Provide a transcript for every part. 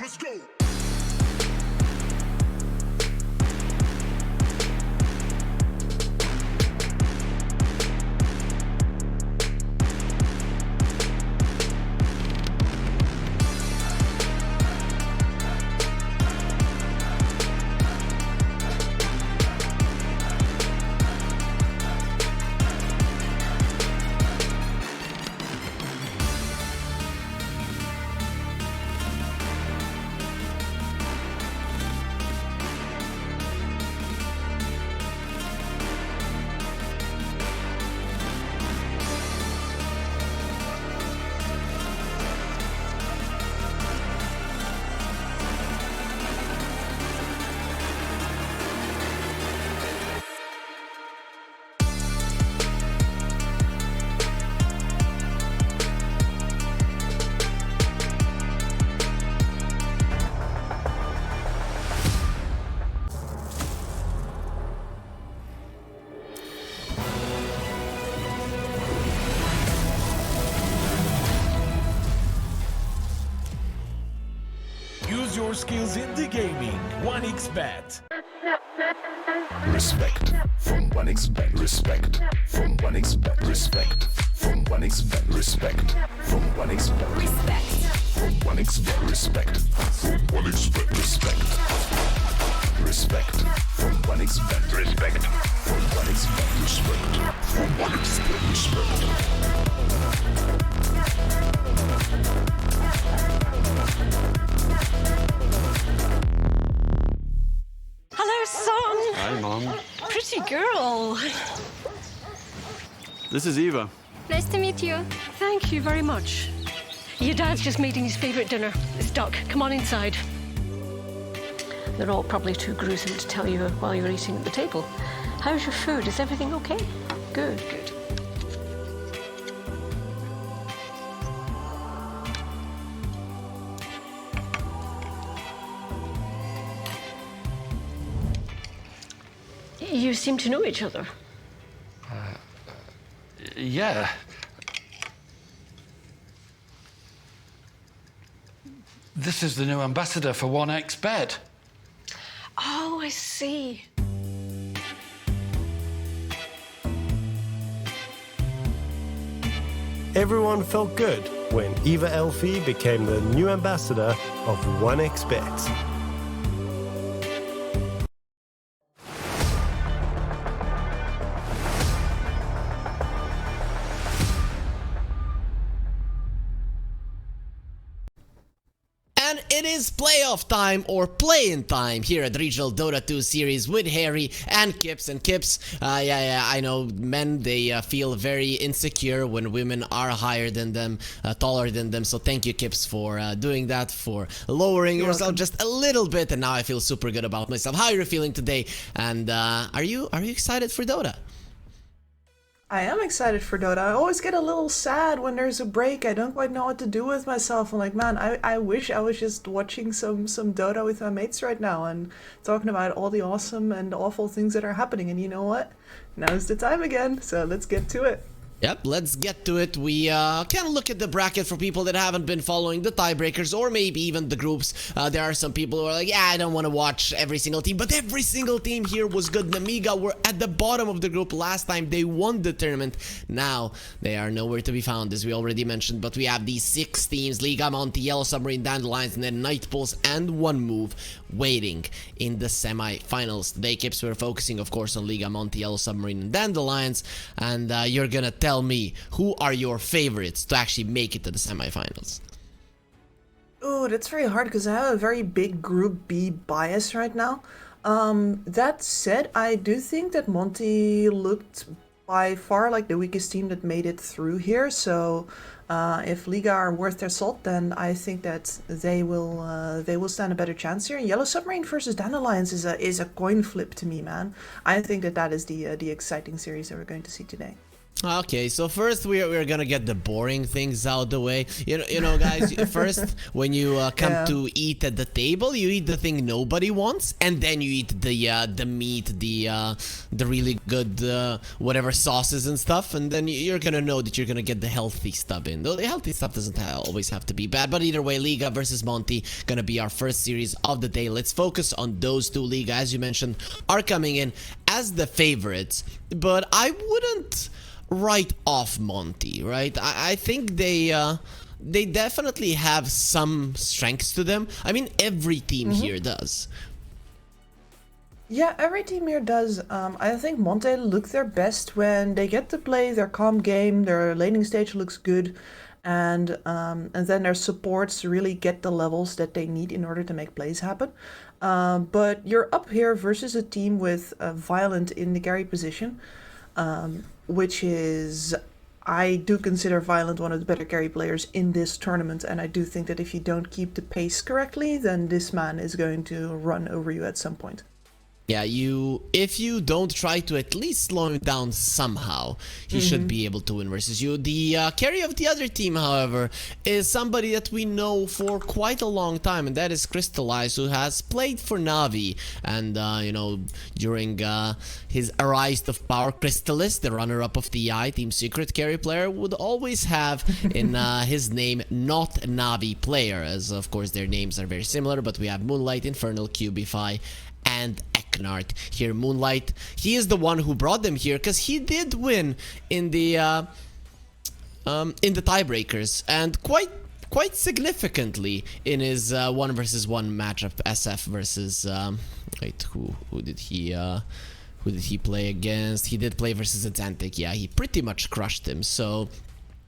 Let's go. Use your skills in the gaming. 1xBet. Respect from 1xBet. Respect from 1xBet. Respect from 1xBet. Respect from 1xBet. Respect. From 1xBet. Respect from 1xBet. Respect. Respect from 1xBet. Respect from 1xBet. Respect from 1xBet. Respect. Hello, son. Hi, Mom. Pretty girl. This is Eva. Nice to meet you. Thank you very much. Your dad's just making his favourite dinner. It's duck. Come on inside. They're all probably too gruesome to tell you while you're eating at the table. How's your food? Is everything okay? Good, good. You seem to know each other. Yeah. This is the new ambassador for 1xBet. Oh, I see. Everyone felt good. when Eva Elfie became the new ambassador of 1xBet. And it is playoff time or play-in time here at the Regional Dota 2 series with Harry and Kips. And Kips, I know men, they feel very insecure when women are higher than them, taller than them. So thank you, Kips, for doing that, for lowering yourself just a little bit. And now I feel super good about myself. How are you feeling today? And are you excited for Dota? I am excited for Dota. I always get a little sad when there's a break. I don't quite know what to do with myself. I'm like, man, I wish I was just watching some Dota with my mates right now and talking about all the awesome and awful things that are happening. And you know what? Now's the time again. So let's get to it. Yep, let's get to it. We can look at the bracket for people that haven't been following the tiebreakers or maybe even the groups. There are some people who are like, yeah, I don't want to watch every single team, but every single team here was good. L1ga were at the bottom of the group last time. They won the tournament. Now they are nowhere to be found, as we already mentioned, but we have these 6 teams: L1ga, Monte, Yellow Submarine, Dandelions, and then Night Pulse and One Move waiting in the semi-finals. Today, Kips, we're focusing, of course, on L1ga, Monte, Yellow Submarine, and Dandelions, and you're gonna tell me who are your favorites to actually make it to the semifinals. Oh, that's very hard because I have a very big Group B bias right now. That said, I do think that Monte looked by far like the weakest team that made it through here. So if L1ga are worth their salt, then I think that they will stand a better chance here. Yellow Submarine versus Dandelions is a coin flip to me, man. I think that is the exciting series that we're going to see today. Okay, so first we're gonna get the boring things out the way. You know, guys. First, when you come to eat at the table, you eat the thing nobody wants, and then you eat the meat, the really good whatever sauces and stuff, and then you're gonna know that you're gonna get the healthy stuff in. Though the healthy stuff doesn't always have to be bad, but either way, L1ga versus Monte gonna be our first series of the day. Let's focus on those two. L1ga, as you mentioned, are coming in as the favorites, but I wouldn't write off Monte, right? I think they definitely have some strengths to them. I mean, every team here does. Yeah, every team here does. I think Monte look their best when they get to play their calm game, their laning stage looks good, and then their supports really get the levels that they need in order to make plays happen. But you're up here versus a team with Violent in the carry position, which is, I do consider Violent one of the better carry players in this tournament, and I do think that if you don't keep the pace correctly, then this man is going to run over you at some point. Yeah, if you don't try to at least slow him down somehow, he should be able to win versus you. The carry of the other team, however, is somebody that we know for quite a long time, and that is Crystallize, who has played for Navi. And, you know, during his Arise of Power, Crystallis, the runner-up of the Team Secret carry player, would always have in his name not Navi player, as of course their names are very similar, but we have Moonlight, Infernal, Cubify, and Eknart. Here, Moonlight, he is the one who brought them here because he did win in the tiebreakers, and quite significantly in his 1 versus 1 matchup. SF versus wait, who did he play against? He did play versus Atlantic. Yeah, he pretty much crushed him. So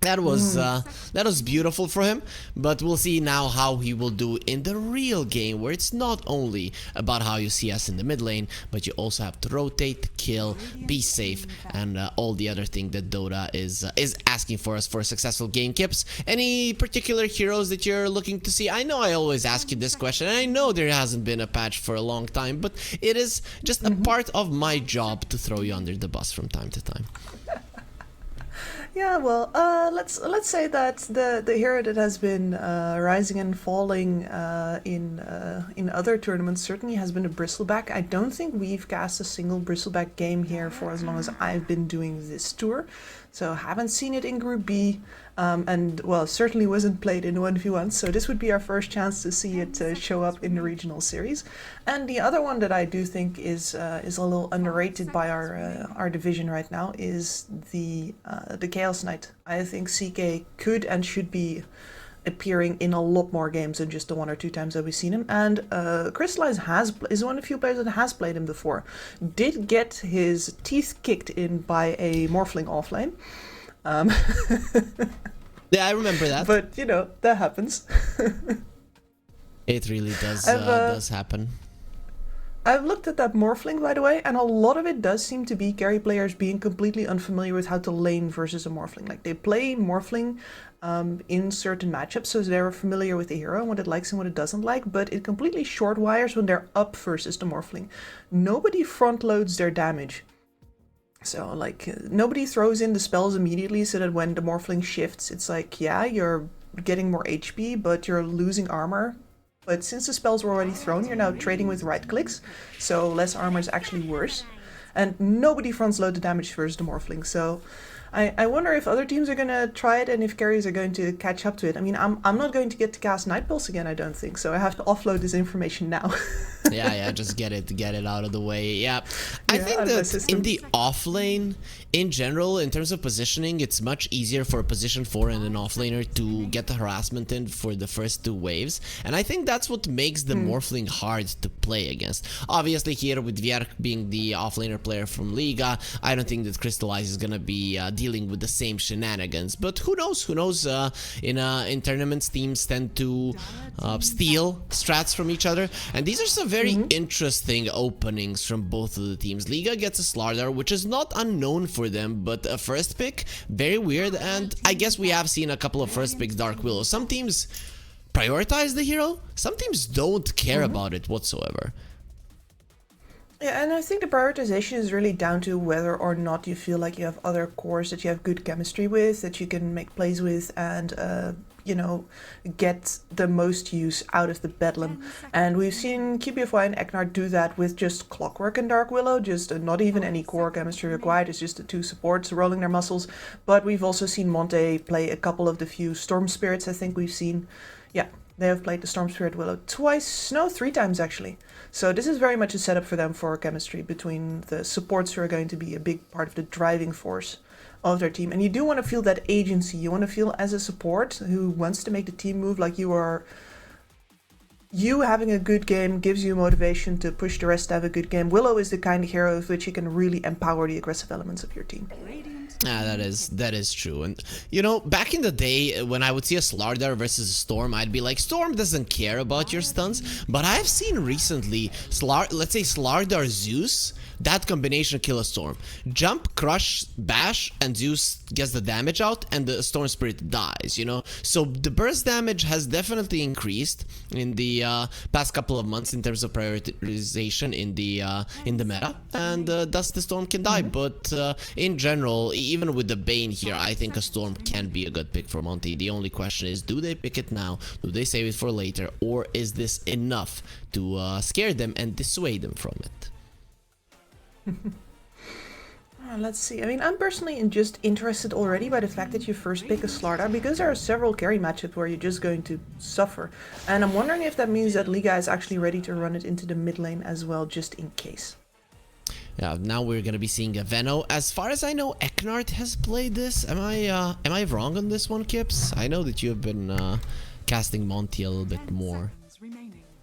that was beautiful for him, but we'll see now how he will do in the real game, where it's not only about how you see us in the mid lane, but you also have to rotate, kill, be safe, and all the other thing that Dota is asking for us for a successful game. Kips, any particular heroes that you're looking to see? I know I always ask you this question, and I know there hasn't been a patch for a long time, but it is just a part of my job to throw you under the bus from time to time. Yeah, well, let's say that the hero that has been rising and falling in other tournaments certainly has been a Bristleback. I don't think we've cast a single Bristleback game here for as long as I've been doing this tour. So haven't seen it in Group B, and well, certainly wasn't played in 1v1. So this would be our first chance to see it show up in the regional series. And the other one that I do think is a little underrated by our division right now is the Chaos Knight. I think CK could and should be appearing in a lot more games than just the 1 or 2 times that we've seen him. And Crystallize is one of the few players that has played him before. Did get his teeth kicked in by a Morphling offlane. Yeah, I remember that. But, you know, that happens. It really does happen. I've looked at that Morphling, by the way, and a lot of it does seem to be carry players being completely unfamiliar with how to lane versus a Morphling. Like, they play Morphling in certain matchups, so they're familiar with the hero and what it likes and what it doesn't like, but it completely short wires when they're up versus the Morphling. Nobody front loads their damage. So, like, nobody throws in the spells immediately so that when the Morphling shifts, it's like, yeah, you're getting more HP, but you're losing armor. But since the spells were already thrown, you're now trading with right clicks, so less armor is actually worse. And nobody fronts load the damage versus the Morphling, so I wonder if other teams are gonna try it and if carries are going to catch up to it. I mean, I'm not going to get to cast Night Pulse again, I don't think, so I have to offload this information now. yeah, just get it out of the way. Yeah, I think that in the off lane, in general, in terms of positioning, it's much easier for a position 4 and an offlaner to get the harassment in for the first 2 waves, and I think that's what makes the Morphling hard to play against. Obviously, here with Vierk being the offlaner player from L1ga, I don't think that Crystallize is gonna be dealing with the same shenanigans, but who knows? In tournaments, teams tend to steal strats from each other, and these are some very interesting openings from both of the teams. L1ga gets a Slardar, which is not unknown for them, but a first pick, very weird, and I guess we have seen a couple of first picks Dark Willow. Some teams prioritize the hero, some teams don't care about it whatsoever. Yeah, and I think the prioritization is really down to whether or not you feel like you have other cores that you have good chemistry with, that you can make plays with, and you know, get the most use out of the Bedlam. And we've seen QBFY and Eknard do that with just Clockwork and Dark Willow, just not even any core chemistry required, it's just the 2 supports rolling their muscles. But we've also seen Monte play a couple of the few Storm Spirits I think we've seen. Yeah, they have played the Storm Spirit Willow twice, no, 3 times actually. So this is very much a setup for them for chemistry between the supports who are going to be a big part of the driving force of their team. And you do want to feel that agency. You want to feel as a support who wants to make the team move like you are. You having a good game gives you motivation to push the rest to have a good game. Willow is the kind of hero with which you can really empower the aggressive elements of your team. That is true. And you know, back in the day when I would see a Slardar versus a Storm, I'd be like, Storm doesn't care about your stuns. But I've seen recently, let's say Slardar Zeus, that combination kill a Storm. Jump, crush, bash, and Zeus gets the damage out, and the Storm Spirit dies, you know? So the burst damage has definitely increased in the past couple of months in terms of prioritization in the meta, and thus the Storm can die. But in general, even with the Bane here, I think a Storm can be a good pick for Monte. The only question is, do they pick it now? Do they save it for later? Or is this enough to scare them and dissuade them from it? Let's see. I mean, I'm personally just interested already by the fact that you first pick a Slardar, because there are several carry matchups where you're just going to suffer. And I'm wondering if that means that L1ga is actually ready to run it into the mid lane as well, just in case. Yeah, now we're gonna be seeing a Veno. As far as I know, Eknard has played this. Am I wrong on this one, Kips? I know that you have been casting Monte a little bit more.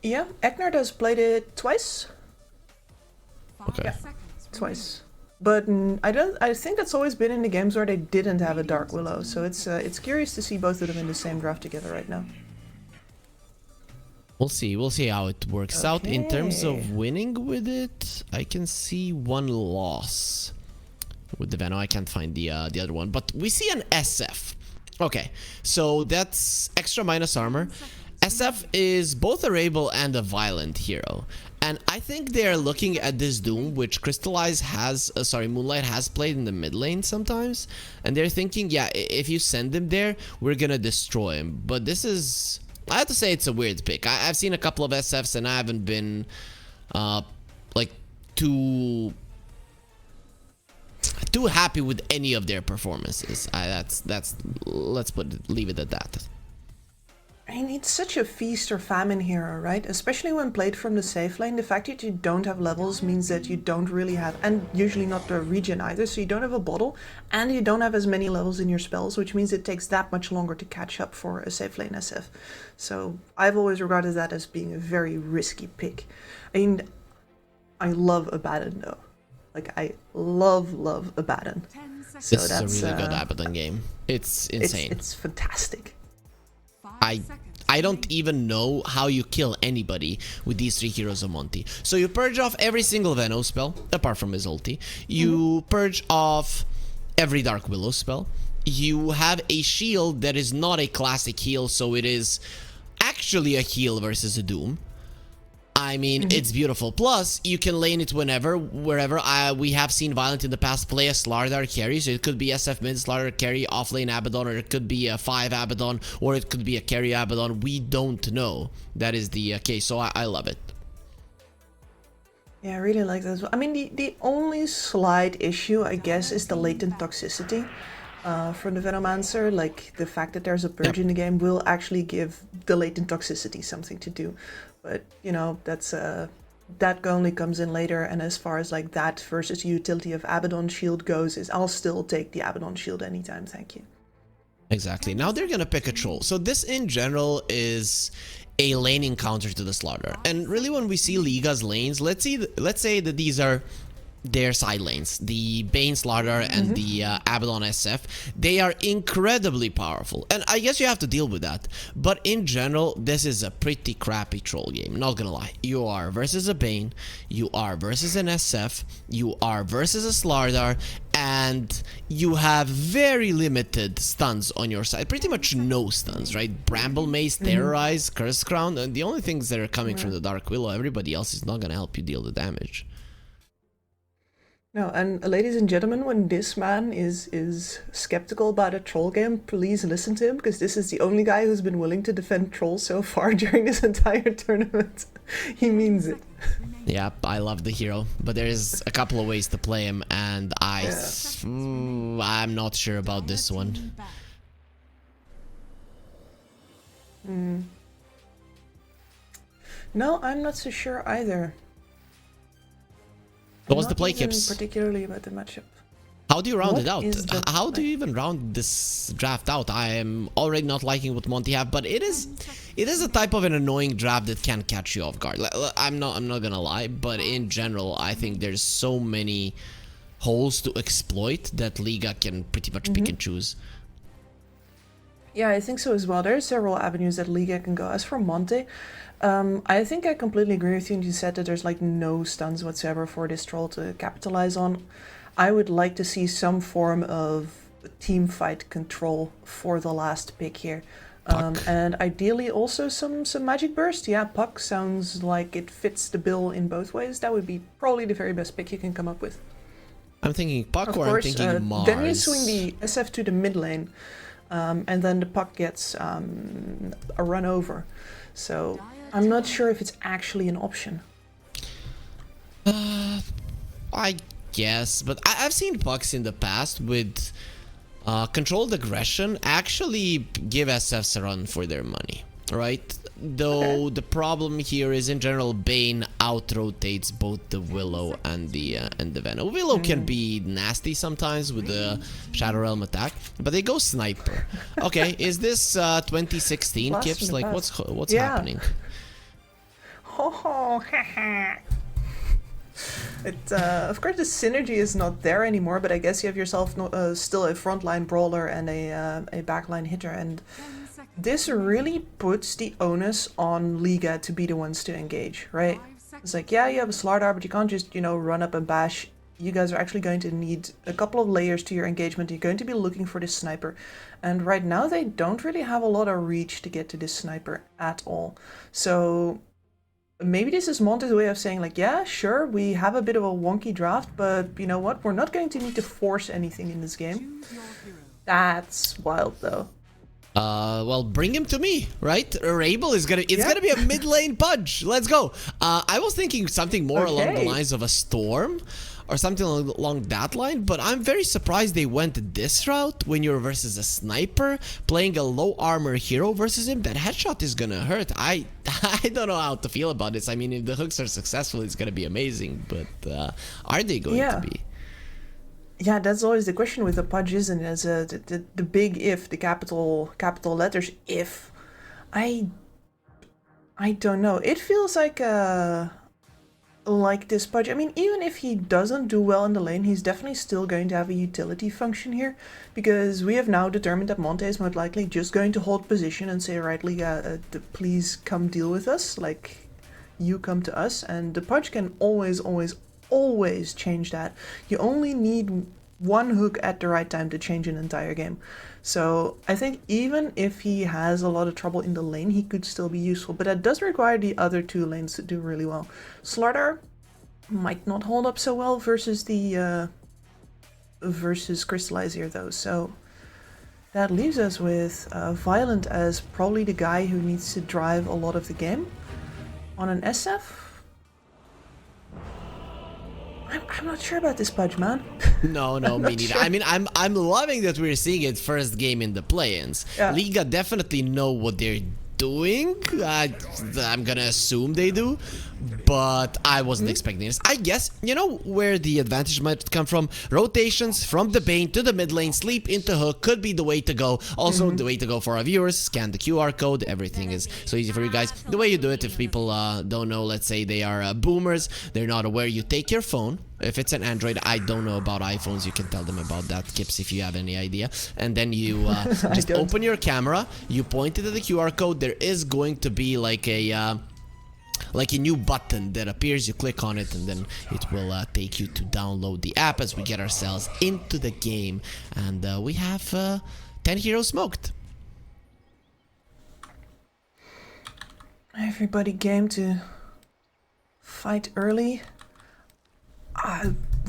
Yeah, Eknard has played it twice. Okay. Yeah, twice. But I think that's always been in the games where they didn't have a Dark Willow. So it's curious to see both of them in the same draft together right now. We'll see how it works out. In terms of winning with it, I can see 1 loss with the Veno. I can't find the other one, but we see an SF. Okay, so that's extra minus armor. SF is both a Rebel and a Violent hero, and I think they're looking at this Doom, which Crystallize has, Moonlight has played in the mid lane sometimes, and they're thinking, yeah, if you send him there, we're gonna destroy him. But this is, I have to say, it's a weird pick. I've seen a couple of SFs and I haven't been like too too happy with any of their performances. Let's leave it at that. I mean, it's such a feast or famine hero, right? Especially when played from the safe lane. The fact that you don't have levels means that you don't really have, and usually not the regen either, so you don't have a bottle, and you don't have as many levels in your spells, which means it takes that much longer to catch up for a safe lane SF. So I've always regarded that as being a very risky pick. I mean, I love Abaddon though. Like, I love Abaddon. So This is a really good Abaddon game. It's insane. It's fantastic. I don't even know how you kill anybody with these 3 heroes of Monte. So you purge off every single Venom spell, apart from his ulti. You purge off every Dark Willow spell. You have a shield that is not a classic heal, so it is actually a heal versus a Doom. I mean, it's beautiful. Plus, you can lane it whenever, wherever. We have seen Violent in the past play a Slardar carry, so it could be SF mid, Slardar carry, offlane Abaddon, or it could be a 5 Abaddon, or it could be a carry Abaddon. We don't know. That is the case, so I love it. Yeah, I really like that as well. I mean, the only slight issue, I guess, is the latent toxicity from the Venomancer. Like, the fact that there's a purge in the game will actually give the latent toxicity something to do. But, you know, that's that only comes in later, and as far as like that versus the utility of Abaddon shield goes, is I'll still take the Abaddon shield anytime, thank you. Exactly. Now they're gonna pick a troll. So this in general is a laning counter to the Slaughter. And really when we see Liga's lanes, let's say that these are their side lanes, the Bane Slaughter and the Abaddon SF. They are incredibly powerful, and I guess you have to deal with that. But in general, this is a pretty crappy troll game, not gonna lie. You are versus a Bane, you are versus an SF, you are versus a Slardar, and you have very limited stuns on your side. Pretty much no stuns, right? Bramble Mace, Terrorize, Curse Crown, and the only things that are coming from the Dark Willow, everybody else is not gonna help you deal the damage. No, and ladies and gentlemen, when this man is skeptical about a troll game, please listen to him, because this is the only guy who's been willing to defend trolls so far during this entire tournament. He means it. Yeah, I love the hero, but there's a couple of ways to play him, and I'm not sure about this one. No, I'm not so sure either. So what's the play, Kips? Particularly about the matchup. How do you round it out? How do play? you even round this draft out? I am already not liking what Monte have, but it is a type of an annoying draft that can catch you off guard. I'm not gonna lie, but in general, I think there's so many holes to exploit that Liga can pretty much pick and choose. Yeah, I think so as well. There are several avenues that Liga can go. As for Monte, I think I completely agree with you when you said that there's like no stuns whatsoever for this troll to capitalize on. I would like to see some form of team fight control for the last pick here. And ideally also some magic burst. Yeah, Puck sounds like it fits the bill in both ways. That would be probably the very best pick you can come up with. I'm thinking Puck, or course, I'm thinking Mars. Then you swing the SF to the mid lane, and then the Puck gets a run over. So I'm not sure if it's actually an option. I guess, but I've seen Pucks in the past with controlled aggression actually give SFs a run for their money, right? Though the problem here is in general Bane out-rotates both the Willow and the Venom. Willow can be nasty sometimes with the Shadow Realm attack, but they go Sniper. Okay, is this 2016 Kips? Like what's happening? Oh, of course the synergy is not there anymore, but I guess you have yourself still a frontline brawler and a backline hitter, and this really puts the onus on Liga to be the ones to engage, right? It's like, yeah, you have a Slardar, but you can't just, you know, run up and bash. You guys are actually going to need a couple of layers to your engagement. You're going to be looking for this sniper. And right now they don't really have a lot of reach to get to this sniper at all. So maybe this is Monte's way of saying like, yeah, sure, we have a bit of a wonky draft, but you know what? We're not going to need to force anything in this game. That's wild though. Well, bring him to me, right? Rabel is gonna be a mid lane pudge. Let's go. I was thinking something more along the lines of a Storm, or something along that line, but I'm very surprised they went this route when you're versus a sniper, playing a low armor hero versus him. That headshot is gonna hurt. I don't know how to feel about this. I mean, if the hooks are successful, it's gonna be amazing, but are they going to be? Yeah, that's always the question with the Pudge, isn't it? The big if, the capital letters if. I don't know. It feels like this Pudge. I mean, even if he doesn't do well in the lane, he's definitely still going to have a utility function here, because we have now determined that Monte is most likely just going to hold position and say, right, L1ga, please come deal with us, like you come to us, and the Pudge can always change that. You only need one hook at the right time to change an entire game. So I think even if he has a lot of trouble in the lane, he could still be useful, but that does require the other two lanes to do really well. Slardar might not hold up so well versus the versus Crystallizer though, so that leaves us with Violent as probably the guy who needs to drive a lot of the game. On an SF, I'm not sure about this Pudge, man. No, me neither. Sure. I mean, I'm loving that we're seeing it first game in the play-ins. Yeah. L1ga definitely know what they're doing. I'm gonna assume they do, but I wasn't expecting this. I guess, you know where the advantage might come from? Rotations from the Bane to the mid lane, sleep into hook could be the way to go. Also, the way to go for our viewers, scan the QR code. Everything is so easy for you guys. The way you do it, if people don't know, let's say they are boomers, they're not aware, you take your phone. If it's an Android, I don't know about iPhones, you can tell them about that, Kips, if you have any idea. And then you just open your camera, you point it at the QR code. There is going to be like a new button that appears. You click on it and then it will take you to download the app as we get ourselves into the game. And we have 10 heroes smoked. Everybody game to fight early.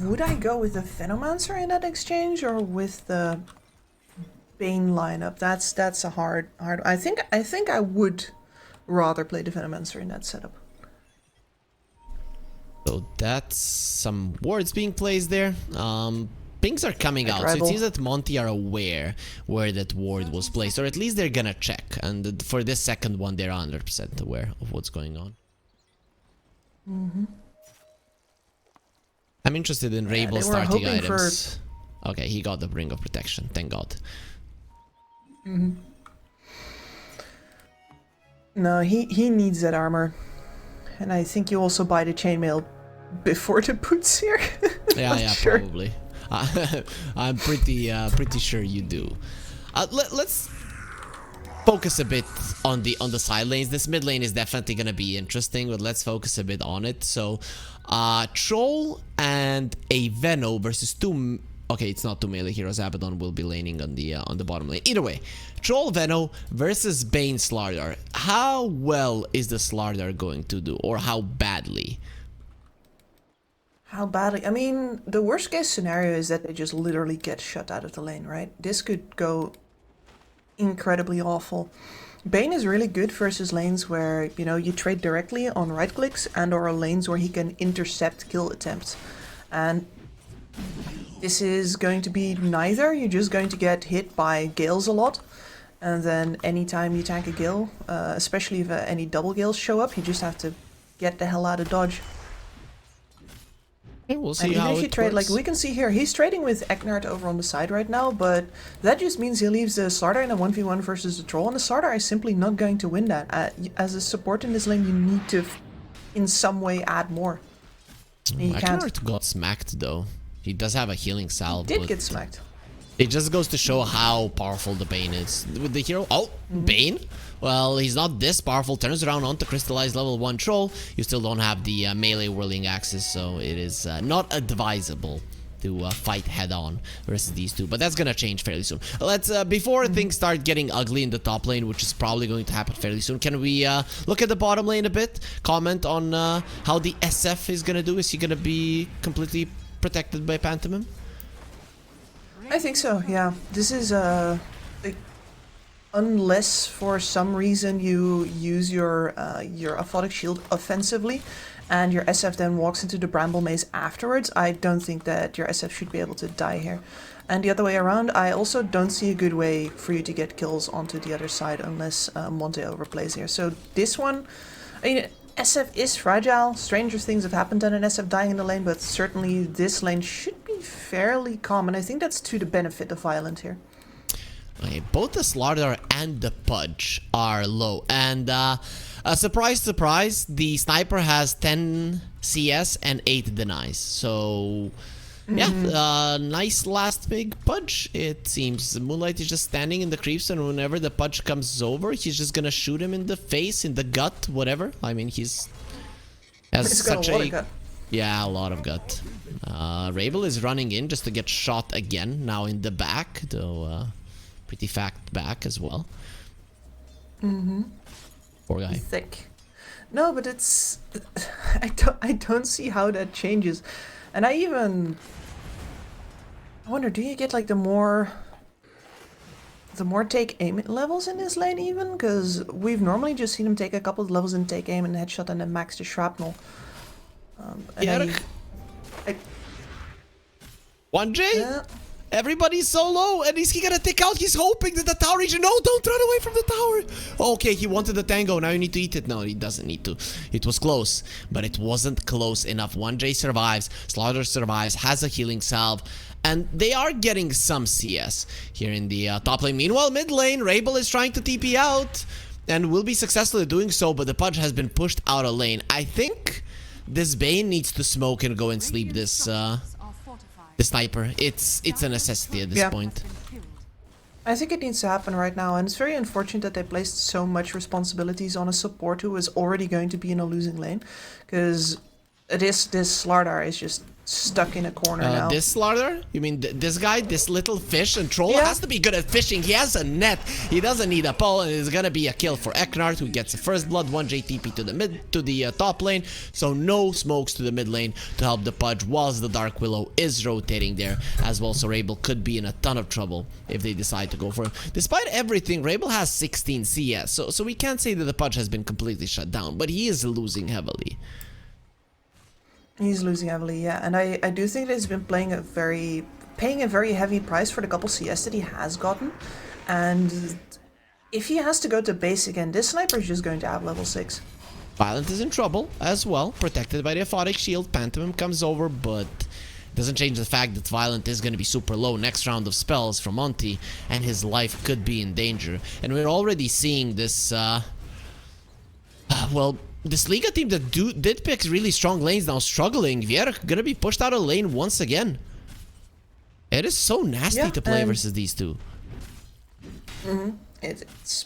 Would I go with the Venomancer in that exchange or with the Bane lineup? That's a hard. I think I would rather play the Venomancer in that setup. So that's some wards being placed there. Pings are coming out, so it seems that Monte are aware where that ward was placed, or at least they're gonna check. And for this second one, they're 100% aware of what's going on. I'm interested in Rabel starting items. Okay, he got the Ring of Protection, thank God. No, he needs that armor. And I think you also buy the chainmail before the boots here. yeah, sure. Probably. I'm pretty sure you do. Let's focus a bit on the side lanes. This mid lane is definitely gonna be interesting, but let's focus a bit on it. So, Troll and a Veno versus two. Okay, it's not two melee heroes. Abaddon will be laning on the bottom lane. Either way, Troll Veno versus Bane Slardar. How well is the Slardar going to do, or how badly? How badly? I mean, the worst case scenario is that they just literally get shut out of the lane, right? This could go incredibly awful. Bane is really good versus lanes where, you know, you trade directly on right clicks and or lanes where he can intercept kill attempts. And this is going to be neither. You're just going to get hit by Gales a lot. And then anytime you tank a Gale, especially if any double Gales show up, you just have to get the hell out of dodge. Okay, we'll see how if you trade, like we can see here, he's trading with Egnard over on the side right now, but that just means he leaves the Slardar in a 1v1 versus the Troll, and the Slardar is simply not going to win that. As a support in this lane, you need to, in some way, add more. Egnard got smacked though. He does have a healing salve. He did get smacked. It just goes to show how powerful the Bane is. With the hero... Oh, Bane? Well, he's not this powerful. Turns around onto Crystallized level 1 Troll. You still don't have the melee whirling axes, so it is not advisable to fight head-on versus these two. But that's gonna change fairly soon. Let's, before things start getting ugly in the top lane, which is probably going to happen fairly soon, can we look at the bottom lane a bit? Comment on how the SF is gonna do. Is he gonna be completely protected by Pantomime? I think so, yeah. This is unless for some reason you use your Aphotic Shield offensively, and your SF then walks into the Bramble Maze afterwards, I don't think that your SF should be able to die here. And the other way around, I also don't see a good way for you to get kills onto the other side unless Monte overplays here. So this one, I mean, SF is fragile. Stranger things have happened than an SF dying in the lane, but certainly this lane should be fairly calm, and I think that's to the benefit of Violent here. Okay, both the Slaughter and the Pudge are low, and surprise, surprise, the Sniper has 10 CS and 8 denies, so yeah, nice last big Pudge, it seems. Moonlight is just standing in the creeps, and whenever the Pudge comes over, he's just gonna shoot him in the face, in the gut, whatever. I mean, he's Got a lot of gut. Yeah, a lot of gut. Rabel is running in just to get shot again, now in the back, though pretty fat back as well. Poor guy. Thick. No, but it's I don't see how that changes. And I wonder, do you get like the more take aim levels in this lane even? Because we've normally just seen him take a couple of levels in take aim and headshot and then max the shrapnel. And Yeah. 1J? Everybody's so low, and is he gonna take out? He's hoping that the tower region. No, don't run away from the tower. Okay, he wanted the tango. Now you need to eat it. No, he doesn't need to. It was close, but it wasn't close enough. 1J survives. Slaughter survives. Has a healing salve. And they are getting some CS here in the top lane. Meanwhile, mid lane, Rabel is trying to TP out and will be successful at doing so, but the Pudge has been pushed out of lane. I think this Bane needs to smoke and go and sleep this the Sniper. It's a necessity at this point. I think it needs to happen right now, and it's very unfortunate that they placed so much responsibilities on a support who is already going to be in a losing lane, because this Slardar is just stuck in a corner now. This Slaughter? You mean this guy? This little fish? And Troll Yeah. has to be good at fishing. He has a net. He doesn't need a pole, and it's gonna be a kill for Eknard, who gets the first blood. 1J TP to the top lane. So no smokes to the mid lane to help the Pudge, whilst the Dark Willow is rotating there as well. So Rabel could be in a ton of trouble if they decide to go for him. Despite everything, Rabel has 16 CS, so we can't say that the Pudge has been completely shut down, but he is losing heavily. He's losing heavily, yeah, and I do think that he's been paying a very heavy price for the couple CS that he has gotten, and if he has to go to base again, this Sniper is just going to have level 6. Violent is in trouble as well, protected by the Aphotic Shield. Pantomime comes over, but doesn't change the fact that Violent is going to be super low next round of spells from Monte, and his life could be in danger. And we're already seeing this, well, this Liga team that did pick really strong lanes now struggling. Vieira gonna be pushed out of lane once again. It is so nasty to play versus these two. It's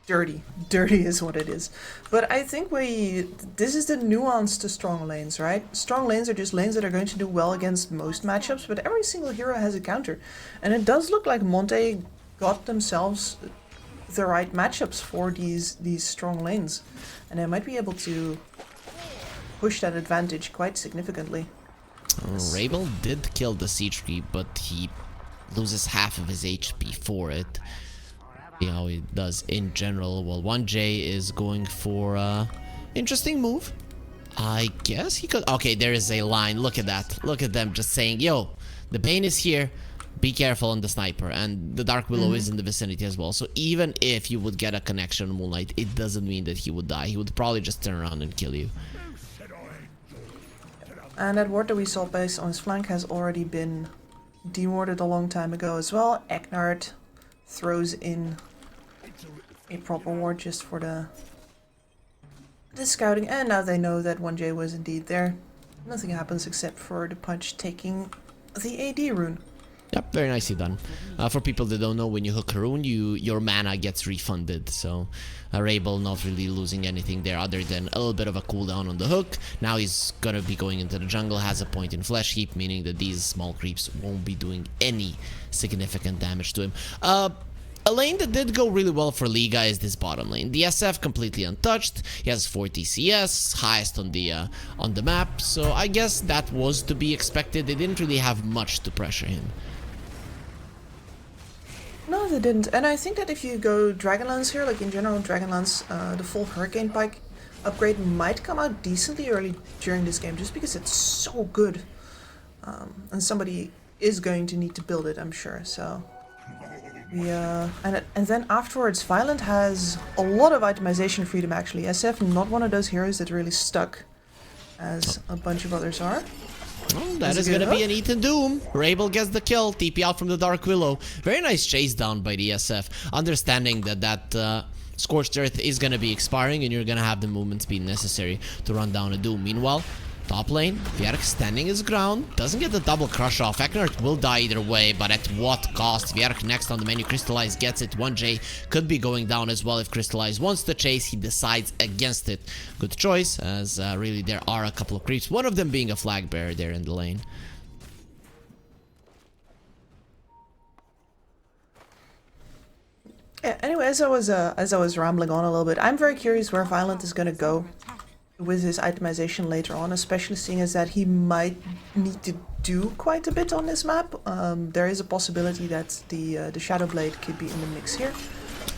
dirty. Dirty is what it is. But I think this is the nuance to strong lanes, right? Strong lanes are just lanes that are going to do well against most matchups, but every single hero has a counter. And it does look like Monte got themselves the right matchups for these strong lanes, and they might be able to push that advantage quite significantly. Rabel did kill the Siege Creep, but he loses half of his HP for it. See how he does in general. Well, 1J is going for interesting move. I guess he could. Okay, there is a line. Look at that. Look at them just saying, yo, the Bane is here. Be careful on the Sniper, and the Dark Willow is in the vicinity as well. So even if you would get a connection on Moonlight, it doesn't mean that he would die. He would probably just turn around and kill you. And that ward that we saw based on his flank has already been dewarded a long time ago as well. Eknard throws in a proper ward just for the scouting, and now they know that 1J was indeed there. Nothing happens except for the Punch taking the AD rune. Yep, very nicely done. For people that don't know, when you hook a rune, your mana gets refunded. So Rabel not really losing anything there other than a little bit of a cooldown on the hook. Now he's gonna be going into the jungle, has a point in Flesh Heap, meaning that these small creeps won't be doing any significant damage to him. A lane that did go really well for Liga is this bottom lane. The SF completely untouched. He has 40 CS, highest on the map. So I guess that was to be expected. They didn't really have much to pressure him. No, No, they didn't. And I think that if you go Dragonlance here, like in general Dragonlance, the full Hurricane Pike upgrade might come out decently early during this game, just because it's so good. And somebody is going to need to build it, I'm sure. So, yeah. And then afterwards, Violent has a lot of itemization freedom actually. SF, not one of those heroes that really stuck, as a bunch of others are. Oh, that is gonna be an Ethan Doom. Rabel gets the kill, TP out from the Dark Willow. Very nice chase down by the SF. Understanding that Scorched Earth is gonna be expiring and you're gonna have the movement speed necessary to run down a Doom. Meanwhile, top lane, Vierk standing his ground, doesn't get the double crush off. Eknard will die either way, but at what cost? Vierk next on the menu, Crystallize gets it. 1J could be going down as well if Crystallize wants to chase. He decides against it. Good choice, as really there are a couple of creeps, one of them being a flag bearer there in the lane. Yeah, anyway, as I was rambling on a little bit, I'm very curious where Violent is going to go with his itemization later on, especially seeing as that he might need to do quite a bit on this map. There is a possibility that the Shadow Blade could be in the mix here.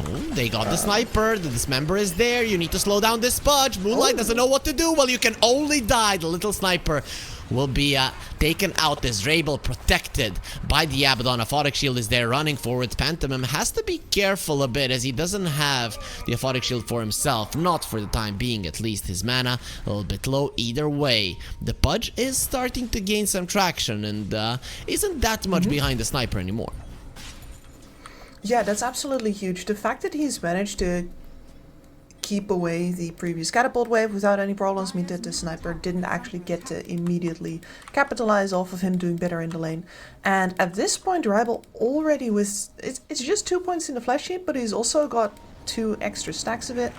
Oh, they got the sniper, the dismember is there, you need to slow down this Pudge. Moonlight doesn't know what to do, well you can only die. The little sniper will be taken out as Rabel protected by the Abaddon. Aphotic Shield is there running forward. Pantomim has to be careful a bit as he doesn't have the Aphotic Shield for himself, not for the time being at least. His mana a little bit low either way. The Pudge is starting to gain some traction and isn't that much behind the sniper anymore. Yeah, that's absolutely huge. The fact that he's managed to keep away the previous catapult wave without any problems means that the sniper didn't actually get to immediately capitalize off of him doing better in the lane. And at this point, Rival already with... It's just 2 points in the flash heap, but he's also got 2 extra stacks of it.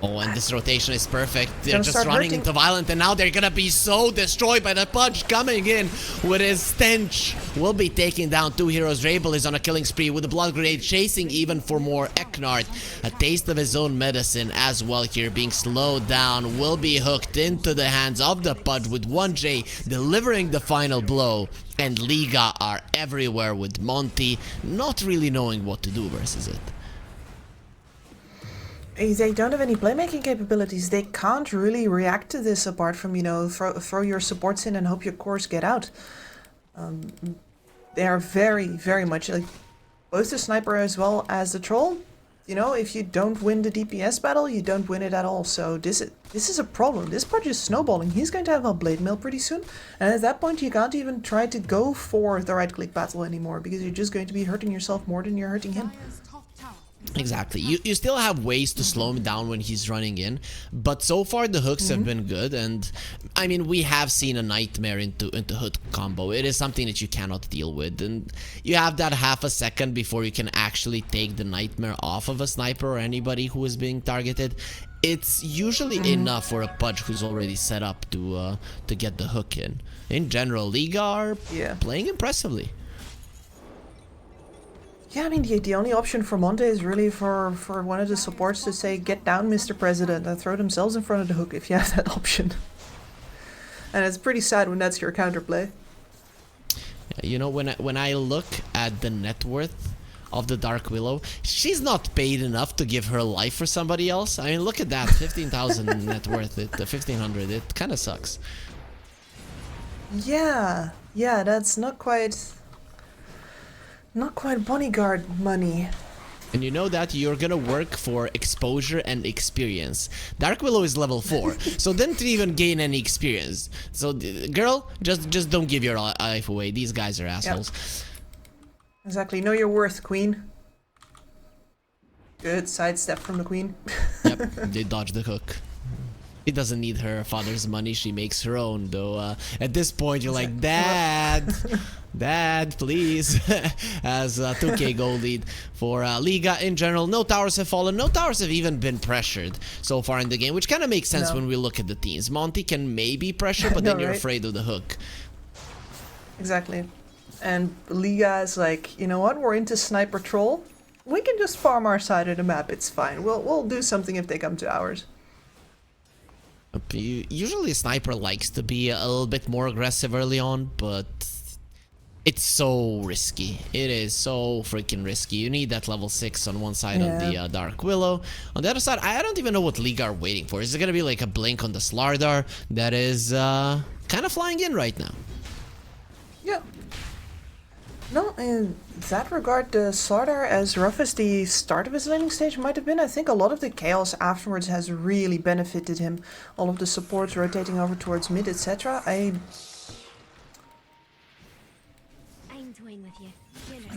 Oh, and this rotation is perfect. They're just running into Violent, and now they're gonna be so destroyed by the Pudge coming in with his stench. Will be taking down 2 heroes. Rabel is on a killing spree with the Blood Grenade, chasing even for more. Eknard, a taste of his own medicine as well here, being slowed down, will be hooked into the hands of the Pudge with 1J delivering the final blow. And L1ga are everywhere with Monte, not really knowing what to do versus it. They don't have any playmaking capabilities. They can't really react to this apart from, you know, throw your supports in and hope your cores get out. They are very, very much like both the sniper as well as the troll. You know, if you don't win the DPS battle, you don't win it at all. So this is a problem. This part is snowballing. He's going to have a blade mail pretty soon. And at that point, you can't even try to go for the right-click battle anymore because you're just going to be hurting yourself more than you're hurting him. Exactly. You still have ways to slow him down when he's running in, but so far the hooks have been good, and I mean we have seen a nightmare into hook combo. It is something that you cannot deal with, and you have that half a second before you can actually take the nightmare off of a sniper or anybody who is being targeted. It's usually enough for a Pudge who's already set up to get the hook in. In general, L1ga are playing impressively. Yeah, I mean, the only option for Monte is really for one of the supports to say, get down, Mr. President, and throw themselves in front of the hook if you have that option. And it's pretty sad when that's your counterplay. You know, when I look at the net worth of the Dark Willow, she's not paid enough to give her life for somebody else. I mean, look at that, 15,000 net worth, 1,500, it kind of sucks. Yeah, that's not quite bodyguard money. And you know that you're gonna work for exposure and experience. Dark Willow is level 4, so didn't even gain any experience. So, girl, just don't give your life away. These guys are assholes. Yep. Exactly. Know your worth, Queen. Good sidestep from the Queen. Yep, they dodged the hook. She doesn't need her father's money, she makes her own, though at this point you're like, Dad, Dad, please. As 2k gold lead for L1ga in general. No towers have fallen, no towers have even been pressured so far in the game, which kind of makes sense when we look at the teams. Monte can maybe pressure, but then you're afraid of the hook. Exactly. And L1ga is like, you know what, we're into sniper troll. We can just farm our side of the map, it's fine. We'll do something if they come to ours. Usually a sniper likes to be a little bit more aggressive early on, but it it's so risky. It is so freaking risky. You need that level 6 on one side on the Dark Willow. On the other side, I don't even know what Liga are waiting for. Is it gonna be like a blink on the Slardar that is kind of flying in right now? Yeah. No, in that regard, the Slardar, as rough as the start of his laning stage might have been, I think a lot of the chaos afterwards has really benefited him. All of the supports rotating over towards mid, etc. I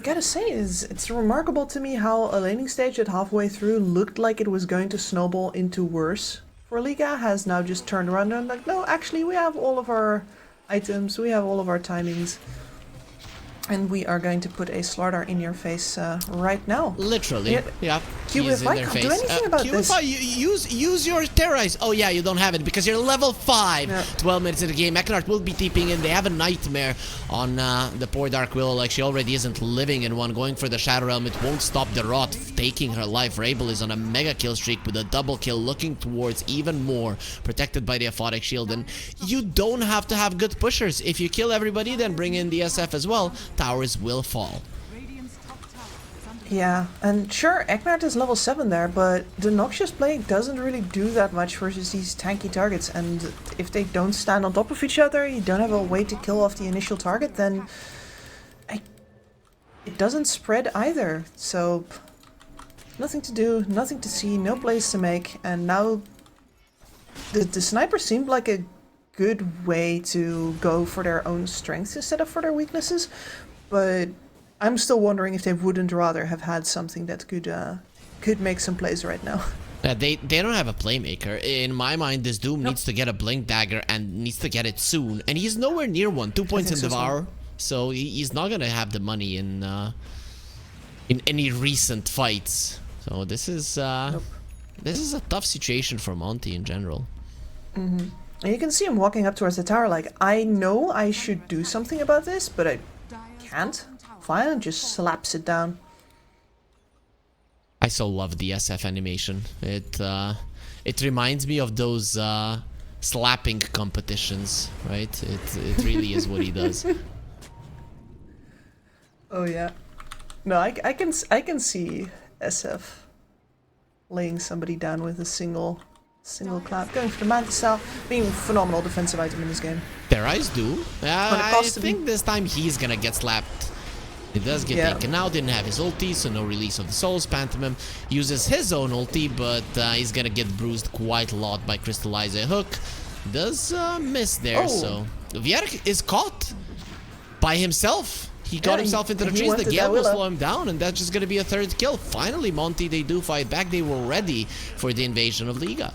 gotta say, it's remarkable to me how a laning stage that halfway through looked like it was going to snowball into worse for Liga has now just turned around and like, no, actually we have all of our items, we have all of our timings. And we are going to put a Slardar in your face right now. Literally, yeah. QFI can't do anything about this. QFI, use your Terrorize. Oh yeah, you don't have it because you're level 5. Yeah. 12 minutes in the game. Mechanart will be TPing in. They have a nightmare on the poor Dark Willow. Like, she already isn't living in one. Going for the Shadow Realm. It won't stop the Rot taking her life. Rabel is on a mega kill streak with a double kill, looking towards even more. Protected by the Aphotic Shield. And you don't have to have good pushers. If you kill everybody, then bring in the SF as well. Towers will fall. Yeah, and sure, Egnard is level 7 there, but the Noxious Blade doesn't really do that much versus these tanky targets, and if they don't stand on top of each other, you don't have a way to kill off the initial target, then it doesn't spread either. So nothing to do, nothing to see, no plays to make, and now the sniper seemed like a good way to go for their own strengths instead of for their weaknesses, but I'm still wondering if they wouldn't rather have had something that could make some plays right now. They don't have a playmaker. In my mind, this Doom needs to get a Blink Dagger and needs to get it soon. And he's nowhere near one. 2 points in Devour. So he's not going to have the money in any recent fights. So this is this is a tough situation for Monte in general. And you can see him walking up towards the tower like, I know I should do something about this, but I can't. Fine, just slaps it down. I so love the SF animation. It reminds me of those slapping competitions, right? It really is what he does. Oh yeah. No, I can see SF laying somebody down with a single clap, going for the Monte style, being a phenomenal defensive item in this game. Their eyes do. I think this time he's gonna get slapped. It does get taken out, didn't have his ulti, so no release of the Souls. Pantomime uses his own ulti, but he's gonna get bruised quite a lot by Crystallize a Hook. Does miss there, so Vierk is caught by himself. He got himself into the trees, the Gale will slow him down, and that's just gonna be a third kill. Finally, Monte, they do fight back. They were ready for the invasion of Liga.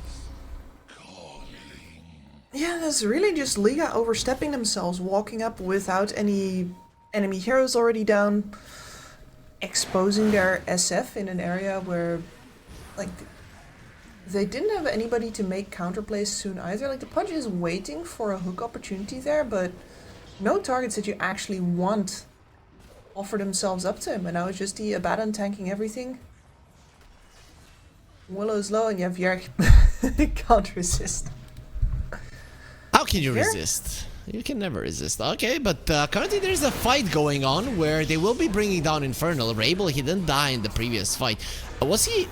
Yeah, that's really just Liga overstepping themselves, walking up without any enemy heroes already down, exposing their SF in an area where, like, they didn't have anybody to make counterplays soon either. Like, the Pudge is waiting for a hook opportunity there, but no targets that you actually want offer themselves up to him, and now it's just the Abaddon tanking everything. Willow's low, and you have Yerk. Can't resist. How can you resist? You can never resist. Okay, but currently there's a fight going on where they will be bringing down Infernal. Rabel, he didn't die in the previous fight. Was he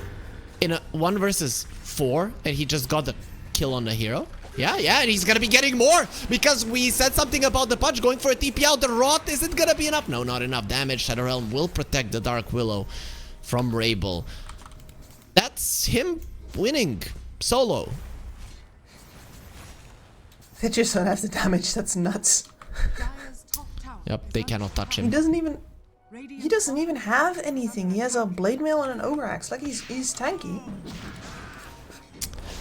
in a 1 versus 4 and he just got the kill on the hero? Yeah, and he's gonna be getting more because we said something about the Pudge going for a TP out. The Rot isn't gonna be enough. No, not enough damage. Shadow Realm will protect the Dark Willow from Rabel. That's him winning solo. They just don't have the damage, that's nuts. Yep, they cannot touch him. He doesn't even have anything. He has a Blade Mail and an Ogre Axe. Like, he's tanky.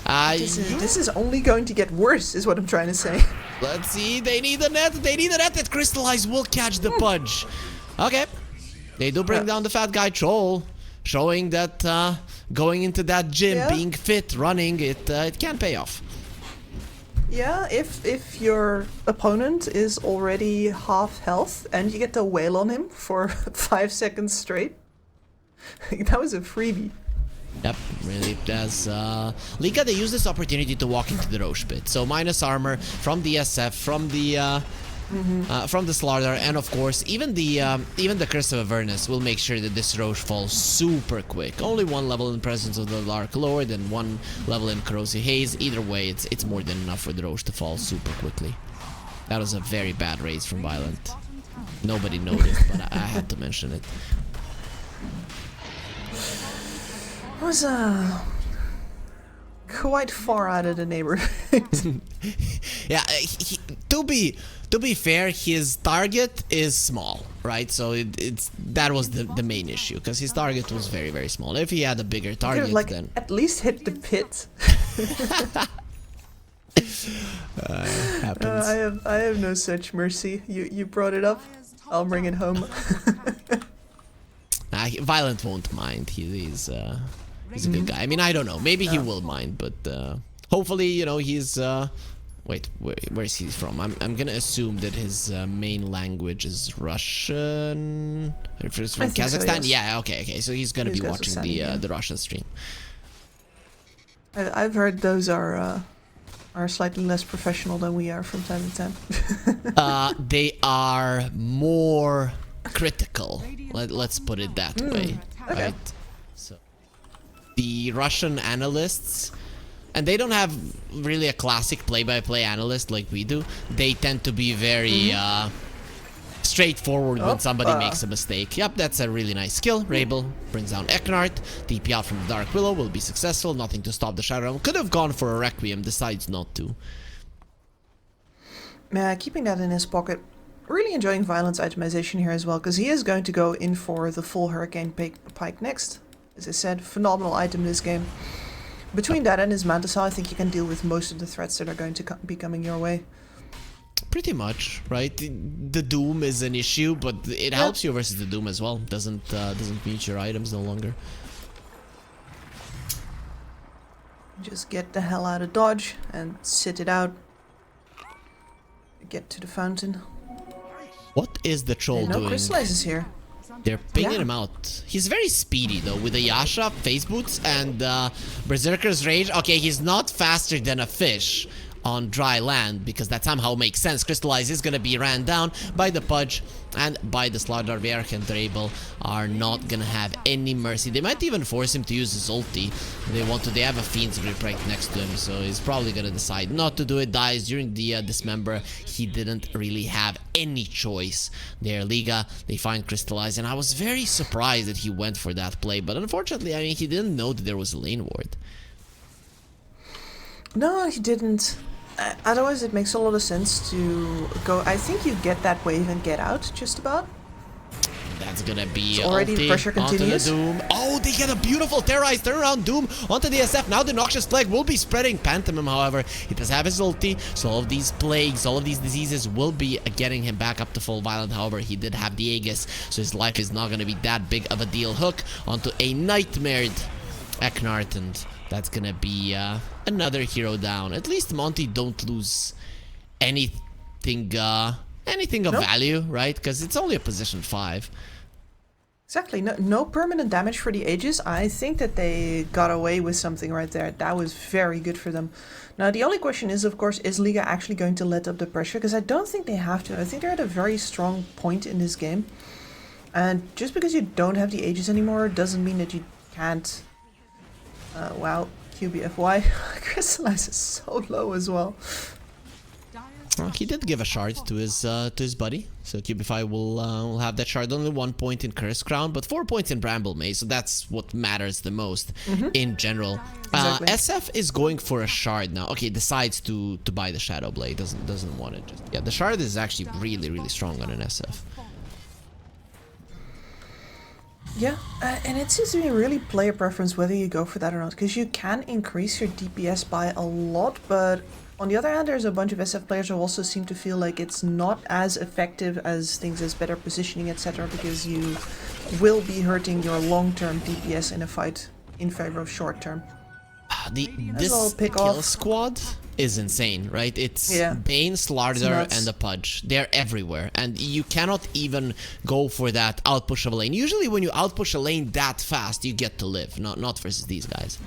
This is only going to get worse, is what I'm trying to say. Let's see, they need a net. They need a net that Crystallize will catch the Pudge. Okay, they do bring down the fat guy Troll, showing that going into that gym, being fit, running, it can pay off. Yeah, if your opponent is already half health and you get to wail on him for 5 seconds straight, that was a freebie. Yep, really does. Liga, they use this opportunity to walk into the Roche pit. So minus armor from the SF, from the from the Slardar, and of course even the Curse of Avernus will make sure that this Roche falls super quick. Only one level in Presence of the Dark Lord and one level in Corrosive Haze. Either way, it's more than enough for the Roche to fall super quickly. That was a very bad raise from Violent. Nobody noticed, but I had to mention it. It was quite far out of the neighborhood. Yeah, to be fair, his target is small, right? So that was the main issue, because his target was very, very small. If he had a bigger target, Like then at least hit the pit. happens. I have no such mercy. You brought it up. I'll bring it home. Violent won't mind. He's a good guy. I mean, I don't know. Maybe he will mind, but hopefully, you know, he's. Wait, where is he from? I'm gonna assume that his main language is Russian. If it's from Kazakhstan, so, yes. Yeah. Okay. So he's gonna be watching the Russian stream. I've heard those are slightly less professional than we are from time to time. They are more critical. Let's put it that way, okay. right? So the Russian analysts, and they don't have really a classic play-by-play analyst like we do. They tend to be very straightforward when somebody makes a mistake. Yep, that's a really nice skill. Rabel brings down Eknart. TP out from the Dark Willow will be successful. Nothing to stop the Shadow Realm. Could have gone for a Requiem, decides not to. Keeping that in his pocket. Really enjoying Violence itemization here as well, because he is going to go in for the full Hurricane Pike next. As I said, phenomenal item this game. Between that and his Mantisal, I think you can deal with most of the threats that are going to be coming your way. Pretty much, right? The Doom is an issue, but it helps you versus the Doom as well. Doesn't mute your items no longer. Just get the hell out of dodge and sit it out. Get to the fountain. What is the troll No doing? Crystallize is here. They're pinging him out. He's very speedy though, with a Yasha, Phase Boots, and Berserker's Rage. Okay, he's not faster than a fish on dry land, because that somehow makes sense. Crystallize is gonna be ran down by the Pudge and by the Slardar. Verk and Drabel are not gonna have any mercy. They might even force him to use his ulti. They want to. They have a Fiend's Grip right next to him, so he's probably gonna decide not to do it. Dies during the Dismember. He didn't really have any choice there. L1ga, they find Crystallize, and I was very surprised that he went for that play, but unfortunately, I mean, he didn't know that there was a lane ward. No, he didn't. Otherwise, it makes a lot of sense to go. I think you get that wave and get out, just about. That's gonna be already the pressure continues. Onto the Doom. Oh, they get a beautiful terrorized turnaround Doom onto the SF. Now the Noxious Plague will be spreading. Pantomime, however, he does have his ulti, so all of these plagues, all of these diseases will be getting him back up to full Violent. However, he did have the Aegis, so his life is not gonna be that big of a deal. Hook onto a nightmared Eknart, and that's gonna be another hero down. At least Monte don't lose anything of value, right? Because it's only a position 5. Exactly. No permanent damage for the Aegis. I think that they got away with something right there. That was very good for them. Now, the only question is, of course, is L1ga actually going to let up the pressure? Because I don't think they have to. I think they're at a very strong point in this game. And just because you don't have the Aegis anymore doesn't mean that you can't... wow, QBFY. Crystallize is so low as well. He did give a shard to his buddy, so QBFY will have that shard. Only 1 point in Curse Crown, but 4 points in Bramble Maze, so that's what matters the most in general. Exactly. SF is going for a shard now. Okay, decides to buy the Shadow Blade. Doesn't want it. Yeah, the shard is actually really strong on an SF. Yeah, and it seems to be really player preference whether you go for that or not, because you can increase your DPS by a lot, but on the other hand, there's a bunch of SF players who also seem to feel like it's not as effective as things as better positioning, etc., because you will be hurting your long-term DPS in a fight in favor of short-term. This kill squad is insane, right? It's Bane, Slardar, and the Pudge. They're everywhere, and you cannot even go for that outpush of a lane. Usually when you outpush a lane that fast, you get to live, not versus these guys.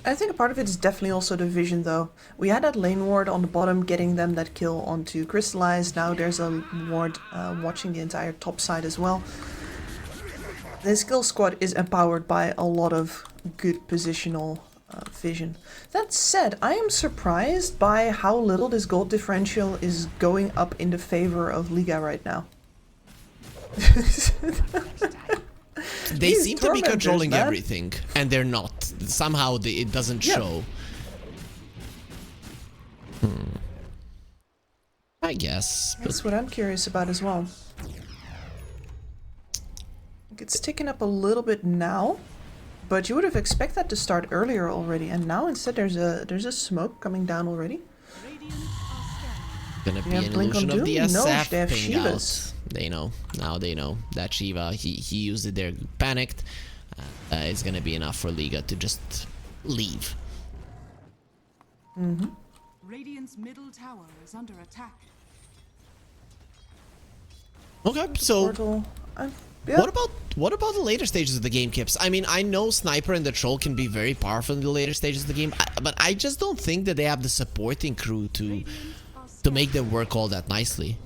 I think a part of it is definitely also the vision, though. We had that lane ward on the bottom getting them that kill onto Crystallize. Now there's a ward watching the entire top side as well. This kill squad is empowered by a lot of good positional vision. That said, I am surprised by how little this gold differential is going up in the favor of L1ga right now. They These seem to be tormentors, controlling man. everything, and they're not. Somehow it doesn't Yeah. show. I guess. But That's what I'm curious about as well. It's ticking up a little bit now, but you would have expected that to start earlier already, and now instead there's a smoke coming down already. gonna be have an Blink on illusion of the Doom? No, SF they have ping Shivas. out. They know. Now they know that Shiva, he used it there, panicked. It's gonna be enough for L1ga to just leave. Radiant's middle tower is under attack. Okay, so Portal. Yeah. what about the later stages of the game, Kips? I mean, I know Sniper and the Troll can be very powerful in the later stages of the game, but I just don't think that they have the supporting crew to make them work all that nicely.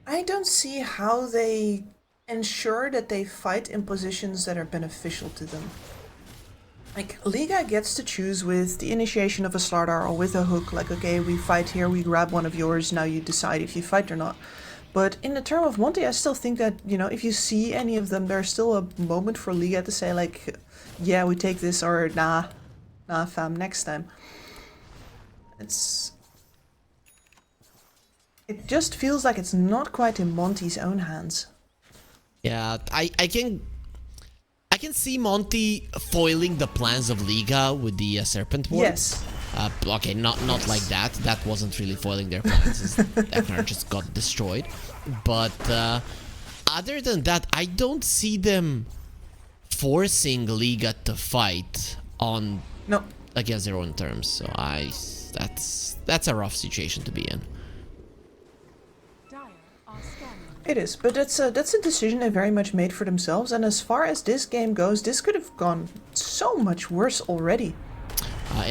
I don't see how they ensure that they fight in positions that are beneficial to them. Like, L1ga gets to choose with the initiation of a Slardar or with a hook, like, okay, we fight here, we grab one of yours, now you decide if you fight or not. But in the term of Monte, I still think that, you know, if you see any of them, there's still a moment for L1ga to say, like, yeah, we take this, or nah fam, next time. It just feels like it's not quite in Monte's own hands. Yeah, I can see Monte foiling the plans of L1ga with the Serpent Ward. Yes. Okay, not like that. That wasn't really foiling their plans. Eknar just got destroyed. But other than that, I don't see them forcing L1ga to fight on No. against their own terms. So that's a rough situation to be in. Dire are scanning. It is, but that's a decision they very much made for themselves. And as far as this game goes, this could have gone so much worse already.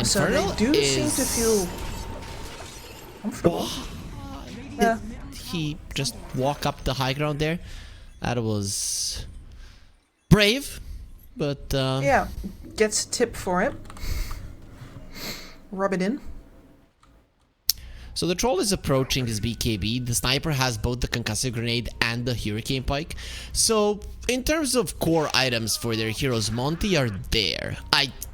So they Infernal do seem to feel comfortable. Yeah. He just walk up the high ground there. That was brave, but Yeah, gets a tip for it. Rub it in. So the Troll is approaching his BKB. The Sniper has both the Concussive Grenade and the Hurricane Pike. So in terms of core items for their heroes, Monte are there.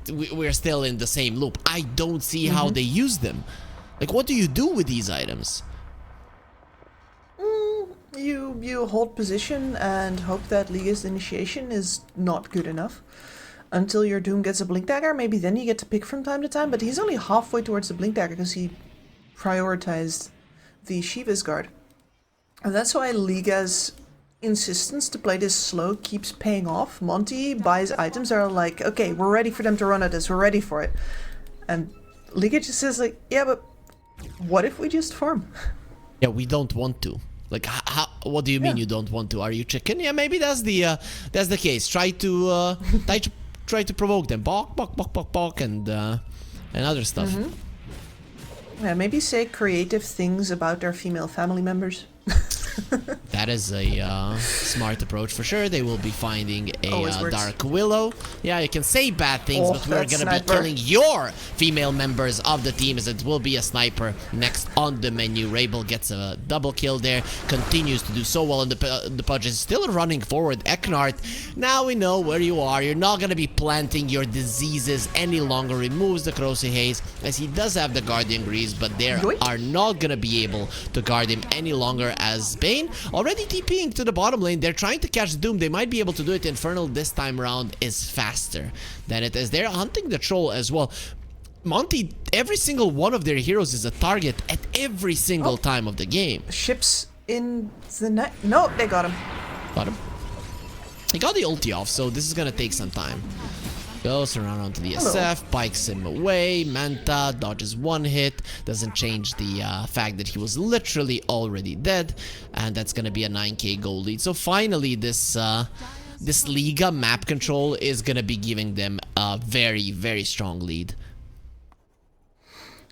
We're still in the same loop. I don't see how they use them. Like, what do you do with these items? You hold position and hope that L1ga's initiation is not good enough. Until your Doom gets a Blink Dagger, maybe then you get to pick from time to time, but he's only halfway towards the Blink Dagger because he prioritized the Shiva's Guard. And that's why L1ga's insistence to play this slow keeps paying off. Monte buys items that are like, okay, we're ready for them to run at us, we're ready for it. And L1ga just says like, yeah, but what if we just farm? Yeah, we don't want to. Like, what do you mean you don't want to? Are you chicken? Yeah, maybe that's the case. Try to try to provoke them. Bok, and other stuff. Yeah, maybe say creative things about their female family members. That is a smart approach for sure. They will be finding Always a works. Dark Willow. Yeah, you can say bad things, Oh, but we're that gonna be sniper. killing your female members of the team, as it will be a Sniper next on the menu. Rabel gets a double kill there, continues to do so well, and the Pudge is still running forward. Eknart, now we know where you are. You're not gonna be planting your diseases any longer. Removes the Corrosive Haze, as he does have the Guardian Greaves, but they Yoink. are not gonna be able to guard him any longer, as Bane already TPing to the bottom lane. They're trying to catch Doom. They might be able to do it. Infernal this time around is faster than it is. They're hunting the Troll as well. Monte, every single one of their heroes is a target at every single time of the game. Ships in the net. No, they got him. Got him. He got the ulti off, so this is gonna take some time. Goes around onto the SF, pikes him away. Manta dodges one hit, doesn't change the fact that he was literally already dead, and that's gonna be a 9k gold lead. So finally, this this Liga map control is gonna be giving them a very, very strong lead.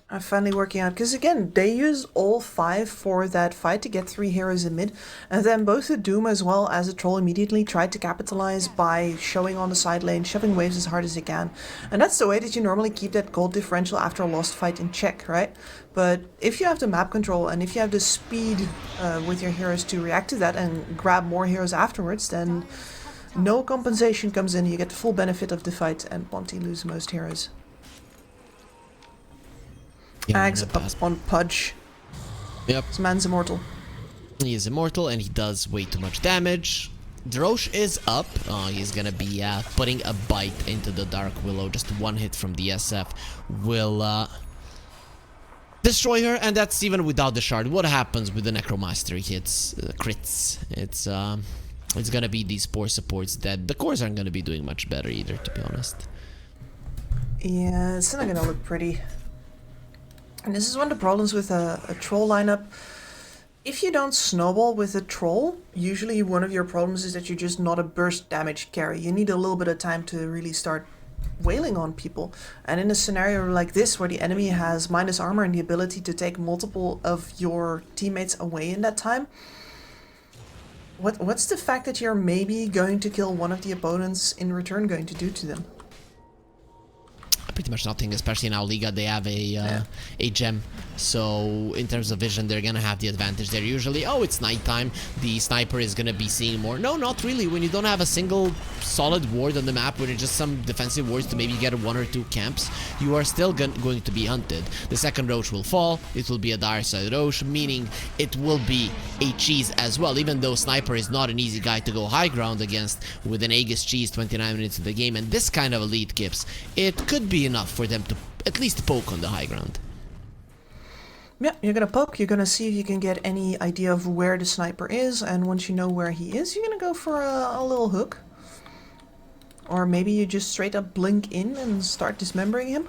I'm finally working out, because again, they use all 5 for that fight to get 3 heroes in mid, and then both the Doom as well as the Troll immediately tried to capitalize by showing on the side lane, shoving waves as hard as they can. And that's the way that you normally keep that gold differential after a lost fight in check, right? But if you have the map control and if you have the speed with your heroes to react to that and grab more heroes afterwards, then no compensation comes in, you get the full benefit of the fight, and Monte lose most heroes. Yeah, Ags up on Pudge. Yep. This man's immortal. He is immortal and he does way too much damage. Drosh is up. He's gonna be putting a bite into the Dark Willow. Just one hit from the SF will destroy her, and that's even without the shard. What happens with the Necromastery hits, crits? It's gonna be these poor supports that the cores aren't gonna be doing much better either, to be honest. Yeah, it's not gonna look pretty. And this is one of the problems with a troll lineup. If you don't snowball with a troll, usually one of your problems is that you're just not a burst damage carry. You need a little bit of time to really start wailing on people. And in a scenario like this, where the enemy has minus armor and the ability to take multiple of your teammates away in that time, what's the fact that you're maybe going to kill one of the opponents in return going to do to them? Pretty much nothing, especially in L1ga. They have a gem, so in terms of vision they're gonna have the advantage there. Usually, oh, it's nighttime, the sniper is gonna be seeing more. No, not really. When you don't have a single solid ward on the map, when it's just some defensive wards to maybe get 1 or 2 camps, you are still going to be hunted. The second roach will fall, it will be a dire side roach, meaning it will be a cheese as well. Even though sniper is not an easy guy to go high ground against, with an Aegis cheese 29 minutes of the game and this kind of elite gips, it could be enough for them to at least poke on the high ground. Yeah, you're gonna poke, you're gonna see if you can get any idea of where the sniper is, and once you know where he is, you're gonna go for a little hook. Or maybe you just straight up blink in and start dismembering him.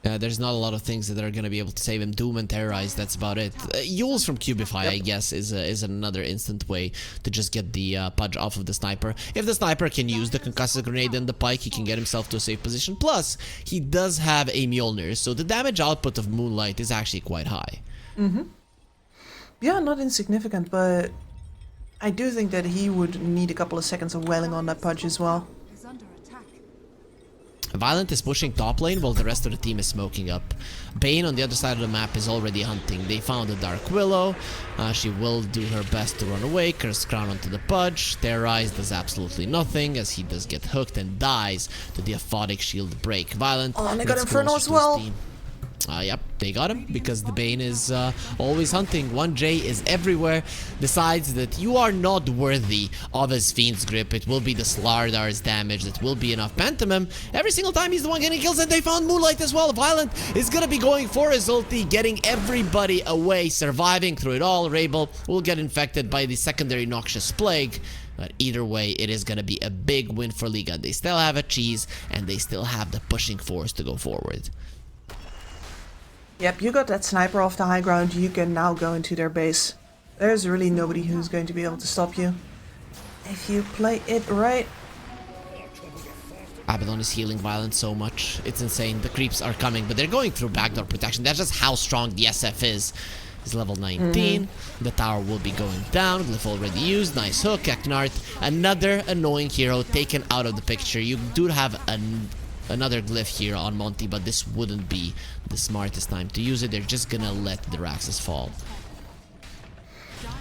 There's not a lot of things that are going to be able to save him. Doom and Terrorize, that's about it. Yules from Cubify, I guess, is another instant way to just get the Pudge off of the sniper. If the sniper can use the concussive grenade and the pike, he can get himself to a safe position. Plus, he does have a Mjolnir, so the damage output of Moonlight is actually quite high. Yeah, not insignificant, but I do think that he would need a couple of seconds of wailing on that Pudge as well. Is under attack. Violent is pushing top lane while the rest of the team is smoking up. Bane on the other side of the map is already hunting. They found a Dark Willow. She will do her best to run away. Curse Crown onto the Pudge. Terrorize does absolutely nothing as he does get hooked and dies to the Aphotic Shield break. Violent. Oh, and they got gets Infernal closer as to well. his team. Yep, they got him because the Bane is always hunting. 1J is everywhere. Decides that you are not worthy of his Fiend's Grip. It will be the Slardar's damage that will be enough. Pantomime, every single time he's the one getting kills, and they found Moonlight as well. Violent is gonna be going for his ulti, getting everybody away, surviving through it all. Rabel will get infected by the secondary Noxious Plague. But either way, it is gonna be a big win for Liga. They still have a cheese, and they still have the pushing force to go forward. Yep, you got that sniper off the high ground, you can now go into their base. There's really nobody who's going to be able to stop you. If you play it right. Abaddon is healing Violent so much. It's insane. The creeps are coming, but they're going through backdoor protection. That's just how strong the SF is. He's level 19. The tower will be going down. Glyph already used. Nice hook. Eknart. Another annoying hero taken out of the picture. You do have another glyph here on Monte, but this wouldn't be the smartest time to use it. They're just gonna let the Raxus fall.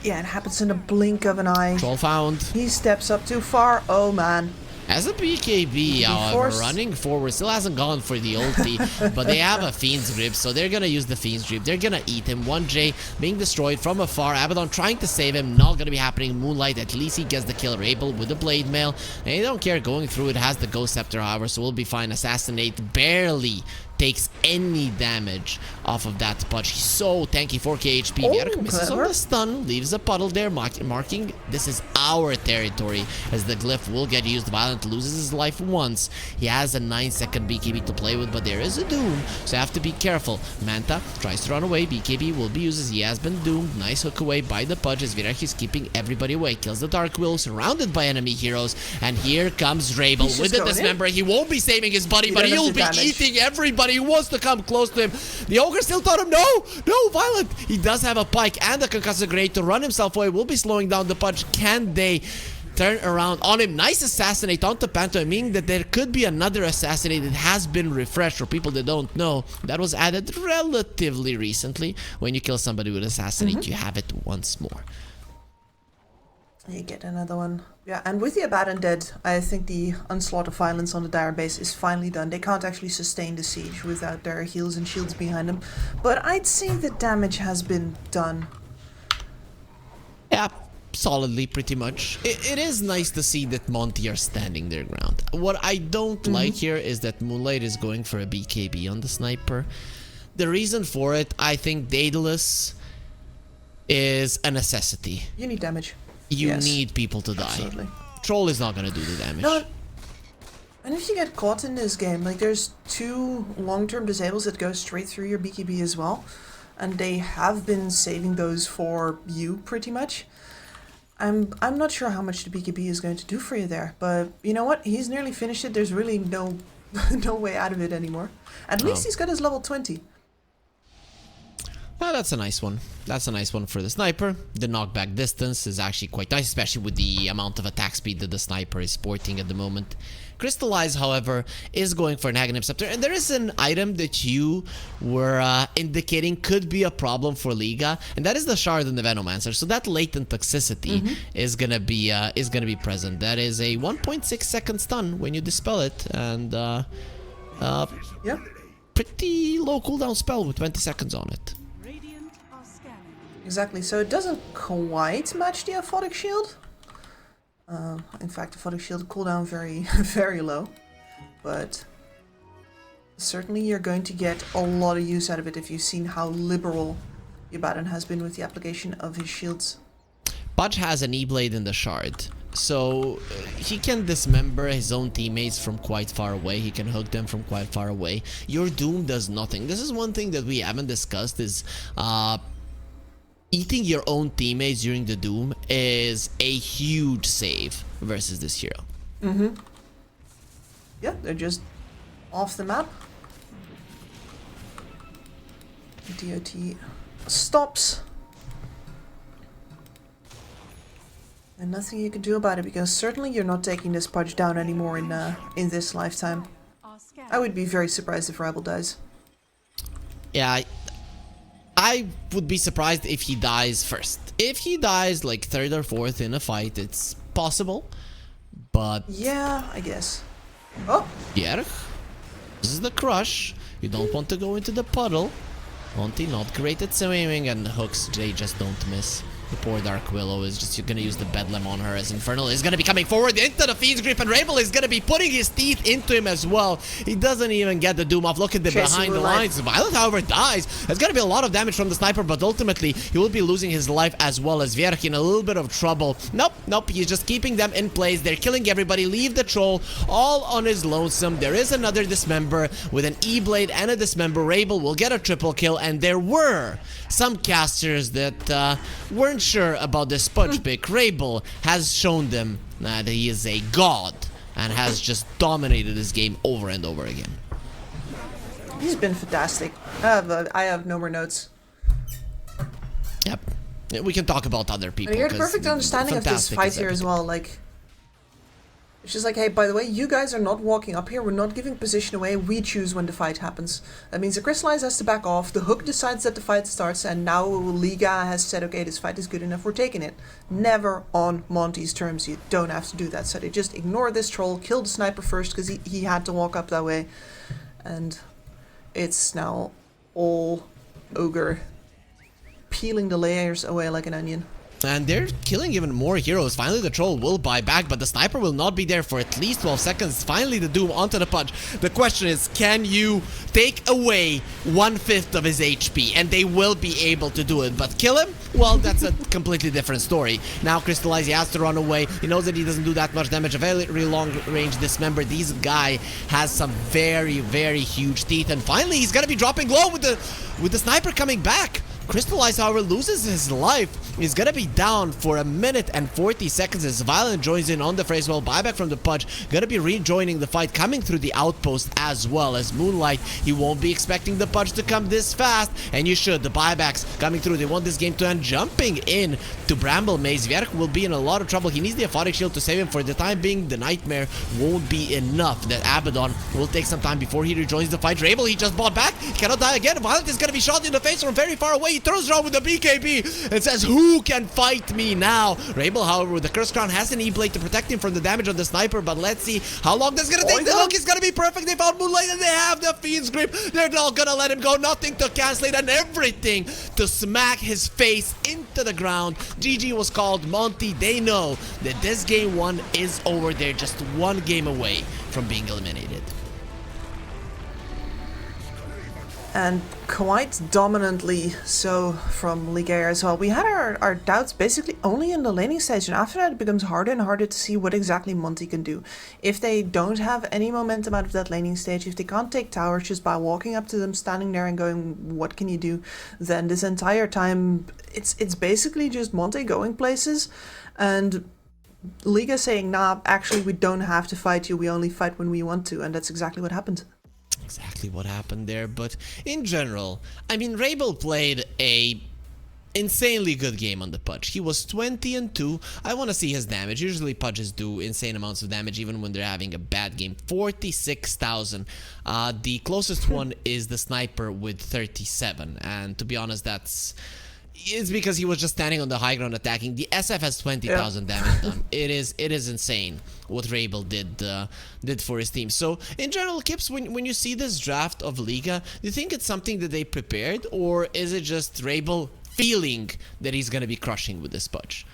Yeah, it happens in a blink of an eye. Troll found. He steps up too far. Oh man. As a BKB, however, running forward, still hasn't gone for the ulti, but they have a Fiend's Grip, so they're gonna use the Fiend's Grip. They're gonna eat him. 1J being destroyed from afar. Abaddon trying to save him, not gonna be happening. Moonlight, at least he gets the kill. Rabel with the Blade Mail. And they don't care going through it, has the Ghost Scepter, however, so we'll be fine. Assassinate barely takes any damage off of that punch. He's so tanky, 4k HP. Vierk misses on clever. the stun, leaves a puddle there, marking this is our territory, as the glyph will get used. Violent loses his life once. He has a 9-second BKB to play with, but there is a doom, so you have to be careful. Manta tries to run away. BKB will be used as he has been doomed. Nice hook away by the Pudge as Vierk is keeping everybody away. Kills the Dark Will, surrounded by enemy heroes, and here comes Rabel He's with just the going dismember. He won't be saving his buddy, He but doesn't he'll have be the damage. eating everybody who wants to come close to him. The Ogre still taught him, no, Violent. He does have a pike and a concussive grenade to run himself away. Will be slowing down the Pudge. Can they turn around on him? Nice assassinate onto Panto, meaning that there could be another assassinate that has been refreshed for people that don't know. That was added relatively recently. When you kill somebody with assassinate, you have it once more. You get another one. Yeah, and with the Abaddon dead, I think the onslaught of violence on the Dire base is finally done. They can't actually sustain the siege without their heals and shields behind them. But I'd say the damage has been done. Yeah, solidly, pretty much. It is nice to see that Monte are standing their ground. What I don't like here is that Moonlight is going for a BKB on the sniper. The reason for it, I think Daedalus is a necessity. You need damage. You Yes, need people to die. absolutely. Troll is not gonna do the damage. No, and if you get caught in this game, like there's 2 long-term disables that go straight through your BKB as well. And they have been saving those for you pretty much. I'm not sure how much the BKB is going to do for you there, but you know what? He's nearly finished it. There's really no no way out of it anymore. At least he's got his level 20. Well, that's a nice one. That's a nice one for the sniper. The knockback distance is actually quite nice, especially with the amount of attack speed that the sniper is sporting at the moment. Crystallize, however, is going for an Aghanim Scepter, and there is an item that you were indicating could be a problem for L1ga, and that is the Shard and the Venomancer. So that latent toxicity is gonna be present. That is a 1.6 second stun when you dispel it, and Yeah. pretty low cooldown spell with 20 seconds on it. Radiant are scanning. Exactly, so it doesn't quite match the Aphotic Shield. In fact, the Aphotic Shield cooldown very, very low. But certainly you're going to get a lot of use out of it if you've seen how liberal Abaddon has been with the application of his shields. Pudge has an E-Blade in the Shard, so he can dismember his own teammates from quite far away. He can hook them from quite far away. Your Doom does nothing. This is one thing that we haven't discussed is eating your own teammates during the Doom is a huge save versus this hero. Yeah, they're just off the map. DOT stops. And nothing you can do about it, because certainly you're not taking this Pudge down anymore in this lifetime. Are scanning. I would be very surprised if Rebel dies. Yeah, I would be surprised if he dies first. If he dies like 3rd or 4th in a fight, it's possible. But Yeah, I guess. Oh, Vierk, this is the crush. You don't want to go into the puddle. Monte not great at swimming, and hooks, they just don't miss. The poor Dark Willow is just gonna use the Bedlam on her, as Infernal is gonna be coming forward into the Fiend's Grip, and Rabel is gonna be putting his teeth into him as well. He doesn't even get the Doom off. Look at the Chasing behind the with life. lines. Violet, however, dies. There's gonna be a lot of damage from the sniper, but ultimately he will be losing his life as well as Vierk in a little bit of trouble. Nope, he's just keeping them in place. They're killing everybody. Leave the Troll all on his lonesome. There is another Dismember with an E-Blade and a Dismember. Rabel will get a triple kill, and there were some casters that weren't sure about this Pudge pick. Rabel has shown them that he is a god and has just dominated this game over and over again. he's been fantastic. I have no more notes. Yep. We can talk about other people. And you had a 'cause perfect understanding of this fantastic fight is here as everything. well. Like, it's just like, hey, by the way, you guys are not walking up here. We're not giving position away. We choose when the fight happens. That means the Crystallize has to back off. The Hook decides that the fight starts, and now L1ga has said, okay, this fight is good enough. We're taking it. Never on Monte's terms. You don't have to do that. So they just ignore this Troll, kill the Sniper first because he had to walk up that way, and it's now all Ogre peeling the layers away like an onion. And they're killing even more heroes. Finally, the troll will buy back, but the sniper will not be there for at least 12 seconds. Finally, the Doom onto the Pudge. The question is, can you take away 1/5 of his HP? And they will be able to do it. But kill him? Well, that's a completely different story. Now, Crystallize, he has to run away. He knows that he doesn't do that much damage. A very long-range dismember. This guy has some very, very huge teeth. And finally, he's gonna be dropping low with the sniper coming back. Crystallize, however, loses his life. He's gonna be down for 1 minute and 40 seconds as Violent joins in on the phrase. Well, buyback from the Pudge. Gonna be rejoining the fight, coming through the outpost as well as Moonlight. He won't be expecting the Pudge to come this fast, and you should. The buybacks coming through. They want this game to end. Jumping in to Bramble Maze. Vierk will be in a lot of trouble. He needs the Aphotic Shield to save him. For the time being, the Nightmare won't be enough. That Abaddon will take some time before he rejoins the fight. Rabel, he just bought back. He cannot die again. Violent is gonna be shot in the face from very far away. He turns around with the BKB and says, "Who can fight me now?" Rabel, however, with the Curse Crown, has an E-Blade to protect him from the damage of the sniper, but let's see how long that's gonna take. The look is gonna be perfect. They found Moonlight and they have the Fiend's Grip. They're not gonna let him go. Nothing to cancel it and everything to smack his face into the ground. GG was called. Monte, they know that this game 1 is over. They're just 1 game away from being eliminated. And quite dominantly so from L1ga as well. We had our doubts basically only in the laning stage, and after that it becomes harder and harder to see what exactly Monte can do. If they don't have any momentum out of that laning stage, if they can't take towers just by walking up to them, standing there and going, "What can you do?" then this entire time it's basically just Monte going places and L1ga saying, "Nah, actually we don't have to fight you, we only fight when we want to," and that's exactly what happened. Exactly what happened there, but in general, I mean, Rabel played a insanely good game on the Pudge. He was 20-2. I want to see his damage. Usually Pudges do insane amounts of damage even when they're having a bad game. 46,000. The closest one is the sniper with 37, and to be honest, it's because he was just standing on the high ground attacking. The SF has 20,000 damage done. It is insane what Rabel did for his team. So in general, Kips, when you see this draft of L1ga, do you think it's something that they prepared, or is it just Rabel feeling that he's gonna be crushing with this Pudge?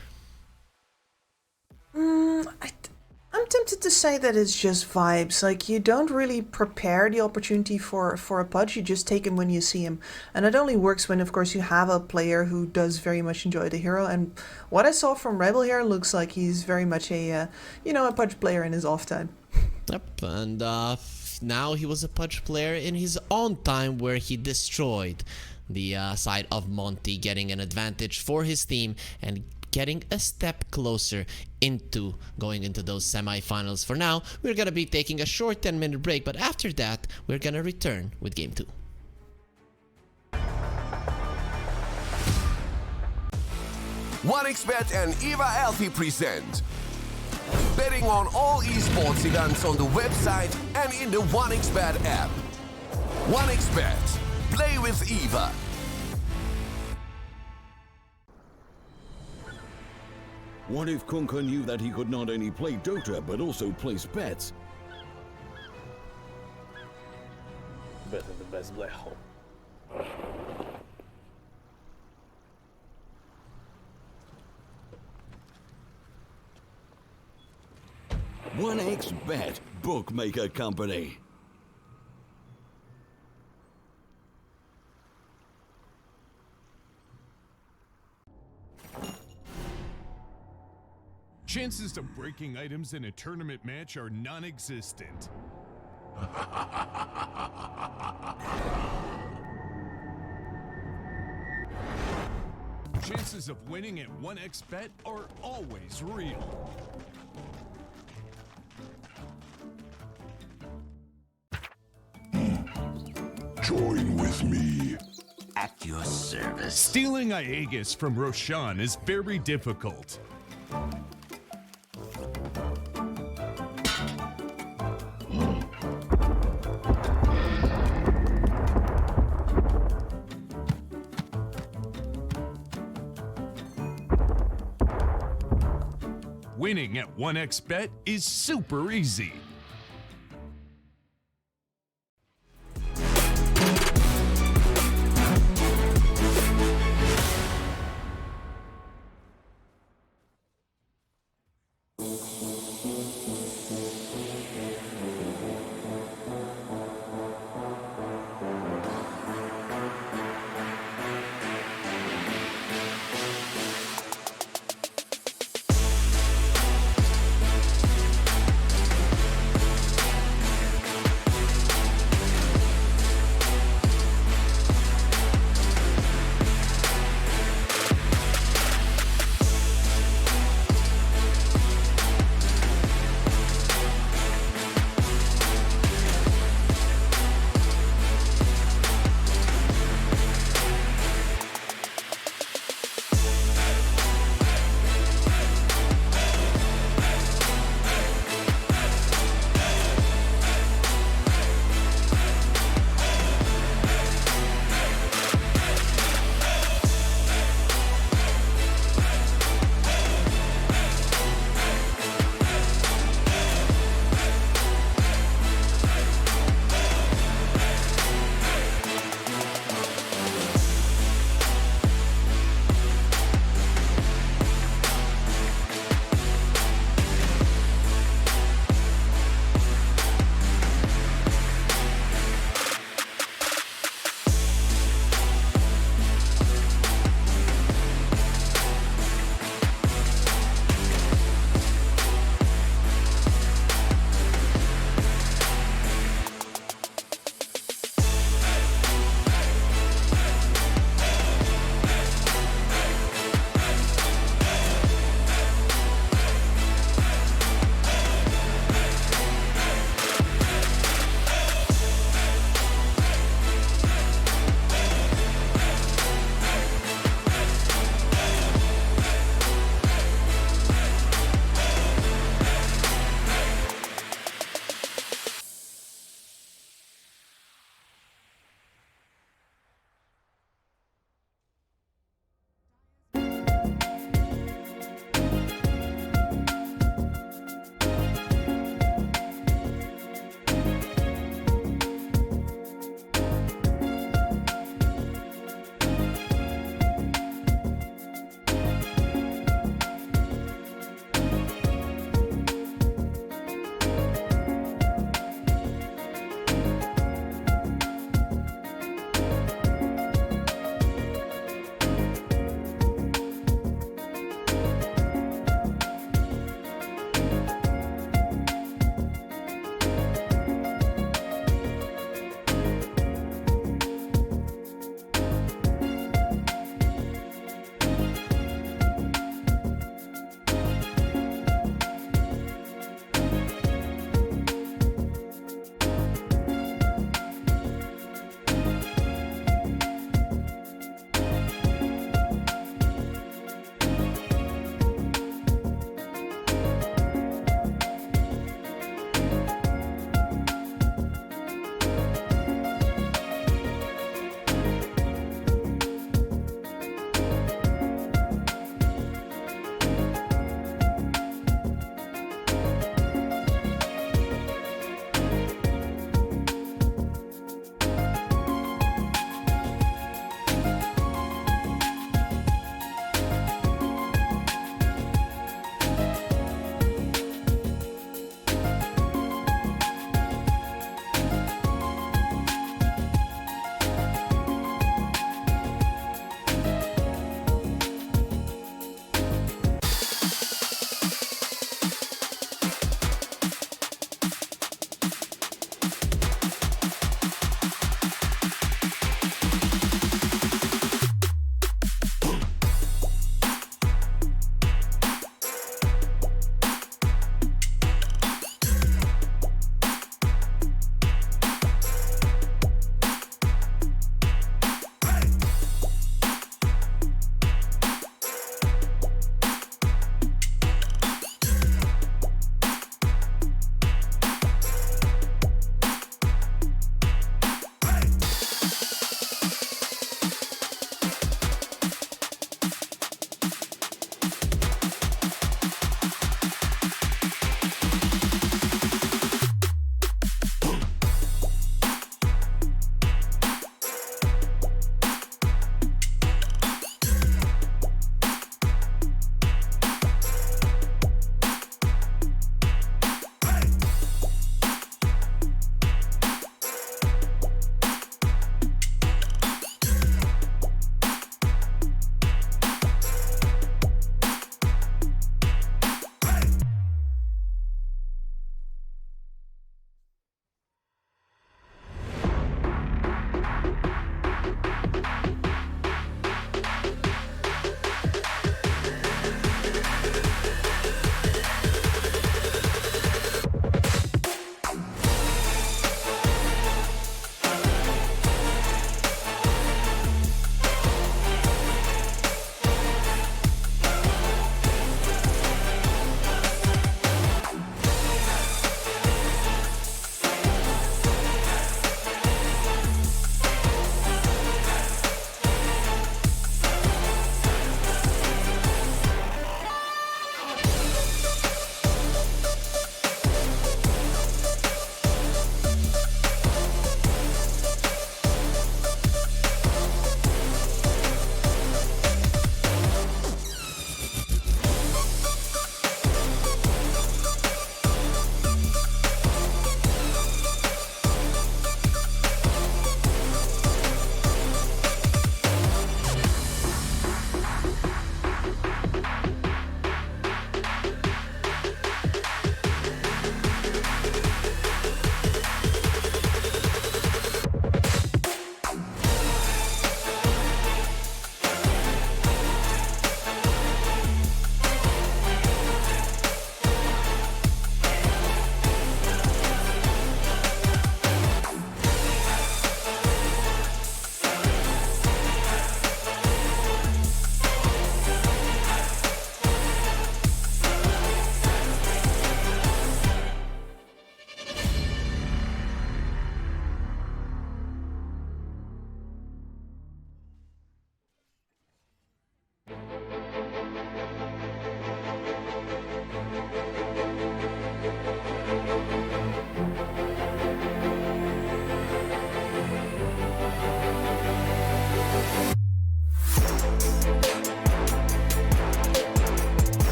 I'm tempted to say that it's just vibes. Like, you don't really prepare the opportunity for a Pudge, you just take him when you see him. And it only works when, of course, you have a player who does very much enjoy the hero. And what I saw from Rabel here looks like he's very much a Pudge player in his off time. Yep, and now he was a Pudge player in his own time where he destroyed the side of Monte, getting an advantage for his team and getting a step closer into going into those semi-finals. For now, we're gonna be taking a short 10-minute break, but after that, we're gonna return with Game 2. OneXBet and EVA Alfie present betting on all esports events on the website and in the OneXBet app. OneXBet. Play with EVA. What if Kunka knew that he could not only play Dota, but also place bets? Better the best black hole. OneXBet, bookmaker company. Chances of breaking items in a tournament match are non-existent. Chances of winning at 1xBet are always real. Join with me. At your service. Stealing Aegis from Roshan is very difficult. Winning at 1xBet is super easy.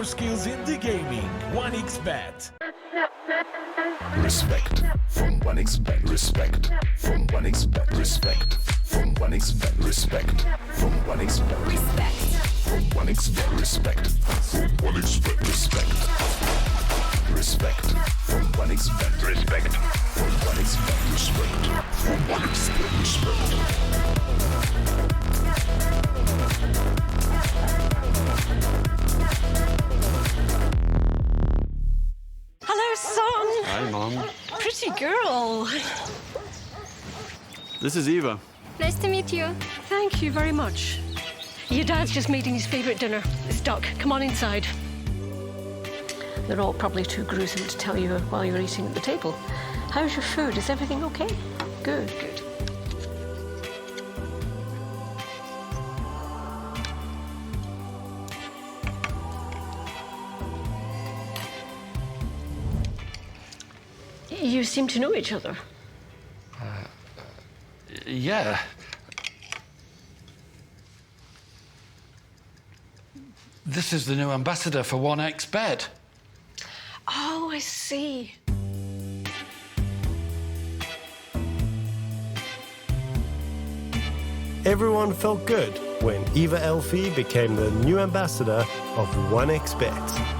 your skills in the gaming. 1xBet. Respect from 1xBet. Respect from 1xBet. Respect from 1xBet. Respect from 1xBet. Respect from 1xBet. Respect from 1xBet. Respect. Respect from 1xBet. Respect from 1xBet. Respect from 1xBet. Respect. Hello, son. Hi, Mom. Pretty girl. This is Eva. Nice to meet you. Thank you very much. Your dad's just making his favorite dinner. It's duck. Come on inside. They're all probably too gruesome to tell you while you're eating at the table. How's your food? Is everything okay? Good, good. You seem to know each other. Yeah. This is the new ambassador for 1xBet. Oh, I see. Everyone felt good when Eva L1ga became the new ambassador of 1xBet.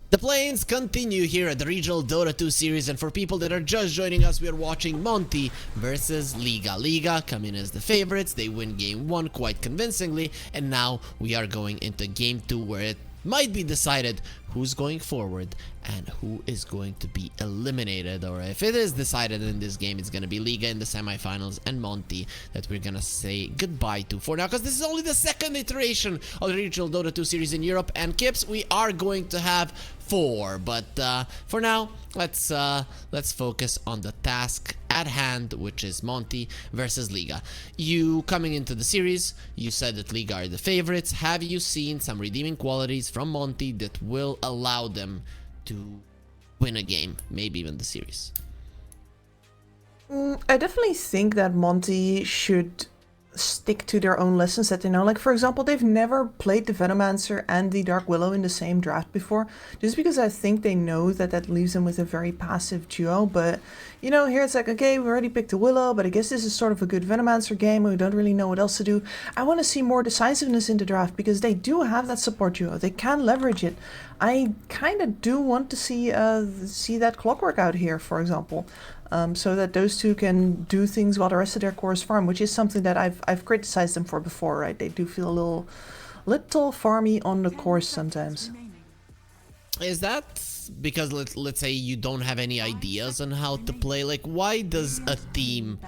The planes continue here at the regional Dota 2 series, and for people that are just joining us, we are watching Monte versus L1ga. L1ga come in as the favorites, they win game 1 quite convincingly, and now we are going into game 2 where it might be decided who's going forward and who is going to be eliminated, or if it is decided in this game, it's going to be L1ga in the semifinals and Monte that we're going to say goodbye to for now, because this is only the second iteration of the regional Dota 2 series in Europe, and Kips, we are going to have 4, but for now, let's focus on the task at hand, which is Monte versus L1ga. You coming into the series, you said that L1ga are the favorites. Have you seen some redeeming qualities from Monte that will allow them to win a game, maybe even the series? I definitely think that Monte should stick to their own lessons that they know. Like, for example, they've never played the Venomancer and the Dark Willow in the same draft before, just because I think they know that that leaves them with a very passive duo. But, you know, here it's like, okay, we already picked the Willow, but I guess this is sort of a good Venomancer game. We don't really know what else to do. I want to see more decisiveness in the draft, because they do have that support duo. They can leverage it. I kind of do want to see that Clockwork out here, for example. So that those two can do things while the rest of their cores farm, which is something that I've criticized them for before, right? They do feel a little farmy on the cores sometimes. Is that because let's say you don't have any ideas on how to play? Like, why does a team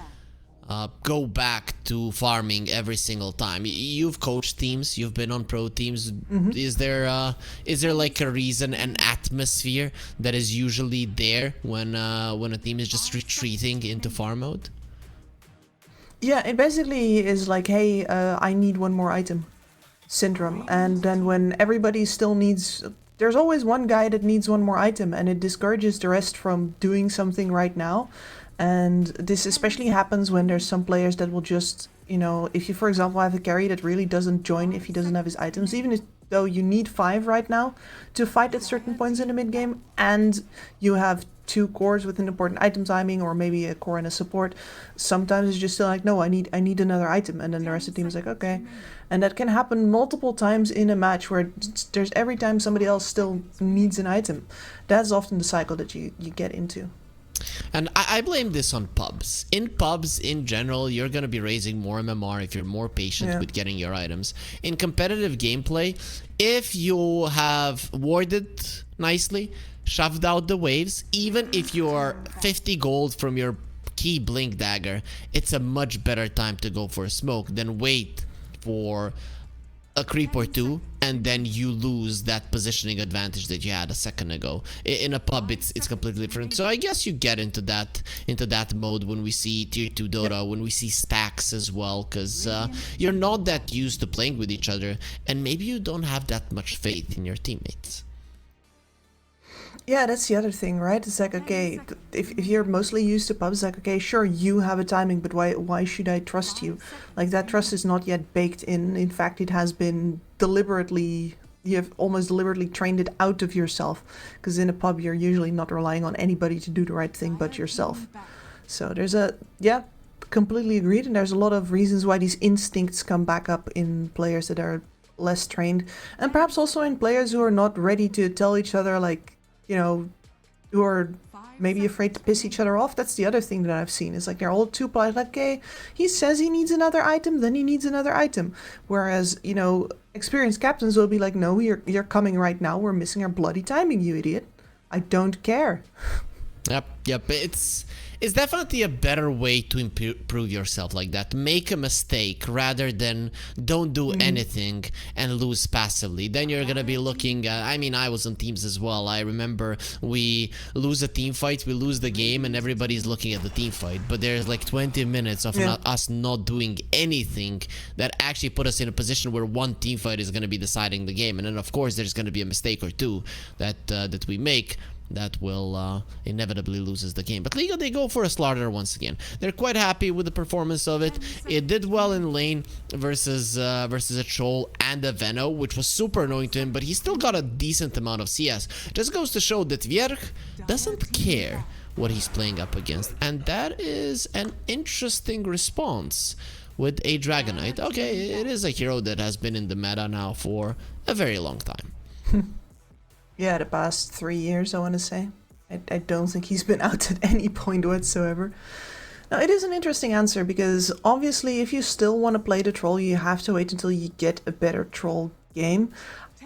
go back to farming every single time? You've coached teams, you've been on pro teams. Is there like a reason, an atmosphere that is usually there when a team is just retreating into farm mode? Yeah, it basically is like, hey, I need one more item syndrome, and then when everybody still needs, there's always one guy that needs one more item, and it discourages the rest from doing something right now. And this especially happens when there's some players that will just, you know, if you, for example, have a carry that really doesn't join if he doesn't have his items, even though you need 5 right now to fight at certain points in the mid game, and you have 2 cores with an important item timing, or maybe a core and a support, sometimes it's just still like, no, I need another item, and then the rest of the team is like, okay. And that can happen multiple times in a match where there's every time somebody else still needs an item. That's often the cycle that you get into. And I blame this on pubs. In pubs, in general, you're going to be raising more MMR if you're more patient with getting your items. In competitive gameplay, if you have warded nicely, shoved out the waves, even if you're 50 gold from your key blink dagger, it's a much better time to go for a smoke than wait for a creep or 2 and then you lose that positioning advantage that you had a second ago. In a pub, it's completely different. So I guess you get into that mode when we see tier 2 Dota, when we see stacks as well, because you're not that used to playing with each other, and maybe you don't have that much faith in your teammates. Yeah, that's the other thing, right? It's like, okay, if you're mostly used to pubs, like, okay, sure, you have a timing, but why should I trust you? Like, that trust is not yet baked in. In fact, it has been deliberately, you have almost deliberately trained it out of yourself. Because in a pub, you're usually not relying on anybody to do the right thing but yourself. So there's yeah, completely agreed. And there's a lot of reasons why these instincts come back up in players that are less trained. And perhaps also in players who are not ready to tell each other, like, you know, who are maybe afraid to piss each other off. That's the other thing that I've seen. Is like they're all too polite. Like, okay, he says he needs another item, then he needs another item. Whereas, you know, experienced captains will be like, no, you're coming right now. We're missing our bloody timing, you idiot. I don't care. Yep. It's definitely a better way to improve yourself like that. Make a mistake rather than don't do anything and lose passively. Then you're gonna be looking at, I mean, I was on teams as well. I remember we lose a team fight, we lose the game, and everybody's looking at the team fight. But there's like 20 minutes of us not doing anything that actually put us in a position where one team fight is gonna be deciding the game. And then of course there's gonna be a mistake or two that we make that will inevitably loses the game. But Liga, they go for a slaughter once again. They're quite happy with the performance of it. It did well in lane versus a troll and a Veno, which was super annoying to him, but he still got a decent amount of CS. Just goes to show that Vierch doesn't care what he's playing up against, and that is an interesting response with a Dragonite. Okay, it is a hero that has been in the meta now for a very long time. Yeah, the past 3 years, I want to say. I don't think he's been out at any point whatsoever. Now, it is an interesting answer because obviously if you still want to play the troll, you have to wait until you get a better troll game.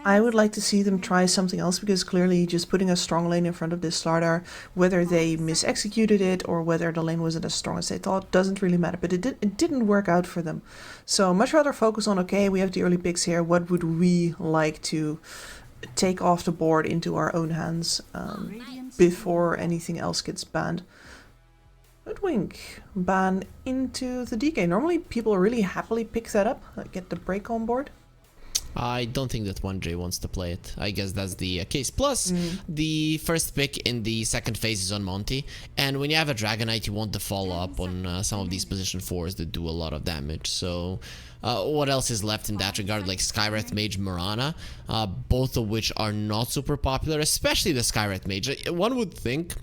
I would like to see them try something else because clearly just putting a strong lane in front of this Slardar, whether they misexecuted it or whether the lane wasn't as strong as they thought, doesn't really matter. But it didn't work out for them. So much rather focus on, okay, we have the early picks here. What would we like to take off the board into our own hands before anything else gets banned? Hoodwink ban into the DK. Normally people really happily pick that up, get the break on board. I don't think that 1J wants to play it. I guess that's the case. Plus, the first pick in the second phase is on Monte, and when you have a Dragonite, you want to follow up on some of these position 4s that do a lot of damage. So, what else is left in that regard? Like Skywrath Mage, Mirana, both of which are not super popular, especially the Skywrath Mage. One would think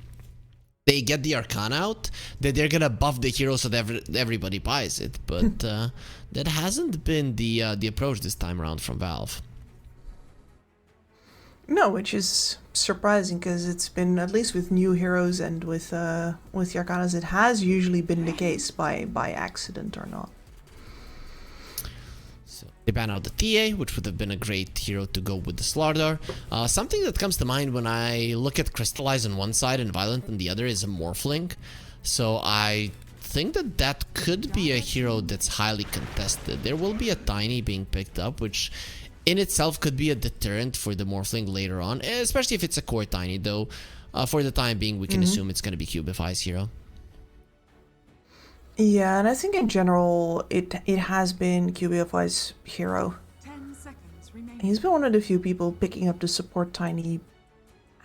they get the Arcana out, that they're gonna buff the hero so that everybody buys it, but that hasn't been the approach this time around from Valve. No, which is surprising because it's been, at least with new heroes and with the Arcanas, it has usually been the case by accident or not. They ban out the TA, which would have been a great hero to go with the Slardar. Something that comes to mind when I look at Crystallize on one side and Violent on the other is a Morphling. So I think that could be a hero that's highly contested. There will be a Tiny being picked up, which in itself could be a deterrent for the Morphling later on, especially if it's a core Tiny, though. For the time being, we can assume it's going to be Cubify's hero. Yeah, and I think in general, it has been QBFI's hero. He's been one of the few people picking up the support Tiny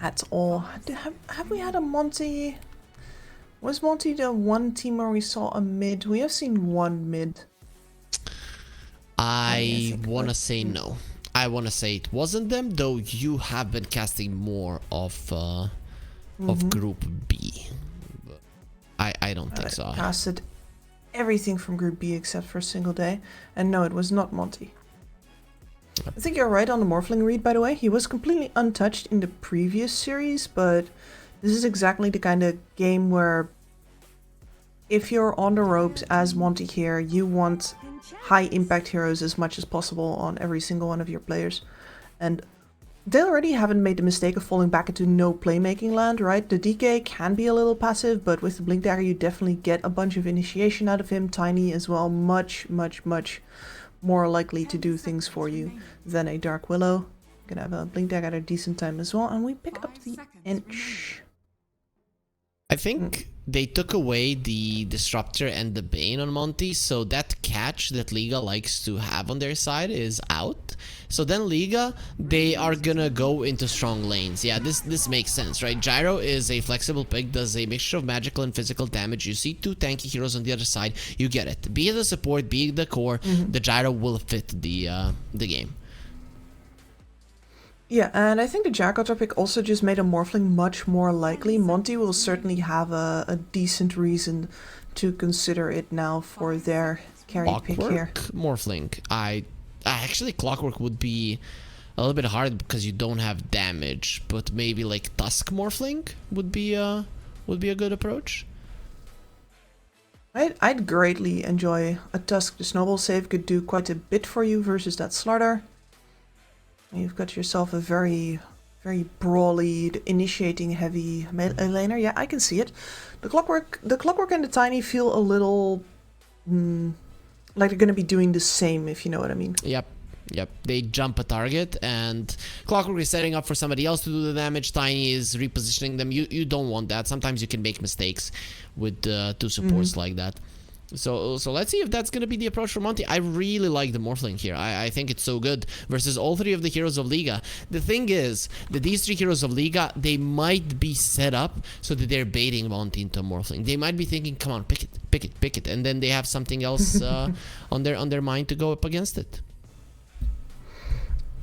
at all. Have we had a Monte? Was Monte the one team where we saw a mid? We have seen one mid. I want to say no. I want to say it wasn't them, though you have been casting more of Group B. But I don't think so. Casted everything from Group B except for a single day. And no, it was not Monte. I think you're right on the Morphling read, by the way. He was completely untouched in the previous series, but this is exactly the kind of game where if you're on the ropes as Monte here, you want high impact heroes as much as possible on every single one of your players. And they already haven't made the mistake of falling back into no playmaking land, right? The DK can be a little passive, but with the Blink Dagger you definitely get a bunch of initiation out of him. Tiny as well, much more likely to do things for you than a Dark Willow. Gonna have a Blink Dagger at a decent time as well, and we pick up the Inch. I think they took away the Disruptor and the Bane on Monte, so that catch that Liga likes to have on their side is out. So then Liga, they are gonna go into strong lanes. Yeah, this makes sense, right? Gyro is a flexible pick, does a mixture of magical and physical damage. You see two tanky heroes on the other side, you get it. Be it the support, be it the core, the Gyro will fit the game. Yeah, and I think the Jackal pick also just made a Morphling much more likely. Monte will certainly have a decent reason to consider it now for their carry pick here. Morphling. I actually Clockwork would be a little bit hard because you don't have damage, but maybe like Tusk Morphling would be a good approach. I'd greatly enjoy a Tusk. The snowball save could do quite a bit for you versus that Slardar. You've got yourself a very, very brawly, initiating heavy melee laner. Yeah, I can see it. The Clockwork and the Tiny feel a little like they're going to be doing the same, if you know what I mean. Yep. They jump a target, and Clockwork is setting up for somebody else to do the damage. Tiny is repositioning them. You don't want that. Sometimes you can make mistakes with two supports like that. So let's see if that's going to be the approach for Monte. I really like the Morphling here. I think it's so good versus all three of the heroes of Liga. The thing is that these three heroes of Liga, they might be set up so that they're baiting Monte into Morphling. They might be thinking, come on, pick it. And then they have something else on their mind to go up against it.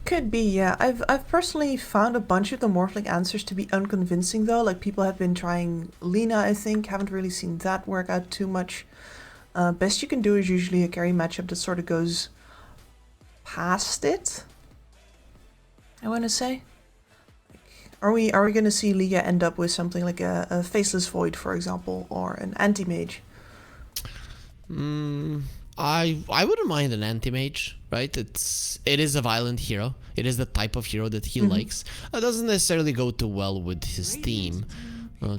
Could be, yeah. I've personally found a bunch of the Morphling answers to be unconvincing though. Like people have been trying Lina, I think. Haven't really seen that work out too much. Best you can do is usually a carry matchup that sort of goes past it, I want to say. Are we going to see Liga end up with something like a Faceless Void, for example, or an Anti-Mage? I wouldn't mind an Anti-Mage, right? It is a violent hero. It is the type of hero that he likes. It doesn't necessarily go too well with his team.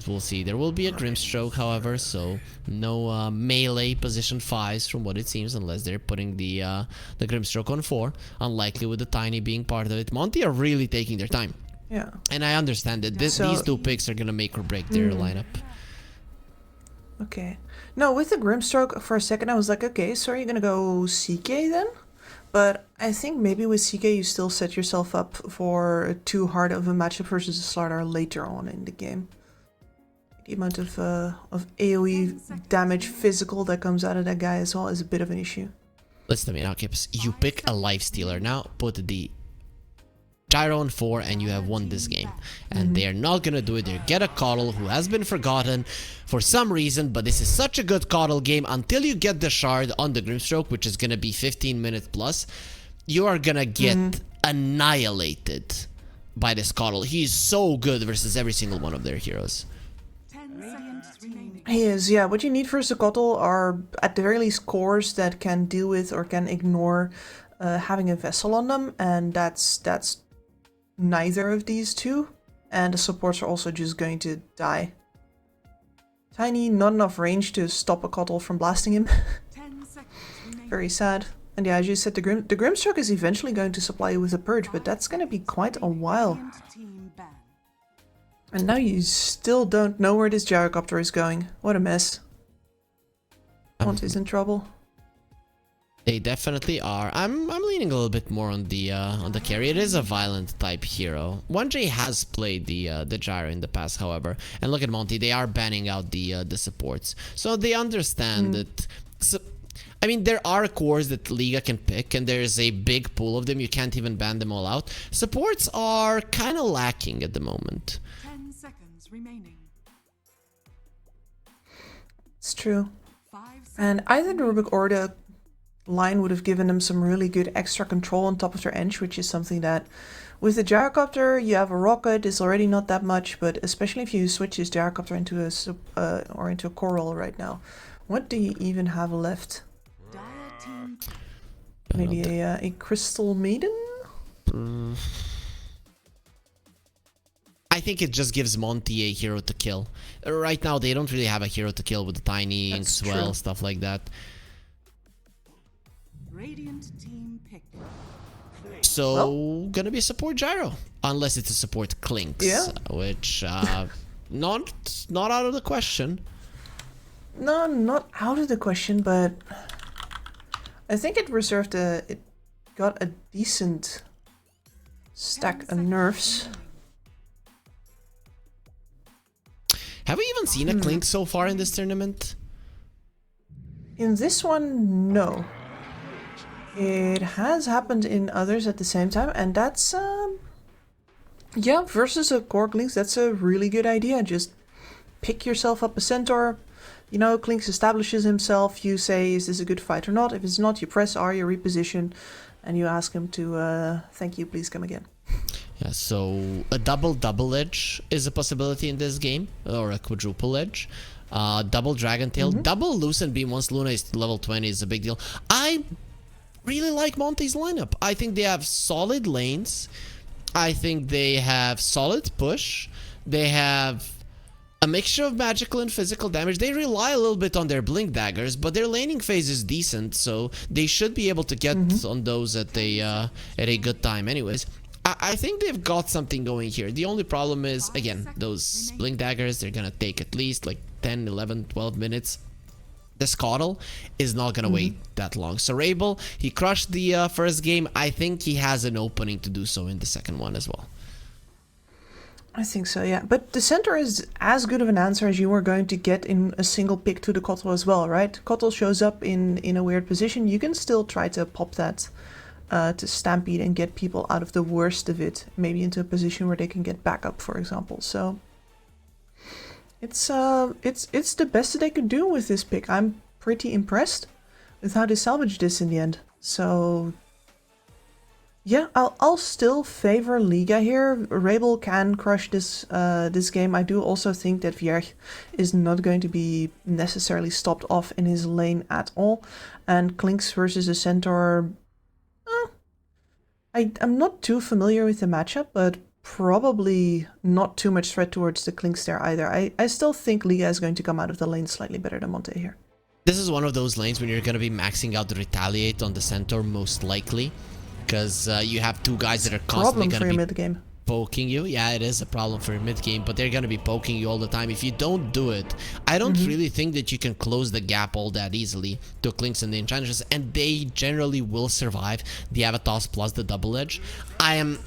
We'll see. There will be a Grimstroke, however, so no melee position 5s from what it seems, unless they're putting the Grimstroke on 4. Unlikely with the Tiny being part of it. Monte are really taking their time. Yeah. And I understand that these two picks are going to make or break their lineup. Okay. No, with the Grimstroke, for a second I was like, okay, so are you going to go CK then? But I think maybe with CK you still set yourself up for too hard of a matchup versus a Slardar later on in the game. The amount of AoE damage physical that comes out of that guy as well is a bit of an issue. Listen to me now, Kips. You pick a Lifestealer. Now put the Gyro on 4 and you have won this game. And they're not gonna do it. They get a Coddle who has been forgotten for some reason, but this is such a good Coddle game until you get the shard on the Grimstroke, which is gonna be 15 minutes plus. You are gonna get annihilated by this Coddle. He's so good versus every single one of their heroes. He is, yeah. What you need for Zakotl are at the very least cores that can deal with or can ignore having a vessel on them, and that's neither of these two. And the supports are also just going to die. Tiny, not enough range to stop a Coddle from blasting him. Very sad. And yeah, as you said, the Grimstroke is eventually going to supply you with a Purge, but that's going to be quite a while. And now you still don't know where this Gyrocopter is going. What a mess. Monte's in trouble. They definitely are. I'm leaning a little bit more on the carry. It is a violent type hero. L1ga has played the Gyro in the past, however. And look at Monte. They are banning out the supports, so they understand that. So, I mean, there are cores that Liga can pick, and there's a big pool of them. You can't even ban them all out. Supports are kind of lacking at the moment. Remaining. It's true. And either the Rubik or the line would have given them some really good extra control on top of their edge, which is something that with the Gyrocopter you have a rocket. It's already not that much, but especially if you switch this Gyrocopter into a coral right now, what do you even have left? Maybe a Crystal Maiden? I think it just gives Monte a hero to kill. Right now, they don't really have a hero to kill with the Tiny and Swell, stuff like that. Radiant team pick. So, gonna be a support Gyro. Unless it's a support Clinks, which not out of the question. No, not out of the question, but I think it reserved it got a decent stack of nerfs. Have we even seen a Clink so far in this tournament? In this one, no. It has happened in others at the same time, and that's yeah, versus a core Clinks, that's a really good idea. Just pick yourself up a centaur. You know, Clinks establishes himself, you say, is this a good fight or not? If it's not, you press R, you reposition, and you ask him to, thank you, please come again. Yeah, so a double edge is a possibility in this game, or a quadruple edge. Double Dragon Tail, double Lucent Beam once Luna is level 20 is a big deal. I really like Monte's lineup. I think they have solid lanes. I think they have solid push. They have a mixture of magical and physical damage. They rely a little bit on their blink daggers, but their laning phase is decent, so they should be able to get on those at a good time anyways. I think they've got something going here. The only problem is, again, those blink daggers, they're gonna take at least like 10, 11, 12 minutes. The Scuttle is not gonna wait that long. So Rabel, he crushed the first game. I think he has an opening to do so in the second one as well. I think so, yeah. But the center is as good of an answer as you are going to get in a single pick to the Kotl as well, right? Kotl shows up in a weird position. You can still try to pop that to Stampede and get people out of the worst of it, maybe into a position where they can get backup, for example. So it's the best that they could do with this pick. I'm pretty impressed with how they salvaged this in the end. So yeah, I'll still favor L1ga here. Rabel can crush this this game. I do also think that Vierge is not going to be necessarily stopped off in his lane at all. And Clinks versus a Centaur, I'm not too familiar with the matchup, but probably not too much threat towards the Clinks there either. I still think L1ga is going to come out of the lane slightly better than Monte here. This is one of those lanes when you're going to be maxing out the Retaliate on the Centaur most likely. Because you have two guys that are constantly going to be mid-game. Poking you. Yeah, it is a problem for your mid-game, but they're going to be poking you all the time. If you don't do it, I don't really think that you can close the gap all that easily to Clinks and the Enchantresses, and they generally will survive the Avatos plus the double edge. I'm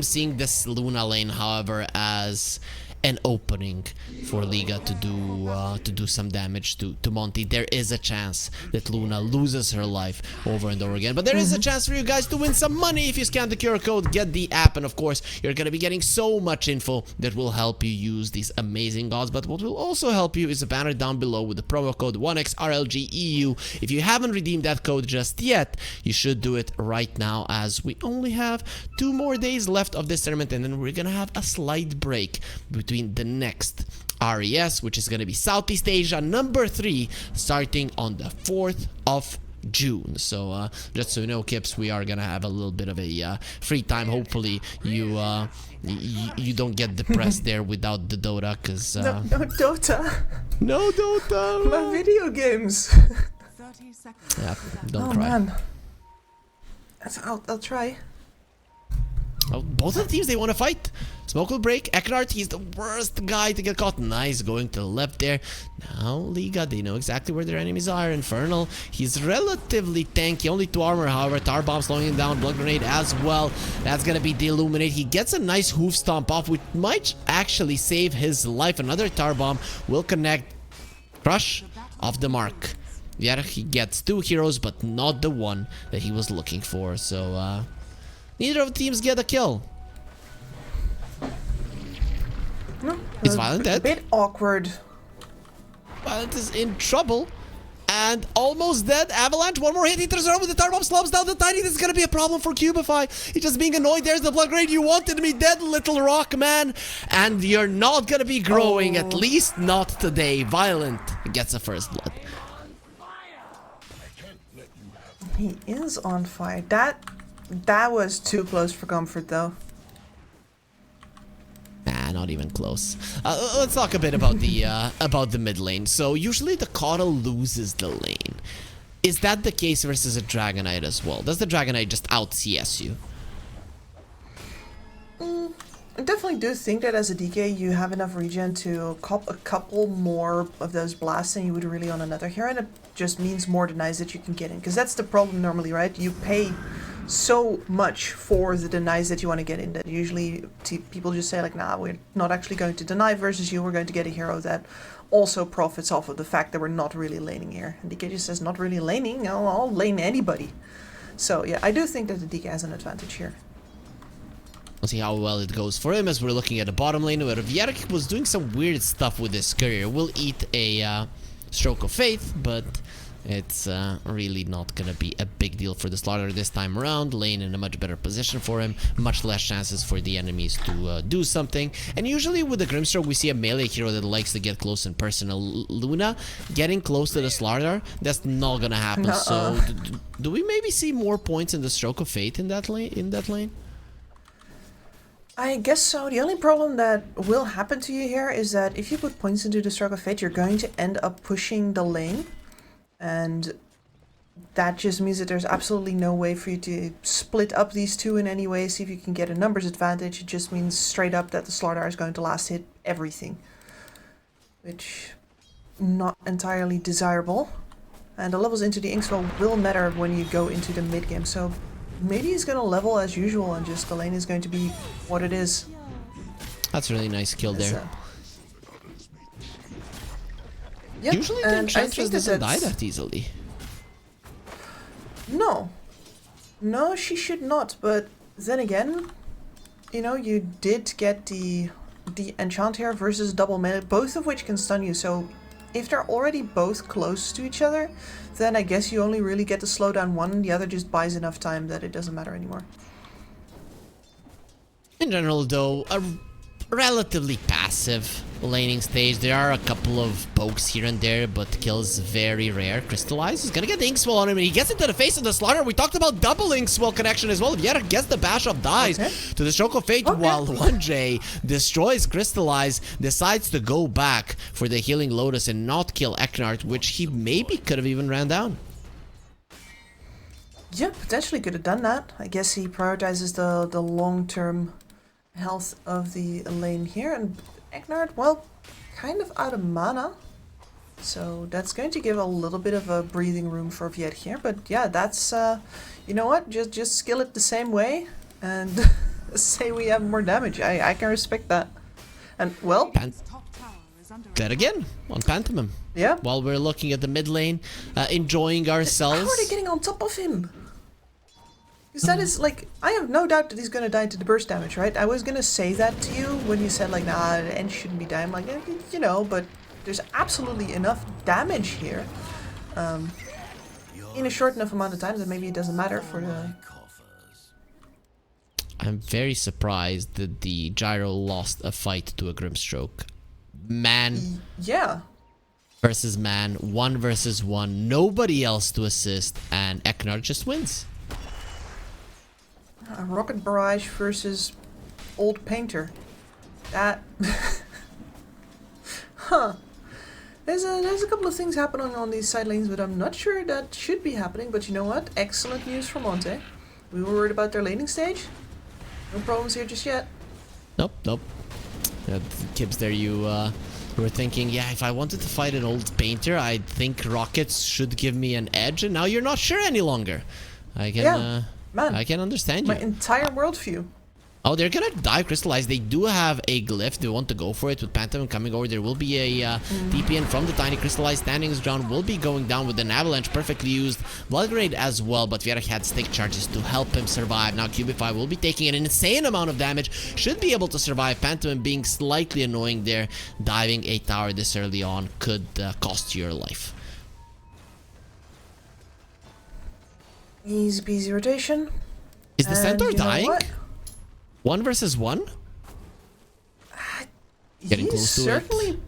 seeing this Luna lane, however, as an opening for L1ga to do some damage to Monte. There is a chance that Luna loses her life over and over again, but there is a chance for you guys to win some money if you scan the QR code, get the app, and of course you're gonna be getting so much info that will help you use these amazing gods. But what will also help you is a banner down below with the promo code 1XRLGEU. If you haven't redeemed that code just yet, you should do it right now, as we only have 2 more days left of this tournament, and then we're gonna have a slight break between the next RES, which is going to be Southeast Asia number 3, starting on the 4th of June. So just so you know, Kips, we are gonna have a little bit of a free time. Hopefully you don't get depressed there without the Dota, because no Dota. No Dota. My video games. 30 seconds. Yeah, don't cry. Man. I'll try. Oh, both of the teams, they want to fight. Smoke will break. Eckhardt, he's the worst guy to get caught. Nice, going to the left there. Now L1ga, they know exactly where their enemies are. Infernal, he's relatively tanky. Only 2 armor, however. Tar Bomb slowing him down. Blood Grenade as well. That's going to be the Illuminate. He gets a nice hoof stomp off, which might actually save his life. Another Tar Bomb will connect. Crush off the mark. Yeah, he gets 2 heroes, but not the one that he was looking for. So, neither of the teams get a kill. No, Is Violent dead? A bit awkward. Violent is in trouble. And almost dead. Avalanche, one more hit. He turns around with the Tar Bomb, slumps down the Tiny. This is going to be a problem for Cubify. He's just being annoyed. There's the Blood Grenade. You wanted me dead, little rock man. And you're not going to be growing, at least not today. Violent gets a first blood. He is on fire. That was too close for comfort, though. Nah, not even close. Let's talk a bit about the mid lane. So usually the Kotl loses the lane. Is that the case versus a Dragonite as well? Does the Dragonite just out CS you? I definitely do think that as a DK you have enough regen to cop a couple more of those blasts than you would really on another hero, and it just means more denies that you can get in. Because that's the problem normally, right? You pay so much for the denies that you want to get in that usually people just say like, nah, we're not actually going to deny versus you, we're going to get a hero that also profits off of the fact that we're not really laning here. And DK just says not really laning, I'll lane anybody. So yeah, I do think that the DK has an advantage here. We'll see how well it goes for him as we're looking at the bottom lane where Vierik was doing some weird stuff with his career. Will eat a stroke of faith, but it's really not gonna be a big deal for the Slaughter this time around. Lane in a much better position for him, much less chances for the enemies to do something. And usually with the Grimstroke we see a melee hero that likes to get close in person. Luna getting close to the Slaughter, that's not gonna happen. So do we maybe see more points in the stroke of fate in that lane? I guess so. The only problem that will happen to you here is that if you put points into the Stroke of Fate, you're going to end up pushing the lane. And that just means that there's absolutely no way for you to split up these two in any way, see if you can get a numbers advantage. It just means straight up that the Slaughter is going to last hit everything. Which, not entirely desirable. And the levels into the Inkswell will matter when you go into the mid game, so maybe he's going to level as usual and just the lane is going to be what it is. That's a really nice kill there. Yep, usually the Enchantress doesn't die that easily. No. No, she should not, but then again, you know, you did get the Enchant here versus double melee, both of which can stun you, so if they're already both close to each other, then I guess you only really get to slow down one, and the other just buys enough time that it doesn't matter anymore. In general, though, a relatively passive laning stage. There are a couple of pokes here and there, but kills very rare. Crystallize is gonna get the Inkswell on him, and he gets into the face of the Slaughter. We talked about double Inkswell connection as well. Vierik gets the bash of dies to the Stroke of Fate, while L1ga destroys Crystallize, decides to go back for the Healing Lotus and not kill Eknard, which he maybe could have even ran down. Yeah, potentially could have done that. I guess he prioritizes the long-term health of the lane here, and Eknard, well, kind of out of mana, so that's going to give a little bit of a breathing room for Viet here. But yeah, that's you know what, just skill it the same way and say we have more damage. I can respect that. And well, dead again on Pantomime. Yeah, while we're looking at the mid lane, enjoying ourselves. How are they getting on top of him? Because that is, like, I have no doubt that he's going to die to the burst damage, right? I was going to say that to you when you said, like, nah, the end shouldn't be dying. I'm like, you know, but there's absolutely enough damage here. In a short enough amount of time that maybe it doesn't matter for the... I'm very surprised that the Gyro lost a fight to a Grimstroke. Man. Yeah. Versus man. 1 versus 1. Nobody else to assist. And Eknard just wins. Rocket Barrage versus Old Painter. That... huh. There's a couple of things happening on these side lanes, but I'm not sure that should be happening. But you know what? Excellent news for Monte. We were worried about their laning stage. No problems here just yet. Nope. Kibbs, there you were thinking, yeah, if I wanted to fight an Old Painter, I'd think rockets should give me an edge, and now you're not sure any longer. I can... Man, I can understand you. My entire worldview. Oh, they're gonna dive Crystallize. They do have a glyph. They want to go for it with Pantomime coming over. There will be a TPN from the Tiny Crystallize. Standing his ground will be going down with an Avalanche. Perfectly used. Blood Grenade as well, but Vierik had stick charges to help him survive. Now Cubify will be taking an insane amount of damage. Should be able to survive. Pantomime being slightly annoying there. Diving a tower this early on could cost you your life. Easy peasy rotation. Is the Centaur dying? 1 versus 1? Getting close to it. Certainly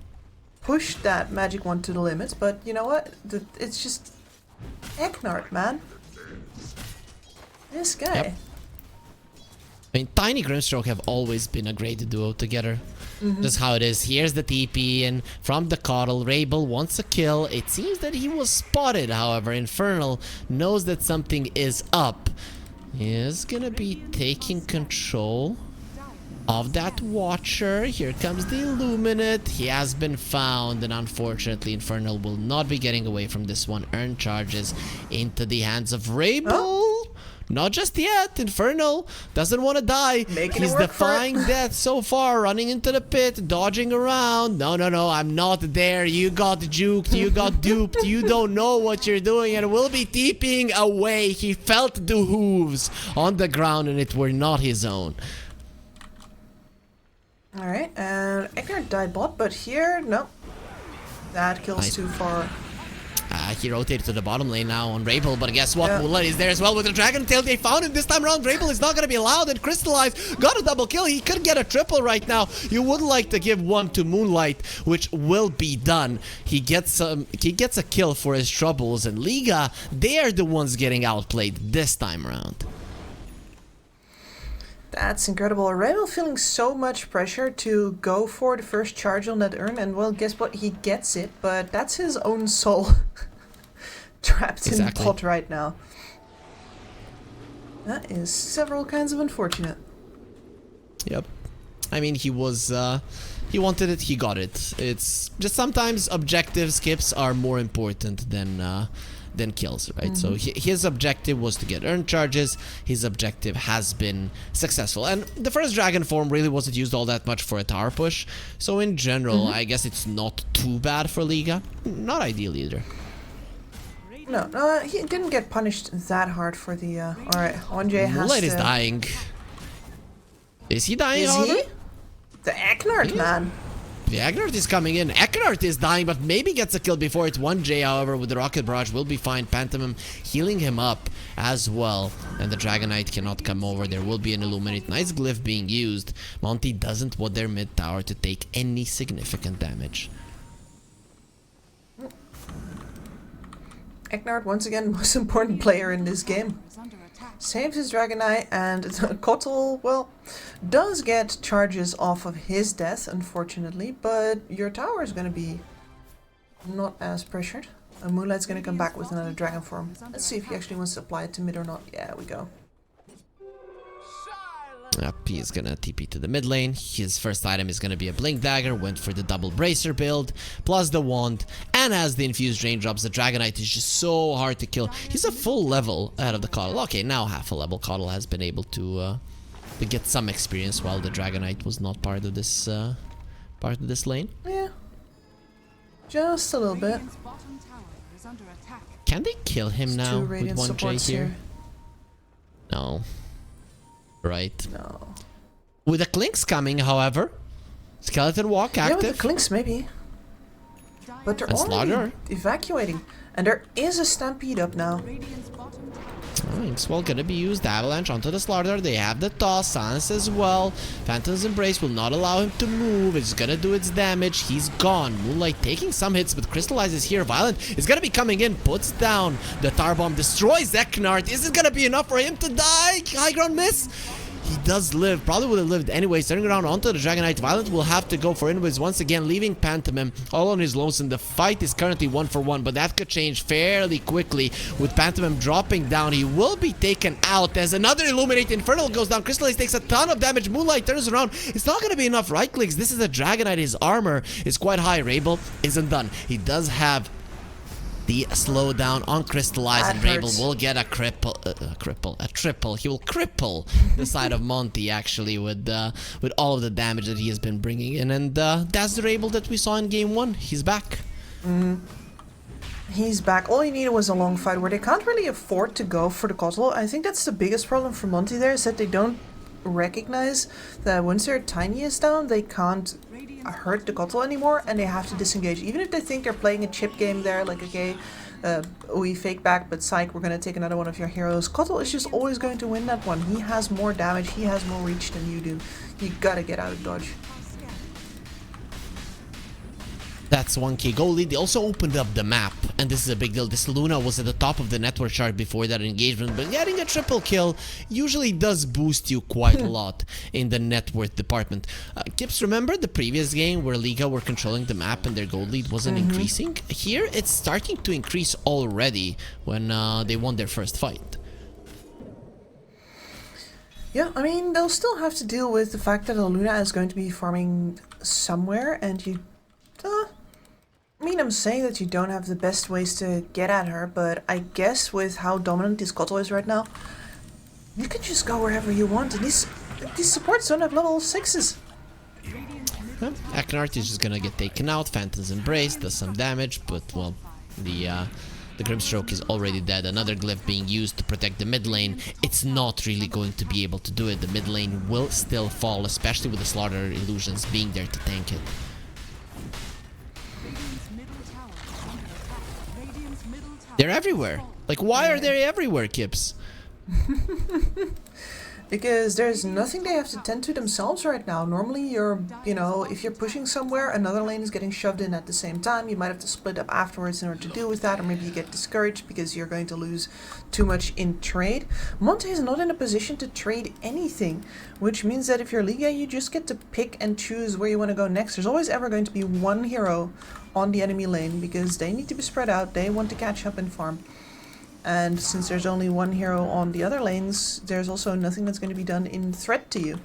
pushed that magic one to the limits, but you know what? It's just Eknard, man. This guy. Yep. I mean, Tiny Grimstroke have always been a great duo together. Just how it is. Here's the TP, and from the Coddle, Rabel wants a kill. It seems that he was spotted, however. Infernal knows that something is up. He is gonna be taking control. of that Watcher. Here comes the Illuminate. He has been found, and unfortunately Infernal will not be getting away from this one. Earn charges into the hands of Rabel. Oh. Not just yet. Infernal doesn't want to die. He's defying death so far, running into the pit, dodging around. No, I'm not there. You got juked. You got duped. You don't know what you're doing, and will be TPing away. He felt the hooves on the ground, and it were not his own. Alright, and Eckert died bot, but here, no. That kill's too far. He rotated to the bottom lane now on Rabel, but guess what? Yeah. Moonlight is there as well with the Dragon Tail. They found him this time around. Rabel is not going to be allowed, and Crystallize got a double kill. He could get a triple right now. You would like to give one to Moonlight, which will be done. He gets a kill for his troubles, and L1ga, they are the ones getting outplayed this time around. That's incredible. Rabel feeling so much pressure to go for the first charge on that urn, and well, guess what? He gets it, but that's his own soul trapped in the pot right now. That is several kinds of unfortunate. Yep. I mean, he was, he wanted it, he got it. It's just sometimes objective skips are more important than kills, right? So his objective was to get earned charges. His objective has been successful, and the first dragon form really wasn't used all that much for a tower push, so in general I guess it's not too bad for L1ga. Not ideal either. No, he didn't get punished that hard for the alright, L1ga has Moonlight is dying. Is he dying? Is he? The Eknard, man. The Eknard is coming in. Eknard is dying, but maybe gets a kill before it's L1ga, however, with the Rocket Barrage will be fine. Pantomime healing him up as well. And the Dragon Knight cannot come over. There will be an Illuminate. Nice glyph being used. Monte doesn't want their mid tower to take any significant damage. Eknard, once again, most important player in this game. Saves his Dragon Knight, and Kotl, well, does get charges off of his death, unfortunately, but your tower is going to be not as pressured. And Moonlight's going to come back with another dragon form. Let's see if he actually wants to apply it to mid or not. Yeah, we go. Yep, he's gonna TP to the mid lane. His first item is gonna be a Blink Dagger. Went for the double Bracer build, plus the wand, and as the infused raindrops, the Dragon Knight is just so hard to kill. He's a full level ahead of the Coddle. Okay, now half a level. Coddle has been able to get some experience, while the Dragon Knight was not part of this lane. Yeah, just a little bit. Can they kill him now with 1J here? No. Right. No. With the Clinks coming, however, Skeleton Walk active. Yeah, with the Clinks maybe. But they're already evacuating. And there is a Stampede up now. Inkswell gonna be used. Avalanche onto the Slaughter. They have the toss. Silence as well. Phantom's Embrace will not allow him to move. It's gonna do its damage. He's gone. Moonlight taking some hits, but crystallizes here. Violent is gonna be coming in. Puts down the Tar Bomb. Destroys Eknard. Is it gonna be enough for him to die? High ground miss. He does live. Probably would have lived anyway. Turning around onto the Dragon Knight. Violent will have to go for inwards once again, leaving Pantomime all on his lonesome. The fight is currently 1-for-1, but that could change fairly quickly. With Pantomime dropping down, he will be taken out as another Illuminate Infernal goes down. Crystallize takes a ton of damage. Moonlight turns around. It's not going to be enough right clicks. This is a Dragon Knight. His armor is quite high. Rabel isn't done. He does have the slowdown on Crystallize, and Rabel will get a triple. He will cripple the side of Monte actually with all of the damage that he has been bringing in, and that's the Rabel that we saw in game 1. He's back. He's back. All he needed was a long fight where they can't really afford to go for the Kotl. I think that's the biggest problem for Monte there, is that they don't recognize that once their Tiny is down, they can't hurt the Kotl anymore, and they have to disengage. Even if they think they're playing a chip game there, like, okay, we fake back, but psych, we're gonna take another one of your heroes. Kotl is just always going to win that one. He has more damage, he has more reach than you do. You gotta get out of dodge. That's 1K goal lead. They also opened up the map, and this is a big deal. This Luna was at the top of the network chart before that engagement, but getting a triple kill usually does boost you quite a lot in the net worth department. Kips, remember the previous game where L1ga were controlling the map and their gold lead wasn't increasing? Here, it's starting to increase already when they won their first fight. Yeah, I mean, they'll still have to deal with the fact that L1ga is going to be farming somewhere, and you... I mean, I'm saying that you don't have the best ways to get at her, but I guess with how dominant this Kotal is right now, you can just go wherever you want, and these supports don't have level 6s. Aknart is just gonna get taken out. Phantom's Embrace does some damage, but well, the Grimstroke is already dead. Another glyph being used to protect the mid lane. It's not really going to be able to do it. The mid lane will still fall, especially with the Slaughter Illusions being there to tank it. They're everywhere. Like, why are they everywhere, Kips? Because there's nothing they have to tend to themselves right now. Normally you're, you know, if you're pushing somewhere, another lane is getting shoved in at the same time. You might have to split up afterwards in order to deal with that, or maybe you get discouraged because you're going to lose too much in trade. Monte is not in a position to trade anything, which means that if you're Liga, you just get to pick and choose where you want to go next. There's always ever going to be one hero on the enemy lane because they need to be spread out, they want to catch up and farm. And since there's only one hero on the other lanes, there's also nothing that's going to be done in threat to you.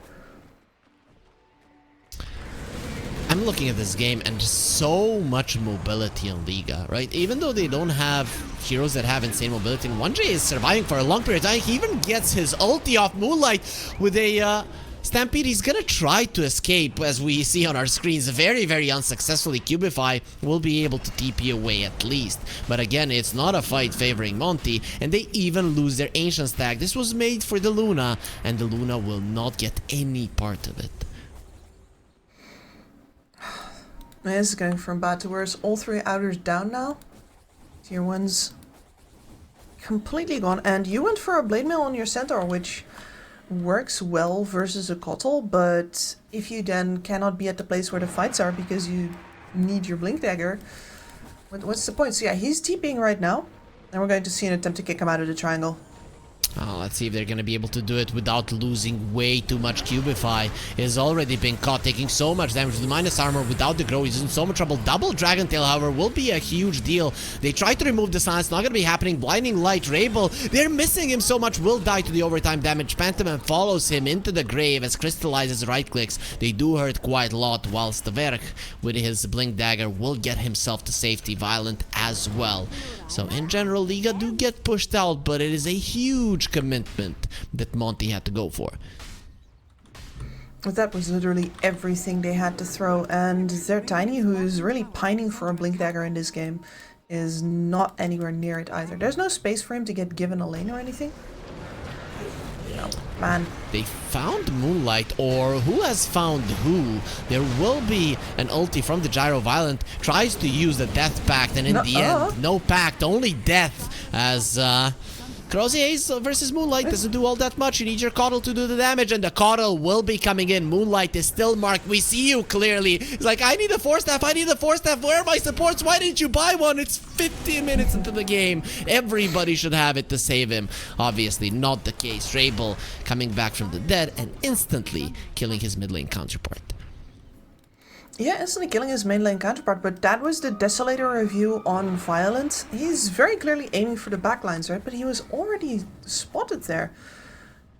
I'm looking at this game and just so much mobility in Liga, right? Even though they don't have heroes that have insane mobility, L1ga is surviving for a long period of time. He even gets his ulti off Moonlight with a Stampede. He's gonna try to escape, as we see on our screens, very, very unsuccessfully. Cubify will be able to TP away at least. But again, it's not a fight favoring Monte, and they even lose their Ancient stack. This was made for the Luna, and the Luna will not get any part of it. This is going from bad to worse. All three outers down now. Tier 1's completely gone. And you went for a Blade Mail on your Centaur, which works well versus a Kotal, but if you then cannot be at the place where the fights are because you need your Blink Dagger, what's the point? So yeah, he's TPing right now, and we're going to see an attempt to kick him out of the triangle. Oh, let's see if they're gonna be able to do it without losing way too much. Cubify has already been caught, taking so much damage with the minus armor without the grow. He's in so much trouble. Double Dragon Tail, however, will be a huge deal. They try to remove the silence, not gonna be happening. Blinding Light, Rabel, they're missing him so much, will die to the overtime damage. Phantom follows him into the grave as Crystallizes right clicks. They do hurt quite a lot, whilst the Verk with his Blink Dagger will get himself to safety. Violent as well. So in general, Liga do get pushed out, but it is a huge commitment that Monte had to go for. That was literally everything they had to throw, and their Tiny, who's really pining for a Blink Dagger in this game, is not anywhere near it either. There's no space for him to get given a lane or anything. No, man. They found Moonlight, or who has found who? There will be an ulti from the Gyro. Violent tries to use the Death Pact, and in the end, no pact, only death, as Crozier versus Moonlight doesn't do all that much. You need your Coddle to do the damage, and the Coddle will be coming in. Moonlight is still marked. We see you clearly. It's like, I need a 4-staff, I need a 4-staff. Where are my supports? Why didn't you buy one? It's 15 minutes into the game. Everybody should have it to save him. Obviously not the case. Rabel coming back from the dead and instantly killing his mid lane counterpart. Yeah, instantly killing his main lane counterpart, but that was the Desolator review on Violent. He's very clearly aiming for the backlines, right? But he was already spotted there.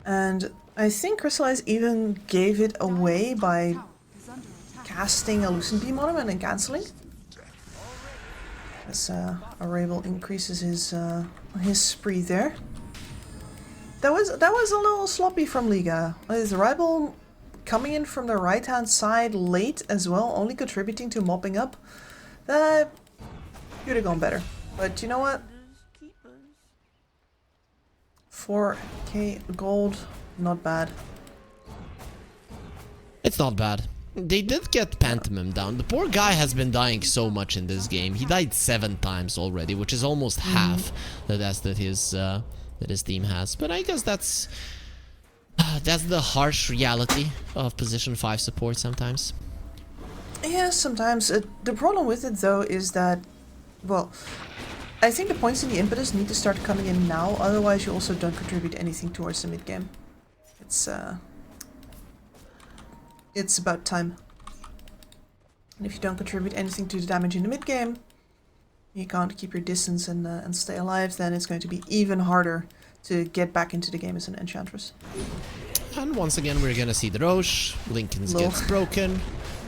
And I think Crystallize even gave it away by casting a Lucent Beam on him and then cancelling. As Rabel increases his spree there. That was a little sloppy from Liga. His Rabel coming in from the right-hand side late as well, only contributing to mopping up. That could have gone better. But you know what? 4k gold, not bad. It's not bad. They did get Pantomime down. The poor guy has been dying so much in this game. He died 7 times already, which is almost half the deaths that his team has. But I guess that's the harsh reality of position 5 support sometimes. Yeah, sometimes. The problem with it though is that, well, I think the points in the impetus need to start coming in now, otherwise you also don't contribute anything towards the mid game. It's about time. And if you don't contribute anything to the damage in the mid game, you can't keep your distance and stay alive, then it's going to be even harder to get back into the game as an Enchantress. And once again, we're gonna see the Roche. Lincoln's gets broken.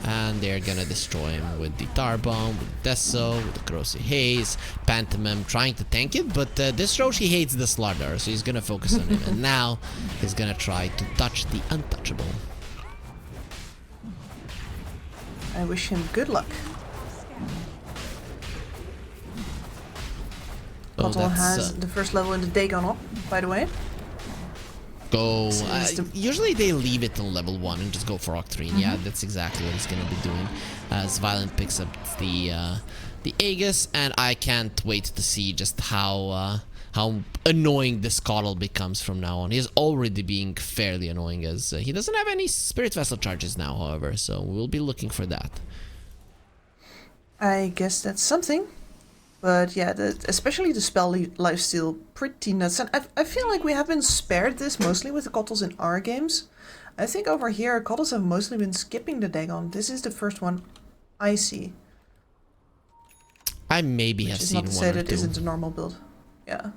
And they're gonna destroy him with the Tar Bomb, with Deso, with the Corrosive Haze. Pantomime trying to tank it, but this Roche, he hates the Slaughter, so he's gonna focus on him. And now he's gonna try to touch the untouchable. I wish him good luck. Kotal has the first level in the Dagon up, by the way. Go. Usually they leave it on level 1 and just go for Octarine. Yeah, that's exactly what he's gonna be doing. As Violent picks up the Aegis, and I can't wait to see just how annoying this Kotal becomes from now on. He is already being fairly annoying, as he doesn't have any Spirit Vessel charges now, however, so we'll be looking for that. I guess that's something. But yeah, especially the spell lifesteal, pretty nuts. And I feel like we have been spared this mostly with the Kotals in our games. I think over here, Kotals have mostly been skipping the Dagon. This is the first one I see. I maybe have seen one or two. Not to say that isn't a normal build. Yeah.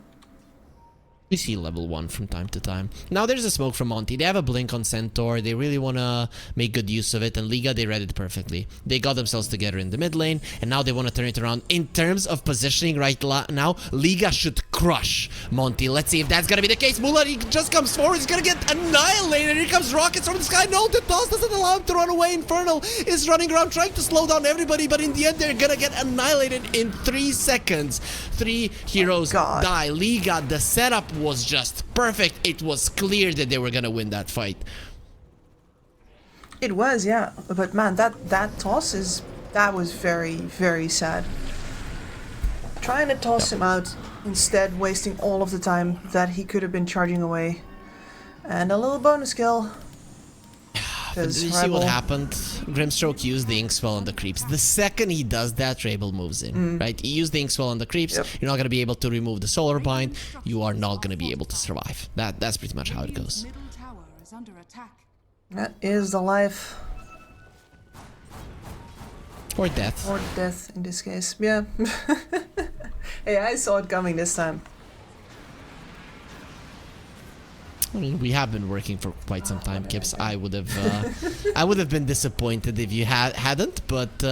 We see level 1 from time to time. Now there's a smoke from Monte. They have a blink on Centaur. They really want to make good use of it. And L1ga, they read it perfectly. They got themselves together in the mid lane. And now they want to turn it around. In terms of positioning right now, L1ga should crush Monte. Let's see if that's going to be the case. Muller, he just comes forward. He's going to get annihilated. Here comes rockets from the sky. No, the toss doesn't allow him to run away. Infernal is running around trying to slow down everybody. But in the end, they're going to get annihilated in 3 seconds. 3 heroes die. L1ga, the setup was just perfect. It was clear that they were gonna win that fight. It was, yeah. But man, that toss that was very, very sad. Trying to toss him out, instead wasting all of the time that he could have been charging away. And a little bonus kill. But did you see what happened? Grimstroke used the Inkswell on the creeps. The second he does that, Rabel moves in, right? He used the Inkswell on the creeps. You're not going to be able to remove the Solar Bind. You are not going to be able to survive. That's pretty much how it goes. That is the life. Or death. Or death in this case, yeah. Hey, I saw it coming this time. I mean, we have been working for quite some time, Kips. I would have been disappointed if you hadn't, but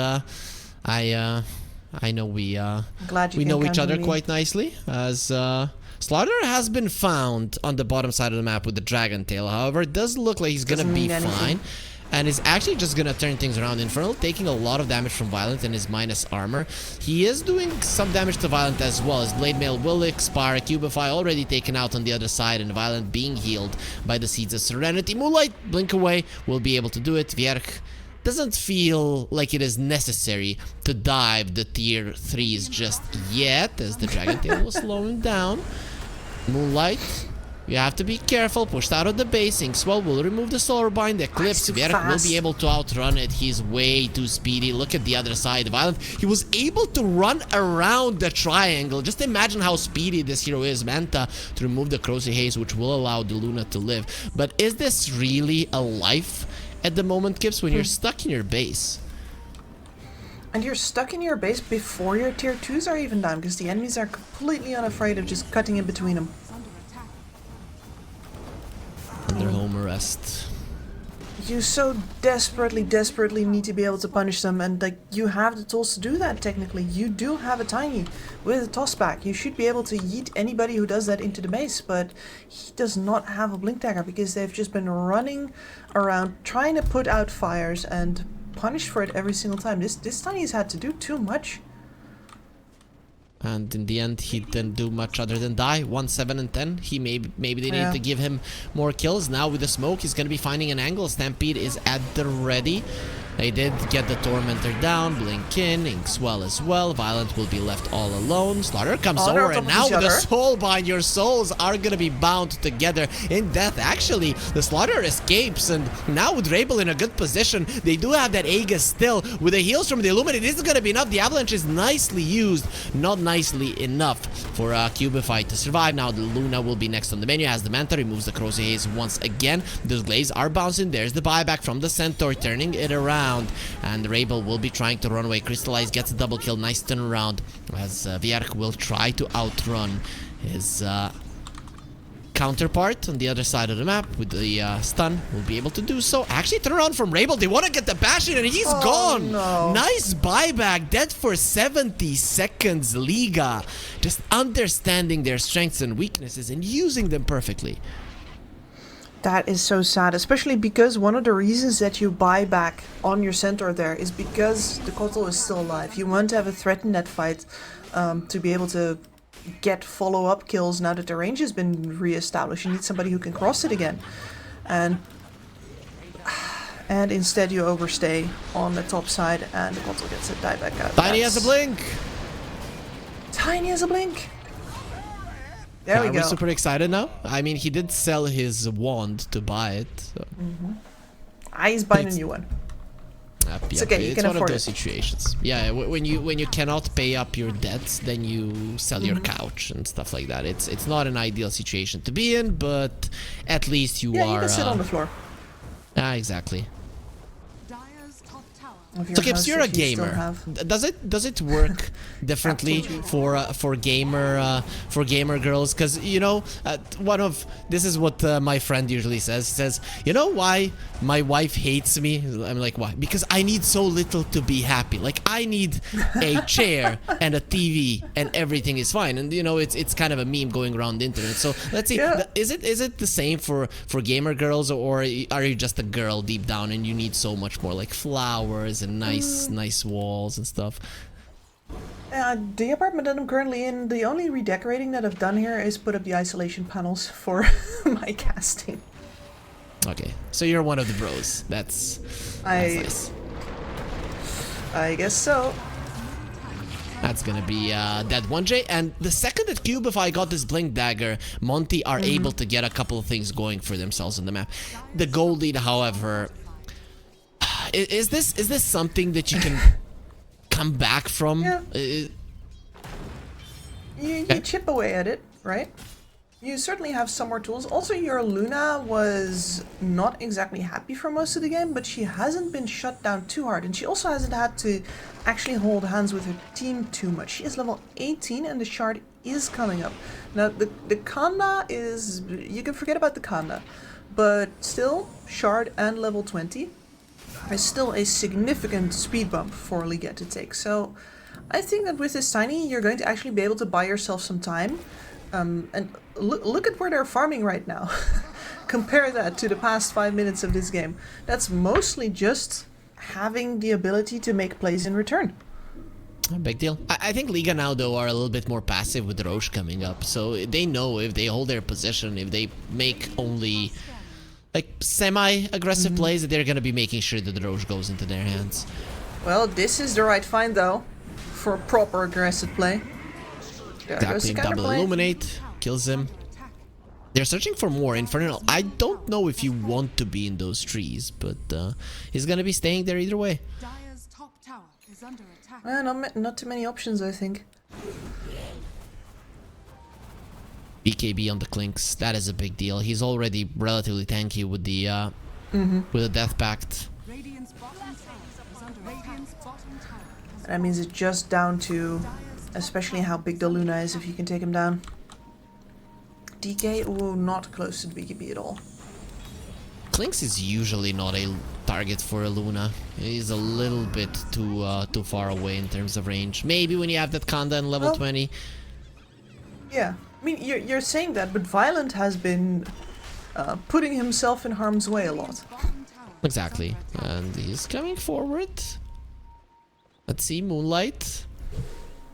I know we know each other quite nicely. As Slaughter has been found on the bottom side of the map with the Dragon Tail. However, it does look like he's gonna be fine. And is actually just gonna turn things around. Infernal taking a lot of damage from Violent and his minus armor. He is doing some damage to Violent as well. His Blade Mail will expire. Cubify already taken out on the other side, and Violent being healed by the Seeds of Serenity. Moonlight, blink away, will be able to do it. Vierk doesn't feel like it is necessary to dive the tier 3s just yet, as the Dragon Tail will slow him down. Moonlight, you have to be careful. Pushed out of the base. Inkswell will remove the Solar Bind. Eclipse. Vierk will be able to outrun it. He's way too speedy. Look at the other side. Violent. He was able to run around the triangle. Just imagine how speedy this hero is. Manta to remove the Corrosive Haze, which will allow the Luna to live. But is this really a life at the moment, Kips, when you're stuck in your base? And you're stuck in your base before your tier 2s are even down, because the enemies are completely unafraid of just cutting in between them. Under home arrest. You so desperately need to be able to punish them, and like you have the tools to do that. Technically, you do have a Tiny with a toss back. You should be able to yeet anybody who does that into the base, but he does not have a blink dagger because they've just been running around trying to put out fires and punished for it every single time. This Tiny has had to do too much. And in the end, he didn't do much other than die. 1, 7, and 10. He maybe they need to give him more kills. Now with the smoke, he's gonna be finding an angle. Stampede is at the ready. They did get the Tormentor down. Blink in. Inkswell as well. Violent will be left all alone. Slaughter comes over, and now with the Soul Bind, your souls are gonna be bound together in death. Actually, the Slaughter escapes, and now with Rabel in a good position, they do have that Aegis still. With the heals from the Illuminate, it isn't gonna be enough. The Avalanche is nicely used, not nicely enough for Cubify to survive. Now the Luna will be next on the menu as the Manta removes the Corrosive Haze once again. The Glaives are bouncing. There's the buyback from the Centaur, turning it around. And Rabel will be trying to run away. Crystallize gets a double kill. Nice turnaround as Vierk will try to outrun his counterpart on the other side of the map with the stun will be able to do so. Actually, turn around from Rabel. They want to get the bash in and he's gone. No. Nice buyback. Dead for 70 seconds. L1ga just understanding their strengths and weaknesses and using them perfectly. That is so sad, especially because one of the reasons that you buy back on your centaur there is because the Kotal is still alive. You want to have a threat in that fight to be able to get follow-up kills now that the range has been re-established. You need somebody who can cross it again. And instead you overstay on the top side and the Kotal gets a dieback out. Tiny has a blink. Tiny has a blink. There we go. Are we super excited now? I mean, he did sell his wand to buy it. So. He's buying a new one. It's okay, you it's can one of afford those situations. Yeah, when you cannot pay up your debts, then you sell your couch and stuff like that. It's not an ideal situation to be in, but at least you are. Yeah, you can sit on the floor. Exactly. Of your So Kips, house you're a that you still gamer. have. Does it work differently for gamer girls? Because you know, this is what my friend usually says. He says, you know why my wife hates me? I'm like, why? Because I need so little to be happy. Like I need a chair and a TV and everything is fine. And you know, it's kind of a meme going around the internet. So let's see, is it the same for gamer girls, or are you just a girl deep down and you need so much more, like flowers and nice walls and stuff? The apartment that I'm currently in, the only redecorating that I've done here is put up the isolation panels for my casting. Okay, so you're one of the bros. That's nice. I guess so. That's gonna be that 1J. And the second that Cubify got this Blink Dagger, Monte are able to get a couple of things going for themselves on the map. The gold lead, however, is this something that you can come back from? Yeah. You chip away at it, right? You certainly have some more tools. Also, your Luna was not exactly happy for most of the game, but she hasn't been shut down too hard. And she also hasn't had to actually hold hands with her team too much. She is level 18 and the shard is coming up. Now, the Kanda is... You can forget about the Kanda. But still, shard and level 20 is still a significant speed bump for L1ga to take. So I think that with this Tiny, you're going to actually be able to buy yourself some time. And look at where they're farming right now. Compare that to the past 5 minutes of this game. That's mostly just having the ability to make plays in return. Big deal. I think L1ga now, though, are a little bit more passive with Roche coming up. So they know if they hold their position, if they make only like semi-aggressive plays, that they're going to be making sure that the Roche goes into their hands. Well, this is the right find, though, for a proper aggressive play. Exactly, double illuminate, kills him. They're searching for more Infernal. I don't know if you want to be in those trees, but he's gonna be staying there either way. Not too many options, I think. BKB on the Clinks, that is a big deal. He's already relatively tanky with the Death Pact. That means it's just down to, especially how big the Luna is, if you can take him down. DK, ooh, not close to the BKB at all. Clinks is usually not a target for a Luna. He's a little bit too far away in terms of range. Maybe when you have that Kanda in level 20. Yeah, I mean, you're saying that, but Violent has been putting himself in harm's way a lot. Exactly, and he's coming forward. Let's see, Moonlight.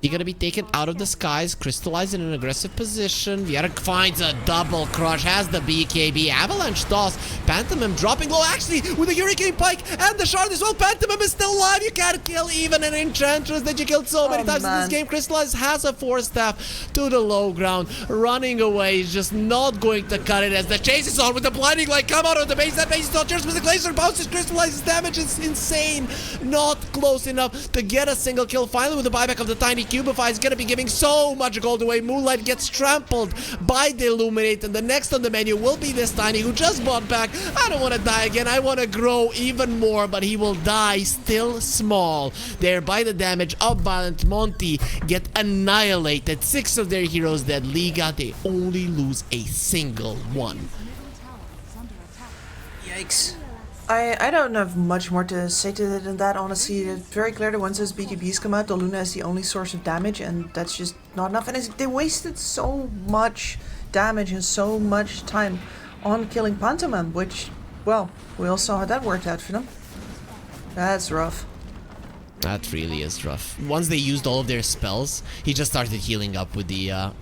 He's gonna be taken out of the skies, crystallized in an aggressive position. Viera finds a double crush, has the BKB, avalanche toss, Pantomime dropping low, actually, with a Hurricane Pike and the shard as well. Pantomime is still alive, you can't kill even an Enchantress that you killed so many times in this game. Crystallize has a Force Staff to the low ground, running away, he's just not going to cut it as the chase is on with the blinding light. Come out of the base, that base is not just with the Glacier bounces, Crystallizes damage is insane, not close enough to get a single kill. Finally with the buyback of the Tiny, Cubify is gonna be giving so much gold away. Moonlight gets trampled by the Illuminate, and the next on the menu will be this Tiny who just bought back. I don't want to die again. I want to grow even more, but he will die still small. There by the damage of Violent. Monte get annihilated. 6 of their heroes dead. L1ga, they only lose a single one. Yikes. I don't have much more to say to it than that, honestly. It's very clear that once those BKBs come out, the Luna is the only source of damage, and that's just not enough. And they wasted so much damage and so much time on killing Pantomime, which, well, we all saw how that worked out for them. That's rough. That really is rough. Once they used all of their spells, he just started healing up with the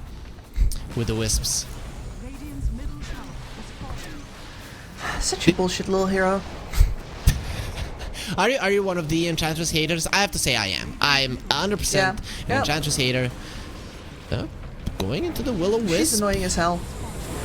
wisps. Such a bullshit little hero. Are you one of the Enchantress haters? I have to say I am. I'm 100% an Enchantress hater. Going into the Will-O-Wisp. She's annoying as hell.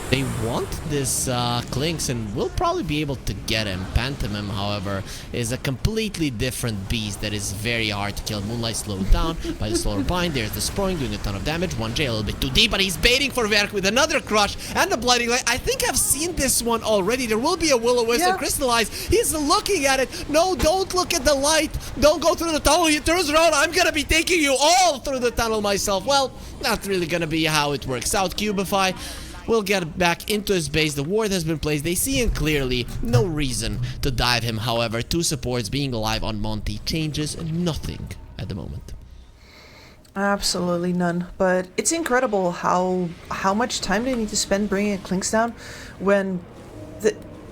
They want this Clinks and will probably be able to get him. Pantomime, however, is a completely different beast that is very hard to kill. Moonlight slowed down by the slower bind. There's the Sproing doing a ton of damage. 1J a little bit too deep, but he's baiting for Verk with another crush and the Blinding Light. I think I've seen this one already. There will be a Will-O-Wisp and Crystallize. He's looking at it. No, don't look at the light. Don't go through the tunnel. He turns around. I'm gonna be taking you all through the tunnel myself. Well, not really gonna be how it works out. Cubify will get back into his base. The ward has been placed. They see him clearly. No reason to dive him. However, 2 supports being alive on Monte changes nothing at the moment. Absolutely none. But it's incredible how much time they need to spend bringing Clinks down when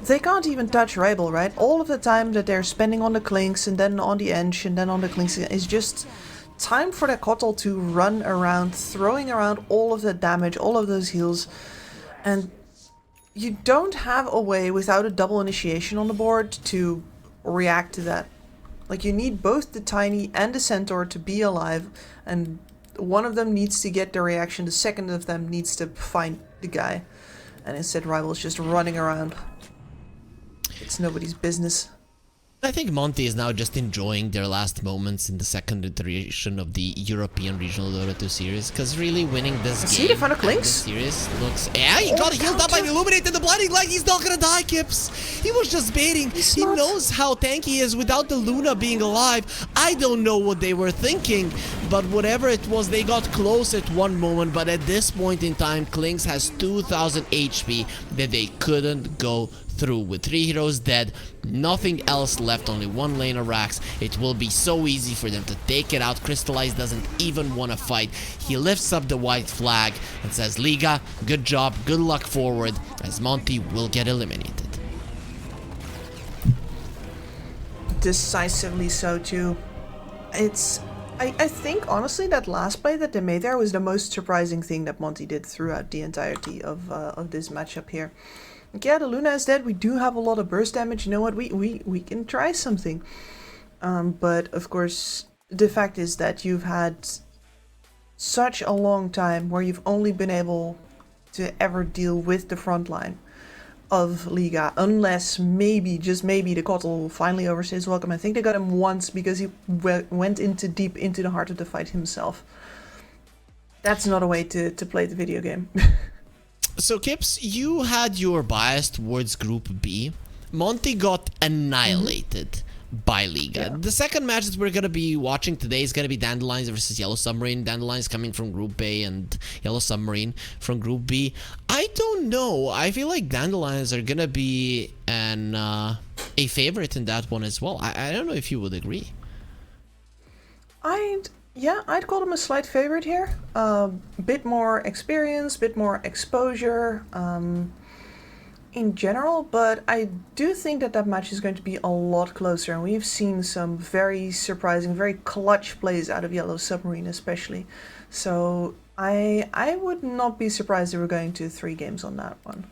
they can't even touch Rival, right? All of the time that they're spending on the Clinks and then on the Ench and then on the Clinks is just time for the Kotl to run around, throwing around all of the damage, all of those heals. And you don't have a way without a double initiation on the board to react to that. Like, you need both the Tiny and the Centaur to be alive, and one of them needs to get the reaction, the second of them needs to find the guy. And instead Rival is just running around. It's nobody's business. I think Monte is now just enjoying their last moments in the second iteration of the European Regional Dota 2 series, because really winning this game see the front of Clinks? Series looks... Yeah, he got healed up by the Illuminate and the Blinding Light. He's not gonna die, Kips. He was just baiting. He knows how tanky he is without the Luna being alive. I don't know what they were thinking, but whatever it was, they got close at one moment, but at this point in time, Clinks has 2000 HP that they couldn't go through. With 3 heroes dead, nothing else left, only 1 lane of racks. It will be so easy for them to take it out. Crystallize doesn't even want to fight. He lifts up the white flag and says, L1ga, good job, good luck forward, as Monte will get eliminated. Decisively so too. I think honestly that last play that they made there was the most surprising thing that Monte did throughout the entirety of this matchup here. Yeah, the Luna is dead. We do have a lot of burst damage. You know what? We can try something. But of course, the fact is that you've had such a long time where you've only been able to ever deal with the front line of L1ga, unless maybe, just maybe, the Kotl will finally overstay his welcome. I think they got him once because he went deep into the heart of the fight himself. That's not a way to play the video game. So, Kips, you had your bias towards Group B. Monte got annihilated by L1ga. Yeah. The second match that we're going to be watching today is going to be Dandelions versus Yellow Submarine. Dandelions coming from Group A and Yellow Submarine from Group B. I don't know. I feel like Dandelions are going to be a favorite in that one as well. I don't know if you would agree. Yeah, I'd call them a slight favorite here. Bit more experience, bit more exposure in general, but I do think that match is going to be a lot closer, and we've seen some very surprising, very clutch plays out of Yellow Submarine especially. So I would not be surprised if we're going to 3 games on that one.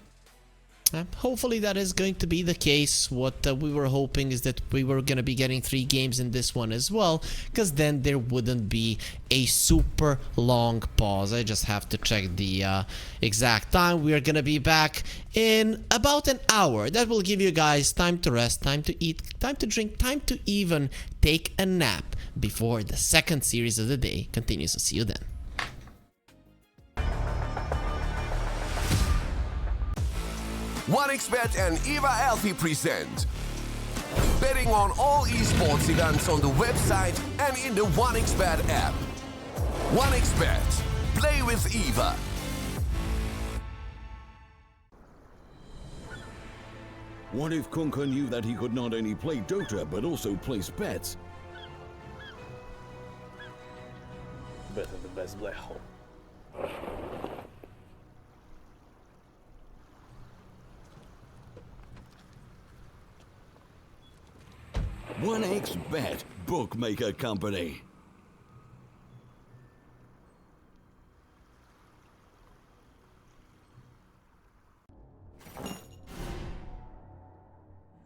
Hopefully that is going to be the case. What we were hoping is that we were going to be getting 3 games in this one as well, because then there wouldn't be a super long pause. I just have to check the exact time. We are going to be back in about an hour. That will give you guys time to rest, time to eat, time to drink, time to even take a nap before the second series of the day continues. So see you then. OneXBet and Eva Alfie present betting on all esports events on the website and in the OneXBet app. OneXBet. Play with Eva. What if Kunka knew that he could not only play Dota but also place bets? Better the best black hole. 1xBet, bookmaker company.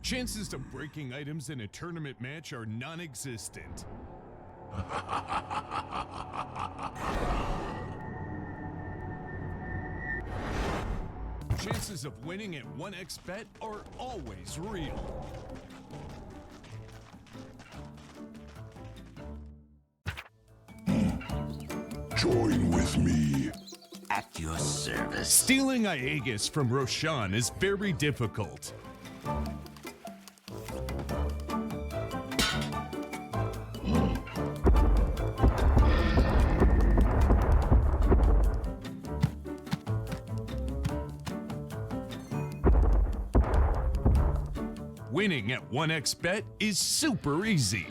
Chances of breaking items in a tournament match are non-existent. Chances of winning at 1xBet are always real. Join with me. At your service. Stealing Aegis from Roshan is very difficult. Winning at 1xBet is super easy.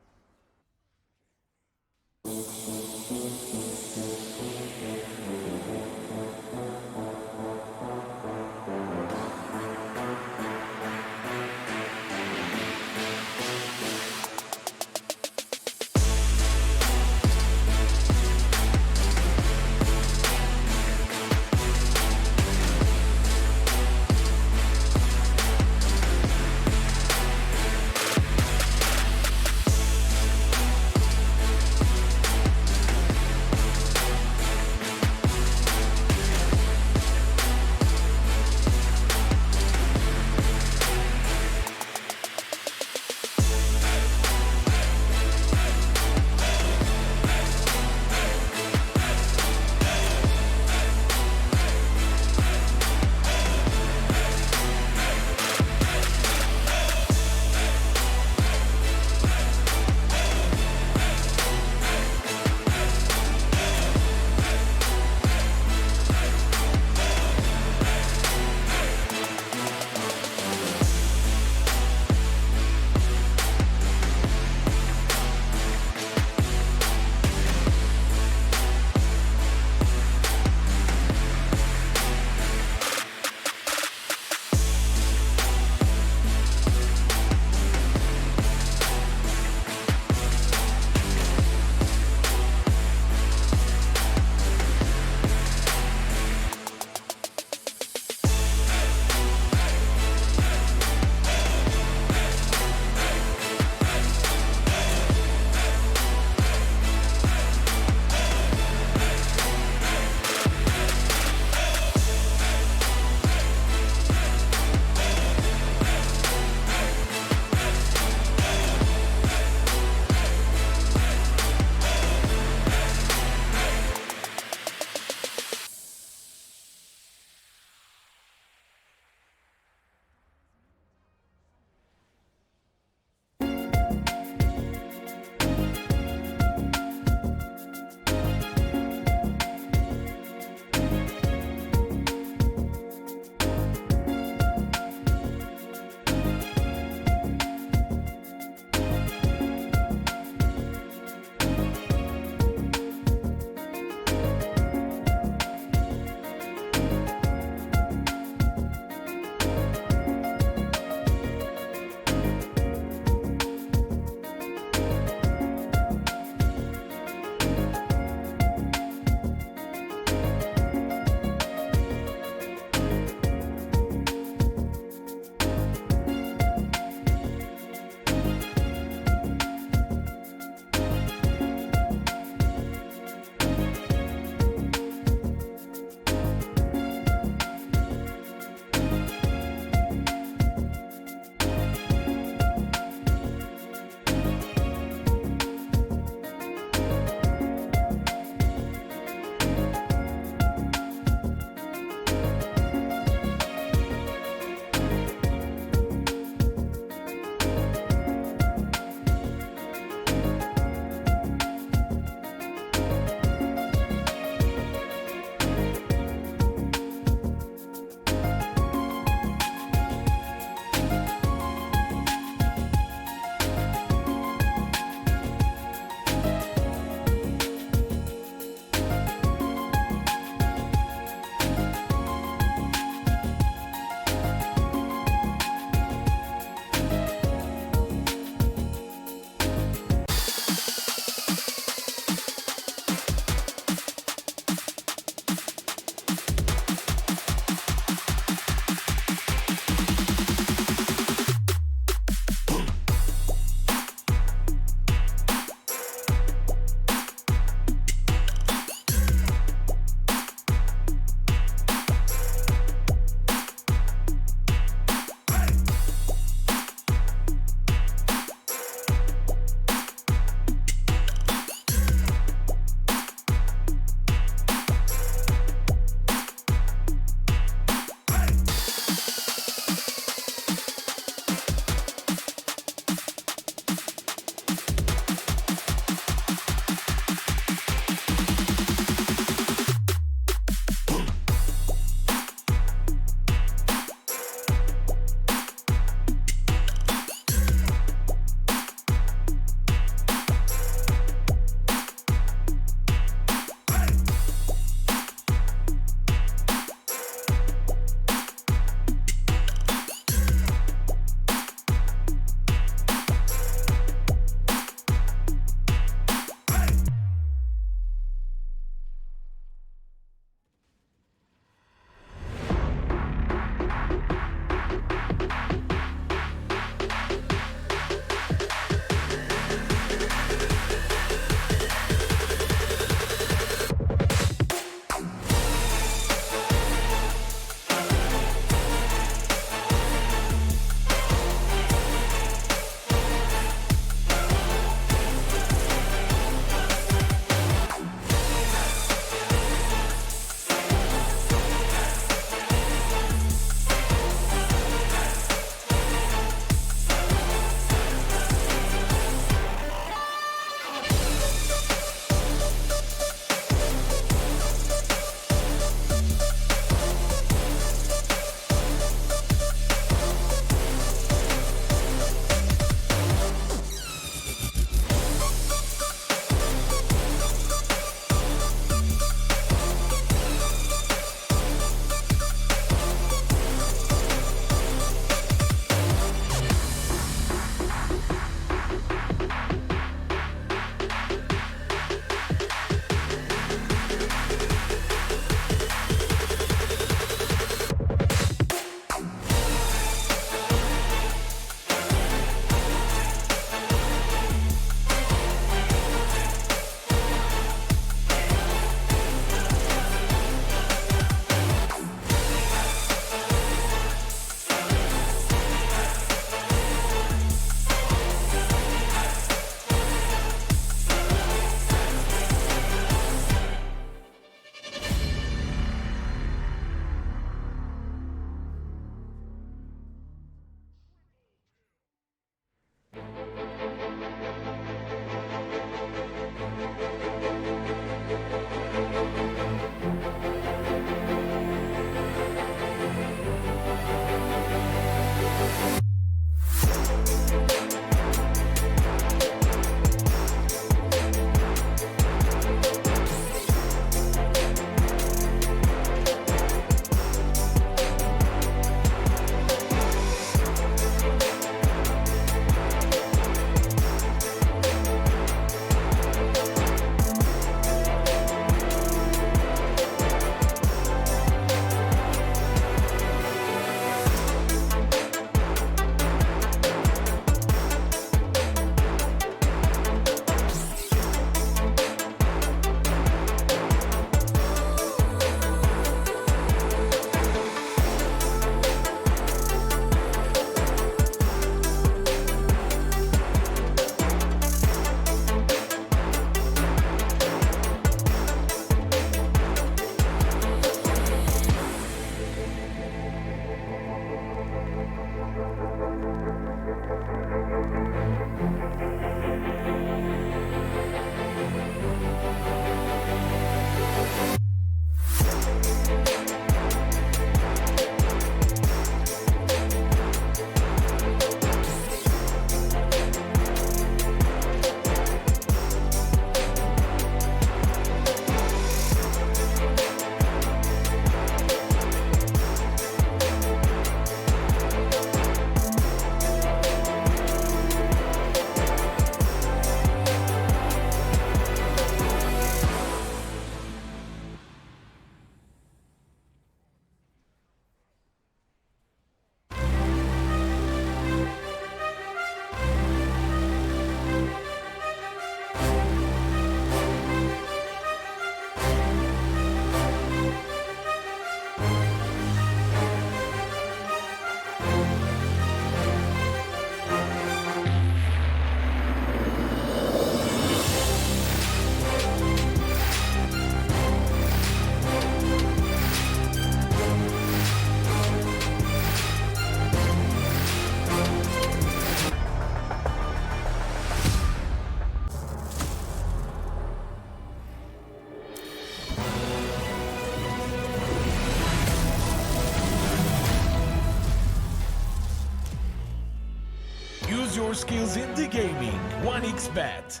Use your skills in the gaming. 1xBet.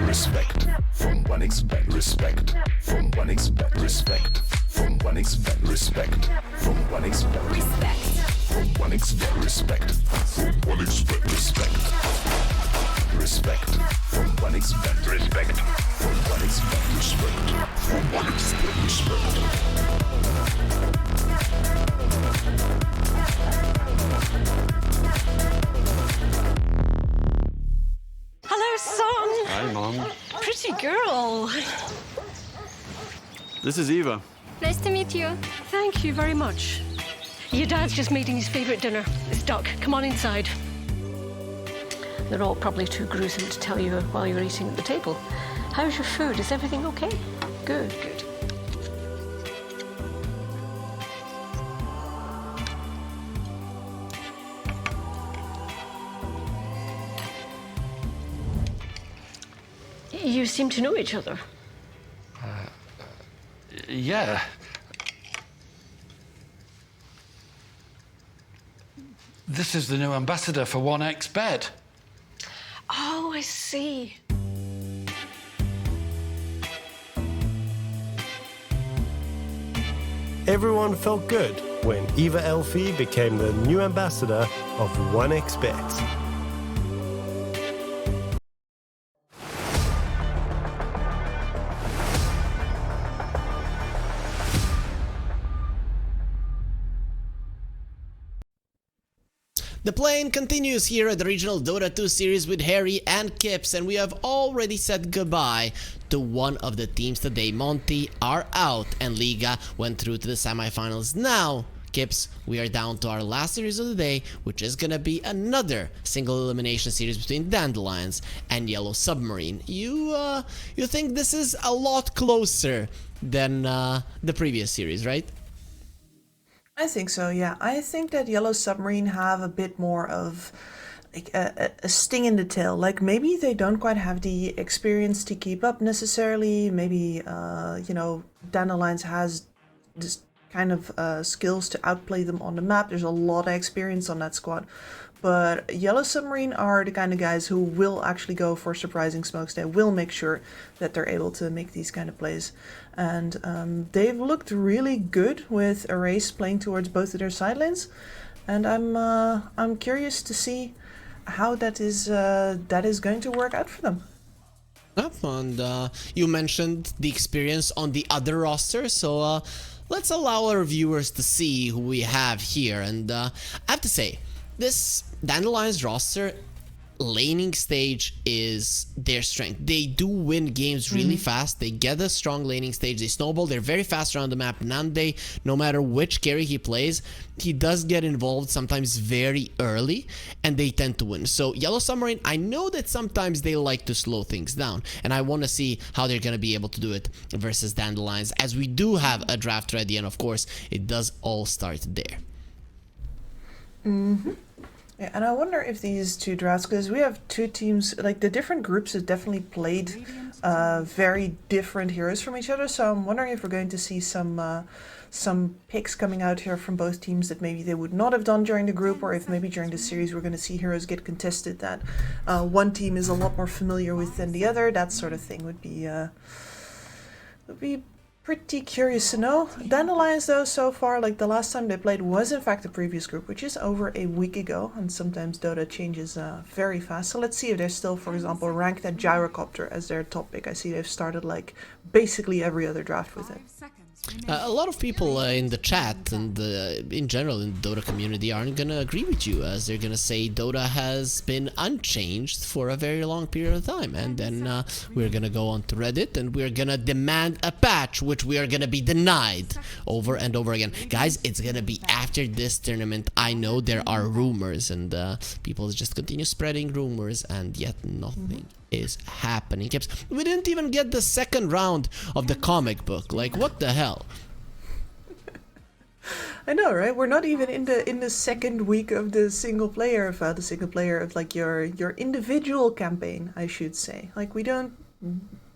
Respect from 1xBet. Respect from 1xBet. Respect from 1xBet. Respect from 1xBet. Respect from 1xBet. Respect from 1xBet. Respect. Respect from 1xBet. Respect from 1xBet. Respect from 1xBet. Respect. Hello, son. Hi, Mom. Pretty girl. This is Eva. Nice to meet you. Thank you very much. Your dad's just making his favorite dinner. It's duck. Come on inside. They're all probably too gruesome to tell you while you're eating at the table. How's your food? Is everything okay? Good, good. You seem to know each other. Yeah. This is the new ambassador for 1xBet. Oh, I see. Everyone felt good when Eva L1ga became the new ambassador of 1xBet. The playing continues here at the regional Dota 2 series with Harry and Kips, and we have already said goodbye to one of the teams today. Monte are out and L1ga went through to the semifinals. Now, Kips, we are down to our last series of the day, which is gonna be another single elimination series between Dandelions and Yellow Submarine. You think this is a lot closer than the previous series, right? I think so, yeah. I think that Yellow Submarine have a bit more of like a sting in the tail. Like maybe they don't quite have the experience to keep up necessarily. Maybe, you know, Dandelions has this kind of skills to outplay them on the map. There's a lot of experience on that squad. But Yellow Submarine are the kind of guys who will actually go for surprising smokes. They will make sure that they're able to make these kind of plays. And they've looked really good with Erase playing towards both of their side lanes. And I'm curious to see how that is going to work out for them. And you mentioned the experience on the other roster, so let's allow our viewers to see who we have here. And I have to say, this Dandelions roster laning stage is their strength. They do win games really fast. They get a strong laning stage. They snowball. They're very fast around the map. Nande, no matter which carry he plays, he does get involved sometimes very early, and they tend to win. So Yellow Submarine, I know that sometimes they like to slow things down, and I want to see how they're going to be able to do it versus Dandelions, as we do have a draft ready, and of course, it does all start there. Yeah, and I wonder if these two drafts, because we have two teams, like the different groups have definitely played very different heroes from each other. So I'm wondering if we're going to see some picks coming out here from both teams that maybe they would not have done during the group, or if maybe during the series we're going to see heroes get contested that one team is a lot more familiar with than the other. That sort of thing would be pretty curious to know. Dandelions though, so far, like the last time they played was in fact the previous group, which is over a week ago, and sometimes Dota changes very fast. So let's see if they're still, for example, ranked at Gyrocopter as their top pick. I see they've started like basically every other draft with it. A lot of people in the chat and in general in the Dota community aren't gonna agree with you, as they're gonna say Dota has been unchanged for a very long period of time, and then we're gonna go on to Reddit and we're gonna demand a patch, which we are gonna be denied over and over again. Guys, it's gonna be after this tournament. I know there are rumors, and people just continue spreading rumors, and yet nothing is happening. We didn't even get the second round of the comic book. Like, what the hell? I know, right? We're not even in the second week of the single player of like your individual campaign, I should say. Like we don't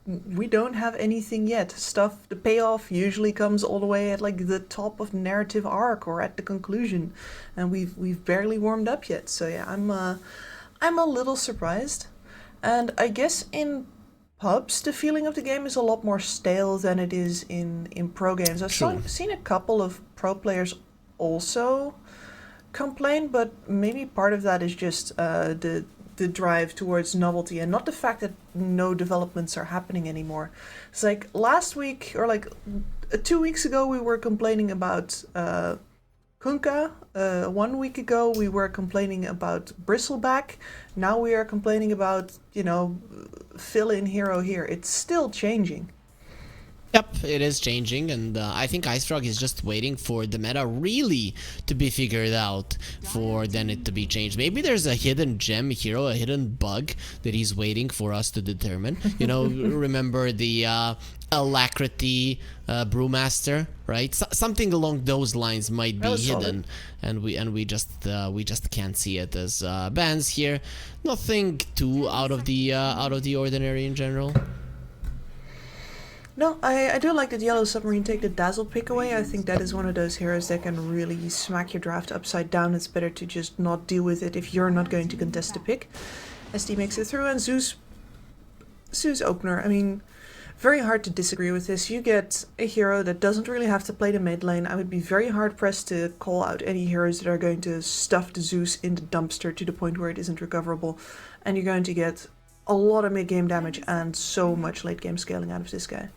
we don't have anything yet. The payoff usually comes all the way at like the top of the narrative arc or at the conclusion, and we've barely warmed up yet. So yeah, I'm a little surprised, and I guess in pubs the feeling of the game is a lot more stale than it is in pro games. I've seen a couple of pro players also complain, but maybe part of that is just the drive towards novelty and not the fact that no developments are happening anymore. It's like last week or like 2 weeks ago we were complaining about L1ga. 1 week ago we were complaining about Bristleback. Now we are complaining about, you know, fill-in hero here. It's still changing. Yep, it is changing, and I think L1ga is just waiting for the meta really to be figured out for then it to be changed. Maybe there's a hidden gem hero, a hidden bug that he's waiting for us to determine. You know, remember the Alacrity Brewmaster, right? Something along those lines might be hidden, and we just can't see it as bans here. Nothing too out of the ordinary in general. No, I do like that Yellow Submarine take the Dazzle pick away. I think that is one of those heroes that can really smack your draft upside down. It's better to just not deal with it if you're not going to contest the pick. SD makes it through, and Zeus opener. I mean, very hard to disagree with this. You get a hero that doesn't really have to play the mid lane. I would be very hard pressed to call out any heroes that are going to stuff the Zeus in the dumpster to the point where it isn't recoverable. And you're going to get a lot of mid-game damage and so much late-game scaling out of this guy.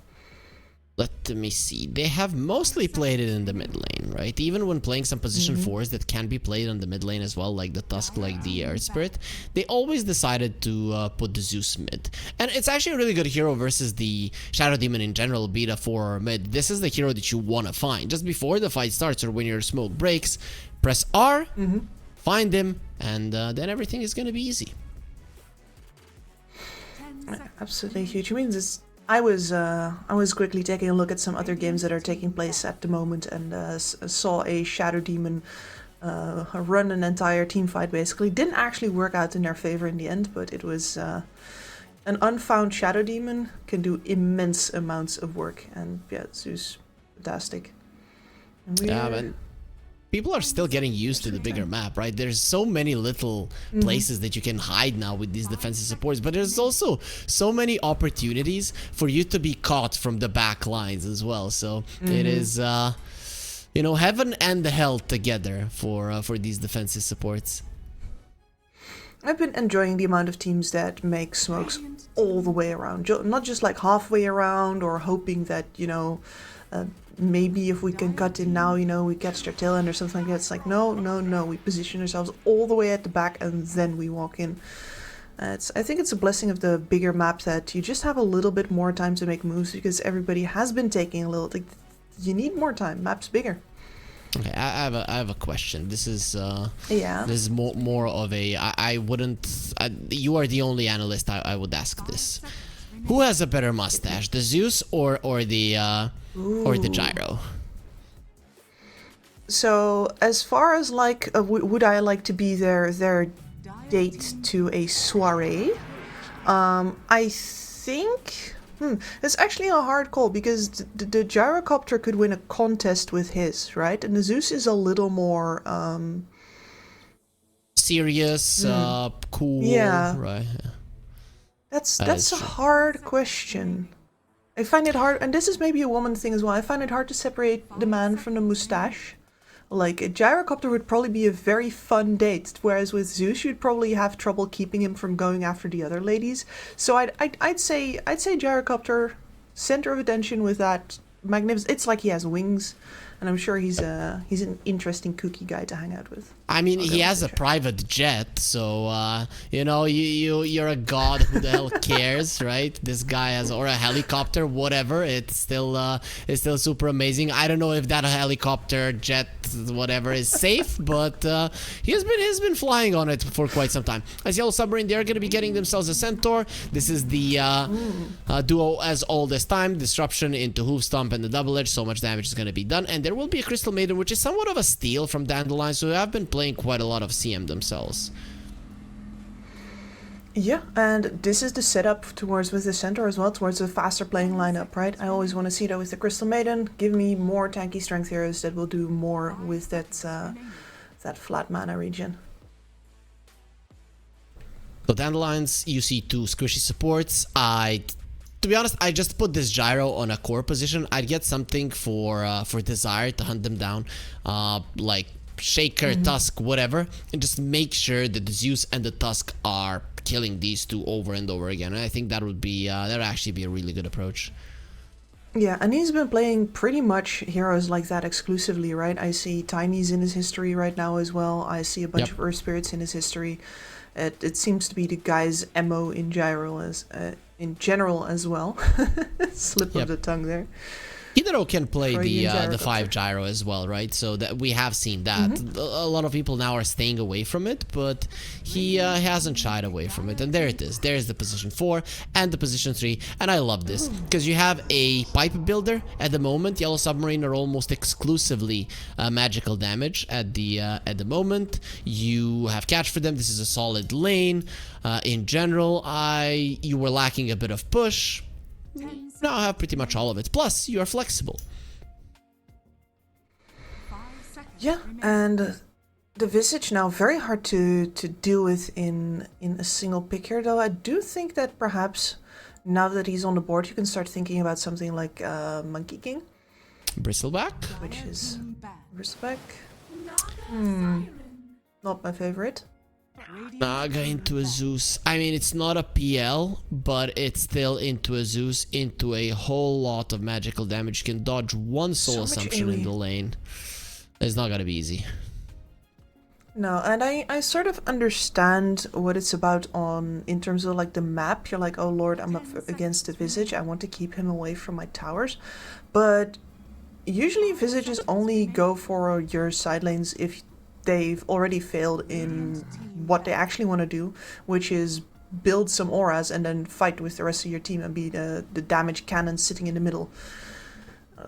Let me see. They have mostly played it in the mid lane, right? Even when playing some position 4s that can be played on the mid lane as well, like the Tusk, like the Earth Spirit, they always decided to put the Zeus mid. And it's actually a really good hero versus the Shadow Demon in general, be it a 4 or mid. This is the hero that you want to find. Just before the fight starts or when your smoke breaks, press R, find him, and then everything is going to be easy. Absolutely huge. I mean, I was quickly taking a look at some other games that are taking place at the moment, and saw a Shadow Demon run an entire team fight. Basically, didn't actually work out in their favor in the end, but it was an unfound Shadow Demon can do immense amounts of work, and yeah, Zeus, fantastic. And people are still getting used to the bigger map, right? There's so many little places that you can hide now with these defensive supports, but there's also so many opportunities for you to be caught from the back lines as well. So it is, you know, heaven and hell together for these defensive supports. I've been enjoying the amount of teams that make smokes all the way around, not just like halfway around or hoping that, you know, maybe if we can cut in now, you know, we catch their tail end or something like that. It's like, no, we position ourselves all the way at the back and then we walk in. I think it's a blessing of the bigger map that you just have a little bit more time to make moves, because everybody has been taking a little, like, you need more time. Map's bigger. Okay, I have a question. This is this is more of a I wouldn't. You are the only analyst I would ask this. Who has a better mustache, the Zeus or the Gyro? So as far as like would I like to be their date to a soiree? I think it's actually a hard call, because the gyrocopter could win a contest with his, right? And the Zeus is a little more serious, cool. Yeah, right. That's a hard question. I find it hard, and this is maybe a woman thing as well, I find it hard to separate the man from the mustache. Like, a gyrocopter would probably be a very fun date, whereas with Zeus you'd probably have trouble keeping him from going after the other ladies. So I'd say gyrocopter, center of attention with that magnificent. It's like he has wings, and I'm sure he's an interesting kooky guy to hang out with. I mean, he has a private jet, so you know, you're a god. Who the hell cares, right? This guy has, or a helicopter, whatever. It's still super amazing. I don't know if that helicopter, jet, whatever is safe, but he has been flying on it for quite some time. As Yellow Submarine, they're going to be getting themselves a Centaur. This is the duo as old as time. Disruption into Hoof Stomp and the Double Edge. So much damage is going to be done, and there will be a Crystal Maiden, which is somewhat of a steal from Dandelion, so I've been playing quite a lot of CM themselves. Yeah, and this is the setup towards with the center as well, towards a faster playing lineup, right? I always want to see that with the Crystal Maiden. Give me more tanky strength heroes that will do more with that flat mana region. So Dandelions, you see two squishy supports. To be honest, I just put this Gyro on a core position. I'd get something for Desire to hunt them down, like Shaker, Tusk, whatever, and just make sure that the Zeus and the Tusk are killing these two over and over again. And I think that would be that would actually be a really good approach. Yeah, and he's been playing pretty much heroes like that exclusively, right? I see Tiny's in his history right now as well. I see a bunch of Earth Spirits in his history. It seems to be the guy's MO in general as well. Slip of the tongue there. Hidero can play the 5 Gyro as well, right? So that we have seen that. A lot of people now are staying away from it, but he hasn't shied away from it. And there it is. There's the position 4 and the position 3. And I love this because you have a pipe builder at the moment. Yellow Submarine are almost exclusively magical damage at the moment. You have catch for them. This is a solid lane. In general, you were lacking a bit of push. Now I have pretty much all of it. Plus, you are flexible. Yeah, and the Visage now very hard to deal with in a single pick here, though. I do think that perhaps now that he's on the board, you can start thinking about something like Monkey King. Bristleback? Which is Bristleback. Not my favorite. Naga into a Zeus. I mean, it's not a PL, but it's still into a Zeus, into a whole lot of magical damage. You can dodge one soul assumption in the lane. It's not gonna be easy. No, and I sort of understand what it's about in terms of like the map. You're like, oh lord, I'm up against the Visage. I want to keep him away from my towers. But usually Visages only go for your side lanes if they've already failed in what they actually want to do, which is build some auras and then fight with the rest of your team and be the damage cannon sitting in the middle.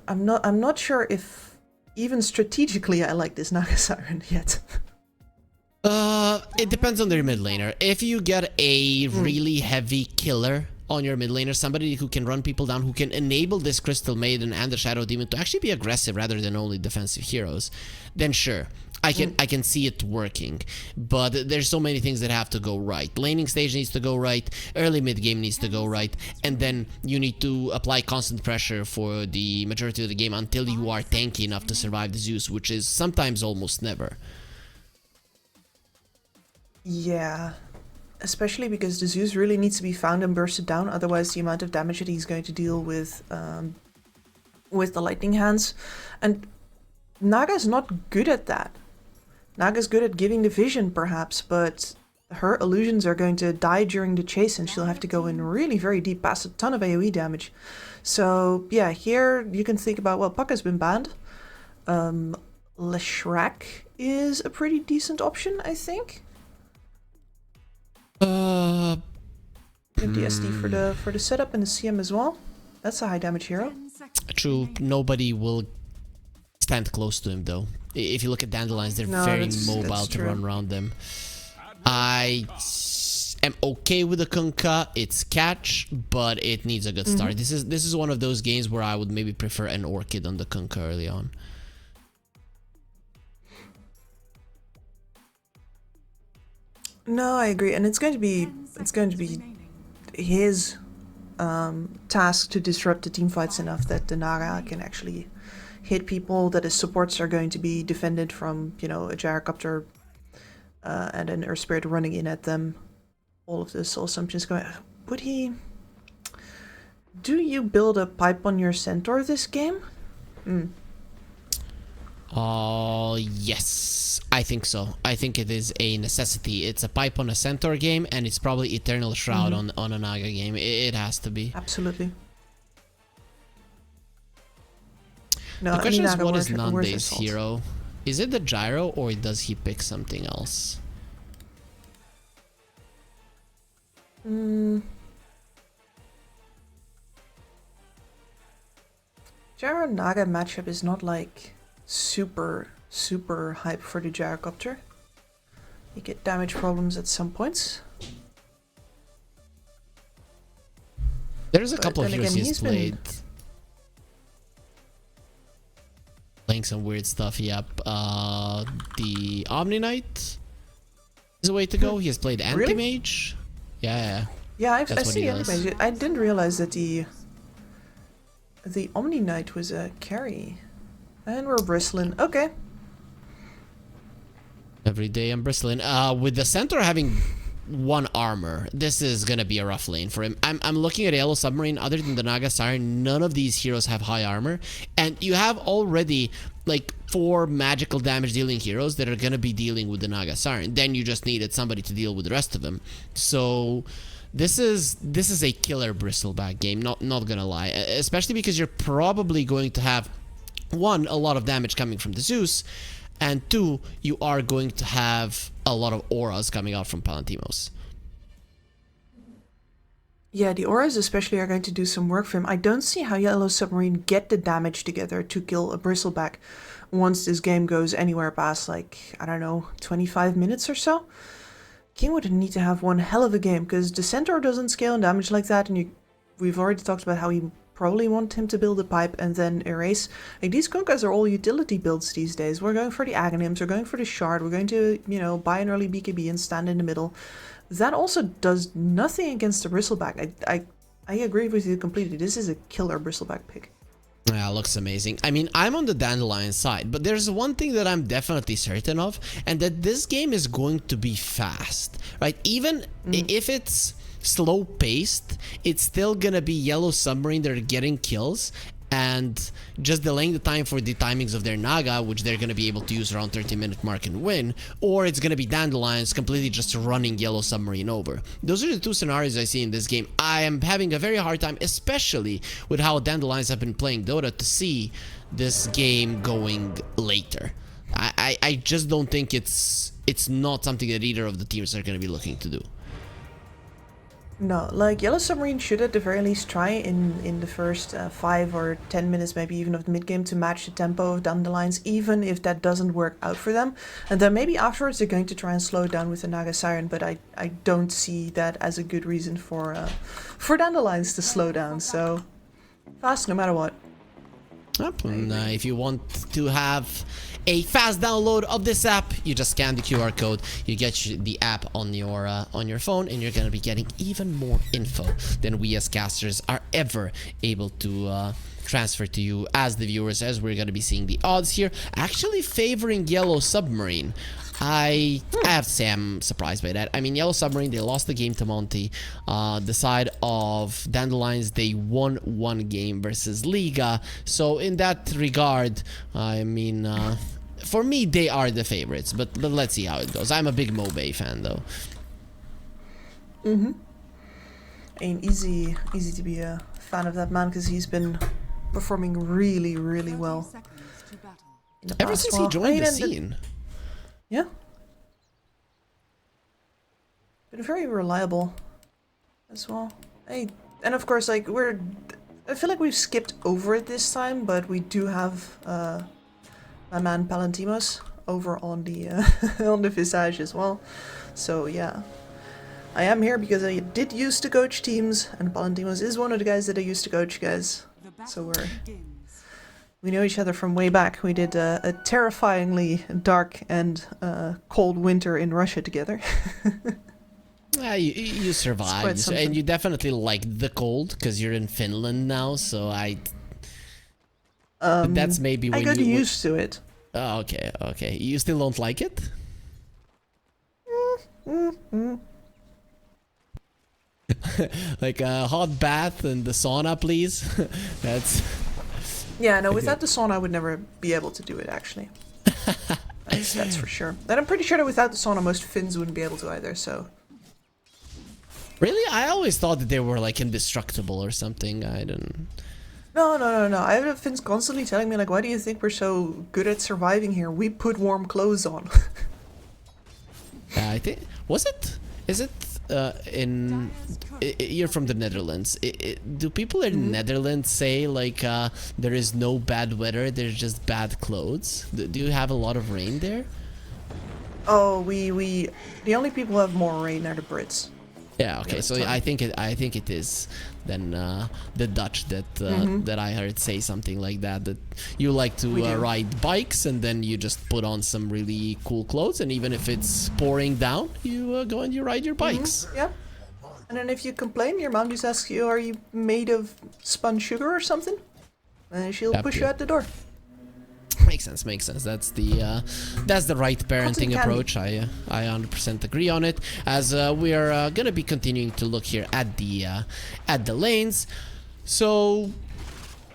I'm not sure if even strategically I like this Naga Siren yet. It depends on their mid laner. If you get a really heavy killer on your mid laner, somebody who can run people down, who can enable this Crystal Maiden and the Shadow Demon to actually be aggressive rather than only defensive heroes, then sure, I can see it working. But there's so many things that have to go right. Laning stage needs to go right, early mid game needs to go right, and then you need to apply constant pressure for the majority of the game until you are tanky enough to survive the Zeus, which is sometimes almost never. Yeah, especially because the Zeus really needs to be found and bursted down, otherwise the amount of damage that he's going to deal with the lightning hands. And Naga's not good at that. Naga's good at giving the vision perhaps, but her illusions are going to die during the chase and she'll have to go in really very deep past a ton of AoE damage. So yeah, here you can think about, well, Puck has been banned. Leshrac is a pretty decent option, I think. The SD for the setup and the CM as well. That's a high damage hero. True, nobody will stand close to him though. If you look at Dandelions, they're very mobile to run around them. I am okay with the Kunkka. It's catch, but it needs a good start. This is one of those games where I would maybe prefer an Orchid on the Kunkka early on. No, I agree, and it's going to be his task to disrupt the team fights enough that the Naga can actually hit people, that his supports are going to be defended from, you know, a Gyrocopter and an Earth Spirit running in at them. All of the soul assumptions going. Would he? Do you build a pipe on your Centaur this game? Yes, I think so. I think it is a necessity. It's a pipe on a Centaur game, and it's probably Eternal Shroud on a Naga game. It has to be. Absolutely. No, The question is, what is Nande's hero? Is it the Gyro, or does he pick something else? Gyro Naga matchup is not like super hype for the Gyrocopter. You get damage problems at some points. There's a But couple of then heroes again, he's he's been- played. Playing some weird stuff, yep. The Omni Knight is a way to go. He has played Really? Anti-Mage. Yeah. Yeah, I That's what see he does. anime. I didn't realize that the Omni Knight was a carry. And we're bristling. Okay. Every day I'm bristling. With the Centaur having 1 armor, this is gonna be a rough lane for him. I'm looking at Yellow Submarine. Other than the Naga Siren, none of these heroes have high armor, and you have already like 4 magical damage dealing heroes that are gonna be dealing with the Naga Siren. Then you just needed somebody to deal with the rest of them. So this is a killer bristleback game. Not gonna lie, especially because you're probably going to have 1, a lot of damage coming from the Zeus, and 2, you are going to have a lot of auras coming out from Palantimos. Yeah, the auras especially are going to do some work for him. I don't see how Yellow Submarine get the damage together to kill a bristleback once this game goes anywhere past, like, I don't know, 25 minutes or so. King would need to have one hell of a game, because the Centaur doesn't scale in damage like that, and we've already talked about how he probably want him to build a pipe and then erase. Like, these Kunkas are all utility builds these days. We're going for the Aghanims, we're going for the Shard, we're going to, you know, buy an early BKB and stand in the middle. That also does nothing against the Bristleback. I agree with you completely. This is a killer Bristleback pick. Yeah, looks amazing. I mean, I'm on the Dandelion side, but there's one thing that I'm definitely certain of, and that this game is going to be fast, right? Even if it's slow paced, it's still gonna be Yellow Submarine that are getting kills and just delaying the time for the timings of their Naga, which they're gonna be able to use around 30-minute mark and win, or it's gonna be Dandelions completely just running Yellow Submarine over. Those are the 2 scenarios I see in this game. I am having a very hard time, especially with how Dandelions have been playing Dota, to see this game going later. I just don't think it's not something that either of the teams are gonna be looking to do. No, like, Yellow Submarine should at the very least try in the first 5 or 10 minutes, maybe even of the mid-game, to match the tempo of Dandelions, even if that doesn't work out for them. And then maybe afterwards they're going to try and slow it down with the Naga Siren, but I don't see that as a good reason for Dandelions to slow down, so fast no matter what. Yep, and if you want to have a fast download of this app, you just scan the QR code, you get the app on your phone, and you're gonna be getting even more info than we as casters are ever able to transfer to you as the viewers, as we're gonna be seeing the odds here actually favoring Yellow Submarine. I have to say I'm surprised by that. I mean, Yellow Submarine, they lost the game to Monte. The side of Dandelions, they won 1 game versus L1ga. So in that regard, I mean, for me, they are the favorites. But let's see how it goes. I'm a big Mobay fan, though. I mean, easy to be a fan of that man, because he's been performing really, really well. Ever since he joined the scene. Yeah. Been very reliable as well. And of course, like, I feel like we've skipped over it this time, but we do have my man Palantimos over on the on the Visage as well. So yeah. I am here because I did used to coach teams, and Palantimos is one of the guys that I used to coach, guys. So we know each other from way back. We did a terrifyingly dark and cold winter in Russia together. Yeah, you survived, and you definitely like the cold because you're in Finland now. So that's maybe when I got used to it. Oh, okay. You still don't like it? Like a hot bath and the sauna, please. That's. Yeah, no, without the sauna I would never be able to do it, actually. That's for sure. And I'm pretty sure that without the sauna most Finns wouldn't be able to either, so. Really? I always thought that they were like indestructible or something. I don't. No. I have Finns constantly telling me, like, why do you think we're so good at surviving here? We put warm clothes on. I think. Is it you're from the Netherlands. Do people in Netherlands say like there is no bad weather, there's just bad clothes? Do you have a lot of rain there? Oh, the only people who have more rain are the Brits. Yeah, okay, so I think it is then the Dutch that that I heard say something like that, that you like to ride bikes and then you just put on some really cool clothes, and even if it's pouring down, you go and you ride your bikes. Yeah. And then if you complain, your mom just asks you, are you made of spun sugar or something? And she'll push you out the door. Makes sense, makes sense. That's the right parenting approach. I 100% agree on it. As we are gonna be continuing to look here at the lanes. So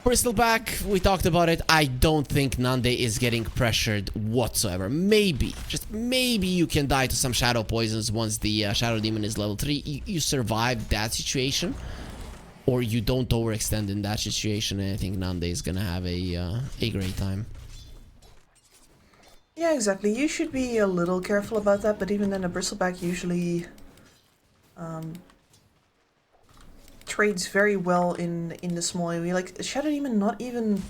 Bristleback, we talked about it. I don't think Nande is getting pressured whatsoever. Maybe, just maybe you can die to some shadow poisons once the Shadow Demon is level 3. You survive that situation, or you don't overextend in that situation, and I think Nande is gonna have a great time. Yeah, exactly. You should be a little careful about that, but even then a Bristleback usually trades very well in the small area. Like Shadow Demon, not even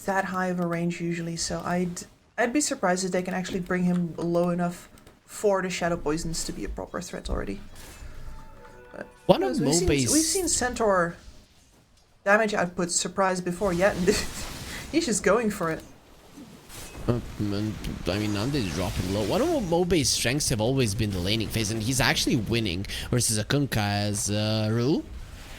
that high of a range usually, so I'd be surprised if they can actually bring him low enough for the Shadow Poisons to be a proper threat already. But one of we've seen Centaur damage output surprise before yet, and he's just going for it. I mean, Nande is dropping low. One of Mobe's strengths have always been the laning phase, and he's actually winning versus L1ga as Ru.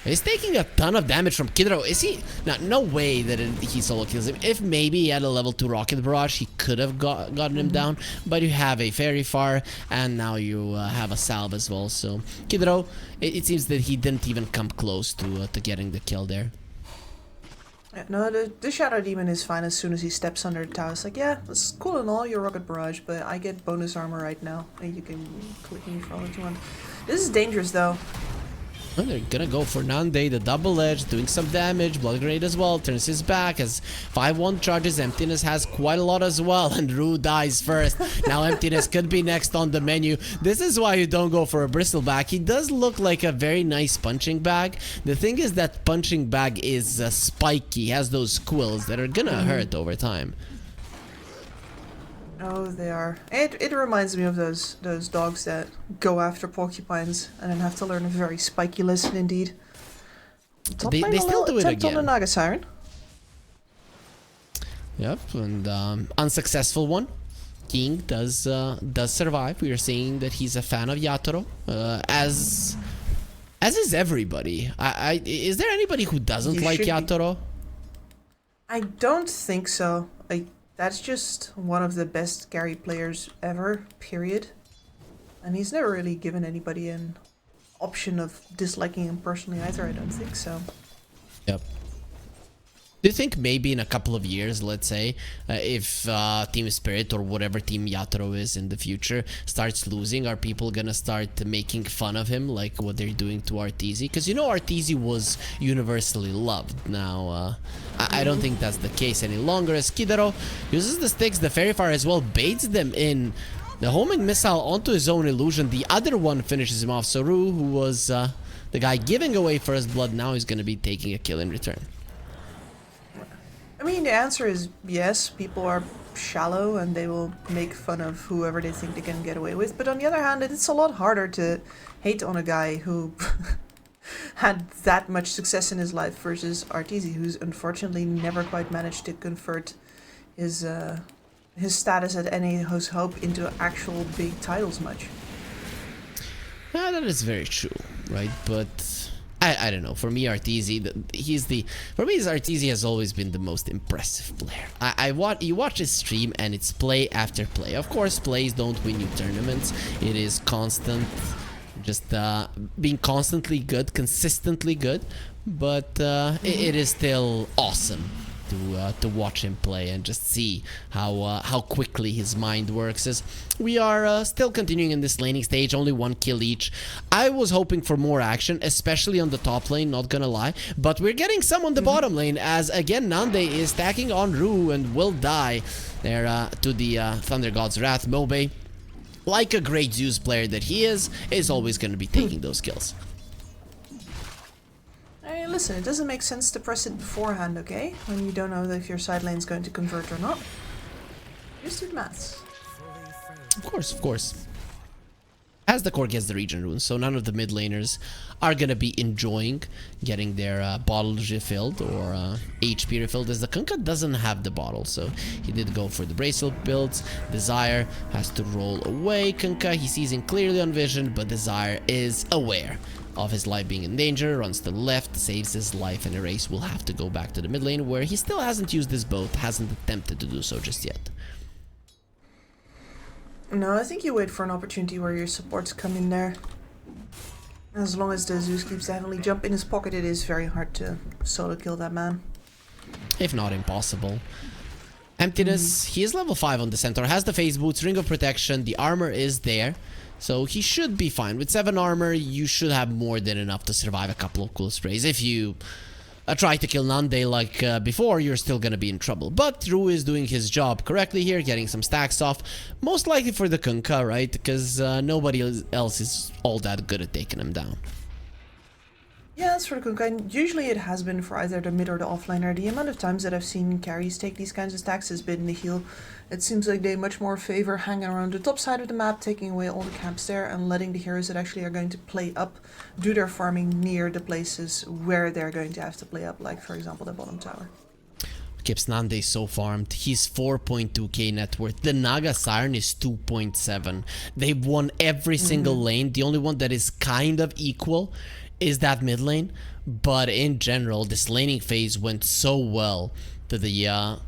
He's taking a ton of damage from Kidro. Is he? No way that he solo kills him. If maybe he had a level 2 Rocket Barrage, he could have gotten him down. But you have a Fairy Fire, and now you have a Salve as well. So Kidro, it seems that he didn't even come close to getting the kill there. Yeah, no, the Shadow Demon is fine as soon as he steps under the tower. It's like, yeah, that's cool and all, your Rocket Barrage, but I get bonus armor right now. And you can click me for all that you want. This is dangerous, though. Well, they're gonna go for Nande, the double edge, doing some damage. Blood Grenade as well, turns his back as 5-1 charges. Emptiness has quite a lot as well, and Ru dies first. Now Emptiness could be next on the menu. This is why you don't go for a Bristleback. He does look like a very nice punching bag. The thing is that punching bag is spiky, has those quills that are gonna hurt over time. Oh, they are. It reminds me of those dogs that go after porcupines and then have to learn a very spiky lesson indeed. They still do it again. On the Naga Siren. Yep, and unsuccessful one. King does survive. We are seeing that he's a fan of Yatoro, as is everybody. Is there anybody who doesn't like Yatoro? I don't think so. That's just one of the best Gary players ever, period. And he's never really given anybody an option of disliking him personally either, I don't think so. Yep. Do you think maybe in a couple of years, let's say, if Team Spirit or whatever Team Yatoro is in the future starts losing, are people gonna start making fun of him like what they're doing to Arteezy? Because you know Arteezy was universally loved. Now, I don't think that's the case any longer, as Kidaro uses the sticks, the Fairy Fire as well, baits them in. The homing missile onto his own illusion, the other one finishes him off. So Ru, who was the guy giving away first blood, now is gonna be taking a kill in return. I mean, the answer is yes, people are shallow and they will make fun of whoever they think they can get away with. But on the other hand, it's a lot harder to hate on a guy who had that much success in his life versus Arteezy, who's unfortunately never quite managed to convert his status at any hope into actual big titles much. Yeah, that is very true, right? But I don't know. For me, Arteezy, Arteezy has always been the most impressive player. You watch his stream and it's play after play. Of course, plays don't win you tournaments. It is constant, just being constantly good, consistently good. But it is still awesome to watch him play and just see how quickly his mind works. As we are still continuing in this laning stage, only 1 kill each. I was hoping for more action, especially on the top lane, not gonna lie, but we're getting some on the bottom lane, as again Nande is stacking on Ru and will die there to the Thunder God's Wrath. Mobe, like a great Zeus player that he is always gonna be taking those kills. Hey, listen, it doesn't make sense to press it beforehand, okay? When you don't know if your side lane's going to convert or not. Just do the maths. Of course, of course. as the core gets the region runes, so none of the mid laners are gonna be enjoying getting their bottles refilled or HP refilled, as the Kunkka doesn't have the bottle, so he did go for the bracelet builds. Desire has to roll away Kunkka. He sees him clearly on vision, but Desire is aware of his life being in danger, runs to the left, saves his life, and Erase will have to go back to the mid lane, where he still hasn't used his boat, hasn't attempted to do so just yet. No, I think you wait for an opportunity where your supports come in there. As long as the Zeus keeps the Heavenly Jump in his pocket, it is very hard to solo kill that man. If not impossible. Emptiness, he is level 5 on the Centaur, has the phase boots, ring of protection, the armor is there. So he should be fine. With 7 armor, you should have more than enough to survive a couple of cool sprays. If you try to kill Nande like before, you're still gonna be in trouble. But Rue is doing his job correctly here, getting some stacks off. Most likely for the Kunkka, right? Because nobody else is all that good at taking him down. Yeah, that's for the Kunkka, and usually it has been for either the mid or the offlaner. The amount of times that I've seen carries take these kinds of stacks has been the heal. It seems like they much more favor hanging around the top side of the map, taking away all the camps there, and letting the heroes that actually are going to play up do their farming near the places where they're going to have to play up, like for example the bottom tower. Kips Nande so farmed. He's 4.2k net worth. The Naga Siren is 2.7. They've won every single lane. The only one that is kind of equal is that mid lane, but in general this laning phase went so well to the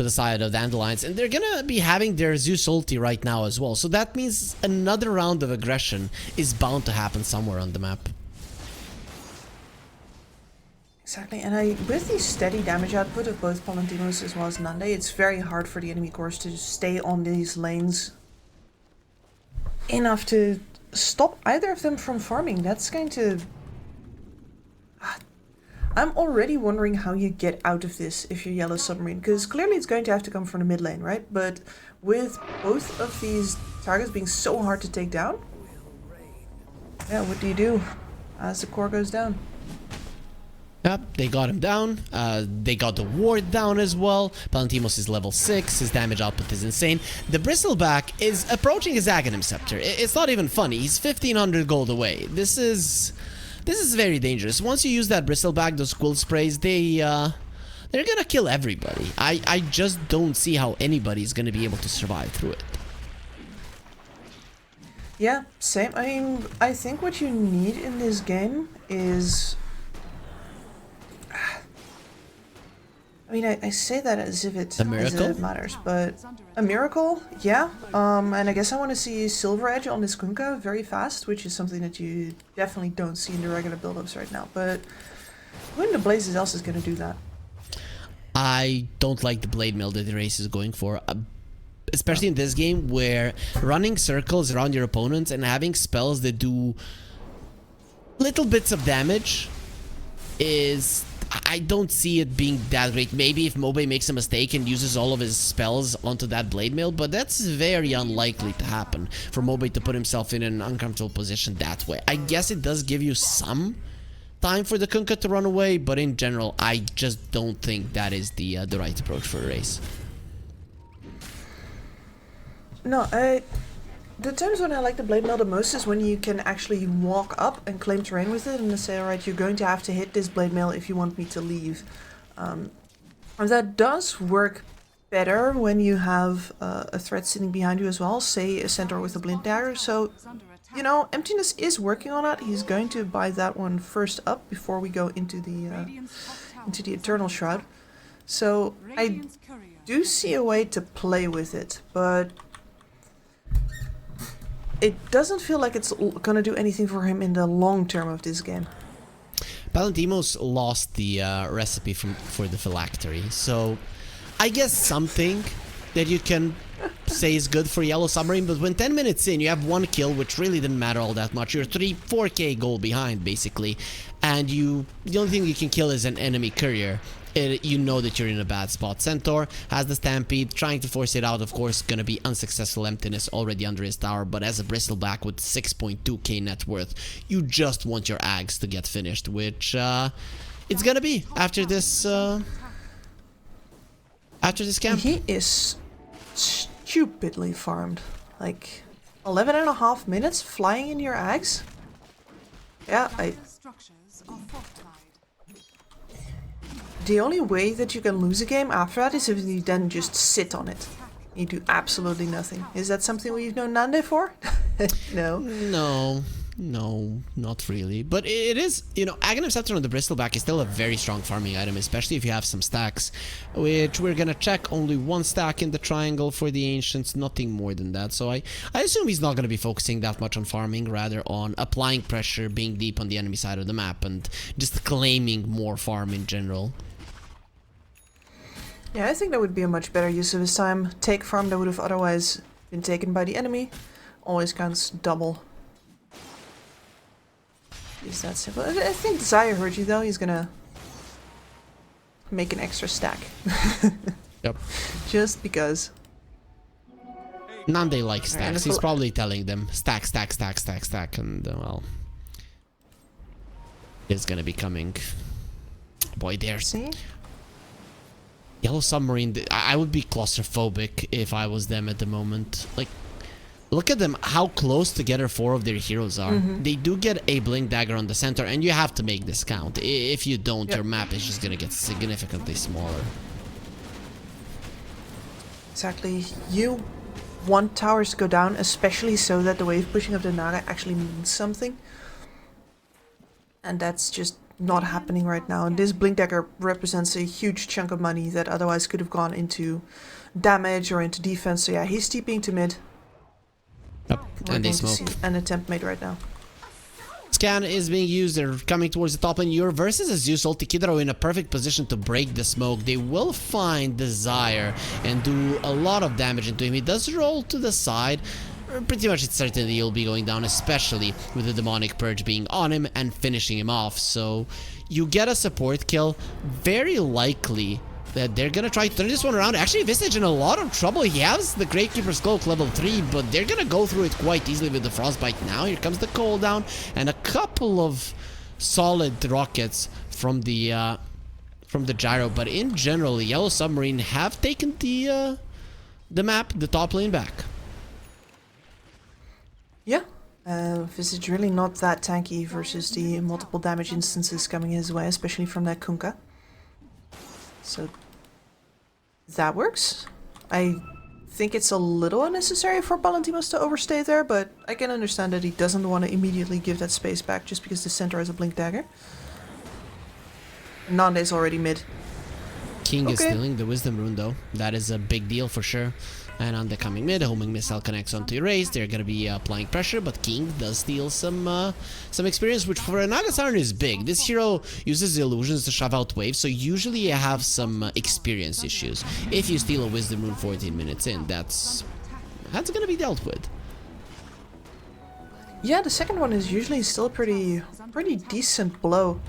side of Dandelions, and they're gonna be having their Zeus ulti right now as well, so that means another round of aggression is bound to happen somewhere on the map. Exactly, and with the steady damage output of both Palantinos as well as Nande, it's very hard for the enemy cores to stay on these lanes enough to stop either of them from farming. That's going to... I'm already wondering how you get out of this if you're Yellow Submarine, because clearly it's going to have to come from the mid lane, right? But with both of these targets being so hard to take down, yeah, what do you do as the core goes down? Yep, they got him down. They got the ward down as well. Palantimos is level 6. His damage output is insane. The Bristleback is approaching his Aghanim Scepter. It's not even funny. He's 1500 gold away. This is very dangerous. Once you use that Bristleback, those quill sprays, they're gonna kill everybody. I just don't see how anybody's gonna be able to survive through it. Yeah, same. I mean, I think what you need in this game is... I mean, I say that as if it matters, but a miracle, yeah. And I guess I want to see Silver Edge on this Kunkka very fast, which is something that you definitely don't see in the regular build-ups right now. But who in the blazes else is going to do that? I don't like the blade mill that the race is going for, especially in this game where running circles around your opponents and having spells that do little bits of damage is... I don't see it being that great. Maybe if Mobe makes a mistake and uses all of his spells onto that blade mail, but that's very unlikely to happen for Mobe to put himself in an uncomfortable position that way. I guess it does give you some time for the Kunkka to run away, but in general, I just don't think that is the right approach for a race. No, the times when I like the blade mail the most is when you can actually walk up and claim terrain with it and then say, alright, you're going to have to hit this blade mail if you want me to leave. And that does work better when you have a threat sitting behind you as well, say a centaur with a blind dagger. So, you know, Emptiness is working on that. He's going to buy that one first up before we go into the Eternal Shroud. So I do see a way to play with it, but it doesn't feel like it's gonna do anything for him in the long term of this game. Palantimos lost the recipe for the phylactery, so I guess something that you can say is good for Yellow Submarine, but when 10 minutes in you have 1 kill, which really didn't matter all that much, you're 4k goal behind basically, and the only thing you can kill is an enemy courier. You know that you're in a bad spot. Centaur has the Stampede, trying to force it out, of course, gonna be unsuccessful. Emptiness already under his tower, but as a Bristleback with 6.2k net worth, you just want your Ags to get finished, which it's gonna be after this camp. He is stupidly farmed. Like, 11.5 minutes flying in your eggs? Yeah, the only way that you can lose a game after that is if you then just sit on it. You do absolutely nothing. Is that something we've known Nande for? No. No, not really. But it is, you know, Aghanim Scepter on the Bristleback is still a very strong farming item, especially if you have some stacks, which we're gonna check. Only one stack in the triangle for the Ancients, nothing more than that. So I assume he's not gonna be focusing that much on farming, rather on applying pressure, being deep on the enemy side of the map, and just claiming more farm in general. Yeah, I think that would be a much better use of his time. Take farm that would have otherwise been taken by the enemy. Always counts double. Is that simple? I think Zaya heard you though. He's gonna make an extra stack. Yep. Just because. Nande likes stacks. He's probably telling them stack, stack, stack, stack, stack, and well, it's gonna be coming. Boy, there's. See? Yellow Submarine, I would be claustrophobic if I was them at the moment. Like, look at them, how close together 4 of their heroes are. They do get a Blink Dagger on the center, and you have to make this count. If you don't, your map is just gonna get significantly smaller. Exactly. You want towers to go down, especially so that the wave pushing of the Naga actually means something. And that's just not happening right now. And this Blink Dagger represents a huge chunk of money that otherwise could have gone into damage or into defense. So yeah, he's TPing to mid. Yep, and they smoke. An attempt made right now. Scan is being used. They're coming towards the top, and you're versus a Zeus ulti. Kidaro in a perfect position to break the smoke. They will find Desire and do a lot of damage into him. He does roll to the side. Pretty much it's certain that he'll be going down, especially with the Demonic Purge being on him and finishing him off. So you get a support kill. Very likely that they're gonna try to turn this one around. Actually, Visage in a lot of trouble. He has the Gravekeeper's Cloak level 3, but they're gonna go through it quite easily with the Frostbite now. Here comes the cooldown and a couple of solid rockets from the gyro. But in general, the Yellow Submarine have taken the map, the top lane back. Yeah. Visage really not that tanky versus the multiple damage instances coming his way, especially from that Kunkka. So that works. I think it's a little unnecessary for Palantimos to overstay there, but I can understand that he doesn't want to immediately give that space back just because the center has a Blink Dagger. Nande's already mid. King is stealing the Wisdom Rune though. That is a big deal for sure. And on the coming mid, Homing Missile connects onto Erase. They're gonna be applying pressure, but King does steal some experience, which for a Nagasaran is big. This hero uses illusions to shove out waves, so usually you have some experience issues. If you steal a Wisdom Rune 14 minutes in, that's gonna be dealt with. Yeah, the second one is usually still pretty decent blow.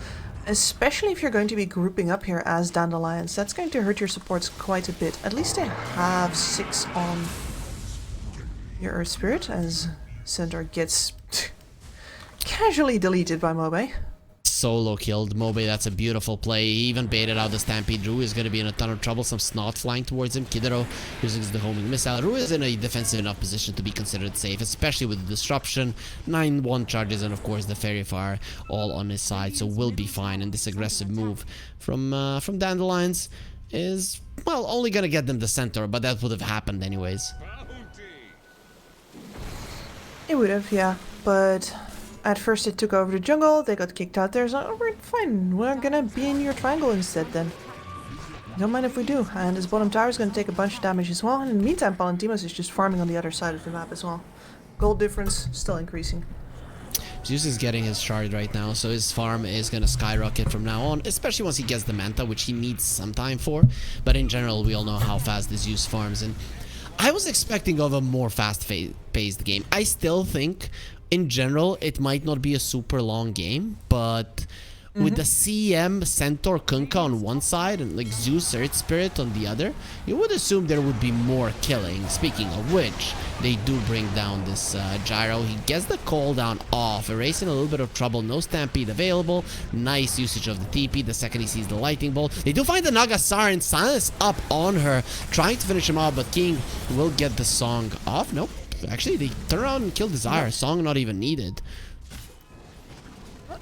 Especially if you're going to be grouping up here as Dandelions. That's going to hurt your supports quite a bit. At least they have 6 on your Earth Spirit as Centaur gets casually deleted by Mobe. Solo killed Mobe. That's a beautiful play. He even baited out the Stampede. Ru is going to be in a ton of trouble. Some Snot flying towards him. Kidaro using the Homing Missile. Ru is in a defensive enough position to be considered safe, especially with the Disruption. 9-1 charges and of course the Fairy Fire all on his side, so will be fine. And this aggressive move from Dandelions is, well, only going to get them the Centaur, but that would have happened anyways. It would have, yeah, but at first it took over the jungle, they got kicked out there, so we're fine, we're gonna be in your triangle instead then. Don't mind if we do, and this bottom tower is gonna take a bunch of damage as well, and in the meantime Palantimos is just farming on the other side of the map as well. Gold difference still increasing. Zeus is getting his shard right now, so his farm is gonna skyrocket from now on, especially once he gets the Manta, which he needs some time for, but in general we all know how fast the Zeus farms, and I was expecting of a more fast-paced game. I still think in general, it might not be a super long game, but with the CM Centaur Kunkka on one side and like Zeus Earth Spirit on the other, you would assume there would be more killing. Speaking of which, they do bring down this gyro. He gets the cooldown off, erasing a little bit of trouble. No Stampede available. Nice usage of the TP the second he sees the Lightning Bolt. They do find the Nagasaran. Silence up on her, trying to finish him off, but King will get the song off. Nope. Actually, they turn around and kill Desire. Song not even needed.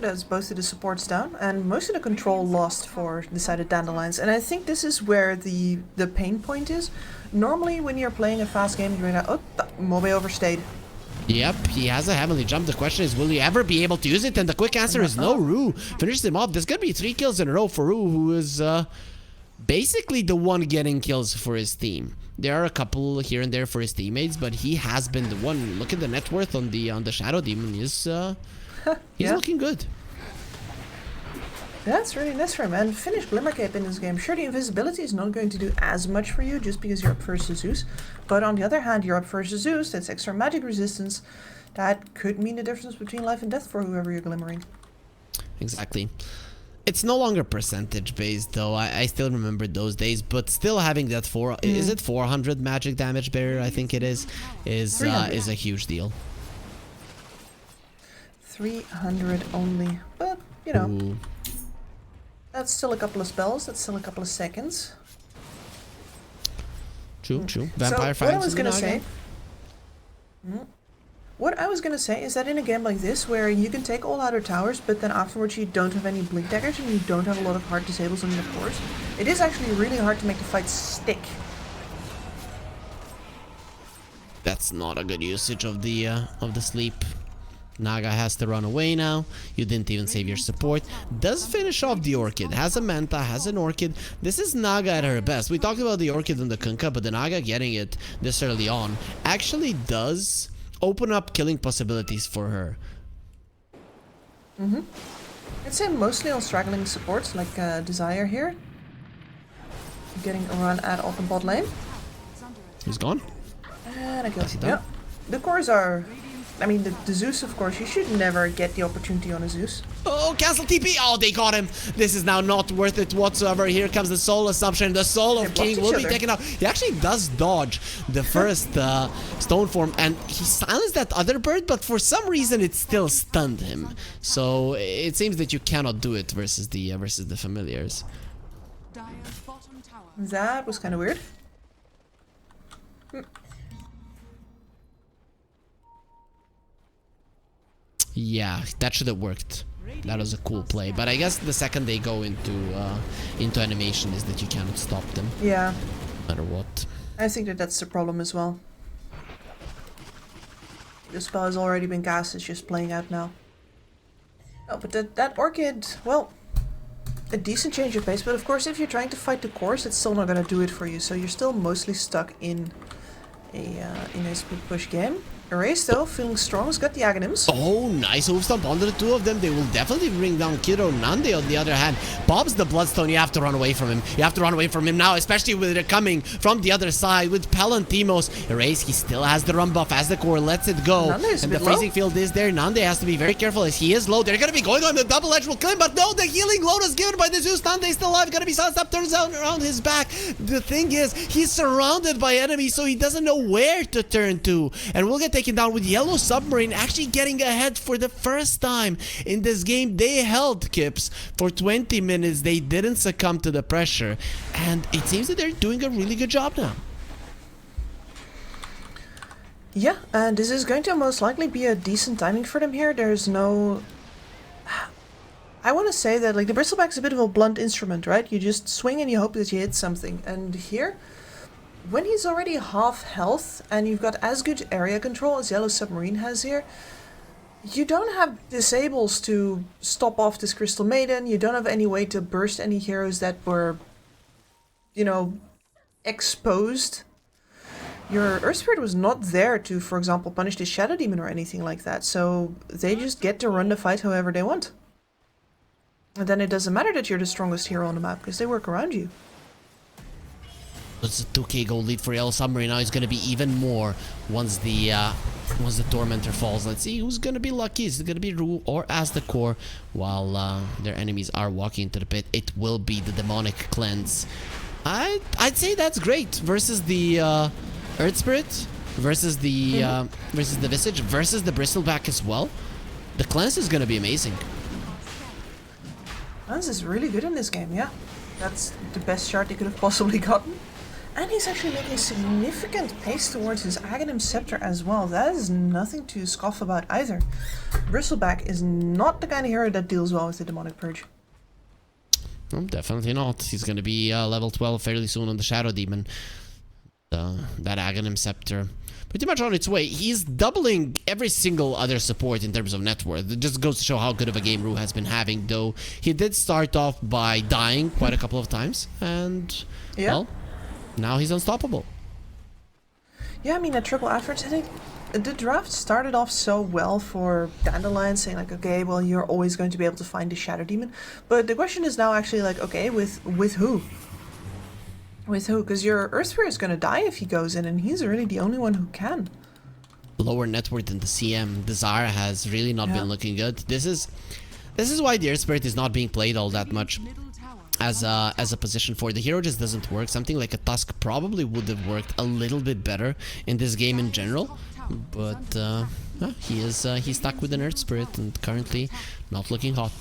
There's both of the supports down, and most of the control lost for decided Dandelions. And I think this is where the pain point is. Normally, when you're playing a fast game, you're like, oh, Mobe overstayed. Yep, he has a heavenly jump. The question is, will he ever be able to use it? And the quick answer is no. Rue finishes him off. There's gonna be 3 kills in a row for Rue, who is basically the one getting kills for his team. There are a couple here and there for his teammates, but he has been the one. Look at the net worth on the Shadow Demon. He's looking good. That's really nice for him. And finish Glimmercape in this game. Sure, the invisibility is not going to do as much for you just because you're up versus Zeus. But on the other hand, you're up versus Zeus. That's extra magic resistance. That could mean the difference between life and death for whoever you're glimmering. Exactly. It's no longer percentage based though. I still remember those days, but still having that is it 400 magic damage barrier? I think it is a huge deal. 300 only, but you know. Ooh. That's still a couple of spells. That's still a couple of seconds. True. Vampire so what I was gonna say is that in a game like this, where you can take all outer towers, but then afterwards you don't have any blink daggers and you don't have a lot of hard disables on your cores, it is actually really hard to make the fight stick. That's not a good usage of the sleep. Naga has to run away now. You didn't even save your support. Does finish off the Orchid. Has a Manta, has an Orchid. This is Naga at her best. We talked about the Orchid and the Kunkka, but the Naga getting it this early on actually does open up killing possibilities for her. I'd say mostly on struggling supports like Desire here. Getting a run at open bot lane. He's gone. And I kill him. Yeah. The cores are... I mean, the Zeus, of course, you should never get the opportunity on a Zeus. Oh, cancel TP! Oh, they got him! This is now not worth it whatsoever. Here comes the Soul Assumption. The Soul of King will be taken out. He actually does dodge the first stone form, and he silenced that other bird, but for some reason it still stunned him. So it seems that you cannot do it versus the familiars. That was kind of weird. Yeah, that should have worked. That was a cool play, but I guess the second they go into animation is that you cannot stop them. Yeah. No matter what. I think that's the problem as well. The spell has already been cast, it's just playing out now. Oh, but that Orchid, well, a decent change of pace, but of course if you're trying to fight the course, it's still not gonna do it for you, so you're still mostly stuck in a speed push game. Erase though, feeling strong, has got the Aghanims. Oh, nice hoof stomp onto the two of them. They will definitely bring down Kiro. Nande on the other hand. Bob's the Bloodstone. You have to run away from him. You have to run away from him now, especially with it coming from the other side with Palantimos. Erase, he still has the run buff as the core lets it go. And the freezing field is there. Nande has to be very careful as he is low. They're going to be going on the double edge will kill him, but no, the healing load is given by the Zeus. Nande is still alive. Going to be silenced up, turns out around his back. The thing is, he's surrounded by enemies, so he doesn't know where to turn to. And will get taken down with Yellow Submarine actually getting ahead for the first time in this game. They held Kips for 20 minutes. They didn't succumb to the pressure, and it seems that they're doing a really good job now. Yeah, and this is going to most likely be a decent timing for them here. There's no... I want to say that like the Bristleback is a bit of a blunt instrument, right? You just swing and you hope that you hit something. And here, when he's already half health and you've got as good area control as Yellow Submarine has here, you don't have disables to stop off this Crystal Maiden. You don't have any way to burst any heroes that were, you know, exposed. Your Earth Spirit was not there to, for example, punish the Shadow Demon or anything like that. So they just get to run the fight however they want. And then it doesn't matter that you're the strongest hero on the map because they work around you. It's a 2k gold lead for Yellow Submarine. Now it's going to be even more once the Tormentor falls. Let's see who's going to be lucky. Is it going to be Rue or Aztecore while their enemies are walking into the pit? It will be the Demonic Cleanse. I'd say that's great versus the Earth Spirit, versus the Visage, versus the Bristleback as well. The Cleanse is going to be amazing. Cleanse is really good in this game, yeah. That's the best shard they could have possibly gotten. And he's actually making significant pace towards his Aghanim Scepter as well. That is nothing to scoff about either. Bristleback is not the kind of hero that deals well with the Demonic Purge. No, definitely not. He's going to be level 12 fairly soon on the Shadow Demon. That Aghanim Scepter pretty much on its way. He's doubling every single other support in terms of net worth. It just goes to show how good of a game Rue has been having, though he did start off by dying quite a couple of times, and well, now he's unstoppable. Yeah, I mean, at Triple Adverts, I think the draft started off so well for Dandelion, saying like, okay, well, you're always going to be able to find the Shadow Demon. But the question is now actually like, okay, with who? With who? Because your Earthsphere is going to die if he goes in, and he's really the only one who can. Lower net worth than the CM. The Zara has really not been looking good. This is why the Earth Spirit is not being played all that much as a position for the hero. Just doesn't work. Something like a Tusk probably would have worked a little bit better in this game in general, but he's stuck with an Earth Spirit and currently not looking hot.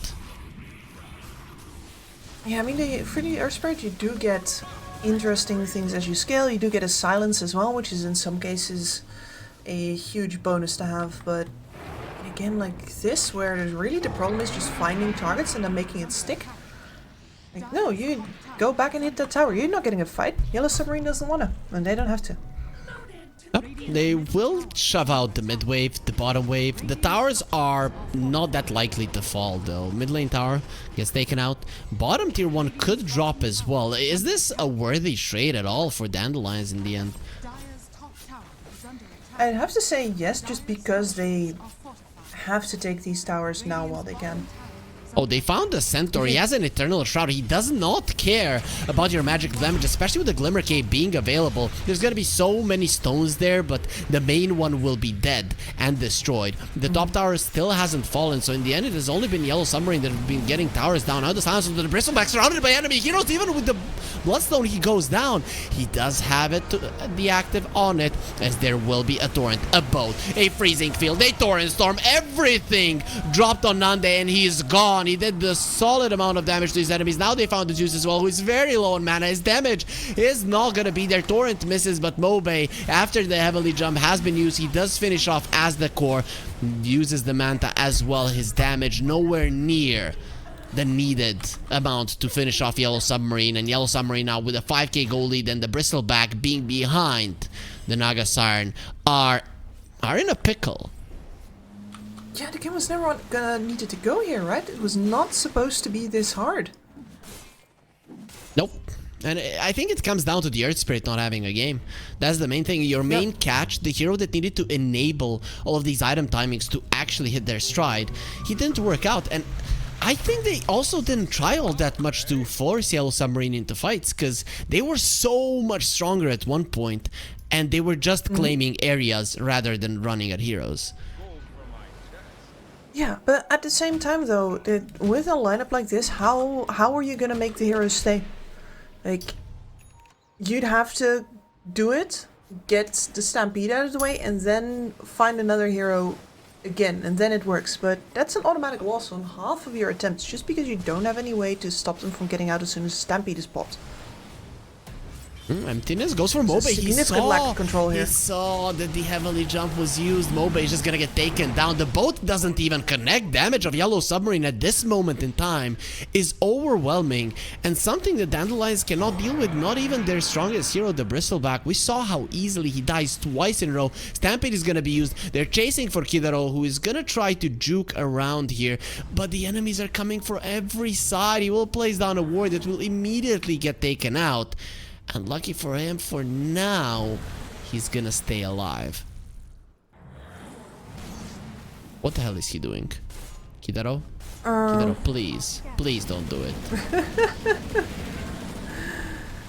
Yeah, I mean, for the Earth Spirit, you do get interesting things as you scale. You do get a silence as well, which is in some cases a huge bonus to have. But in a game like this, where there's really the problem is just finding targets and then making it stick. Like, no, you go back and hit that tower. You're not getting a fight. Yellow Submarine doesn't wanna, and they don't have to. They will shove out the mid wave, the bottom wave. The towers are not that likely to fall though. Mid lane tower gets taken out. Bottom tier 1 could drop as well. Is this a worthy trade at all for Dandelions in the end? I'd have to say yes, just because they have to take these towers now while they can. Oh, they found the Centaur. He has an Eternal Shroud. He does not care about your magic damage, especially with the Glimmer Cape being available. There's gonna be so many stones there, but the main one will be dead and destroyed. The top tower still hasn't fallen, so in the end it has only been Yellow Submarine that have been getting towers down. Now the silence of the Bristleback surrounded by enemy heroes. Even with the Bloodstone, he goes down. He does have it the active on it, as there will be a torrent, a boat, a freezing field, a torrent storm. Everything dropped on Nande and he's gone. He did the solid amount of damage to his enemies. Now they found the Zeus as well, who is very low on mana. His damage is not gonna be there. Torrent misses, but Mobe, after the heavily jump has been used, he does finish off as the core. Uses the Manta as well. His damage nowhere near the needed amount to finish off Yellow Submarine, and Yellow Submarine now with a 5k goal lead, and the Bristleback being behind the Naga Siren are in a pickle. Yeah, the game was never gonna needed to go here, right? It was not supposed to be this hard. Nope. And I think it comes down to the Earth Spirit not having a game. That's the main thing. Your main catch, the hero that needed to enable all of these item timings to actually hit their stride, he didn't work out. And I think they also didn't try all that much to force Yellow Submarine into fights, because they were so much stronger at one point, and they were just claiming areas rather than running at heroes. Yeah, but at the same time though, with a lineup like this, how are you gonna make the heroes stay? Like, you'd have to do it, get the Stampede out of the way, and then find another hero again, and then it works. But that's an automatic loss on half of your attempts, just because you don't have any way to stop them from getting out as soon as Stampede is popped. Emptiness goes for Mobe. Significant lack of control here. He saw that the heavily jump was used. Mobe is just gonna get taken down. The boat doesn't even connect. Damage of Yellow Submarine at this moment in time is overwhelming, and something that Dandelions cannot deal with, not even their strongest hero, the Bristleback. We saw how easily he dies twice in a row. Stampede is gonna be used. They're chasing for Kidaro, who is gonna try to juke around here, but the enemies are coming for every side. He will place down a ward that will immediately get taken out. And lucky for him, for now, he's gonna stay alive. What the hell is he doing? Kidaro? Kidaro, please. Please don't do it.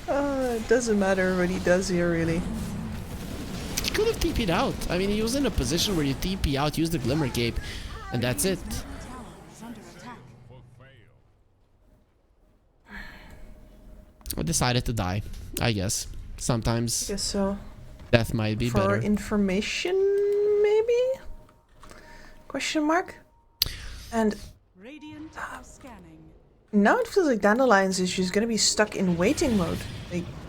It doesn't matter what he does here, really. He could have TP'd out. I mean, he was in a position where you TP out, use the Glimmer Cape, and that's it. I decided to die, I guess. Sometimes I guess so. Death might be better. For information, maybe? Question mark? And Now it feels like Dandelion's is just gonna be stuck in waiting mode.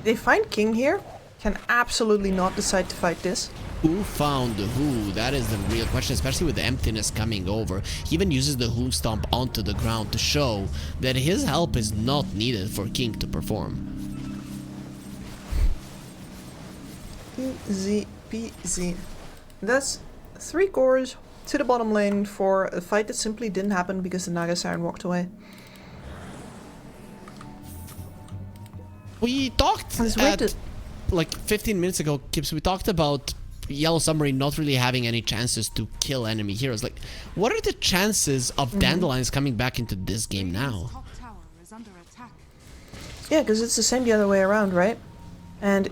They find King here, can absolutely not decide to fight this. Who found who? That is the real question, especially with the emptiness coming over. He even uses the Hoon Stomp onto the ground to show that his help is not needed for King to perform. Easy peasy. That's 3 cores to the bottom lane for a fight that simply didn't happen because the Naga Siren walked away. We talked like 15 minutes ago, Kips, we talked about Yellow Submarine not really having any chances to kill enemy heroes. Like, what are the chances of Dandelions coming back into this game now? Yeah, because it's the same the other way around, right? And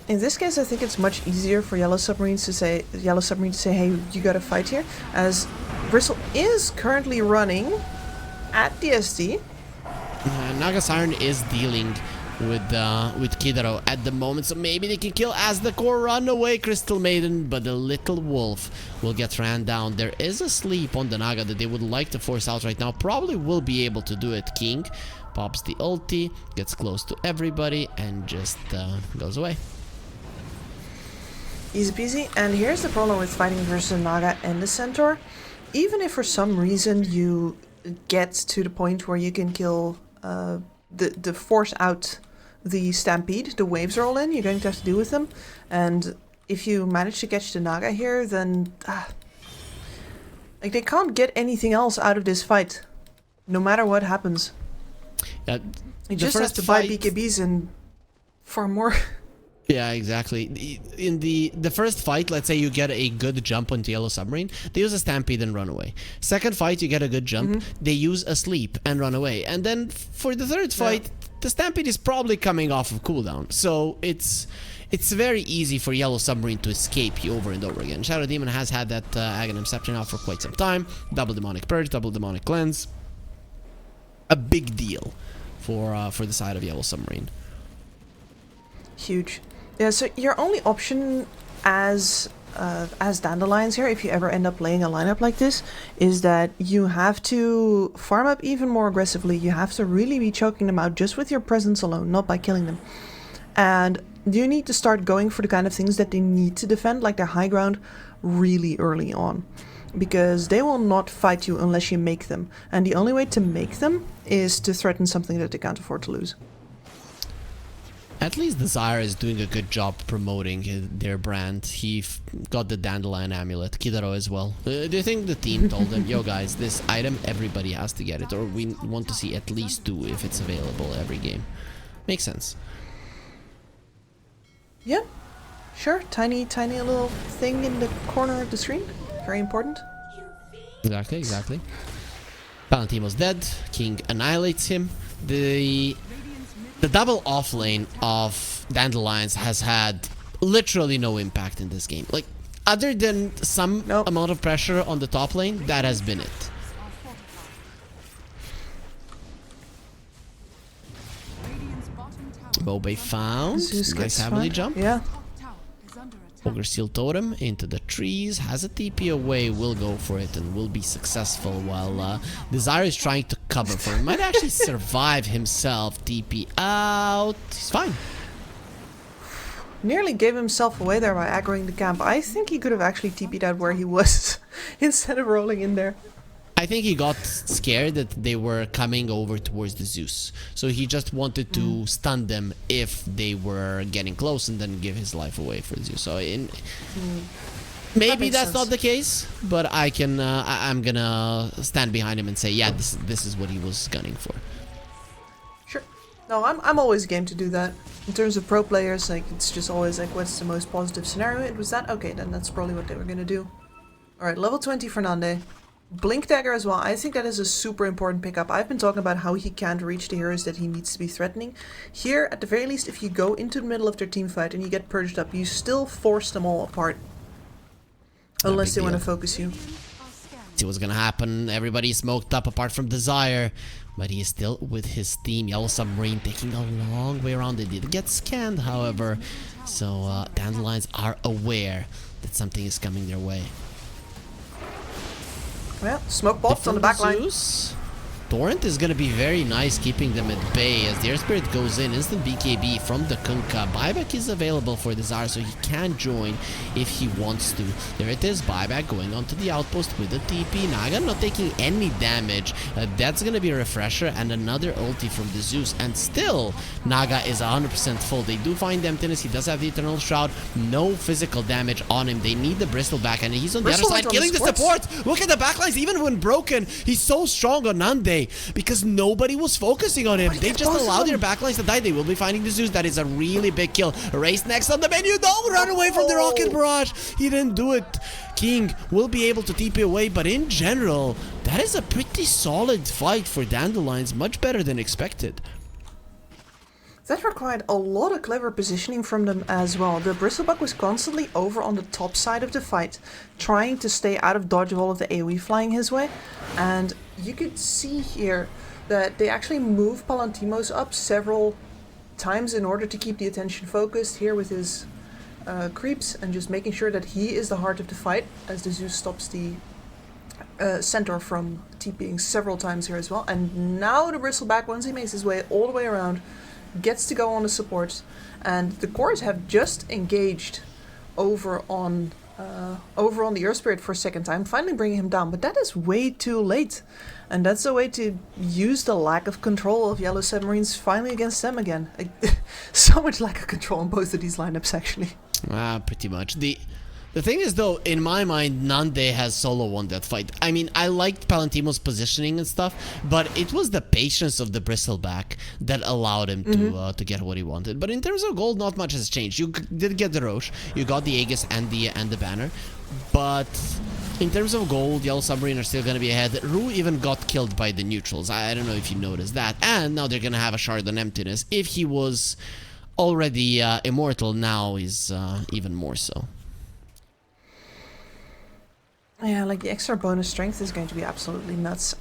in this case, I think it's much easier for Yellow Submarine to say, hey, you gotta fight here, as Bristle is currently running at DST. Naga Siren is dealing with Kidaro at the moment, so maybe they can kill as the core run away Crystal Maiden, but the little wolf will get ran down. There is a sleep on the Naga that they would like to force out right now. Probably will be able to do it. King pops the ulti, gets close to everybody, and just goes away. Easy peasy. And here's the problem with fighting versus the Naga and the Centaur. Even if for some reason you get to the point where you can kill the force out the Stampede, the waves are all in, you're going to have to deal with them. And if you manage to catch the Naga here, then like they can't get anything else out of this fight, no matter what happens. You just have to buy BKBs and far more. Yeah, exactly. In the first fight, let's say you get a good jump onto Yellow Submarine, they use a Stampede and run away. Second fight, you get a good jump, they use a sleep and run away. And then for the third fight, the Stampede is probably coming off of cooldown. So it's very easy for Yellow Submarine to escape you over and over again. Shadow Demon has had that Aghanim Scepter now for quite some time. Double Demonic Purge, double Demonic Cleanse. A big deal for the side of Yellow Submarine. Huge. Yeah, so your only option as Dandelions here, if you ever end up playing a lineup like this, is that you have to farm up even more aggressively. You have to really be choking them out just with your presence alone, not by killing them. And you need to start going for the kind of things that they need to defend, like their high ground, really early on. Because they will not fight you unless you make them. And the only way to make them is to threaten something that they can't afford to lose. At least Desire is doing a good job promoting their brand. He got the Dandelion Amulet, Kidaro as well. Do you think the team told them, yo guys, this item, everybody has to get it, or we want to see at least 2 if it's available every game? Makes sense. Yeah, sure. Tiny little thing in the corner of the screen. Very important. Exactly. Valentino's dead. King annihilates him. The double offlane of Dandelions has had literally no impact in this game. Like, other than some amount of pressure on the top lane, that has been it. Bobe found. Nice heavily jump. Yeah. Ogre Seal Totem into the trees, has a TP away, will go for it and will be successful, while Desire is trying to cover for him. Might actually survive himself. TP out. He's fine. Nearly gave himself away there by aggroing the camp. I think he could have actually TP'd out where he was instead of rolling in there. I think he got scared that they were coming over towards the Zeus. So he just wanted to stun them if they were getting close and then give his life away for Zeus. So maybe that's not the case, but I'm gonna stand behind him and say, yeah, this is what he was gunning for. Sure. No, I'm always game to do that. In terms of pro players, like, it's just always like, what's the most positive scenario? It was that? Okay, then that's probably what they were gonna do. Alright, level 20 Fernande. Blink Dagger as well. I think that is a super important pickup. I've been talking about how he can't reach the heroes that he needs to be threatening. Here, at the very least, if you go into the middle of their team fight and you get purged up, you still force them all apart. Unless they want to focus you. See what's gonna happen. Everybody smoked up apart from Desire. But he is still with his team. Yellow Submarine taking a long way around. They did get scanned, however. So Dandelions are aware that something is coming their way. Well, smoke bots on the back line. Torrent is going to be very nice keeping them at bay as the Air Spirit goes in. Instant BKB from the Kunkka. Buyback is available for the Tsar, so he can join if he wants to. There it is, Buyback going onto the outpost with the TP. Naga not taking any damage. That's going to be a refresher and another ulti from the Zeus. And still, Naga is 100% full. They do find emptiness. He does have the Eternal Shroud. No physical damage on him. They need the Bristol back, and he's on the other side killing the support. Look at the backlines. Even when broken, he's so strong on Nande because nobody was focusing on him. They just allowed their backlines to die. They will be finding the Zeus. That is a really big kill. Race next on the menu. Don't run away from the rocket barrage. He didn't do it. King will be able to TP away, but in general, that is a pretty solid fight for Dandelions. Much better than expected. That required a lot of clever positioning from them as well. The Bristleback was constantly over on the top side of the fight, trying to stay out of dodge of all of the AoE flying his way. And you could see here that they actually moved Palantimos up several times in order to keep the attention focused here with his creeps and just making sure that he is the heart of the fight as the Zeus stops the Centaur from TPing several times here as well. And now the Bristleback, once he makes his way all the way around, gets to go on the support, and the cores have just engaged over on the Earth Spirit for a second time, finally bringing him down, but that is way too late, and that's a way to use the lack of control of Yellow Submarines finally against them again. So much lack of control on both of these lineups actually. Pretty much. The thing is, though, in my mind, Nande has solo won that fight. I mean, I liked Palantimo's positioning and stuff, but it was the patience of the Bristleback that allowed him to get what he wanted. But in terms of gold, not much has changed. You did get the Roche, you got the Aegis and the banner, but in terms of gold, Yellow Submarine are still going to be ahead. Ru even got killed by the neutrals. I don't know if you noticed that. And now they're going to have a Shard on Emptiness. If he was already immortal, now is even more so. Yeah, like the extra bonus strength is going to be absolutely nuts.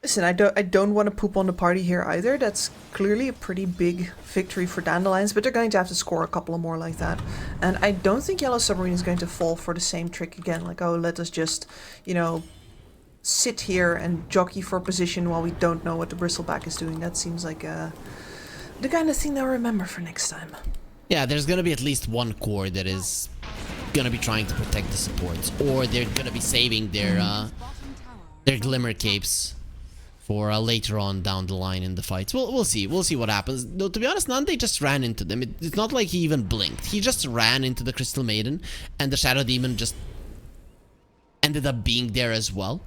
Listen, I don't want to poop on the party here either. That's clearly a pretty big victory for Dandelions, but they're going to have to score a couple of more like that. And I don't think Yellow Submarine is going to fall for the same trick again. Like, oh, let us just, you know, sit here and jockey for position while we don't know what the Bristleback is doing. That seems like the kind of thing they'll remember for next time. Yeah, there's going to be at least one core that is going to be trying to protect the supports, or they're going to be saving their Glimmer Capes for later on down the line in the fights. We'll see what happens. Though, to be honest, Nande just ran into them. It's not like he even blinked. He just ran into the Crystal Maiden, and the Shadow Demon just ended up being there as well.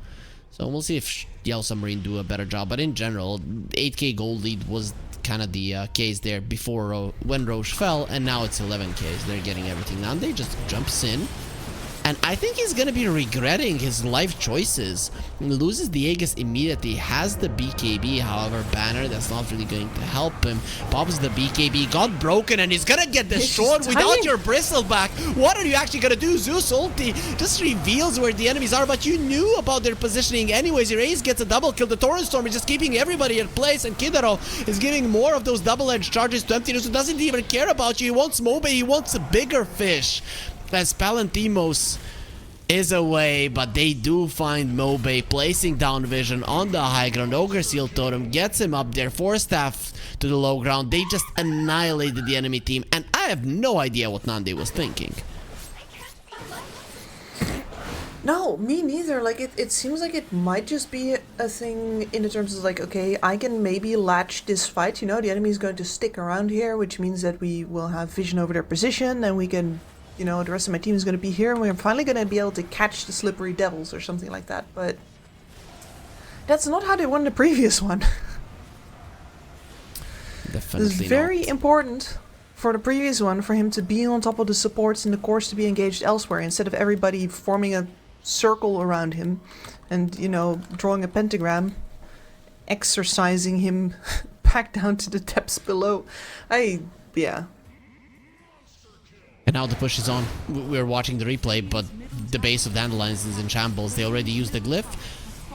So we'll see if Yellow Submarine do a better job. But in general, 8k gold lead was kind of the case there before when Roche fell, and now it's 11k. They're getting everything. Nande just jumps in, and I think he's gonna be regretting his life choices. He loses the Aegis immediately, has the BKB, however, banner, that's not really going to help him. Pops the BKB, got broken, and he's gonna get destroyed without your Bristleback. What are you actually gonna do? Zeus ulti just reveals where the enemies are, but you knew about their positioning anyways. Your Ace gets a double kill. The Torrent Storm is just keeping everybody in place, and Kidaro is giving more of those double-edged charges to Emptiness, who doesn't even care about you. He wants Mobe, he wants a bigger fish. As Palantimos is away, but they do find Mobe, placing down Vision on the high ground. Ogre Seal Totem gets him up there, Force Staff to the low ground. They just annihilated the enemy team, and I have no idea what Nande was thinking. No, me neither. Like, it seems like it might just be a thing in the terms of like, okay, I can maybe latch this fight, you know, the enemy is going to stick around here, which means that we will have vision over their position, and we can, you know, the rest of my team is going to be here, and we're finally going to be able to catch the Slippery Devils or something like that. But that's not how they won the previous one. Definitely It's very important for the previous one for him to be on top of the supports and the cores to be engaged elsewhere, instead of everybody forming a circle around him and, you know, drawing a pentagram, exercising him back down to the depths below. Yeah. And now the push is on. We're watching the replay, but the base of Dandelions is in shambles. They already used the glyph.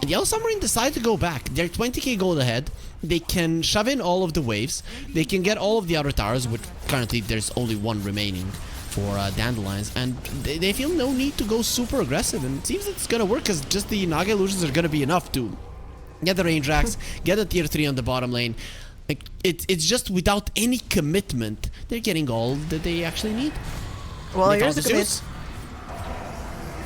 And Yellow Submarine decide to go back. They're 20k gold ahead. They can shove in all of the waves. They can get all of the outer towers, which currently there's only one remaining for Dandelions. And they feel no need to go super aggressive. And it seems it's going to work, because just the Naga illusions are going to be enough to get the range racks, get a tier 3 on the bottom lane. Like it's just without any commitment, they're getting all that they actually need. Well, They here's found the commit.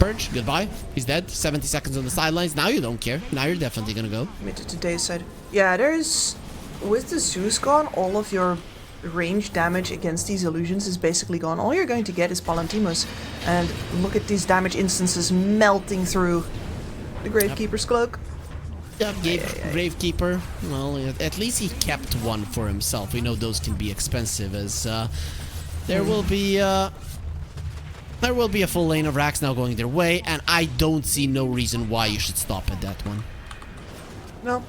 Purge, goodbye. He's dead. 70 seconds on the sidelines. Now you don't care. Now you're definitely gonna go. Mid to today's side. Yeah, there's... With the Zeus gone, all of your range damage against these illusions is basically gone. All you're going to get is Palantimos. And look at these damage instances melting through the Gravekeeper's cloak. Yeah, Gravekeeper. Well, at least he kept one for himself. We know those can be expensive, as there will be a full lane of racks now going their way, and I don't see no reason why you should stop at that one. No.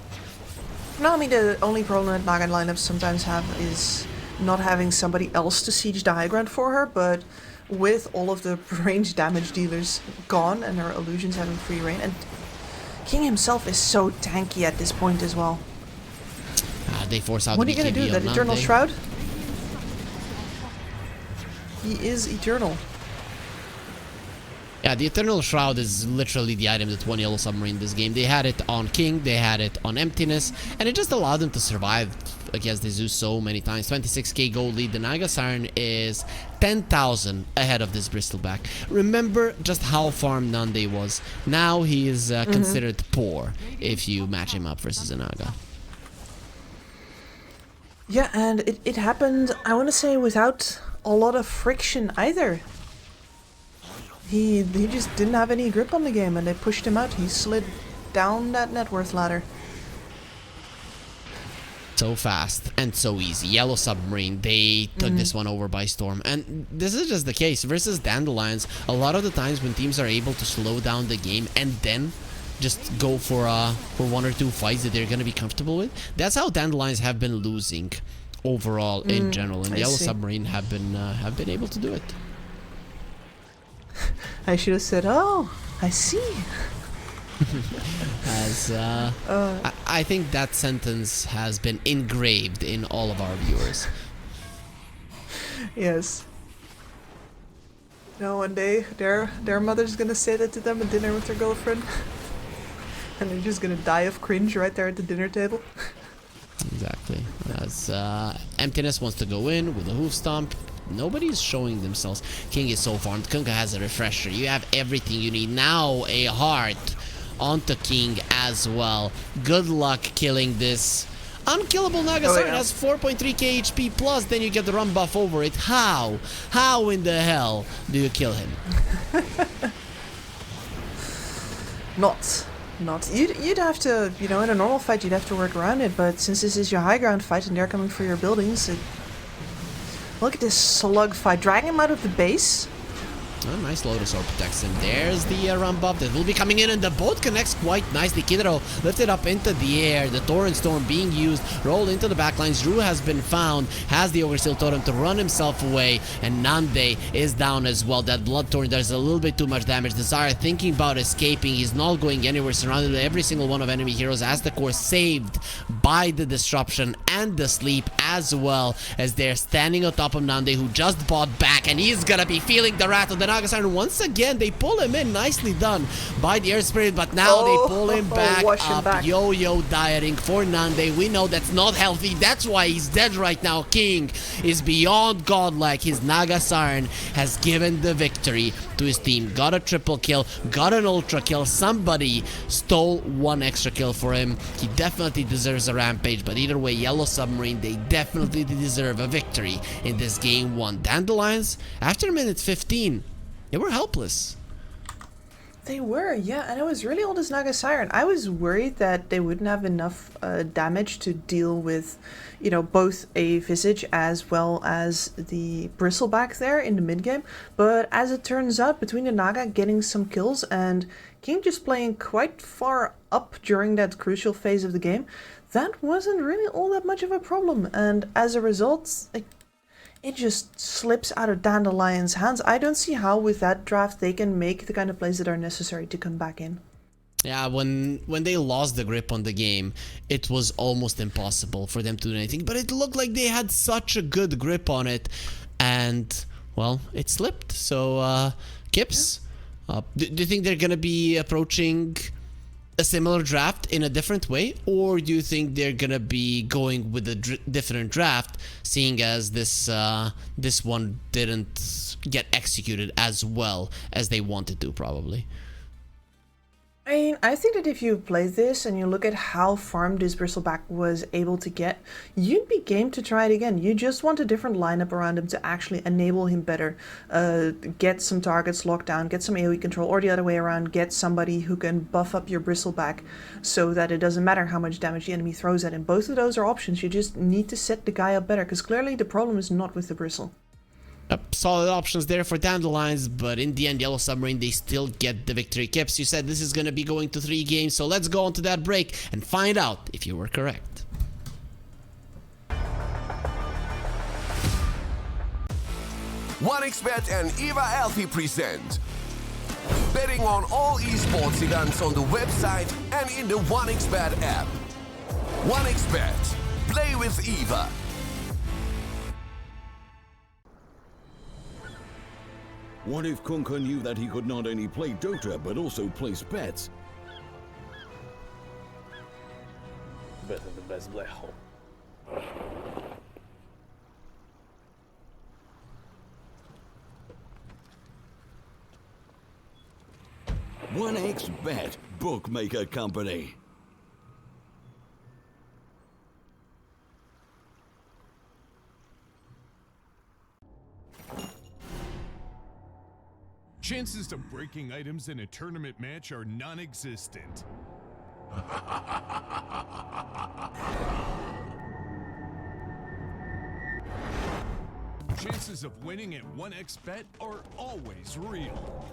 No, I mean, the only problem that Naga lineups sometimes have is not having somebody else to siege the high ground for her, but with all of the range damage dealers gone and her illusions having free reign, and King himself is so tanky at this point as well. They force out what the are you gonna do? That Eternal Shroud? He is eternal. Yeah, the Eternal Shroud is literally the item that won Yellow Submarine this game. They had it on King, they had it on Emptiness, and it just allowed them to survive against the Zeus so many times. 26k gold lead. The Naga Siren is 10,000 ahead of this Bristleback. Remember just how farmed Nande was. Now he is considered poor if you match him up versus a Naga. Yeah, and it happened, I want to say, without a lot of friction either. He just didn't have any grip on the game, and they pushed him out. He slid down that net worth ladder. So fast and so easy. Yellow Submarine, they took this one over by storm. And this is just the case. Versus Dandelions, a lot of the times when teams are able to slow down the game and then just go for one or two fights that they're going to be comfortable with, that's how Dandelions have been losing overall in general. And Yellow Submarine have been able to do it. I should have said, oh, I see. As I think that sentence has been engraved in all of our viewers. Yes. No, one day their mother's gonna say that to them at dinner with their girlfriend. And they're just gonna die of cringe right there at the dinner table. Exactly. As Emptiness wants to go in with a hoof stomp. Nobody's showing themselves. King is so farmed. Kunkka has a refresher. You have everything you need. Now a heart onto King as well. Good luck killing this unkillable Naga Siren. Has 4.3k HP plus. Then you get the run buff over it. How? How in the hell do you kill him? Not. You'd have to, you know, in a normal fight you'd have to work around it, but since this is your high ground fight and they're coming for your buildings, look at this slug fight, dragging him out of the base. A nice Lotus Orb protects him. There's the run buff that will be coming in, and the boat connects quite nicely. Kidro lifted up into the air. The Torrent Storm being used. Rolled into the backlines. Drew has been found. Has the Overseal Totem to run himself away. And Nande is down as well. That Blood Torrent does a little bit too much damage. Desire thinking about escaping. He's not going anywhere. Surrounded by every single one of enemy heroes. As the core saved by the disruption and the sleep as well. As they're standing on top of Nande, who just bought back. And he's gonna be feeling the wrath of the Naga Siren. Once again, they pull him in. Nicely done by the Air Spirit, but now they pull him back up. Yo-yo dieting for Nande. We know that's not healthy. That's why he's dead right now. King is beyond godlike. His Naga Siren has given the victory to his team. Got a triple kill, got an ultra kill. Somebody stole one extra kill for him. He definitely deserves a rampage, but either way, Yellow Submarine, they definitely deserve a victory in this game one. Dandelions, after minute 15, they were helpless. They were, yeah, and it was really all this Naga Siren. I was worried that they wouldn't have enough damage to deal with, you know, both a Visage as well as the Bristleback there in the mid-game. But as it turns out, between the Naga getting some kills and King just playing quite far up during that crucial phase of the game, that wasn't really all that much of a problem. And as a result, it just slips out of Dandelion's hands. I don't see how with that draft they can make the kind of plays that are necessary to come back in. Yeah, when they lost the grip on the game, it was almost impossible for them to do anything. But it looked like they had such a good grip on it. And, well, it slipped. So, Kips, do you think they're going to be approaching a similar draft in a different way, or do you think they're gonna be going with a different draft, seeing as this one didn't get executed as well as they wanted to, probably? I mean, I think that if you play this and you look at how farmed this Bristleback was able to get, you'd be game to try it again. You just want a different lineup around him to actually enable him better, get some targets locked down, get some AoE control, or the other way around, get somebody who can buff up your Bristleback so that it doesn't matter how much damage the enemy throws at him. Both of those are options. You just need to set the guy up better, because clearly the problem is not with the Bristle. Solid options there for Dandelions, but in the end, Yellow Submarine, they still get the victory. Kips, you said this is going to be going to 3 games, so let's go on to that break and find out if you were correct. OneXBet and Eva Alfie present betting on all esports events on the website and in the OneXBet app. OneXBet. Play with Eva. What if Kunka knew that he could not only play Dota but also place bets? Better the best black hole. OneXBet, bookmaker company. Chances of breaking items in a tournament match are non-existent. Chances of winning at 1xBet are always real.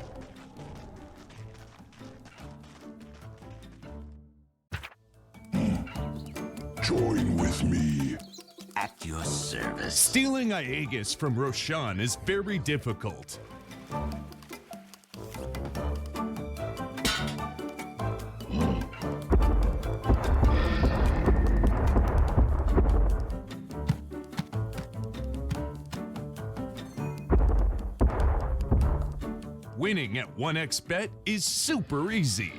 Join with me. At your service. Stealing Aegis from Roshan is very difficult. Winning at 1xBet is super easy.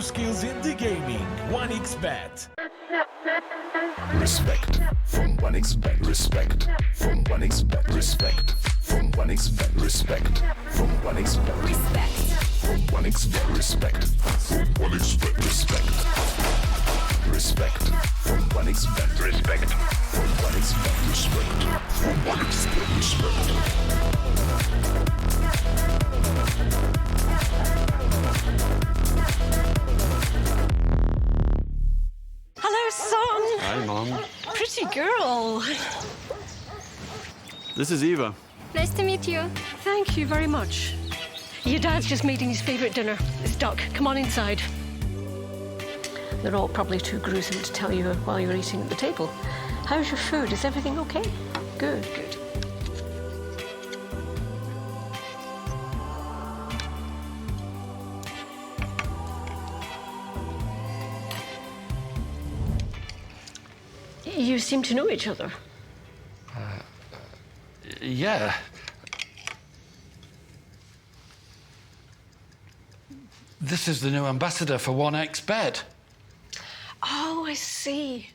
your skills in the gaming. 1xBet. Respect from 1xBet. Respect from 1xBet. Respect from 1xBet. Respect from 1xBet. Respect from 1xBet. Respect from 1xBet. Respect. Respect from 1xBet. Respect from 1xBet. Respect from 1xBet. Respect. Hello, son. Hi, Mom. Pretty girl. This is Eva. Nice to meet you. Thank you very much. Your dad's just making his favorite dinner. It's duck. Come on inside. They're all probably too gruesome to tell you while you're eating at the table. How's your food? Is everything okay? Good, good. You seem to know each other. Yeah. This is the new ambassador for 1xBet. Oh, I see.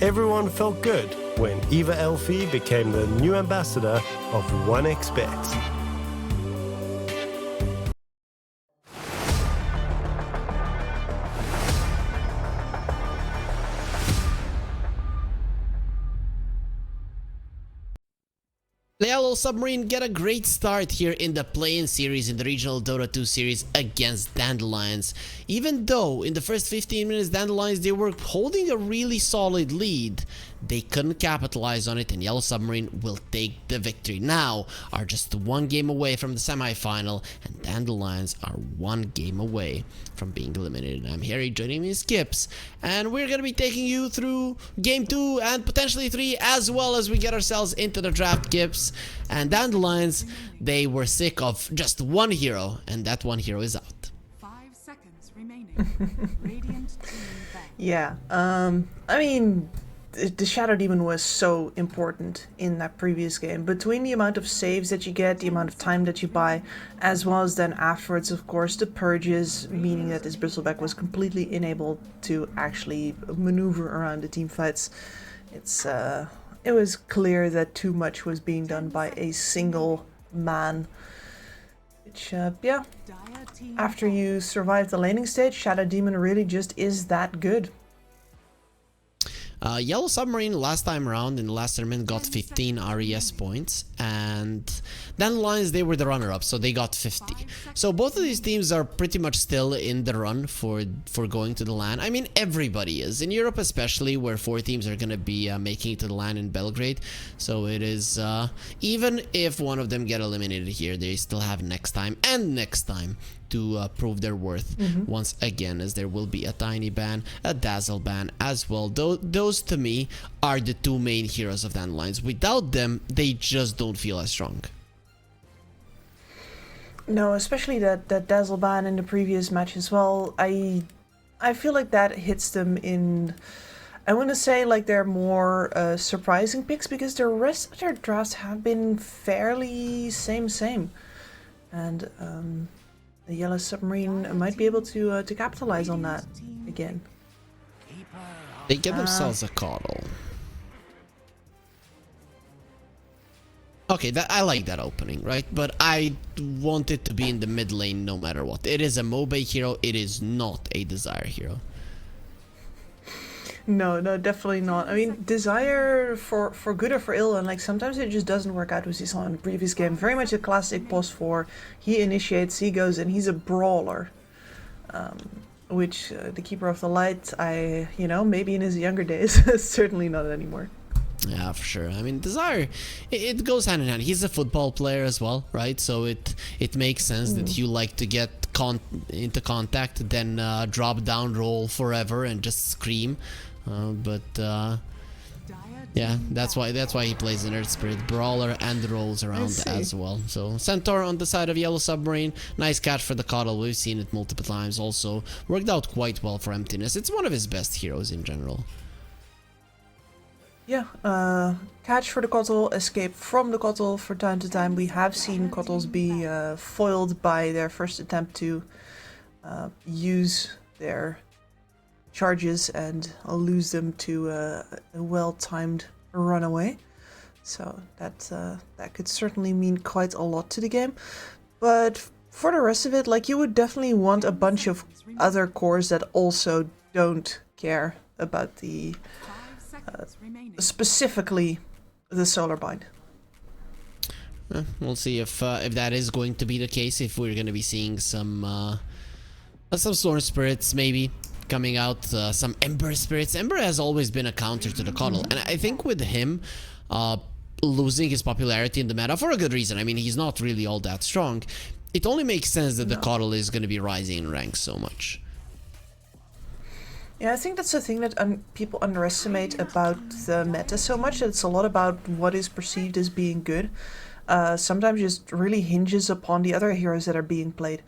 Everyone felt good when Eva L1ga became the new ambassador of 1xBet. The Yellow Submarine get a great start here in the play-in series in the regional Dota 2 series against Dandelions. Even though in the first 15 minutes Dandelions they were holding a really solid lead, they couldn't capitalize on it and Yellow Submarine will take the victory. Now are just one game away from the semi-final and Dandelions are one game away from being eliminated. I'm Harry, joining me is Skips, and we're gonna be taking you through game 2 and potentially 3 as well as we get ourselves into the draft. Skips and Dandelions, they were sick of just one hero and that one hero is out. 5 seconds remaining. Radiant team back. Yeah, I mean, the Shadow Demon was so important in that previous game. Between the amount of saves that you get, the amount of time that you buy, as well as then afterwards, of course, the purges, meaning that this Bristleback was completely unable to actually maneuver around the team fights. It was clear that too much was being done by a single man. Which, yeah, after you survive the laning stage, Shadow Demon really just is that good. Yellow Submarine last time around in the last tournament got 15 RES points, and Dandelions, they were the runner-up, so they got 50. So both of these teams are pretty much still in the run for going to the LAN. I mean, everybody is in Europe, especially where 4 teams are gonna be making it to the LAN in Belgrade. So it is even if one of them get eliminated here, they still have next time and next time to prove their worth once again, as there will be a Tiny ban, a Dazzle ban as well. Those to me are the 2 main heroes of Dandelions. Without them, they just don't feel as strong. No, especially that Dazzle ban in the previous match as well. I feel like that hits them in, I want to say, like they're more surprising picks, because the rest of their drafts have been fairly same. And the Yellow Submarine might be able to capitalize on that again. They get themselves a coddle. Okay, I like that opening, right? But I want it to be in the mid lane no matter what. It is a MOBA hero, it is not a Desire hero. No, definitely not. I mean, Desire, for good or for ill, and like sometimes it just doesn't work out, as we saw in the previous game. Very much a classic boss 4. He initiates, he goes in, he's a brawler. Which the Keeper of the Light, maybe in his younger days, certainly not anymore. Yeah, for sure. I mean, Desire, it goes hand in hand. He's a football player as well, right? So it makes sense that you like to get into contact, then drop down, roll forever, and just scream. Yeah, that's why he plays Inert Spirit, Brawler, and rolls around as well. So Centaur on the side of Yellow Submarine, nice catch for the Coddle. We've seen it multiple times. Also worked out quite well for Emptiness. It's one of his best heroes in general. Yeah, catch for the Kotl, escape from the Kotl. For time to time, we have seen Kotls be foiled by their first attempt to use their charges and lose them to a well-timed runaway. So that could certainly mean quite a lot to the game. But for the rest of it, like, you would definitely want a bunch of other cores that also don't care about the specifically the solar bind. We'll see if that is going to be the case. If we're going to be seeing some storm spirits maybe coming out, some ember spirits. Ember has always been a counter to the Kotl, and I think with him losing his popularity in the meta for a good reason. I mean, he's not really all that strong. It only makes sense that the Kotl is going to be rising in rank so much. Yeah, I think that's the thing that people underestimate about the meta so much. It's a lot about what is perceived as being good. Sometimes just really hinges upon the other heroes that are being played.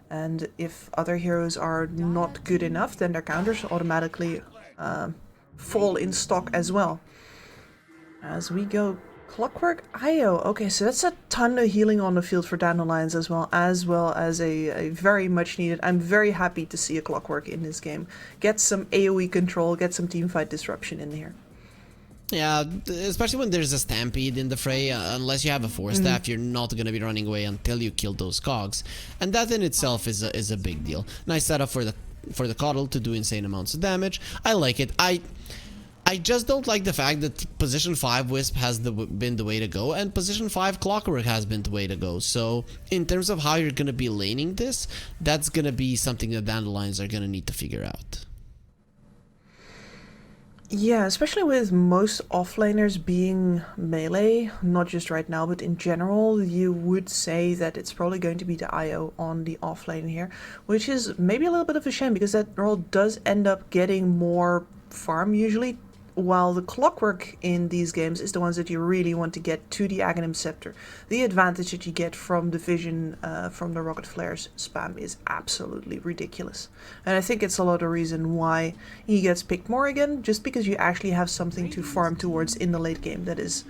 And if other heroes are not good enough, then their counters automatically fall in stock as well. As we go Clockwork IO. Okay, so that's a ton of healing on the field for Dandelions as well as a very much needed. I'm very happy to see a Clockwork in this game. Get some AoE control, get some teamfight disruption in here. Yeah, especially when there's a stampede in the fray. Unless you have a force staff, you're not going to be running away until you kill those cogs, and that in itself is a big deal. Nice setup for the Kotl to do insane amounts of damage. I like it. I just don't like the fact that position 5 Wisp has been the way to go, and position 5 Clockwork has been the way to go. So in terms of how you're going to be laning this, that's going to be something that Dandelions are going to need to figure out. Yeah, especially with most offlaners being melee, not just right now, but in general, you would say that it's probably going to be the IO on the offlane here, which is maybe a little bit of a shame because that role does end up getting more farm usually, while the Clockwork in these games is the ones that you really want to get to the Aghanim Scepter. The advantage that you get from the vision from the Rocket Flares spam is absolutely ridiculous. And I think it's a lot of the reason why he gets picked more again, just because you actually have something to farm towards in the late game that is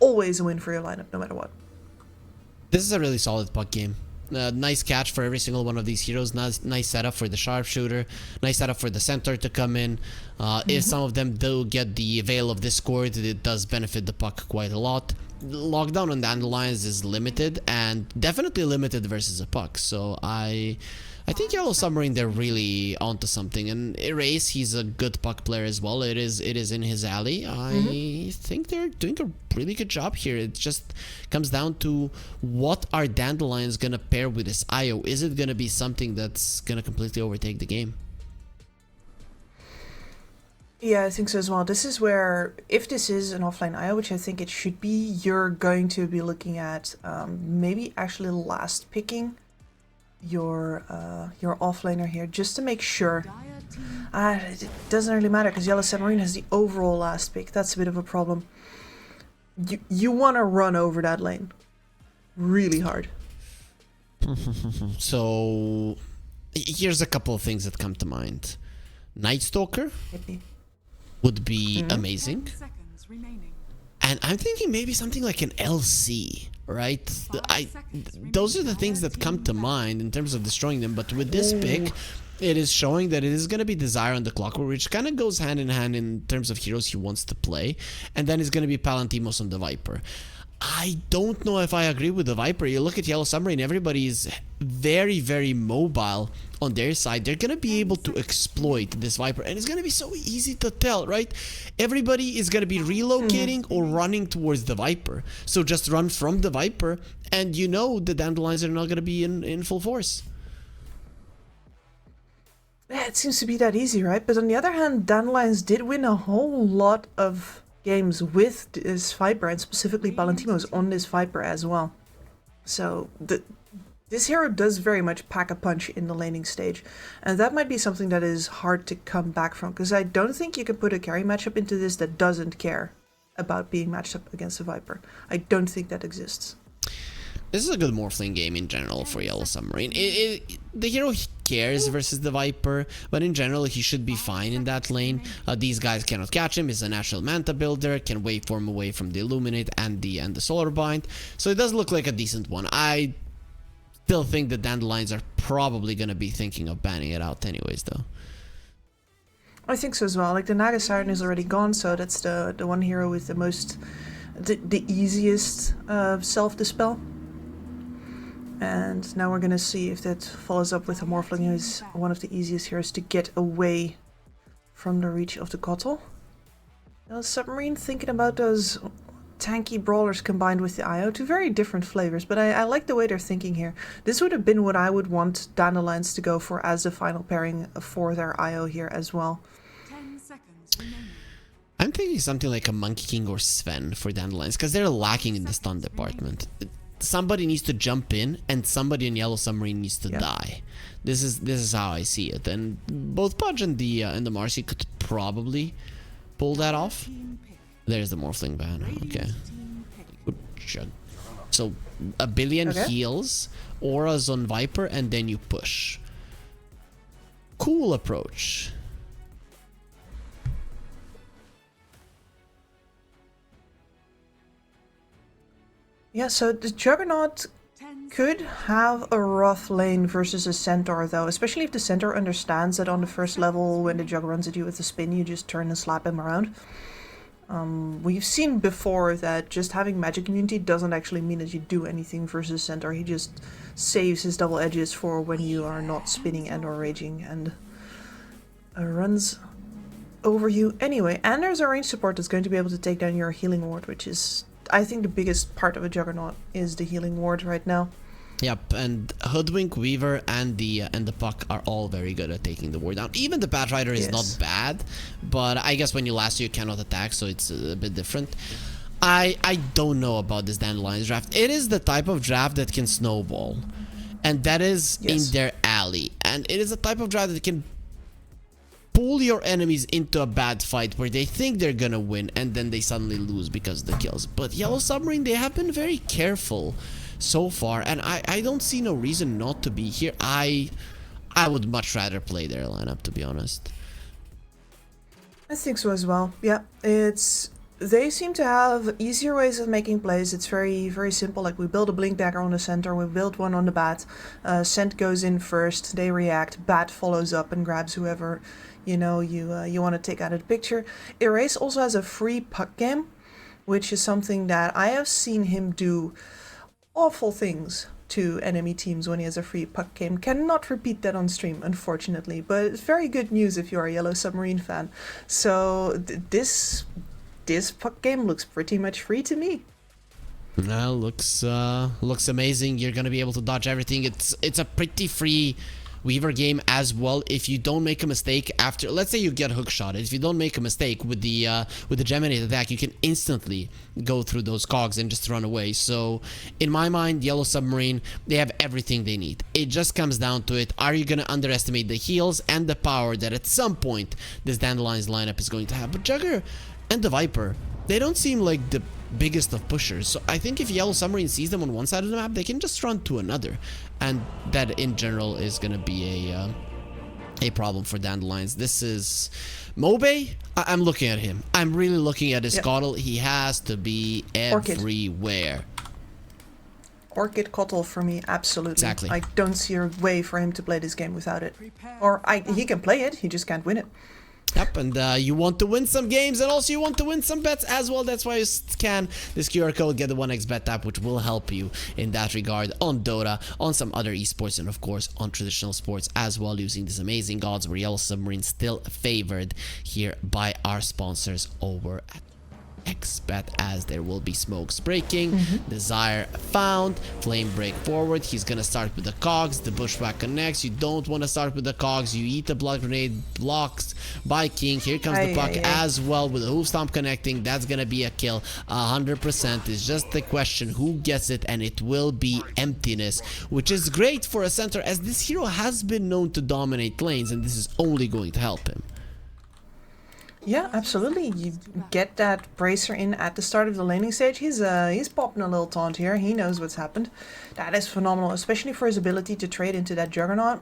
always a win for your lineup, no matter what. This is a really solid puck game. Nice catch for every single one of these heroes. Nice setup for the sharpshooter. Nice setup for the centaur to come in. If some of them do get the Veil of Discord, it does benefit the puck quite a lot. Lockdown on Dandelions is limited, and definitely limited versus a puck. So I think Yellow Submarine, they're really onto something. And Erase, he's a good puck player as well. It is in his alley. I think they're doing a really good job here. It just comes down to what are Dandelions gonna pair with this IO. Is it gonna be something that's gonna completely overtake the game? Yeah, I think so as well. This is where, if this is an offline IO, which I think it should be, you're going to be looking at maybe actually last picking your offlaner here, just to make sure. It doesn't really matter because Yellow Submarine has the overall last pick. That's a bit of a problem. You want to run over that lane really hard. So here's a couple of things that come to mind. Night Stalker would be amazing, and I'm thinking maybe something like an LC, right? Those are the things that come to mind in terms of destroying them. But with this pick, it is showing that it is going to be Desire on the Clockwork, which kind of goes hand in hand in terms of heroes he wants to play, and then it's going to be Palantimos on the Viper. I don't know if I agree with the Viper. You look at Yellow Submarine, everybody is very, very mobile on their side. They're going to be able to exploit this Viper, and it's going to be so easy to tell, right? Everybody is going to be relocating or running towards the Viper. So just run from the Viper, and you know the Dandelions are not going to be in full force. Yeah, it seems to be that easy, right? But on the other hand, Dandelions did win a whole lot of games with this Viper, and specifically Palantimos on this Viper as well. So this hero does very much pack a punch in the laning stage, and that might be something that is hard to come back from, because I don't think you can put a carry matchup into this that doesn't care about being matched up against a Viper. I don't think that exists. This is a good Morphling game in general for Yellow Submarine. The hero cares versus the Viper, but in general he should be fine in that lane. These guys cannot catch him. He's a natural Manta builder, can waveform away from the Illuminate and the Solar Bind, so it does look like a decent one. I still think the Dandelions are probably going to be thinking of banning it out anyways, though. I think so as well. Like, the Naga Siren is already gone, so that's the one hero with the easiest self-dispel. And now we're gonna see if that follows up with a Morphling, who is one of the easiest heroes to get away from the reach of the Kotl. Now, Submarine thinking about those tanky brawlers combined with the IO, two very different flavors, but I like the way they're thinking here. This would have been what I would want Dandelions to go for as the final pairing for their IO here as well. 10 seconds remaining. I'm thinking something like a Monkey King or Sven for Dandelions, because they're lacking in the stun department. Somebody needs to jump in, and somebody in Yellow Submarine needs to die. This is how I see it, and both Pudge and the Marcy could probably pull that off. There's the Morphling ban. Okay. Good job. So a billion heals, auras on Viper, and then you push. Cool approach. Yeah, so the Juggernaut could have a rough lane versus a Centaur, though, especially if the Centaur understands that on the first level, when the Jug runs at you with a spin, you just turn and slap him around. We've seen before that just having magic immunity doesn't actually mean that you do anything versus Centaur. He just saves his double edges for when you are not spinning and or raging, and runs over you anyway. And there's a range support that's going to be able to take down your healing ward, which is, I think, the biggest part of a Juggernaut is the healing ward right now. Yep, and Hoodwink, Weaver, and the Puck are all very good at taking the ward down. Even the Bat Rider is not bad, but I guess when you last you cannot attack, so it's a bit different. I don't know about this Dandelions draft. It is the type of draft that can snowball, and that is in their alley. And it is a type of draft that can pull your enemies into a bad fight where they think they're gonna win and then they suddenly lose because of the kills. But Yellow Submarine, they have been very careful so far, and I don't see no reason not to be here. I would much rather play their lineup, to be honest. I think so as well. Yeah, they seem to have easier ways of making plays. It's very, very simple. Like, we build a Blink Dagger on the center, we build one on the Bat. Scent goes in first, they react, Bat follows up and grabs whoever you want to take out of the picture. Erase also has a free puck game, which is something that I have seen him do awful things to enemy teams when he has a free puck game. Cannot repeat that on stream, unfortunately, but it's very good news if you're a Yellow Submarine fan. So this puck game looks pretty much free to me. Well, looks amazing. You're gonna be able to dodge everything. It's a pretty free Weaver game as well. If you don't make a mistake after, let's say you get hookshotted, if you don't make a mistake with the Geminate attack, you can instantly go through those cogs and just run away. So in my mind, Yellow Submarine, they have everything they need. It just comes down to it. Are you going to underestimate the heals and the power that at some point this Dandelions lineup is going to have? But Jugger and the Viper, they don't seem like the biggest of pushers, so I think if Yellow Submarine sees them on one side of the map, they can just run to another, and that in general is gonna be a problem for Dandelions. This is Mobe. I'm looking at him. I'm really looking at his Kotl. He has to be everywhere. Orchid Kotl for me, absolutely. Exactly. I don't see a way for him to play this game without it. Or he can play it, he just can't win it. Yep, and you want to win some games, and also you want to win some bets as well. That's why you scan this QR code, get the 1xBet app, which will help you in that regard on Dota, on some other esports, and of course on traditional sports as well, using these amazing odds where Yellow Submarine still favored here by our sponsors over at xBet, as there will be smokes breaking, desire found, flame break forward. He's gonna start with the cogs, the bushwhack connects. You don't want to start with the cogs, you eat the blood grenade, blocks by King. Here comes the puck as well with the hoof stomp connecting. That's gonna be a kill 100%. It's just the question who gets it, and it will be Emptiness, which is great for a center, as this hero has been known to dominate lanes, and this is only going to help him. Yeah, absolutely. You get that bracer in at the start of the laning stage. He's popping a little taunt here. He knows what's happened. That is phenomenal, especially for his ability to trade into that Juggernaut.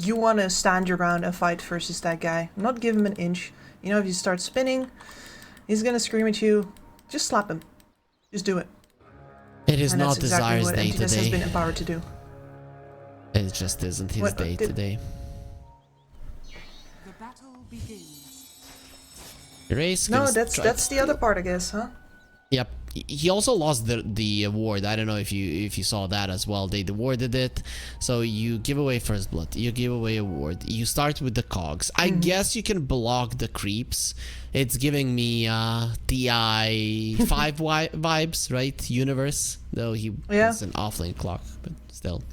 you want to stand your ground and fight versus that guy. Not give him an inch. You know, if you start spinning, he's gonna scream at you. Just slap him. Just do it. It is and not that's exactly Desire's what day Emptiness today. has been empowered to do. It just isn't his day today. The battle begins. Erase. No, that's the other part, I guess, huh? Yep. He also lost the award. I don't know if you saw that as well. They awarded it. So you give away first blood. You give away award. You start with the cogs. I guess you can block the creeps. It's giving me TI 5 vibes, right? Universe. Though he is an offlane clock, but still.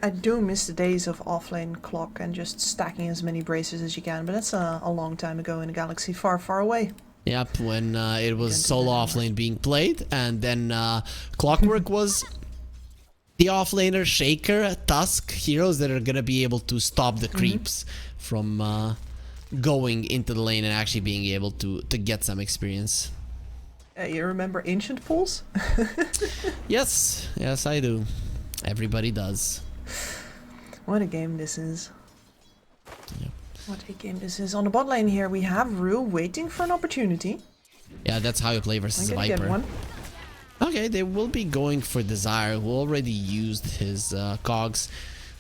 I do miss the days of offlane clock and just stacking as many braces as you can, but that's a long time ago in a galaxy far, far away. Yep, when it was solo offlane being played, and then Clockwork was the offlaner, Shaker, Tusk, heroes that are gonna be able to stop the creeps from going into the lane and actually being able to get some experience. You remember Ancient Pools? Yes, I do. Everybody does. What a game this is. Yep. What a game this is. On the bot lane here, we have Rue waiting for an opportunity. Yeah, that's how you play versus Viper. Get one. Okay, they will be going for Desire, who already used his cogs.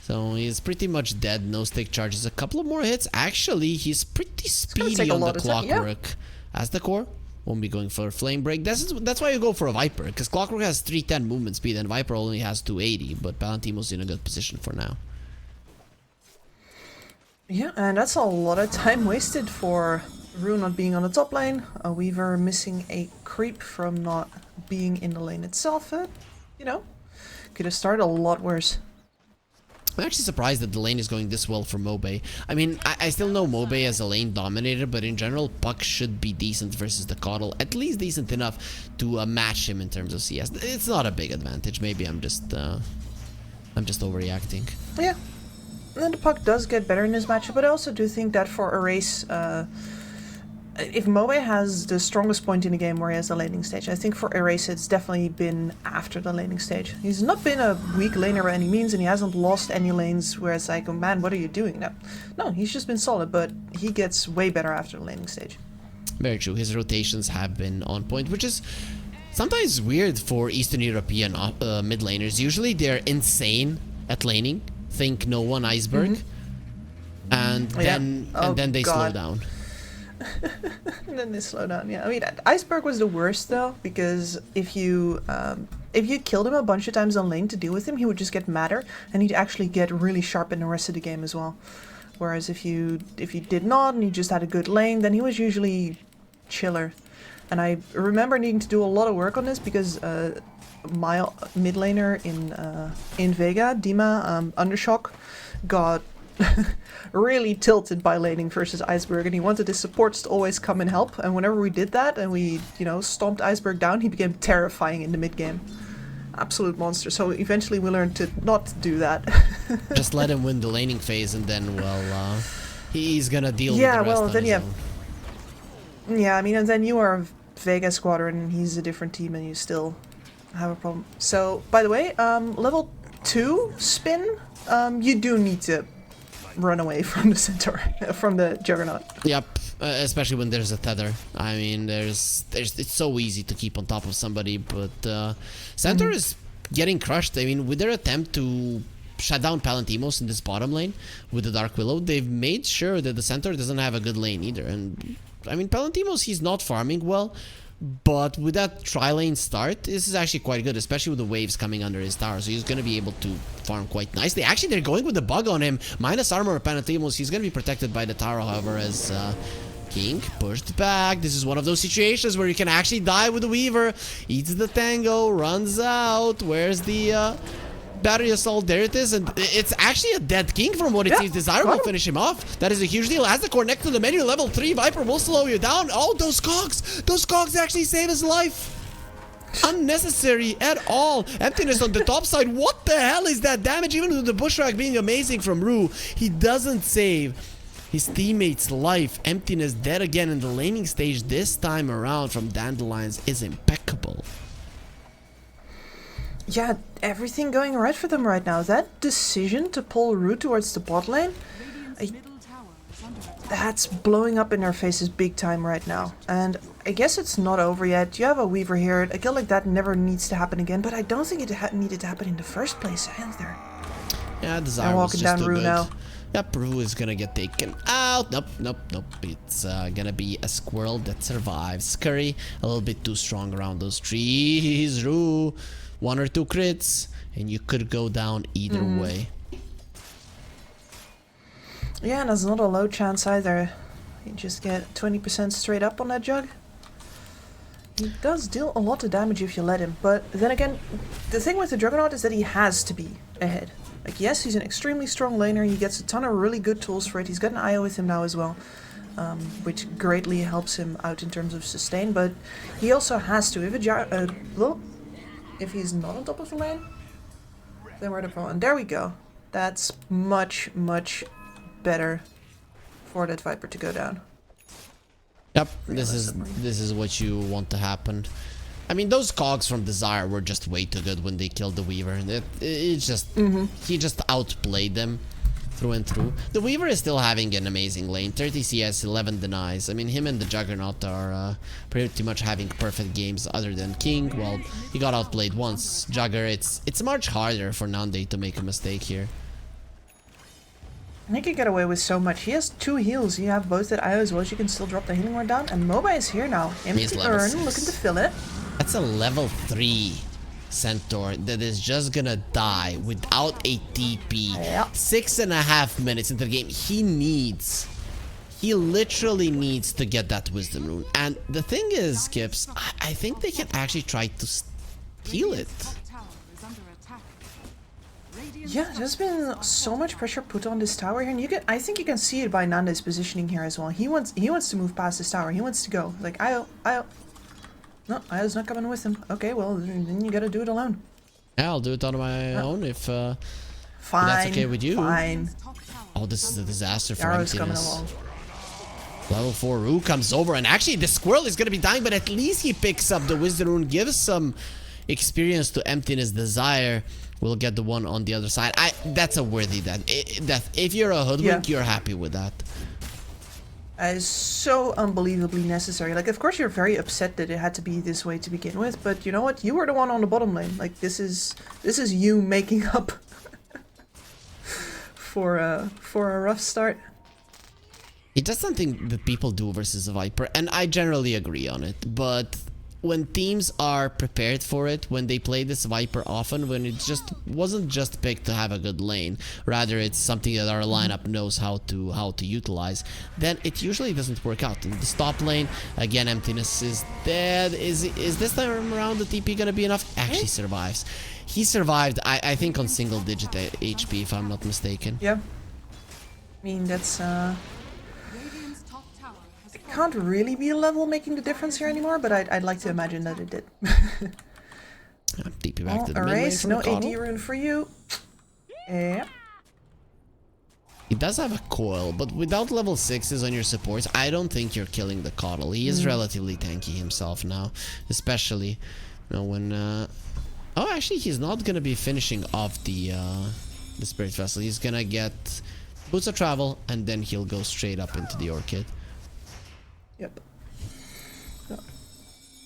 So he's pretty much dead. No stick charges. A couple of more hits. Actually, he's pretty speedy on the Clockwork. As the core, won't be going for Flame Break. That's why you go for a Viper, because Clockwork has 310 movement speed and Viper only has 280. But Palantimo's in a good position for now. Yeah, and that's a lot of time wasted for Rue not being on the top lane. A Weaver missing a creep from not being in the lane itself. You know, could have started a lot worse. I'm actually surprised that the lane is going this well for Mobe. I mean, I still know Mobe as a lane dominator, but in general, Puck should be decent versus the Coddle. At least decent enough to match him in terms of CS. It's not a big advantage. Maybe I'm just overreacting. Yeah. And then the Puck does get better in this matchup, but I also do think that for Erase, if Mobe has the strongest point in the game where he has the laning stage, I think for Erase it's definitely been after the laning stage. He's not been a weak laner by any means, and he hasn't lost any lanes where it's like, oh man, what are you doing now? No, he's just been solid, but he gets way better after the laning stage. Very true. His rotations have been on point, which is sometimes weird for Eastern European mid laners. Usually they're insane at laning. Think no one Iceberg, and then they slow down. And then they slow down. Yeah, I mean, Iceberg was the worst though, because if you killed him a bunch of times on lane to deal with him, he would just get madder, and he'd actually get really sharp in the rest of the game as well. Whereas if you did not and you just had a good lane, then he was usually chiller. And I remember needing to do a lot of work on this because my mid laner in Vega, Dima Undershock, got really tilted by laning versus Iceberg, and he wanted his supports to always come and help. And whenever we did that and we, stomped Iceberg down, he became terrifying in the mid game. Absolute monster. So eventually we learned to not do that. Just let him win the laning phase, and then, well, he's gonna deal with the rest well, on then his own. Yeah, I mean, and then you are Vega Squadron, and he's a different team, and you still have a problem. So, by the way, level 2 spin, you do need to run away from the Centaur, from the Juggernaut. Yep, especially when there's a tether. I mean, it's so easy to keep on top of somebody, but Centaur is getting crushed. I mean, with their attempt to shut down Palantimos in this bottom lane with the Dark Willow, they've made sure that the Centaur doesn't have a good lane either. And I mean, Palantimos, he's not farming well, but with that tri-lane start, this is actually quite good, especially with the waves coming under his tower. So he's going to be able to farm quite nicely. Actually, they're going with the bug on him. Minus armor, Palantimos, he's going to be protected by the tower, however, as King pushed back. This is one of those situations where you can actually die with the Weaver. Eats the Tango, runs out. Where's the battery assault? There it is, and it's actually a dead King from what it seems. Desire will finish him off. That is a huge deal. As the core next to the menu, level 3 Viper will slow you down. Oh, those cogs actually save his life. Unnecessary at all. Emptiness on the top side. What the hell is that damage? Even with the bushwhack being amazing from Rue, he doesn't save his teammate's life. Emptiness dead again in the laning stage this time around from Dandelions is impeccable. yeah, everything going right for them right now. That decision to pull root towards the bot lane, that's blowing up in their faces big time right now. And I guess it's not over yet. You have a Weaver here. A kill like that never needs to happen again, but I don't think it needed to happen in the first place either. Yeah, Desire was just too good. Now. Yep, Rue is gonna get taken out. Nope. It's gonna be a squirrel that survives. Curry, a little bit too strong around those trees. Rue, 1 or 2 crits, and you could go down either way. Yeah, and that's not a low chance either. You just get 20% straight up on that jug. He does deal a lot of damage if you let him, but then again, the thing with the Juggernaut is that he has to be ahead. Like, yes, he's an extremely strong laner, he gets a ton of really good tools for it, he's got an IO with him now as well, which greatly helps him out in terms of sustain, but he also has to. If he's not on top of the lane, then we're the problem. And there we go. That's much, much better for that Viper to go down. Yep, this is what you want to happen. I mean, those cogs from Desire were just way too good when they killed the Weaver. It's just he just outplayed them through and through. The Weaver is still having an amazing lane. 30 CS, 11 denies. I mean, him and the Juggernaut are pretty much having perfect games other than King. Well, he got outplayed once. Jugger, it's much harder for Nande to make a mistake here. He can get away with so much. He has 2 heals. You have both at IO as well as you can still drop the healing ward down. And Moba is here now. Empty urn, looking to fill it. That's a level 3 Centaur that is just gonna die without a TP. Yep. 6.5 minutes into the game. He literally needs to get that Wisdom Rune. And the thing is, Skips, I think they can actually try to steal it. Yeah, there's been so much pressure put on this tower here, and I think you can see it by Nande's positioning here as well. He wants to move past this tower. He wants to go. Like, Io. No, Io's not coming with him. Okay, well, then you gotta do it alone. Yeah, I'll do it on my own if fine, that's okay with you. Fine. Oh, this is a disaster for Arrow's coming Emptiness. along. Level 4 Rue comes over, and actually the squirrel is gonna be dying, but at least he picks up the Wisdom Rune, gives some experience to Emptiness. Desire will get the one on the other side. That's a worthy death. If you're a hoodwink, you're happy with that. That is so unbelievably necessary. Like, of course you're very upset that it had to be this way to begin with, but you know what? You were the one on the bottom lane. Like, this is you making up for a rough start. It does something that people do versus a Viper, and I generally agree on it, but when teams are prepared for it, when they play this Viper often, when it just wasn't just picked to have a good lane, rather it's something that our lineup knows how to utilize, then it usually doesn't work out. In the top lane, again, Emptiness is dead. Is this time around the TP gonna be enough? Actually survives. He survived, I think, on single digit HP, if I'm not mistaken. Yeah. I mean, that's can't really be a level making the difference here anymore, but I'd like to imagine that it did. TP back to the mid Erase, lane no for AD rune for you. Yeah. He does have a coil, but without level 6s on your supports, I don't think you're killing the Coddle. He is relatively tanky himself now, especially, you know, when oh, actually he's not gonna be finishing off the Spirit Vessel. He's gonna get Boots of Travel, and then he'll go straight up into the Orchid. Yep. So,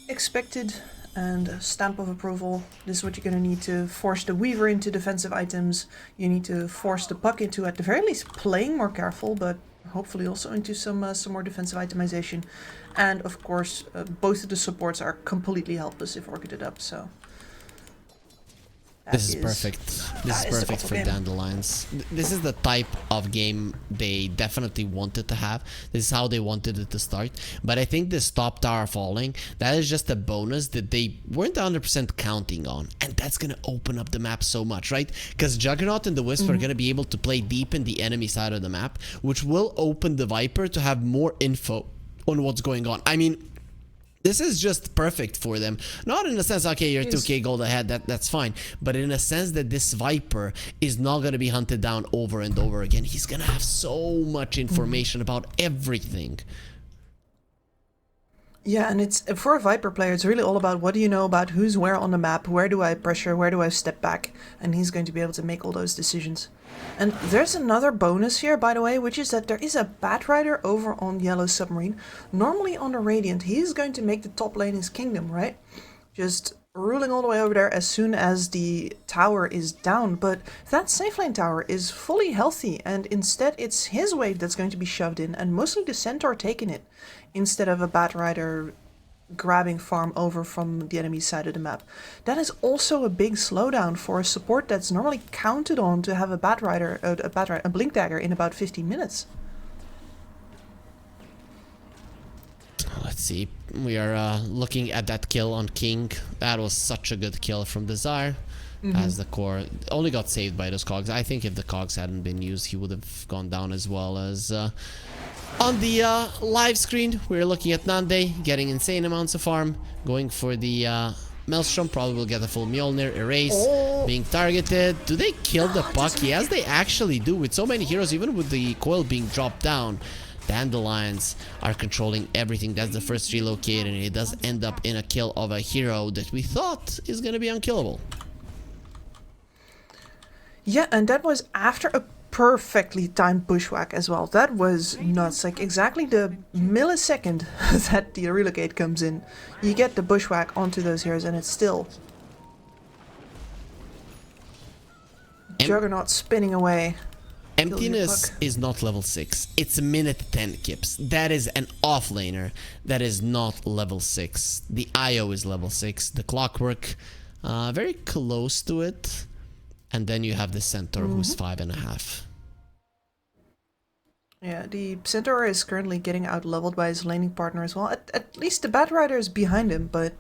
expected and stamp of approval. This is what you're going to need to force the Weaver into defensive items. You need to force the Puck into, at the very least, playing more careful, but hopefully also into some more defensive itemization. And of course, both of the supports are completely helpless if orchided up, so... This is perfect. This is perfect for Dandelions. This is the type of game they definitely wanted to have. This is how they wanted it to start. But I think this top tower falling, that is just a bonus that they weren't 100% counting on. And that's going to open up the map so much, right? Because Juggernaut and the Wisp are going to be able to play deep in the enemy side of the map, which will open the Viper to have more info on what's going on. I mean, this is just perfect for them. Not in the sense, okay, you're 2k gold ahead, that's fine. But in a sense that this Viper is not going to be hunted down over and over again. He's going to have so much information about everything. Yeah, and it's for a Viper player, it's really all about what do you know about who's where on the map, where do I pressure, where do I step back, and he's going to be able to make all those decisions. And there's another bonus here, by the way, which is that there is a Batrider over on Yellow Submarine. Normally on the Radiant, he's going to make the top lane his kingdom, right? Just ruling all the way over there as soon as the tower is down, but that safe lane tower is fully healthy, and instead it's his wave that's going to be shoved in, and mostly the Centaur taking it, instead of a Batrider grabbing farm over from the enemy side of the map. That is also a big slowdown for a support that's normally counted on to have a a Blink Dagger in about 15 minutes. Let's see. We are looking at that kill on King. That was such a good kill from Desire. As the core only got saved by those cogs. I think if the cogs hadn't been used, he would have gone down as well. As on the live screen, we're looking at Nande getting insane amounts of farm, going for the Maelstrom. Probably will get a full Mjolnir. Erase being targeted. Do they kill the puck? Yes, they actually do. With so many heroes, even with the coil being dropped down, Dandelions are controlling everything. That's the first relocate, and it does end up in a kill of a hero that we thought is going to be unkillable. Yeah, and that was after a perfectly timed bushwhack as well. That was nuts. Like exactly the millisecond that the relocate comes in, you get the bushwhack onto those heroes, and it's still Juggernaut spinning away. Emptiness is not level 6. It's minute 10 kips. That is an offlaner. That is not level 6. The IO is level 6. The Clockwork, very close to it. And then you have the Centaur, who's 5.5. Yeah, the Centaur is currently getting out-leveled by his laning partner as well. At least the Batrider is behind him, but...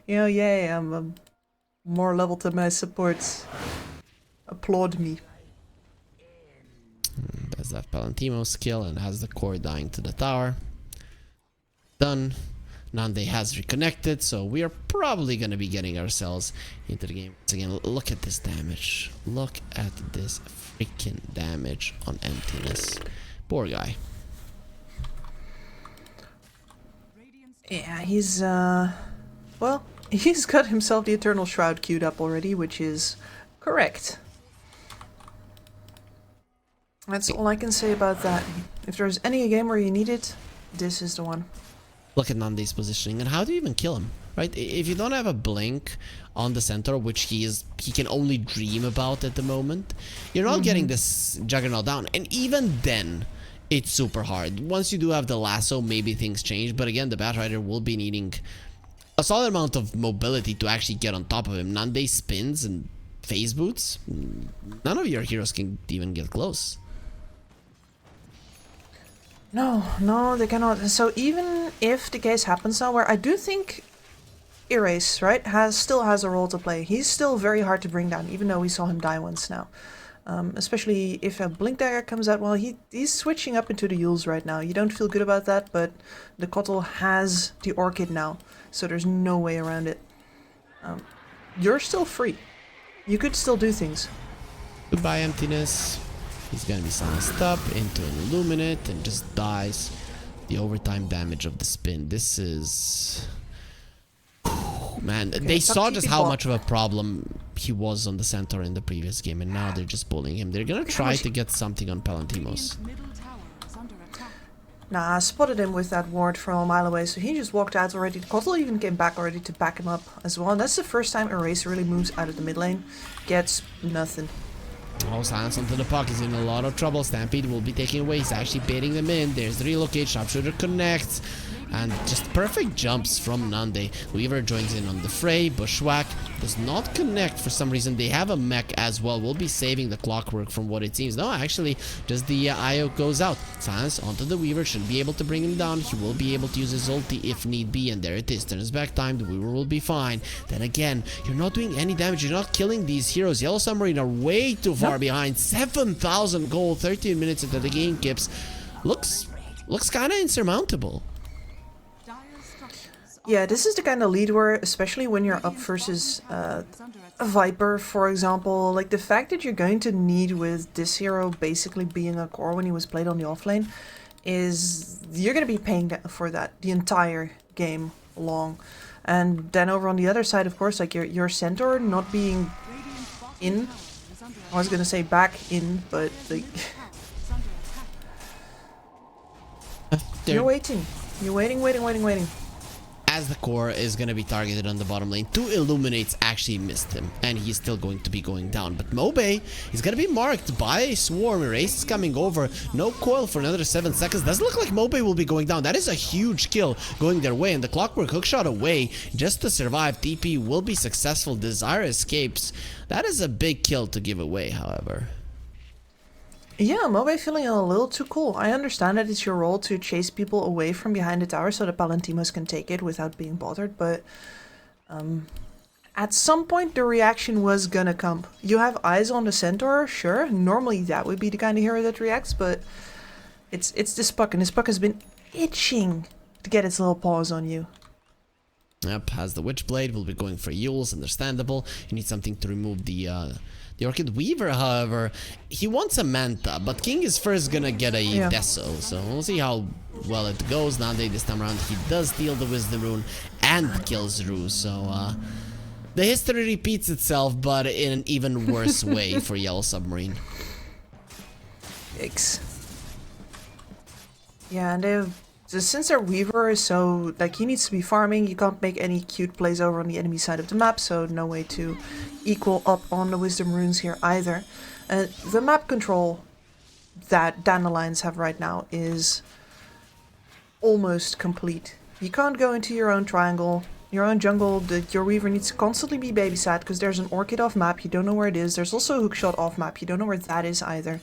you know, yay, I'm more level to my supports. Applaud me. There's that Palantimo skill and has the core dying to the tower. Done. Nande has reconnected, so we are probably going to be getting ourselves into the game. Once again, look at this damage. Look at this freaking damage on Emptiness. Poor guy. Yeah, he's, well, he's got himself the Eternal Shroud queued up already, which is correct. That's all I can say about that. If there's any game where you need it, this is the one. Look at Nande's positioning, and how do you even kill him, right? If you don't have a blink on the Centaur, which he can only dream about at the moment, you're not getting this Juggernaut down. And even then, it's super hard. Once you do have the lasso, maybe things change. But again, the Batrider will be needing a solid amount of mobility to actually get on top of him. Nande spins and phase boots. None of your heroes can even get close. No, they cannot. So even if the case happens now, where I do think Erase, right, still has a role to play. He's still very hard to bring down, even though we saw him die once now. Especially if a Blink Dagger comes out. Well, he's switching up into the Yules right now. You don't feel good about that, but the Kotl has the Orchid now, so there's no way around it. You're still free. You could still do things. Goodbye, Emptiness. He's gonna be silenced up into an Illuminate and just dies. The overtime damage of the spin. This is... man, okay, they saw just how much of a problem he was on the Centaur in the previous game, and now they're just bullying him. They're gonna try to get something on Palantimos. Nah, I spotted him with that ward from a mile away, so he just walked out already. The Kotl even came back already to back him up as well. And that's the first time Erase really moves out of the mid lane. Gets nothing. Oh, silence onto the puck. He's in a lot of trouble. Stampede will be taken away. He's actually baiting them in. There's the relocate. Sharpshooter connects. And just perfect jumps from Nande. Weaver joins in on the fray. Bushwhack does not connect for some reason. They have a mech as well. We'll be saving the Clockwork from what it seems. No, actually, just the IO goes out. Silence onto the Weaver. Should be able to bring him down. He will be able to use his ulti if need be. And there it is. Turns back time. The Weaver will be fine. Then again, you're not doing any damage. You're not killing these heroes. Yellow Submarine are way too far behind. 7,000 gold. 13 minutes into the game, Kips. Looks kind of insurmountable. Yeah, this is the kind of lead where, especially when you're up versus a Viper, for example, like the fact that you're going to need with this hero basically being a core when he was played on the offlane, is you're going to be paying for that the entire game long. And then over on the other side, of course, like your centaur not being in. I was going to say back in, but like you're waiting. You're waiting. As the core is going to be targeted on the bottom lane, 2 Illuminates actually missed him, and he's still going to be going down. But Mobe is going to be marked by a swarm. Erase is coming over. No coil for another 7 seconds. Doesn't look like Mobe will be going down. That is a huge kill going their way, and the Clockwork hookshot away just to survive. TP will be successful. Desire escapes. That is a big kill to give away, however. Yeah, Mobe feeling a little too cool. I understand that it's your role to chase people away from behind the tower so that Palantimos can take it without being bothered, but at some point the reaction was gonna come. You have eyes on the centaur, sure. Normally that would be the kind of hero that reacts, but it's this puck, and this puck has been itching to get its little paws on you. Yep, has the Witchblade, will be going for Yules, understandable. You need something to remove the Orchid Weaver, however, he wants a Manta, but King is first gonna get a Deso, so we'll see how well it goes. Nande this time around, he does steal the Wisdom Rune and kills Rue, so the history repeats itself, but in an even worse way for Yellow Submarine. Yikes. Yeah, and since their Weaver is so, like, he needs to be farming, you can't make any cute plays over on the enemy side of the map, so no way to equal up on the Wisdom Runes here either. The map control that Dandelions have right now is almost complete. You can't go into your own triangle, your own jungle. Your Weaver needs to constantly be babysat because there's an Orchid off map, you don't know where it is. There's also a Hookshot off map, you don't know where that is either.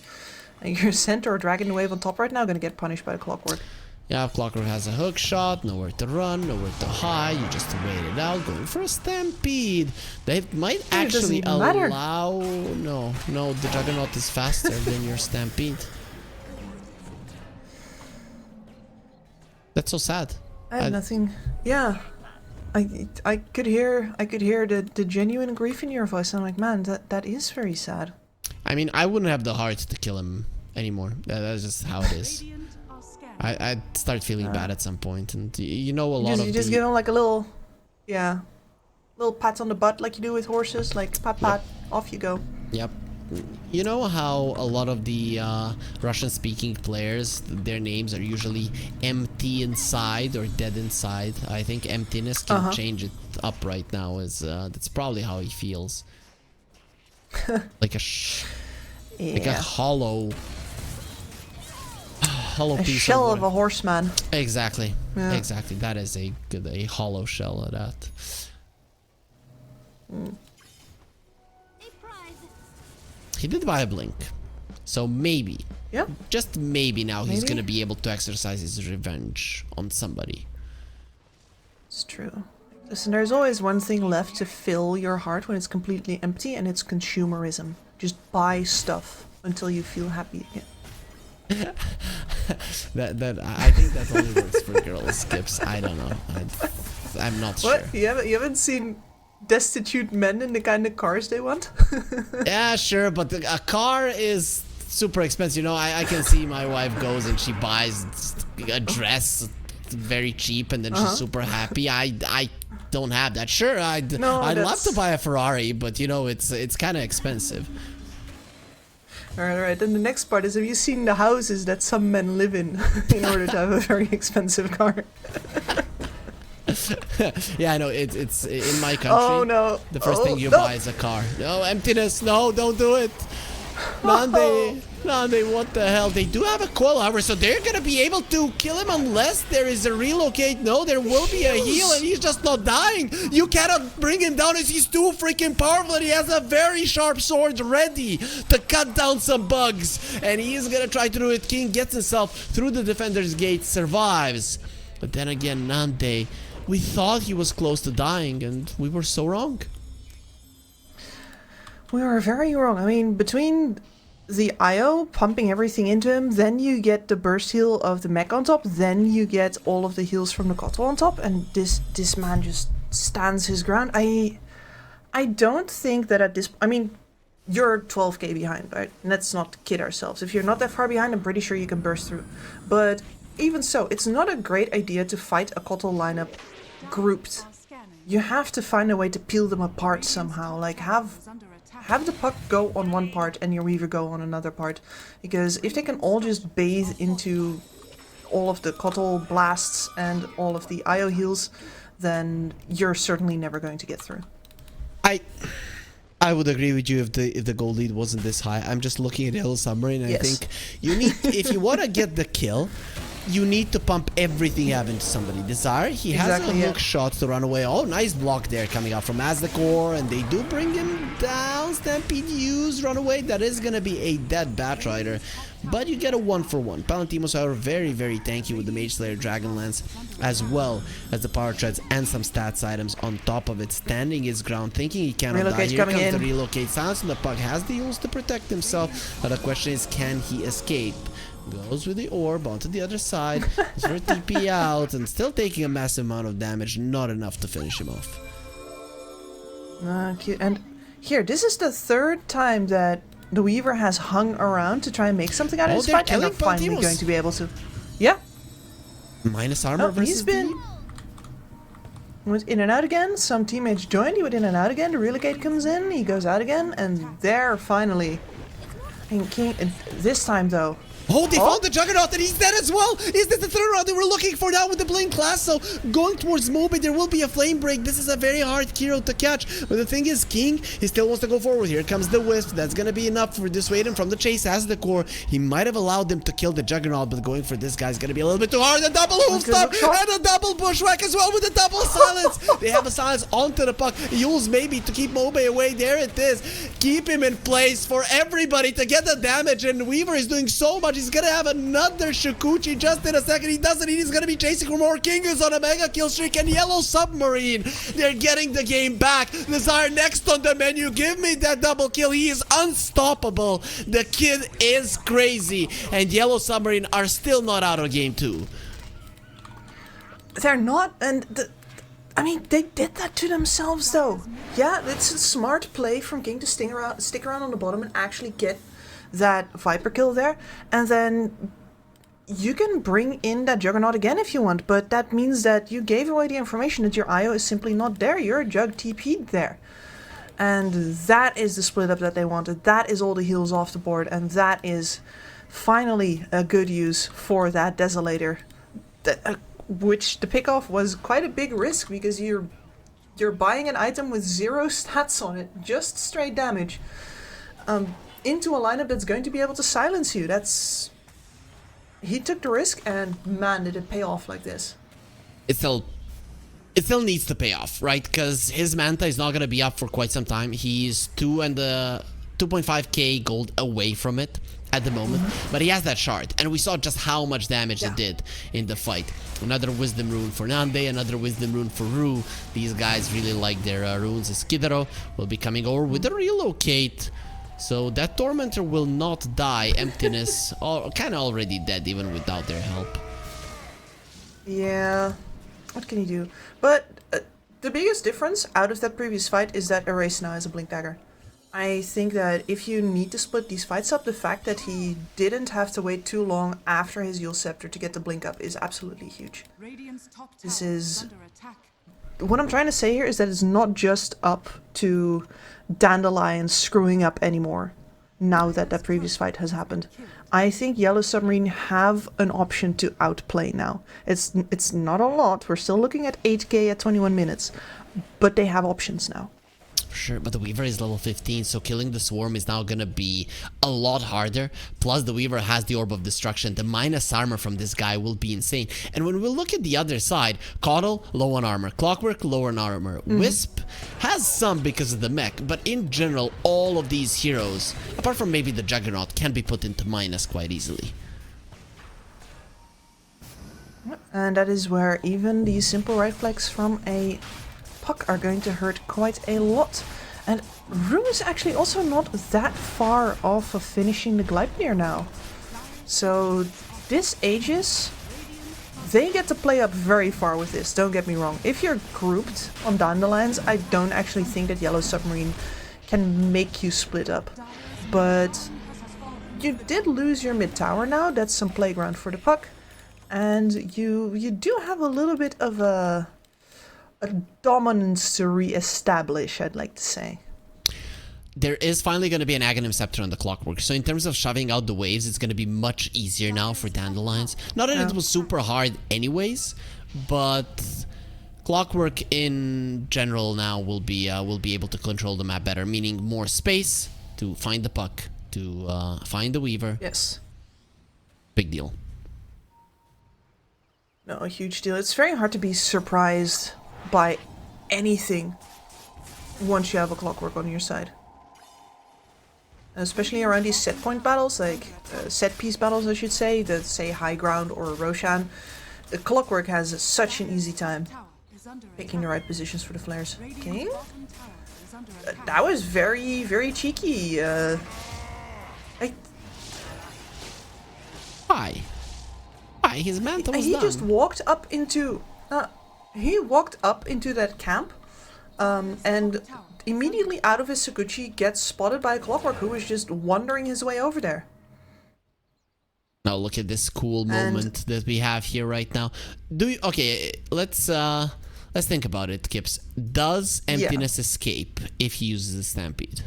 And your Centaur Dragon Wave on top right now gonna get punished by the Clockwork. Yeah, Clockwork has a hook shot, nowhere to run, nowhere to hide, you just wait it out, going for a Stampede. They might actually allow... No, the Juggernaut is faster than your Stampede. That's so sad. I have nothing... Yeah. I could hear the genuine grief in your voice. I'm like, man, that is very sad. I mean, I wouldn't have the heart to kill him anymore. That's just how it is. I'd start feeling bad at some point, and you know, you just give him like a little, little pat on the butt like you do with horses, like pat, off you go. Yep. You know how a lot of the Russian-speaking players, their names are usually empty inside or dead inside. I think emptiness can change it up right now. That's probably how he feels. Like a hollow piece shell of a horseman. Exactly. Yeah. Exactly. That is a hollow shell of that. He did buy a blink, so maybe, just maybe now he's gonna be able to exercise his revenge on somebody. It's true. Listen, there's always one thing left to fill your heart when it's completely empty, and it's consumerism. Just buy stuff until you feel happy again. I think that only works for girls, Skips. I don't know. I'm not sure. What? You haven't seen destitute men in the kind of cars they want? Yeah, sure, but a car is super expensive. You know, I can see my wife goes and she buys a dress very cheap, and then she's super happy. I don't have that. Sure, I'd love to buy a Ferrari, but you know, it's kind of expensive. Alright, then the next part is, have you seen the houses that some men live in order to have a very expensive car? Yeah, I know, it's in my country. Oh no. The first thing you buy is a car. No, emptiness, no, don't do it. Nande, what the hell? They do have a coil, however, so they're gonna be able to kill him unless there is a relocate. No, there will be a heal, and he's just not dying. You cannot bring him down as he's too freaking powerful, and he has a very sharp sword ready to cut down some bugs. And he is gonna try to do it. King gets himself through the defender's gate, survives. But then again, Nande, we thought he was close to dying, and we were so wrong. We were very wrong. I mean, between the IO pumping everything into him, then you get the burst heal of the mech on top, then you get all of the heals from the Kotl on top, and this man just stands his ground. I don't think that at this... I mean, you're 12k behind, right? And let's not kid ourselves. If you're not that far behind, I'm pretty sure you can burst through. But even so, it's not a great idea to fight a Kotal lineup grouped. You have to find a way to peel them apart somehow. Like have the puck go on one part and your Weaver go on another part. Because if they can all just bathe into all of the Kotal blasts and all of the IO heals, then you're certainly never going to get through. I would agree with you if the goal lead wasn't this high. I'm just looking at Yellow Submarine and Yes. I think you need, if you want to get the kill, you need to pump everything you have into somebody. Desire, he has a hook shot to run away. Oh, nice block there coming out from Aztecor, and they do bring him down. Stampede use, run away. That is going to be a dead Batrider. But you get a 1-for-1. Palantimos are very, very tanky with the Mage Slayer Dragonlance, as well as the Power Treads and some stats items on top of it. Standing his ground, thinking he cannot die. Here comes the relocate. Silence on the puck. Has the heals to protect himself. But the question is, can he escape? Goes with the orb onto the other side. He's for TP out and still taking a massive amount of damage. Not enough to finish him off. Cute. And here, this is the third time that the Weaver has hung around to try and make something out of this fight, and they're finally going to be able to. Yeah. Minus armor versus he's been. He went in and out again. Some teammates joined. He went in and out again. The Relocate comes in. He goes out again, and there finally. And King. This time though. Oh, they found the Juggernaut and he's dead as well! Is this the third round they were looking for now with the Blink class? So going towards Mobe, there will be a flame break. This is a very hard hero to catch. But the thing is, King, he still wants to go forward. Here comes the Wisp. That's gonna be enough for dissuade him from the chase as the core. He might have allowed them to kill the Juggernaut, but going for this guy's gonna be a little bit too hard. A double hoof stop and a double bushwhack as well with a double silence. They have a silence onto the puck. Yules maybe to keep Mobe away. There it is. Keep him in place for everybody to get the damage, and Weaver is doing so much. He's gonna have another Shikuchi just in a second. He doesn't need. He's gonna be chasing for more. King is on a mega kill streak, and Yellow Submarine, they're getting the game back. Desire next on the menu. Give me that double kill. He is unstoppable. The kid is crazy, and Yellow Submarine are still not out of game 2. They're not, and I mean, they did that to themselves though. Yeah, it's a smart play from King to stick around on the bottom and actually get that Viper kill there, and then you can bring in that Juggernaut again if you want, but that means that you gave away the information that your IO is simply not there. Your Jug TP'd there. And that is the split up that they wanted. That is all the heals off the board, and that is finally a good use for that Desolator. Which the pickoff was quite a big risk, because you're buying an item with 0 stats on it, just straight damage. Into a lineup that's going to be able to silence you. He took the risk, and man, did it pay off like this. It still needs to pay off, right? Because his Manta is not going to be up for quite some time. He's 2.5k gold away from it at the moment, but he has that shard, and we saw just how much damage it did in the fight. Another Wisdom Rune for Nande, another Wisdom Rune for Rue. These guys really like their runes. Skidero will be coming over with the Relocate. So that Tormentor will not die. Emptiness, kind of already dead even without their help. Yeah, what can you do? But the biggest difference out of that previous fight is that Erase now has a Blink Dagger. I think that if you need to split these fights up, the fact that he didn't have to wait too long after his Yule Scepter to get the Blink up is absolutely huge. This is... What I'm trying to say here is that it's not just up to Dandelion screwing up anymore now that that previous fight has happened. I think Yellow Submarine have an option to outplay now. It's not a lot. We're still looking at 8k at 21 minutes, but they have options now. Sure, but the Weaver is level 15, so killing the Swarm is now gonna be a lot harder. Plus, the Weaver has the Orb of Destruction. The minus armor from this guy will be insane. And when we look at the other side, Coddle, low on armor. Clockwork, low on armor. Wisp has some because of the mech, but in general, all of these heroes, apart from maybe the Juggernaut, can be put into minus quite easily. And that is where even the simple right clicks from a puck are going to hurt quite a lot. And Rue is actually also not that far off of finishing the Gleipnir now. So this Aegis, they get to play up very far with this, don't get me wrong. If you're grouped on Dandelions, I don't actually think that Yellow Submarine can make you split up. But you did lose your mid tower now. That's some playground for the puck. And you do have a little bit of a dominance to re-establish, I'd like to say. There is finally going to be an Aghanim Scepter on the Clockwork, so in terms of shoving out the waves, it's going to be much easier now for Dandelions. Not that it was super hard anyways, but Clockwork in general now will be able to control the map better, meaning more space to find the puck, to find the Weaver. Yes. Big deal. No, a huge deal. It's very hard to be surprised by anything once you have a Clockwork on your side. Especially around these set point battles, like set piece battles I should say, that say High Ground or Roshan. The Clockwork has such an easy time picking the right positions for the flares. Okay. That was very, very cheeky. Why? His mantle was He done. just walked up into... he walked up into that camp and immediately out of his Saguchi gets spotted by a Clockwork who was just wandering his way over there. Now look at this cool moment that we have here right now. Okay, let's think about it, Kips. Does Emptiness escape if he uses the Stampede?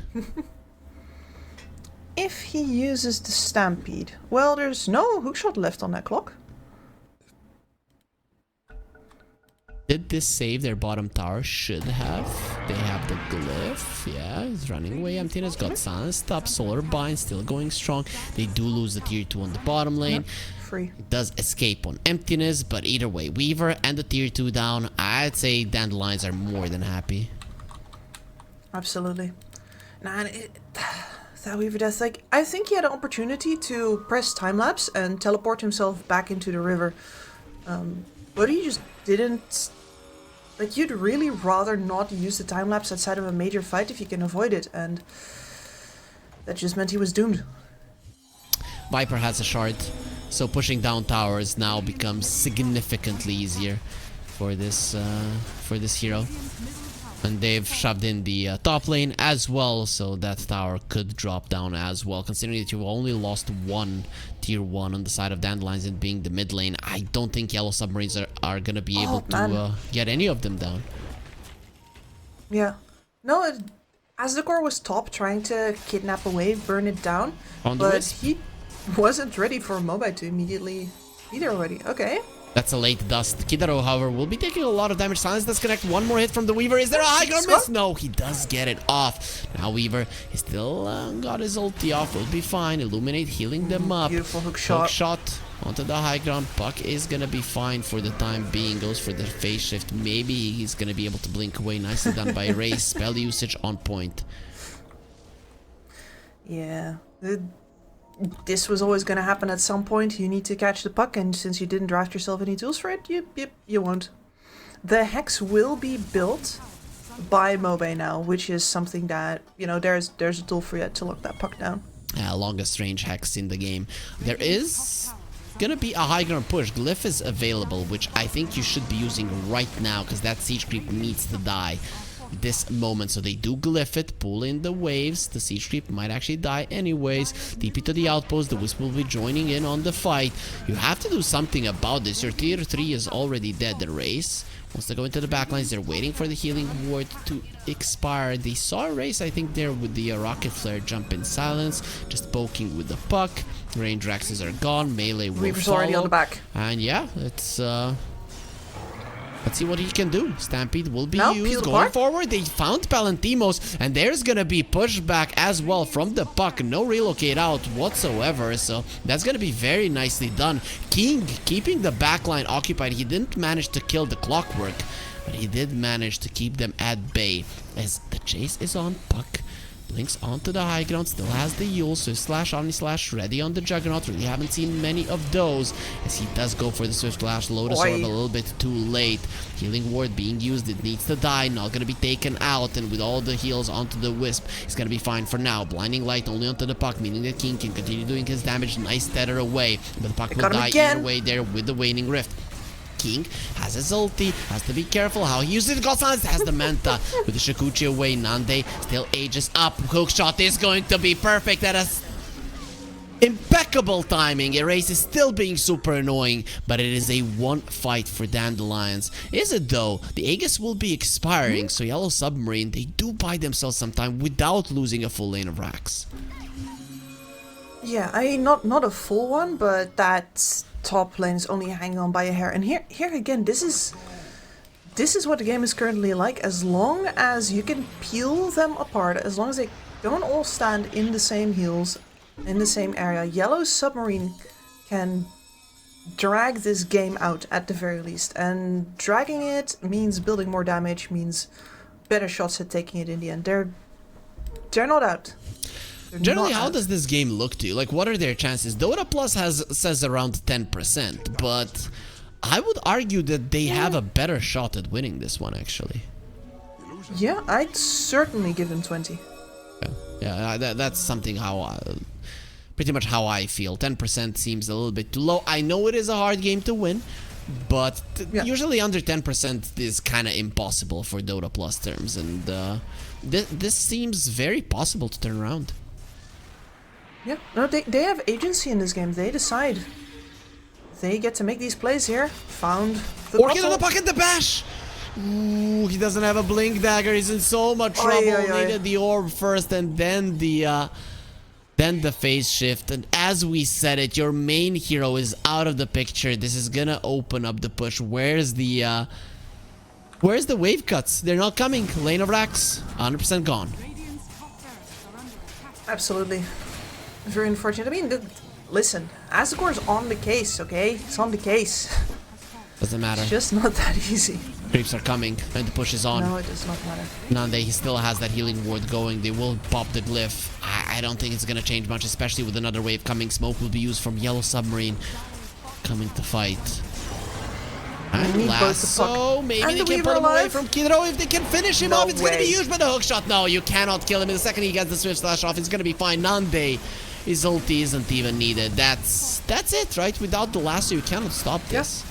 If he uses the Stampede, well, there's no hookshot left on that clock. Did this save their bottom tower? Should have. They have the glyph. Yeah, he's running away. Emptiness got silenced up. Solar Bind still going strong. They do lose the tier 2 on the bottom lane. Free. It does escape on Emptiness, but either way, Weaver and the tier 2 down. I'd say Dandelions are more than happy. Absolutely. Nah, that Weaver Death, like, I think he had an opportunity to press time-lapse and teleport himself back into the river. But he just didn't. Like, you'd really rather not use the time-lapse outside of a major fight if you can avoid it, and that just meant he was doomed. Viper has a shard, so pushing down towers now becomes significantly easier for this hero. And they've shoved in the top lane as well, so that tower could drop down as well. Considering that you've only lost one tier 1 on the side of Dandelions and being the mid lane, I don't think Yellow Submarines are gonna be able to get any of them down. Yeah. No, Aztekor was top trying to kidnap a wave, burn it down, but he wasn't ready for Mobai to immediately be there already. Okay. That's a late dust. Kidaro, however, will be taking a lot of damage. Silence does connect. One more hit from the Weaver. Is there a high ground miss? No, he does get it off. Now Weaver is still got his ulti off. Will be fine. Illuminate, healing them up. Beautiful hook shot. Hook shot onto the high ground. Puck is gonna be fine for the time being. Goes for the phase shift. Maybe he's gonna be able to blink away. Nicely done by Ray. Spell usage on point. Yeah. This was always going to happen at some point. You need to catch the puck, and since you didn't draft yourself any tools for it, you won't. The Hex will be built by Mobe now, which is something that, you know, there's a tool for you to lock that puck down. Longest range Hex in the game. There is gonna be a high ground push. Glyph is available, which I think you should be using right now, because that siege creep needs to die this moment. So they do glyph it, pull in the waves. The siege creep might actually die anyways. TP to the outpost. The Wisp will be joining in on the fight. You have to do something about this. Your tier 3 is already dead. The race wants to go into the backlines. They're waiting for the healing ward to expire. They saw a race, I think, there with the rocket flare jump in silence, just poking with the puck. Range Raxes are gone. Melee will Reaper's follow. already on the back. And yeah, let's see what he can do. Stampede will be now, used. Going forward, they found Palantimos, and there's gonna be pushback as well from the puck. No relocate out whatsoever, so that's gonna be very nicely done. King keeping the backline occupied. He didn't manage to kill the Clockwork, but he did manage to keep them at bay. As the chase is on, puck blinks onto the high ground, still has the Yule, so slash Omni Slash ready on the Juggernaut. Really haven't seen many of those, as he does go for the Swift Slash. Lotus Orb a little bit too late. Healing Ward being used, it needs to die, not gonna be taken out, and with all the heals onto the Wisp, he's gonna be fine for now. Blinding Light only onto the puck, meaning that King can continue doing his damage. Nice tether away, but the puck will die either way there with the Waning Rift. King has his ulti, has to be careful how he uses it. Gonzalez has the Manta with the Shikuchi away. Nande still ages up. Hookshot is going to be perfect. That is impeccable timing. Erase is still being super annoying, but it is a one fight for Dandelions. Is it though? The Aegis will be expiring, so Yellow Submarine, they do buy themselves some time without losing a full lane of racks. Yeah, I mean, not a full one, but that top lane is only hanging on by a hair. And here again, this is what the game is currently like. As long as you can peel them apart, as long as they don't all stand in the same heals, in the same area, Yellow Submarine can drag this game out at the very least. And dragging it means building more damage, means better shots at taking it in the end. They're not out. Generally, how does this game look to you? Like, what are their chances? Dota Plus says around 10%, but I would argue that they have a better shot at winning this one, actually. Yeah, I'd certainly give them 20. Yeah, that's something pretty much how I feel. 10% seems a little bit too low. I know it is a hard game to win, but usually under 10% is kind of impossible for Dota Plus terms, and this seems very possible to turn around. Yeah, no, they have agency in this game. They decide. They get to make these plays here. Found the Orchid on the pocket, the bash! Ooh, he doesn't have a blink dagger. He's in so much trouble. Needed the orb first, and then the phase shift. And as we said it, your main hero is out of the picture. This is gonna open up the push. Where's the wave cuts? They're not coming. Lane of racks, 100% gone. Absolutely. Very unfortunate. I mean, listen, Asgore is on the case, okay? It's on the case. Doesn't matter. It's just not that easy. Creeps are coming, and the push is on. No, it does not matter. Nande, he still has that healing ward going. They will pop the glyph. I don't think it's gonna change much, especially with another wave coming. Smoke will be used from Yellow Submarine coming to fight. And lasso, maybe they can pull him away from Kidro. If they can finish him off, it's gonna be huge, but the hookshot, no, you cannot kill him. In the second he gets the swift slash off, it's gonna be fine. Nande, his ulti isn't even needed. That's it, right? Without the lasso, you cannot stop this. Yes.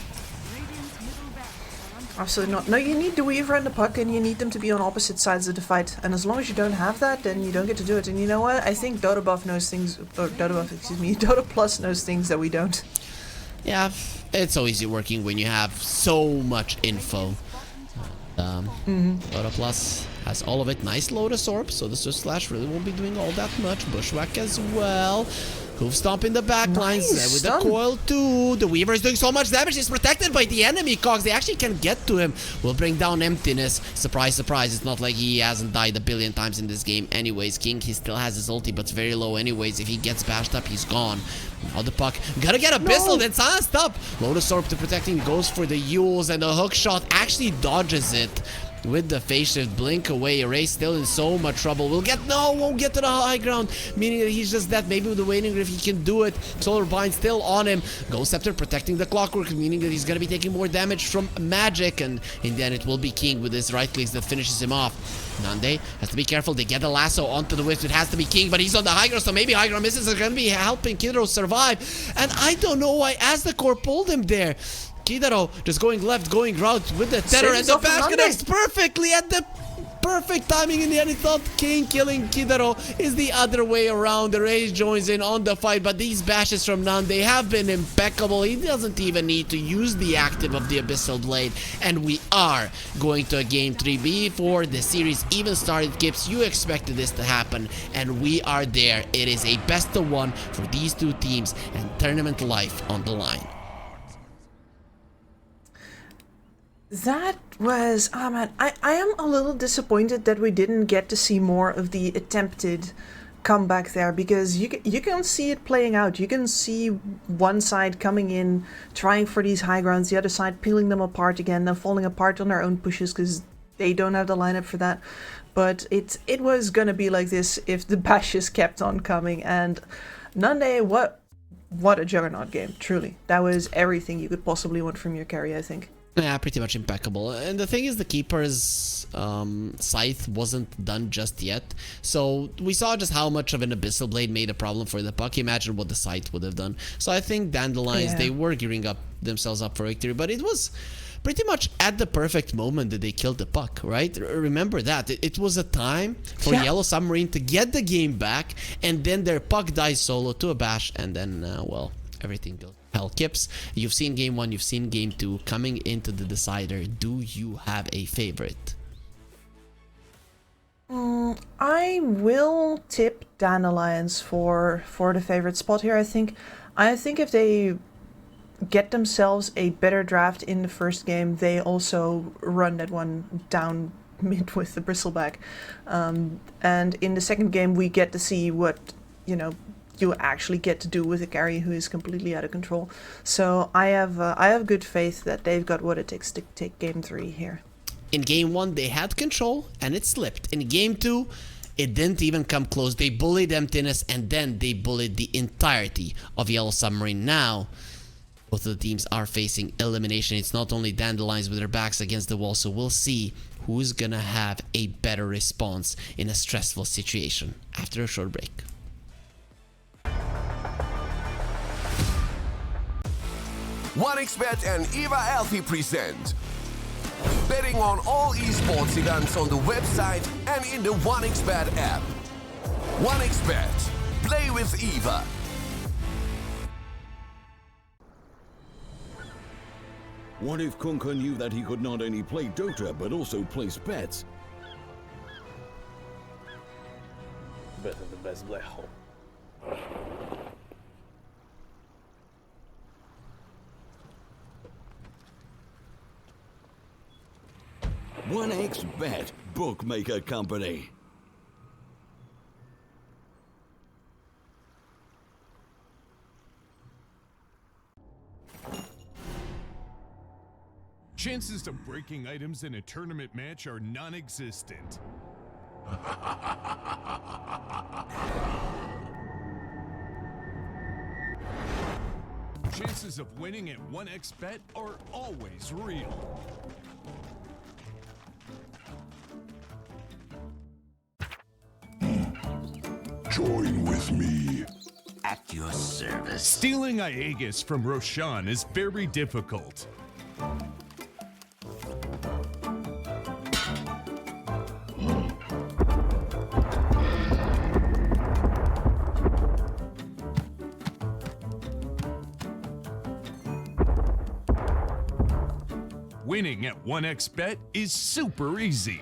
Absolutely not. No, you need the Weaver and the Puck, and you need them to be on opposite sides of the fight. And as long as you don't have that, then you don't get to do it. And you know what? I think Dota Buff knows things, or Dota Plus knows things that we don't. Yeah, it's so easy working when you have so much info. Dota Plus has all of it. Nice Lotus Orb, so the Swift Slash really won't be doing all that much. Bushwhack as well. Hoof Stomp in the back lines with the coil too. The Weaver is doing so much damage. He's protected by the enemy cogs. They actually can get to him. Will bring down Emptiness. Surprise, surprise. It's not like he hasn't died a billion times in this game. Anyways, King, he still has his ulti, but it's very low anyways. If he gets bashed up, he's gone. Now the Puck. Gotta get Abyssal. Then silenced up. Lotus Orb to protecting goes for the Yules, and the hook shot actually dodges it. With the phase shift, blink away. Erase still in so much trouble. Won't get to the high ground, meaning that he's just dead. Maybe with the Waning Grip he can do it. Solar Bind still on him. Ghost Scepter protecting the Clockwork, meaning that he's gonna be taking more damage from magic, and in the end it will be King with his right clicks that finishes him off. Nande has to be careful. They get the lasso onto the Wisp. It has to be King, but he's on the high ground, so maybe high ground misses are gonna be helping Kidro survive. And I don't know why Aztecor pulled him there. Kidaro just going left, going right with the Tether, and the bash connects perfectly at the perfect timing. In the end, it's not King killing Kidaro, is the other way around. The Rage joins in on the fight, but these bashes from Nande have been impeccable. He doesn't even need to use the active of the Abyssal Blade, and we are going to a Game 3. Before the series even started, Gibbs, you expected this to happen, and we are there. It is a best of one for these two teams, and tournament life on the line. That was, oh man, I am a little disappointed that we didn't get to see more of the attempted comeback there, because you can see it playing out. You can see one side coming in, trying for these high grounds, the other side peeling them apart again, then falling apart on their own pushes because they don't have the lineup for that. But it was gonna be like this if the bashes kept on coming. And Nande, what a juggernaut game, truly. That was everything you could possibly want from your carry, I think. Yeah, pretty much impeccable. And the thing is, the keeper's scythe wasn't done just yet. So we saw just how much of an Abyssal Blade made a problem for the puck. Imagine what the scythe would have done. So I think Dandelions, they were gearing up themselves up for victory. But it was pretty much at the perfect moment that they killed the puck, right? Remember that. It was a time for Yellow Submarine to get the game back. And then their puck dies solo to a bash. And then, well, everything goes. Hell, Kips, you've seen game 1, you've seen game 2. Coming into the decider, do you have a favorite? I will tip Dandelions for the favorite spot here. I think if they get themselves a better draft in the first game, they also run that one down mid with the bristleback. And in the second game, we get to see what, you know, you actually get to do with a carry who is completely out of control. So I have good faith that they've got what it takes to take game 3 here. In game 1, they had control and it slipped. In game 2, it didn't even come close. They bullied Emptiness and then they bullied the entirety of Yellow Submarine. Now, both of the teams are facing elimination. It's not only Dandelions with their backs against the wall, so we'll see who's gonna have a better response in a stressful situation after a short break. OneXBet and EVA Alfie present betting on all esports events on the website and in the OneXBet app. OneXBet. Play with EVA. What if Kunka knew that he could not only play Dota but also place bets? Better the best black hole. 1xBet, bookmaker company. Chances of breaking items in a tournament match are non-existent. Chances of winning at 1xBet are always real. Join with me. At your service. Stealing Aegis from Roshan is very difficult. Winning at 1xBet is super easy.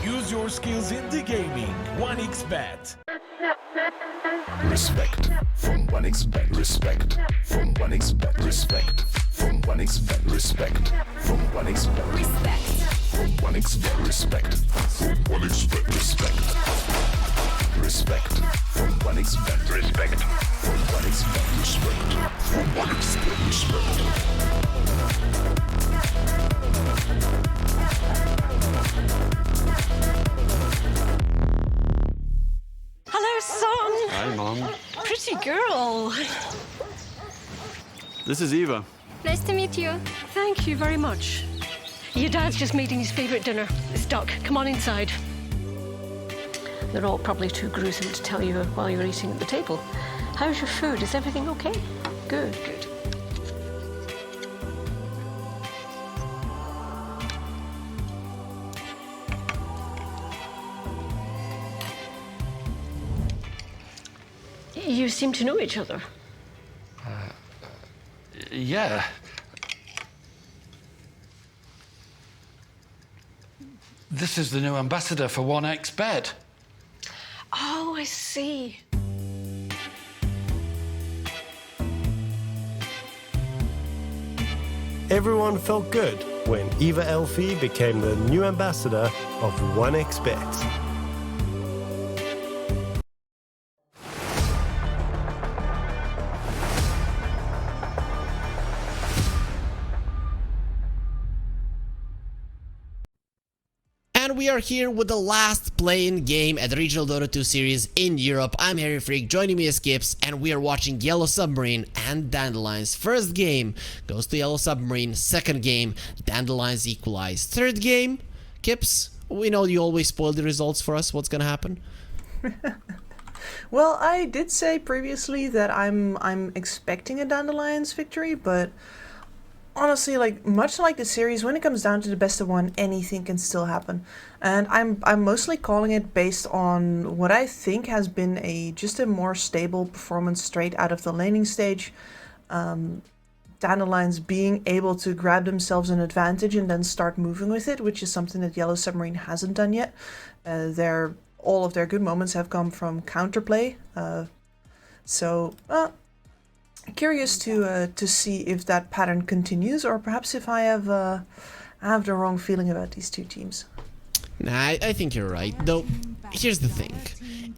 Use your skills in the gaming. 1xBet. Respect from 1xBet. Respect from 1xBet. Respect from 1xBet. Respect from 1xBet. Respect from 1xBet. Respect from 1xBet. Respect. Respect from 1xBet. Respect from 1xBet. Respect from 1xBet. Respect. Hello, son. Hi, Mom. Pretty girl. This is Eva. Nice to meet you. Thank you very much. Your dad's just making his favorite dinner. It's duck. Come on inside. They're all probably too gruesome to tell you while you're eating at the table. How's your food? Is everything okay? Good, good. You seem to know each other. Yeah. This is the new ambassador for 1xBet. Oh, I see. Everyone felt good when Eva L1ga became the new ambassador of 1xBet. And we are here with the last play-in game at the Regional Dota 2 series in Europe. I'm Harry Freak, joining me is Kips, and we are watching Yellow Submarine and Dandelion's. First game goes to Yellow Submarine, second game, Dandelion's equalize. Third game, Kips, we know you always spoil the results for us. What's gonna happen? Well, I did say previously that I'm expecting a Dandelion's victory, but honestly, like much like the series, when it comes down to the best of one, anything can still happen. And I'm mostly calling it based on what I think has been just a more stable performance straight out of the laning stage. Dandelion's being able to grab themselves an advantage and then start moving with it, which is something that Yellow Submarine hasn't done yet. All of their good moments have come from counterplay. Curious to see if that pattern continues, or perhaps if I have the wrong feeling about these two teams. Nah, I think you're right. Though, here's the thing.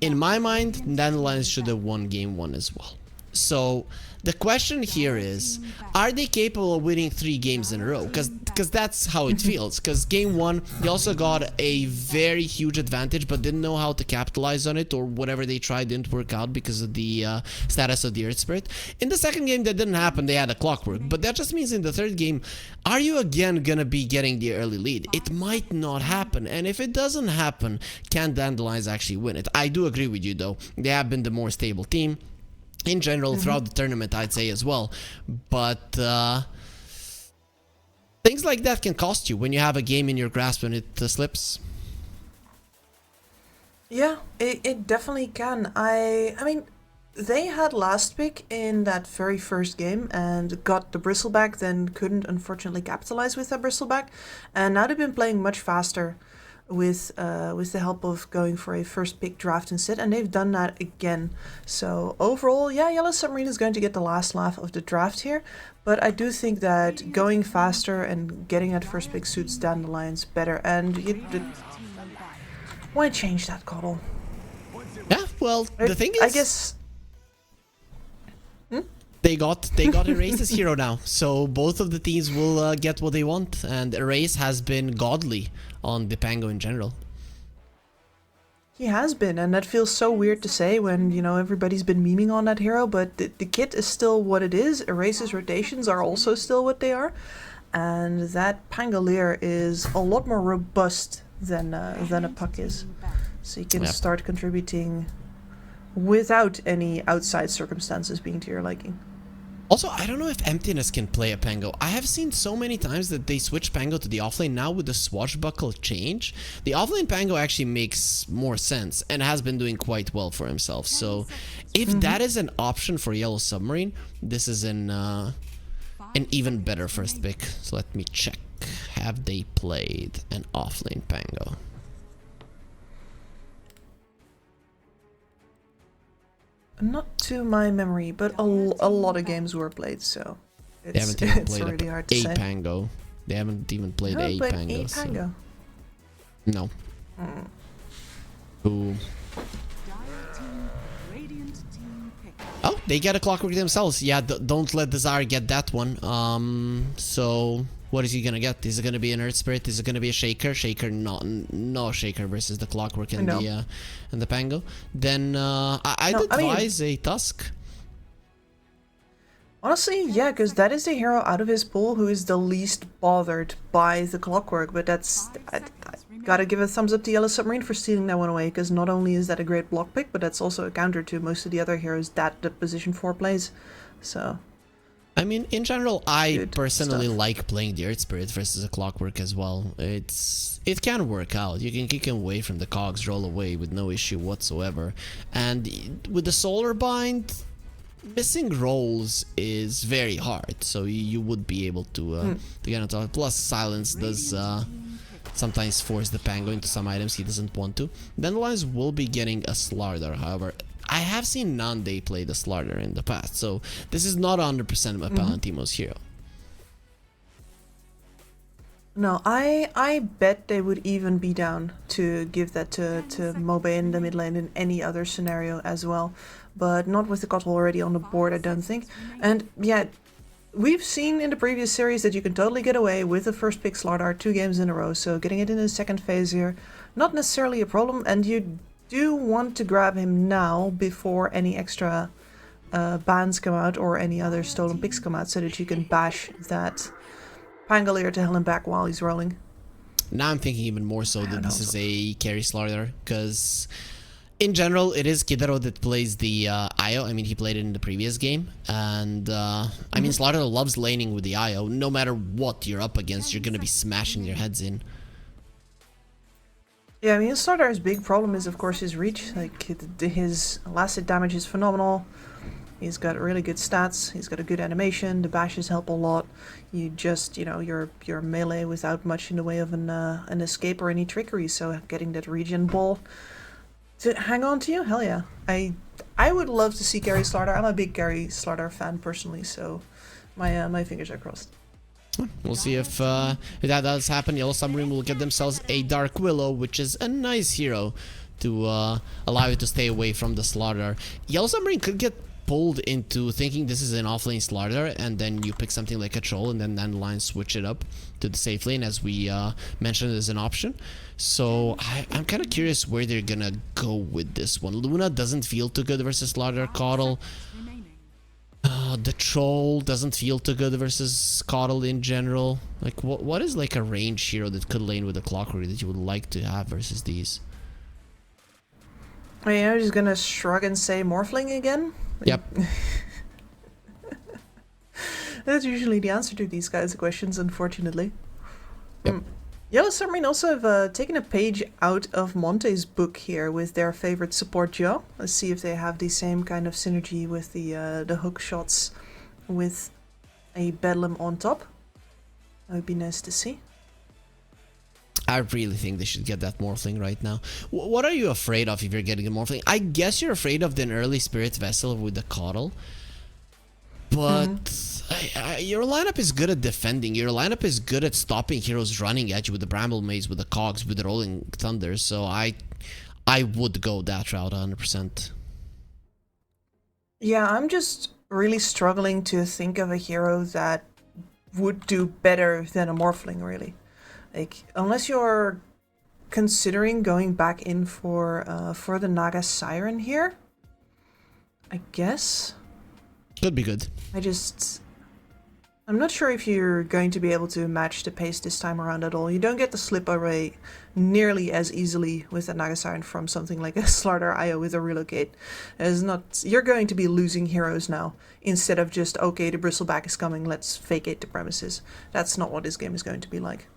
In my mind, Dandelion's should have won game one as well. So the question here is, are they capable of winning 3 games in a row? Because that's how it feels. Because game 1, they also got a very huge advantage, but didn't know how to capitalize on it, or whatever they tried didn't work out because of the status of the Earth Spirit. In the second game, that didn't happen. They had a clockwork. But that just means in the third game, are you again going to be getting the early lead? It might not happen. And if it doesn't happen, can Dandelions actually win it? I do agree with you, though. They have been the more stable team. In general, throughout the tournament, I'd say as well. But things like that can cost you when you have a game in your grasp and it slips. Yeah, it definitely can. I mean, they had last pick in that very first game and got the bristleback, then couldn't unfortunately capitalize with that bristleback. And now they've been playing much faster with the help of going for a first pick draft instead, and they've done that again. So overall, yeah, Yellow Submarine is going to get the last laugh of the draft here, but I do think that going faster and getting that first pick suits Dandelions better. And why change that, Coddle? Yeah, well, the thing is, I guess they got Erase's hero now, so both of the teams will get what they want, and Erase has been godly on the Pango in general. He has been, and that feels so weird to say when, you know, everybody's been memeing on that hero, but the kit is still what it is. Erase's rotations are also still what they are, and that Pangolier is a lot more robust than a Puck is. So you can start contributing without any outside circumstances being to your liking. Also, I don't know if Emptiness can play a Pango. I have seen so many times that they switch Pango to the offlane. Now with the swashbuckle change, the offlane Pango actually makes more sense and has been doing quite well for himself. So if that is an option for Yellow Submarine, this is an even better first pick. So let me check. Have they played an offlane Pango? Not to my memory, but a lot of games were played, so They haven't even played really hard to a say. Pango. They haven't even played a Pango. So. No. Ooh. Oh, they get a clockwork themselves. Yeah, don't let Desire get that one. So what is he gonna get? Is it gonna be an Earth Spirit? Is it gonna be a Shaker? Shaker, no Shaker versus the clockwork and the Pango. Then I'd advise a Tusk. Honestly, yeah, because that is the hero out of his pool who is the least bothered by the clockwork. But that's I gotta give a thumbs up to Yellow Submarine for stealing that one away, because not only is that a great block pick, but that's also a counter to most of the other heroes that the position 4 plays. So I mean, in general, I personally like playing the Earth Spirit versus a Clockwork as well. It can work out. You can kick him away from the cogs, roll away with no issue whatsoever. And with the Solar Bind, missing rolls is very hard. So you would be able to get on top. Plus, Silence does sometimes force the Pango into some items he doesn't want to. Dandelions will be getting a Slardar, however. I have seen Nande play the Slardar in the past, so this is not 100% my Palantimo's hero. No, I bet they would even be down to give that to Mobe in the mid lane in any other scenario as well. But not with the Cottle already on the board, I don't think. And yeah, we've seen in the previous series that you can totally get away with the first pick Slardar 2 games in a row, so getting it in the second phase here, not necessarily a problem, and you do want to grab him now before any extra bans come out or any other stolen picks come out, so that you can bash that Pangolier to hell and back while he's rolling. Now I'm thinking even more so that this is a carry Slardar, because in general it is Kidaro that plays the IO. I mean, he played it in the previous game, and I mean, Slardar loves laning with the IO. No matter what you're up against, you're gonna be smashing their heads in. Yeah, I mean, Slardar's big problem is, of course, his reach. Like, his last hit damage is phenomenal. He's got really good stats. He's got a good animation. The bashes help a lot. You just, you know, you're melee without much in the way of an escape or any trickery. So getting that regen ball to hang on to you, hell yeah. I would love to see Gary Slardar. I'm a big Gary Slardar fan personally, so my fingers are crossed. We'll see if that does happen. Yellow Submarine will get themselves a Dark Willow, which is a nice hero to allow you to stay away from the Slardar. Yellow Submarine could get pulled into thinking this is an offlane slaughter, and then you pick something like a troll, and then Dandelion switch it up to the safe lane, as we mentioned as an option. So I'm kind of curious where they're gonna go with this one. Luna doesn't feel too good versus Slaughter Coddle. The troll doesn't feel too good versus Coddle in general. Like, what is like a range hero that could lane with a Clockwork that you would like to have versus these? I mean, I'm just gonna shrug and say Morphling again. Yep. That's usually the answer to these kinds of questions, unfortunately. Yep. Yellow Submarine also have taken a page out of Monte's book here with their favorite support Joe. Let's see if they have the same kind of synergy with the hook shots with a Bedlam on top. That would be nice to see. I really think they should get that Morphling right now. What are you afraid of if you're getting a Morphling? I guess you're afraid of an early Spirit Vessel with the Coddle. But your lineup is good at defending. Your lineup is good at stopping heroes running at you with the Bramble Maze, with the Cogs, with the Rolling Thunder. So I would go that route 100%. Yeah, I'm just really struggling to think of a hero that would do better than a Morphling, really. Like, unless you're considering going back in for the Naga Siren here, I guess. Could be good. I'm not sure if you're going to be able to match the pace this time around at all. You don't get the slip away nearly as easily with the Naga Siren from something like a Slaughter IO with a relocate. You're going to be losing heroes now, instead of just, okay, the Bristleback is coming, let's vacate the premises. That's not what this game is going to be like.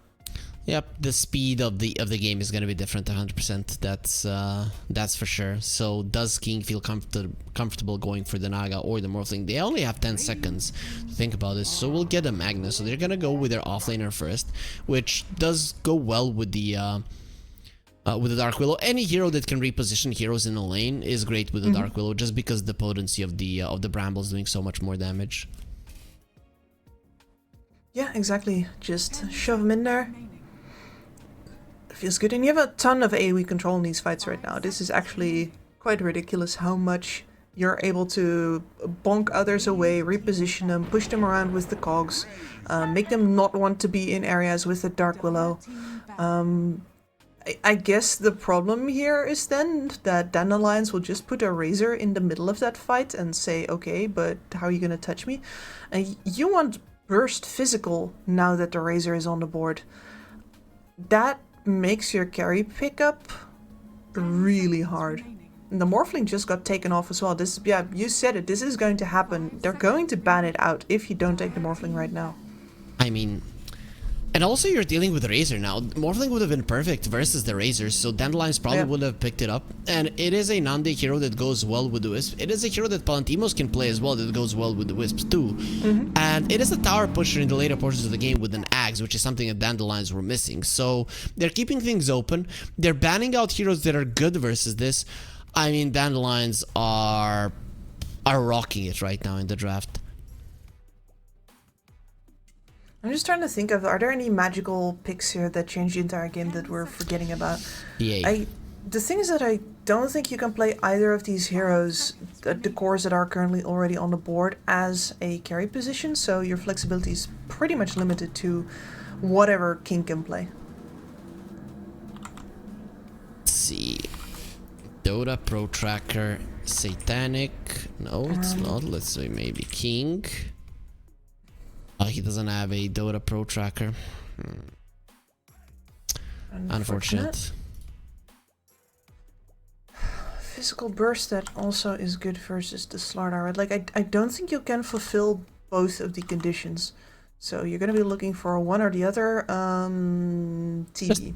Yep, the speed of the game is going to be different 100%. That's for sure. So does King feel comfortable going for the Naga or the Morphling? They only have 10 seconds to think about this, so we'll get a Magnus. So they're going to go with their offlaner first, which does go well with the Dark Willow. Any hero that can reposition heroes in a lane is great with the Dark Willow, just because the potency of the Bramble is doing so much more damage. Yeah, exactly. Just shove them in there. Feels good, and you have a ton of AoE control in these fights right now. This is actually quite ridiculous how much you're able to bonk others away, reposition them, push them around with the cogs, make them not want to be in areas with the Dark Willow. I guess the problem here is then that Dandelions will just put a Razor in the middle of that fight and say, okay, but how are you going to touch me? You want burst physical now that the Razor is on the board. That makes your carry pickup really hard. And the Morphling just got taken off as well. Yeah, you said it. This is going to happen. They're going to ban it out if you don't take the Morphling right now. I mean, and also you're dealing with Razor now. Morphling would have been perfect versus the Razor, so Dandelions probably would have picked it up. And it is a Nande hero that goes well with the Wisp. It is a hero that Palantimos can play as well that goes well with the Wisps too. And it is a tower pusher in the later portions of the game with an Axe, which is something that Dandelions were missing. So they're keeping things open. They're banning out heroes that are good versus this. I mean, Dandelions are rocking it right now in the draft. I'm just trying to think of, are there any magical picks here that change the entire game that we're forgetting about? Yeah. The thing is that I don't think you can play either of these heroes, the cores that are currently already on the board, as a carry position, so your flexibility is pretty much limited to whatever King can play. Let's see. Dota, Pro Tracker, Satanic. No, it's not. Let's say maybe King. He doesn't have a Dota Pro Tracker. Unfortunate. Physical Burst that also is good versus the Slaughter. Like, I don't think you can fulfill both of the conditions. So you're going to be looking for one or the other. TB.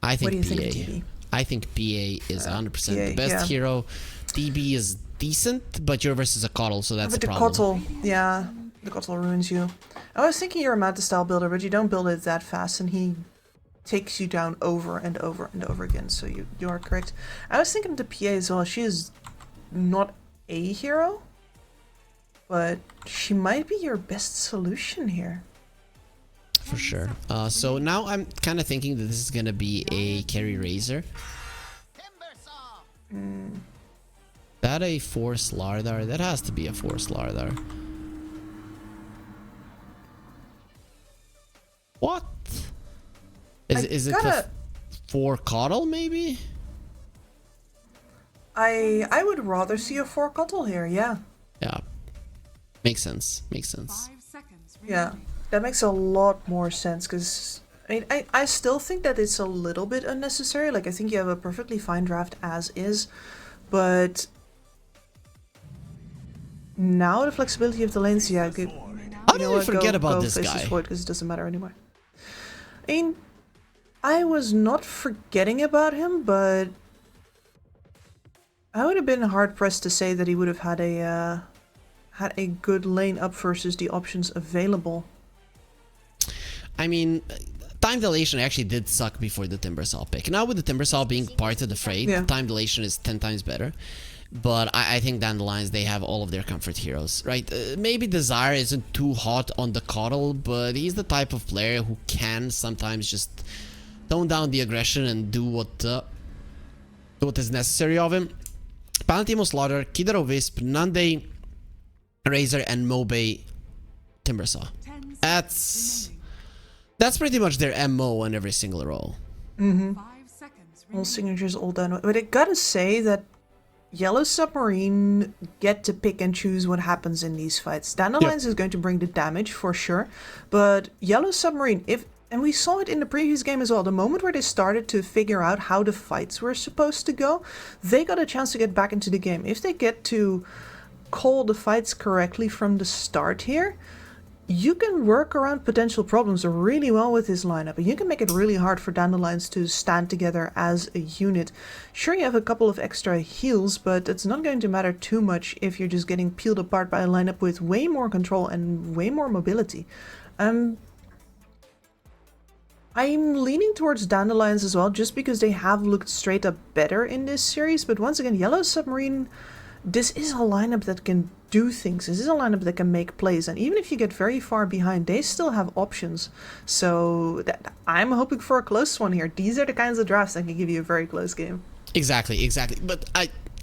I think what do you PA. think of TB? I think PA is 100% PA, the best hero. TB is decent, but you're versus a Coddle, so that's but a the problem. Coddle, yeah, the Coddle ruins you. I was thinking you're a Manta style builder, but you don't build it that fast, and he takes you down over and over and over again, so you are correct. I was thinking of the PA as well. She is not a hero, but she might be your best solution here. For sure. So now I'm kind of thinking that this is going to be a carry Razor. That a force Lardar? That has to be a force Lardar. What? Is it the 4 Coddle maybe? I would rather see a 4 Cottle here, yeah. Yeah. Makes sense. Makes sense. 5 seconds Yeah, that makes a lot more sense because I still think that it's a little bit unnecessary. Like, I think you have a perfectly fine draft as is, but now the flexibility of the lanes, yeah, good. How did we forget about this guy? Because it doesn't matter anymore. I mean, I was not forgetting about him, but I would have been hard pressed to say that he would have had a good lane up versus the options available. I mean, time dilation actually did suck before the Timbersaw pick. Now with the Timbersaw being part of the fray, time dilation is 10 times better. But I think Dandelions, they have all of their comfort heroes, right? Maybe Desire isn't too hot on the Coddle, but he's the type of player who can sometimes just tone down the aggression and do what is necessary of him. Palantimo Slaughter, Kidaro Wisp, Nande, Razor, and Mobe Timbersaw. That's pretty much their MO on every single role. All signatures all done. But I gotta say that Yellow Submarine get to pick and choose what happens in these fights. Dandelions is going to bring the damage for sure, but Yellow Submarine, and we saw it in the previous game as well, the moment where they started to figure out how the fights were supposed to go, they got a chance to get back into the game. If they get to call the fights correctly from the start here, you can work around potential problems really well with this lineup, and you can make it really hard for Dandelions to stand together as a unit. Sure, you have a couple of extra heals, but it's not going to matter too much if you're just getting peeled apart by a lineup with way more control and way more mobility. I'm leaning towards Dandelions as well, just because they have looked straight up better in this series, but once again, Yellow Submarine, this is a lineup that can do things. This is a lineup that can make plays, and even if you get very far behind, they still have options. So I'm hoping for a close one here. These are the kinds of drafts that can give you a very close game. Exactly. But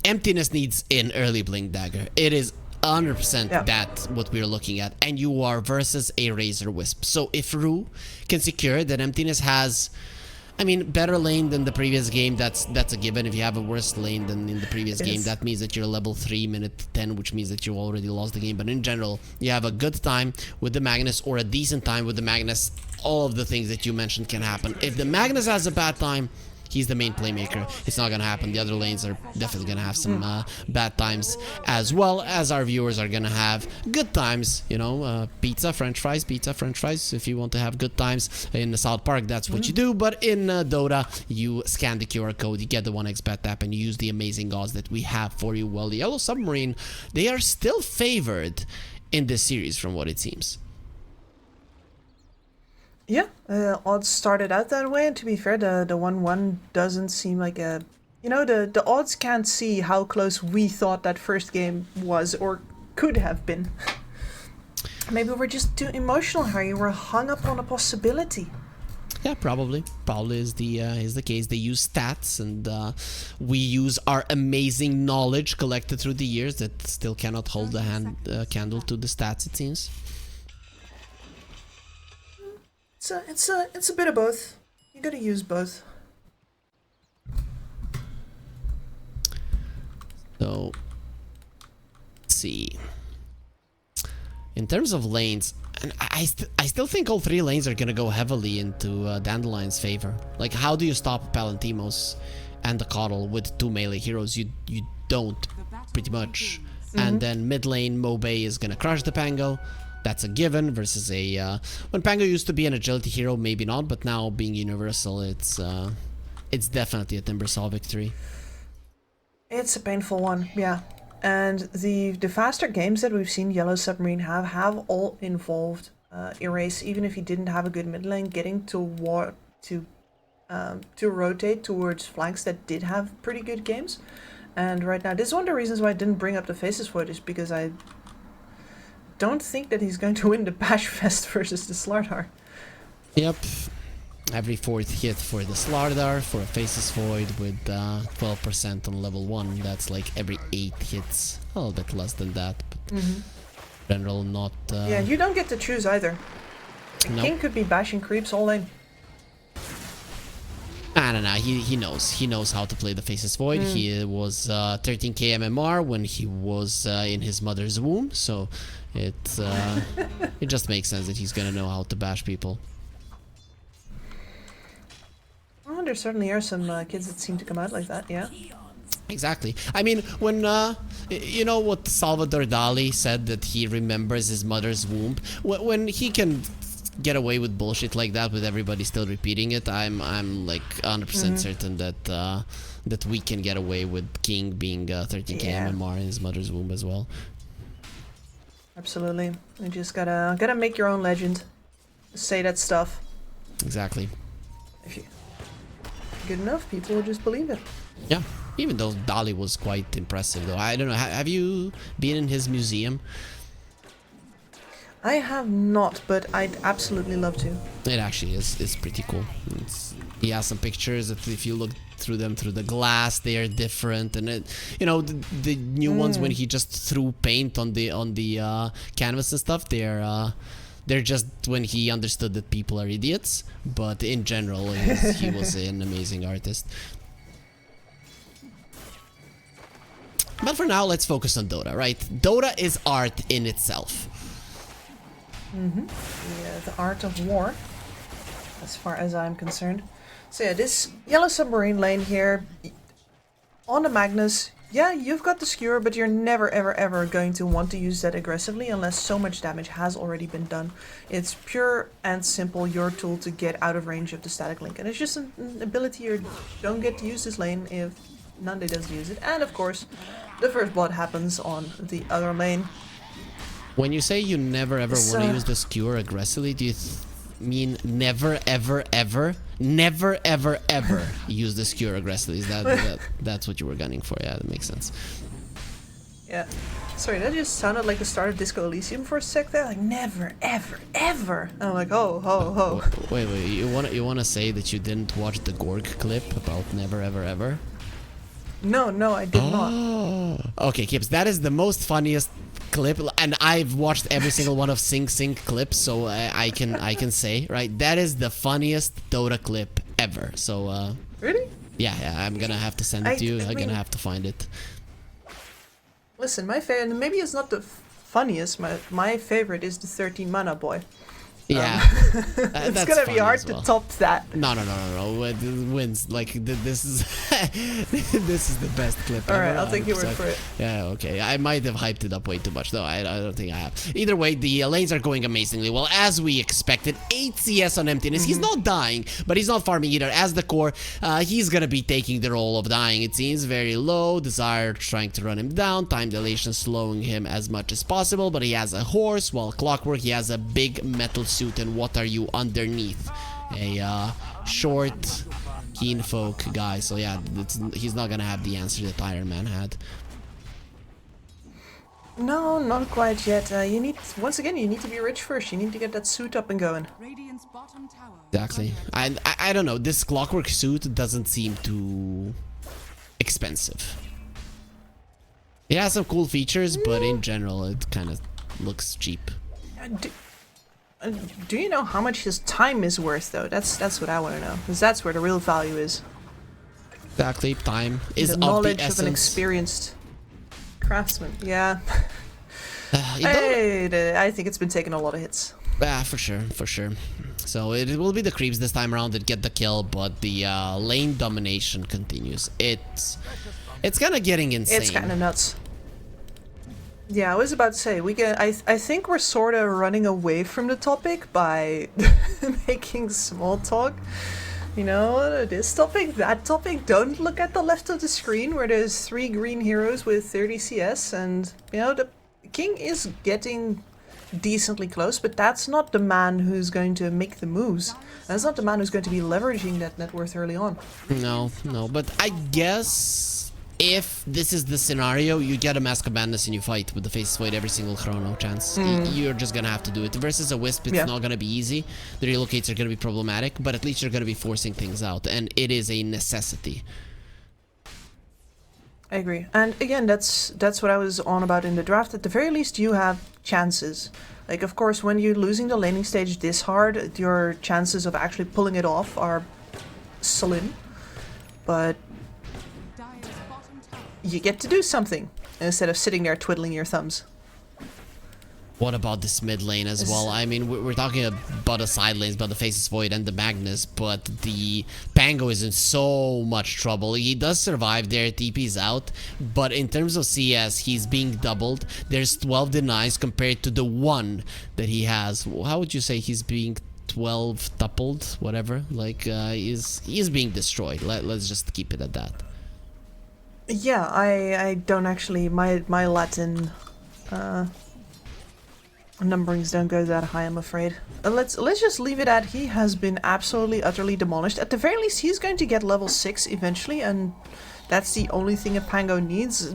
Emptiness needs an early Blink Dagger. It is 100% that what we're looking at, and you are versus a Razor Wisp. So if Rue can secure that Emptiness has, I mean, better lane than the previous game, that's a given. If you have a worse lane than in the previous game, that means that you're level 3, minute 10, which means that you already lost the game. But in general, you have a good time with the Magnus or a decent time with the Magnus. All of the things that you mentioned can happen. If the Magnus has a bad time, he's the main playmaker. It's not gonna happen. The other lanes are definitely gonna have some bad times, as well as our viewers are gonna have good times. You know, pizza, French fries. If you want to have good times in the South Park, that's what you do. But in Dota, you scan the QR code, you get the 1xBet app, and you use the amazing odds that we have for you. Well, the Yellow Submarine, they are still favored in this series, from what it seems. Yeah, odds started out that way, and to be fair, the 1-1 doesn't seem like a... You know, the odds can't see how close we thought that first game was or could have been. Maybe we're just too emotional, Harry. We're hung up on a possibility. Yeah, probably is the case. They use stats, and we use our amazing knowledge collected through the years that still cannot hold the candle to the stats, it seems. It's a bit of both. You gotta use both. So, let's see. In terms of lanes, and I still think all 3 lanes are gonna go heavily into Dandelion's favor. Like, how do you stop Palantimos and the Coddle with 2 melee heroes? You don't, pretty much. And then mid lane, Mobe is gonna crush the Pango. That's a given versus a... when Pango used to be an agility hero, maybe not, but now being universal, it's definitely a Timbersaw victory. It's a painful one, yeah. And the faster games that we've seen Yellow Submarine have all involved Erase, even if he didn't have a good mid lane, getting to rotate towards flanks that did have pretty good games. And right now, this is one of the reasons why I didn't bring up the Faces footage, because I don't think that he's going to win the Bash Fest versus the Slardar. Yep. Every fourth hit for the Slardar, for a Faceless Void with 12% on level 1. That's like every 8 hits. A little bit less than that, but in general not... Yeah, you don't get to choose either. The Nope. King could be bashing creeps all in. I don't know, he knows. He knows how to play the Faceless Void. He was 13k MMR when he was in his mother's womb, so it just makes sense that he's gonna know how to bash people. Oh, there certainly are some kids that seem to come out like that, yeah. Exactly. I mean, when, you know what Salvador Dali said, that he remembers his mother's womb? When he can get away with bullshit like that with everybody still repeating it, I'm like 100% certain that that we can get away with King being 13k MMR in his mother's womb as well. Absolutely. You just gotta make your own legend. Say that stuff. Exactly. If you good enough, people will just believe it. Yeah. Even though Dali was quite impressive, though. I don't know. Have you been in his museum? I have not, but I'd absolutely love to. It actually is pretty cool. He has some pictures that if you look through them through the glass, they are different, and it, you know, the new ones when he just threw paint on the canvas and stuff, they're just when he understood that people are idiots. But in general, he was an amazing artist. But for now, let's focus on Dota, right? Dota is art in itself. Yeah, the art of war, as far as I'm concerned. So yeah, this yellow submarine lane here, on the Magnus, yeah, you've got the skewer, but you're never ever ever going to want to use that aggressively unless so much damage has already been done. It's pure and simple your tool to get out of range of the static link, and it's just an ability you don't get to use this lane if Nande doesn't use it. And of course, the first blood happens on the other lane. When you say you never ever want to use the skewer aggressively, do you mean never ever ever use the skewer aggressively? Is that's what you were gunning for? Yeah, that makes sense. Yeah. Sorry, that just sounded like the start of Disco Elysium for a sec there. Like never ever ever. And I'm like, oh ho ho. Wait, you wanna say that you didn't watch the Gorg clip about never ever ever? No, I did not. Okay, Kips, that is the most funniest clip, and I've watched every single one of Sing clips, so I can say, right, that is the funniest Dota clip ever. So really? Yeah, I'm gonna have to send it to you. I'm gonna have to find it. Listen, my favorite, maybe it's not the funniest, my favorite is the 13 mana boy. Yeah, it's gonna be hard to top that. No. It wins. Like this is this is the best clip. All right, I'll take your word for it. Yeah, okay. I might have hyped it up way too much. No, I don't think I have. Either way, the lanes are going amazingly well, as we expected. 8 CS on emptiness. He's not dying, but he's not farming either. As the core, he's gonna be taking the role of dying. It seems very low. Desire trying to run him down. Time dilation slowing him as much as possible. But he has a horse, while Clockwork he has a big metal suit. And what are you underneath? A short keen folk guy. So yeah, he's not gonna have the answer that Iron Man had. No, not quite yet. You need, once again, you need to be rich first. You need to get that suit up and going. Radiant's bottom tower. Exactly. I don't know. This Clockwork suit doesn't seem too expensive. It has some cool features, but in general, it kind of looks cheap. Do you know how much his time is worth, though? That's what I want to know, because that's where the real value is. Exactly, time is the of knowledge the essence. of an experienced craftsman. Yeah. I think it's been taking a lot of hits. Yeah, for sure. So it will be the creeps this time around that get the kill, but the lane domination continues. It's kind of getting insane. It's kind of nuts. Yeah, I was about to say, I think we're sort of running away from the topic by making small talk. You know, this topic, that topic, don't look at the left of the screen where there's 3 green heroes with 30 CS, and, you know, the king is getting decently close, but that's not the man who's going to make the moves. That's not the man who's going to be leveraging that net worth early on. No, but I guess if this is the scenario, you get a Mask of Madness and you fight with the Faceless Void every single chrono chance. You're just gonna have to do it. Versus a Wisp, it's not gonna be easy. The relocates are gonna be problematic, but at least you're gonna be forcing things out, and it is a necessity. I agree. And again, that's what I was on about in the draft. At the very least, you have chances. Like, of course, when you're losing the laning stage this hard, your chances of actually pulling it off are slim. But you get to do something instead of sitting there twiddling your thumbs. What about this mid lane as well? I mean, we're talking about the side lanes, about the Faceless Void and the Magnus, but the Pango is in so much trouble. He does survive there, TP's out, but in terms of CS, he's being doubled. There's 12 denies compared to the 1 that he has. How would you say he's being 12 tupled? Whatever. Like, he's being destroyed. Let's just keep it at that. Yeah, I don't actually... My Latin... numberings don't go that high, I'm afraid. Let's just leave it at he has been absolutely, utterly demolished. At the very least, he's going to get level 6 eventually, and that's the only thing a Pango needs,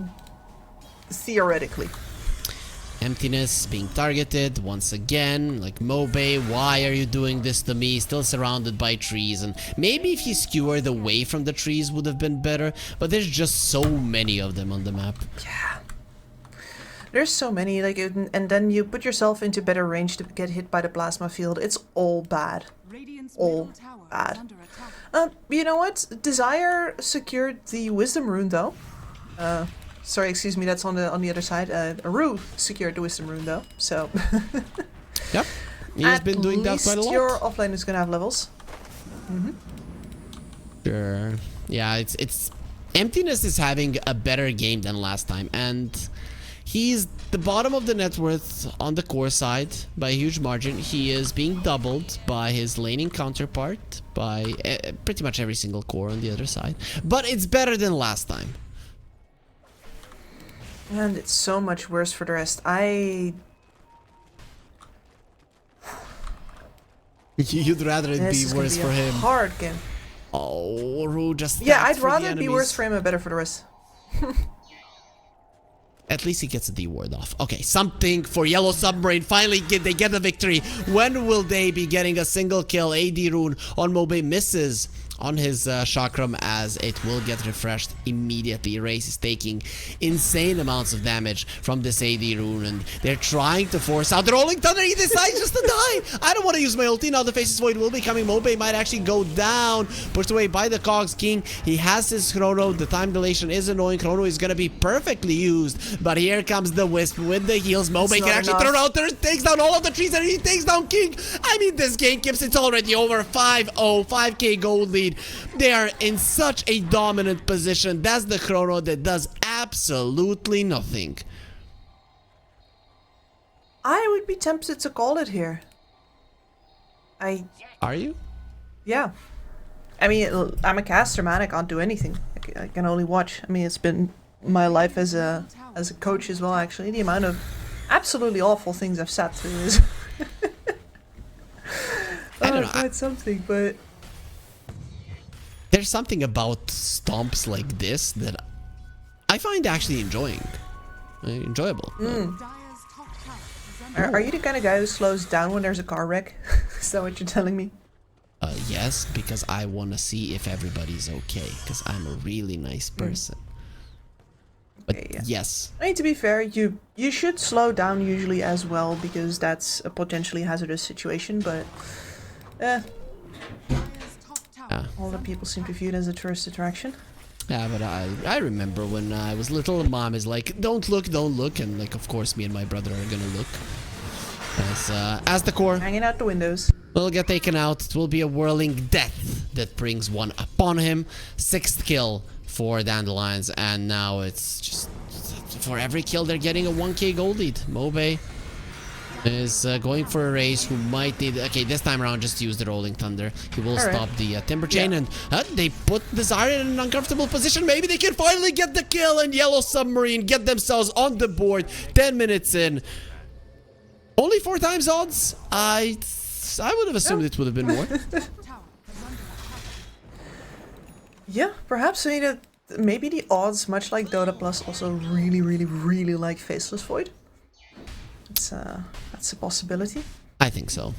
theoretically. Emptiness being targeted once again, like Mobe, why are you doing this to me? Still surrounded by trees, and maybe if he skewered away from the trees would have been better, but there's just so many of them on the map. Yeah. There's so many, like, and then you put yourself into better range to get hit by the plasma field. It's all bad. All bad. You know what? Desire secured the Wisdom Rune, though. Sorry, excuse me, that's on the other side. Aru secured the Wisdom Rune, though, so... Yep, he's been doing that quite a lot. Your offlane is gonna have levels. Sure. Yeah, it's... Emptiness is having a better game than last time, and... He's the bottom of the net worth on the core side by a huge margin. He is being doubled by his laning counterpart by pretty much every single core on the other side. But it's better than last time. And it's so much worse for the rest. You'd rather it be worse for him. Hard game. Oh, Ru just... Yeah, I'd rather it be worse for him and better for the rest. At least he gets a D ward off. Okay, something for Yellow Submarine. Finally, they get the victory. When will they be getting a single kill? AD rune on Mobe misses on his chakram as it will get refreshed immediately. Race is taking insane amounts of damage from this AD rune, and they're trying to force out the Rolling Thunder. He decides just to die. I don't want to use my ulti now. The Faceless Void will be coming. Mobe might actually go down, pushed away by the Cogs King. He has his chrono. The time dilation is annoying. Chrono is going to be perfectly used, but here comes the Wisp with the heals. Mobe can actually throw out there, takes down all of the trees, and he takes down King. I mean, this game keeps it's already over. 5-0, 5k gold lead. They are in such a dominant position. That's the chrono that does absolutely nothing. I would be tempted to call it here. Are you? Yeah. I mean, I'm a caster, man. I can't do anything. I can only watch. I mean, it's been my life as a coach as well, actually. The amount of absolutely awful things I've sat through is... I don't know. Quite something, but... There's something about stomps like this that I find actually enjoyable. Are you the kind of guy who slows down when there's a car wreck? Is that what you're telling me? Yes, because I want to see if everybody's okay, because I'm a really nice person. But Okay, yeah. yes. I mean, to be fair, you should slow down usually as well, because that's a potentially hazardous situation, but... all the people seem to view it as a tourist attraction. Yeah, but I remember when I was little, mom is like, don't look, and like, of course, me and my brother are gonna look. As the core hanging out the windows will get taken out, it will be a whirling death that brings one upon him. 6th kill for Dandelions, and now it's just for every kill they're getting a 1k gold lead. Mobe is going for a race who might need... Okay, this time around, just use the Rolling Thunder. He will stop the Timber Chain, and they put Desire in an uncomfortable position. Maybe they can finally get the kill, and Yellow Submarine get themselves on the board. 10 minutes in. Only 4 times odds? I would have assumed it would have been more. Yeah, perhaps. I mean, maybe the odds, much like Dota Plus, also really, really, really like Faceless Void. That's a possibility. I think so.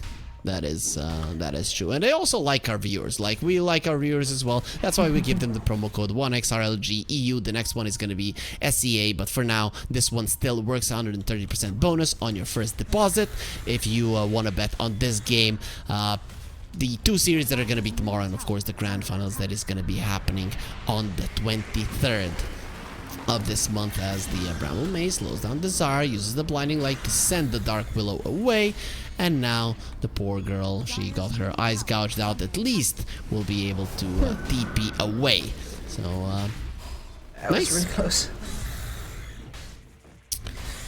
That is true. And they also like our viewers. Like, we like our viewers as well. That's why we give them the promo code 1XRLGEU. The next one is going to be SEA, but for now, this one still works 130% bonus on your first deposit. If you want to bet on this game, the 2 series that are going to be tomorrow, and of course the grand finals that is going to be happening on the 23rd of this month, as the Bramble Maze slows down the Tsar, uses the Blinding Light to send the Dark Willow away, and now the poor girl, she got her eyes gouged out, at least will be able to TP away. So, That nice. was really close.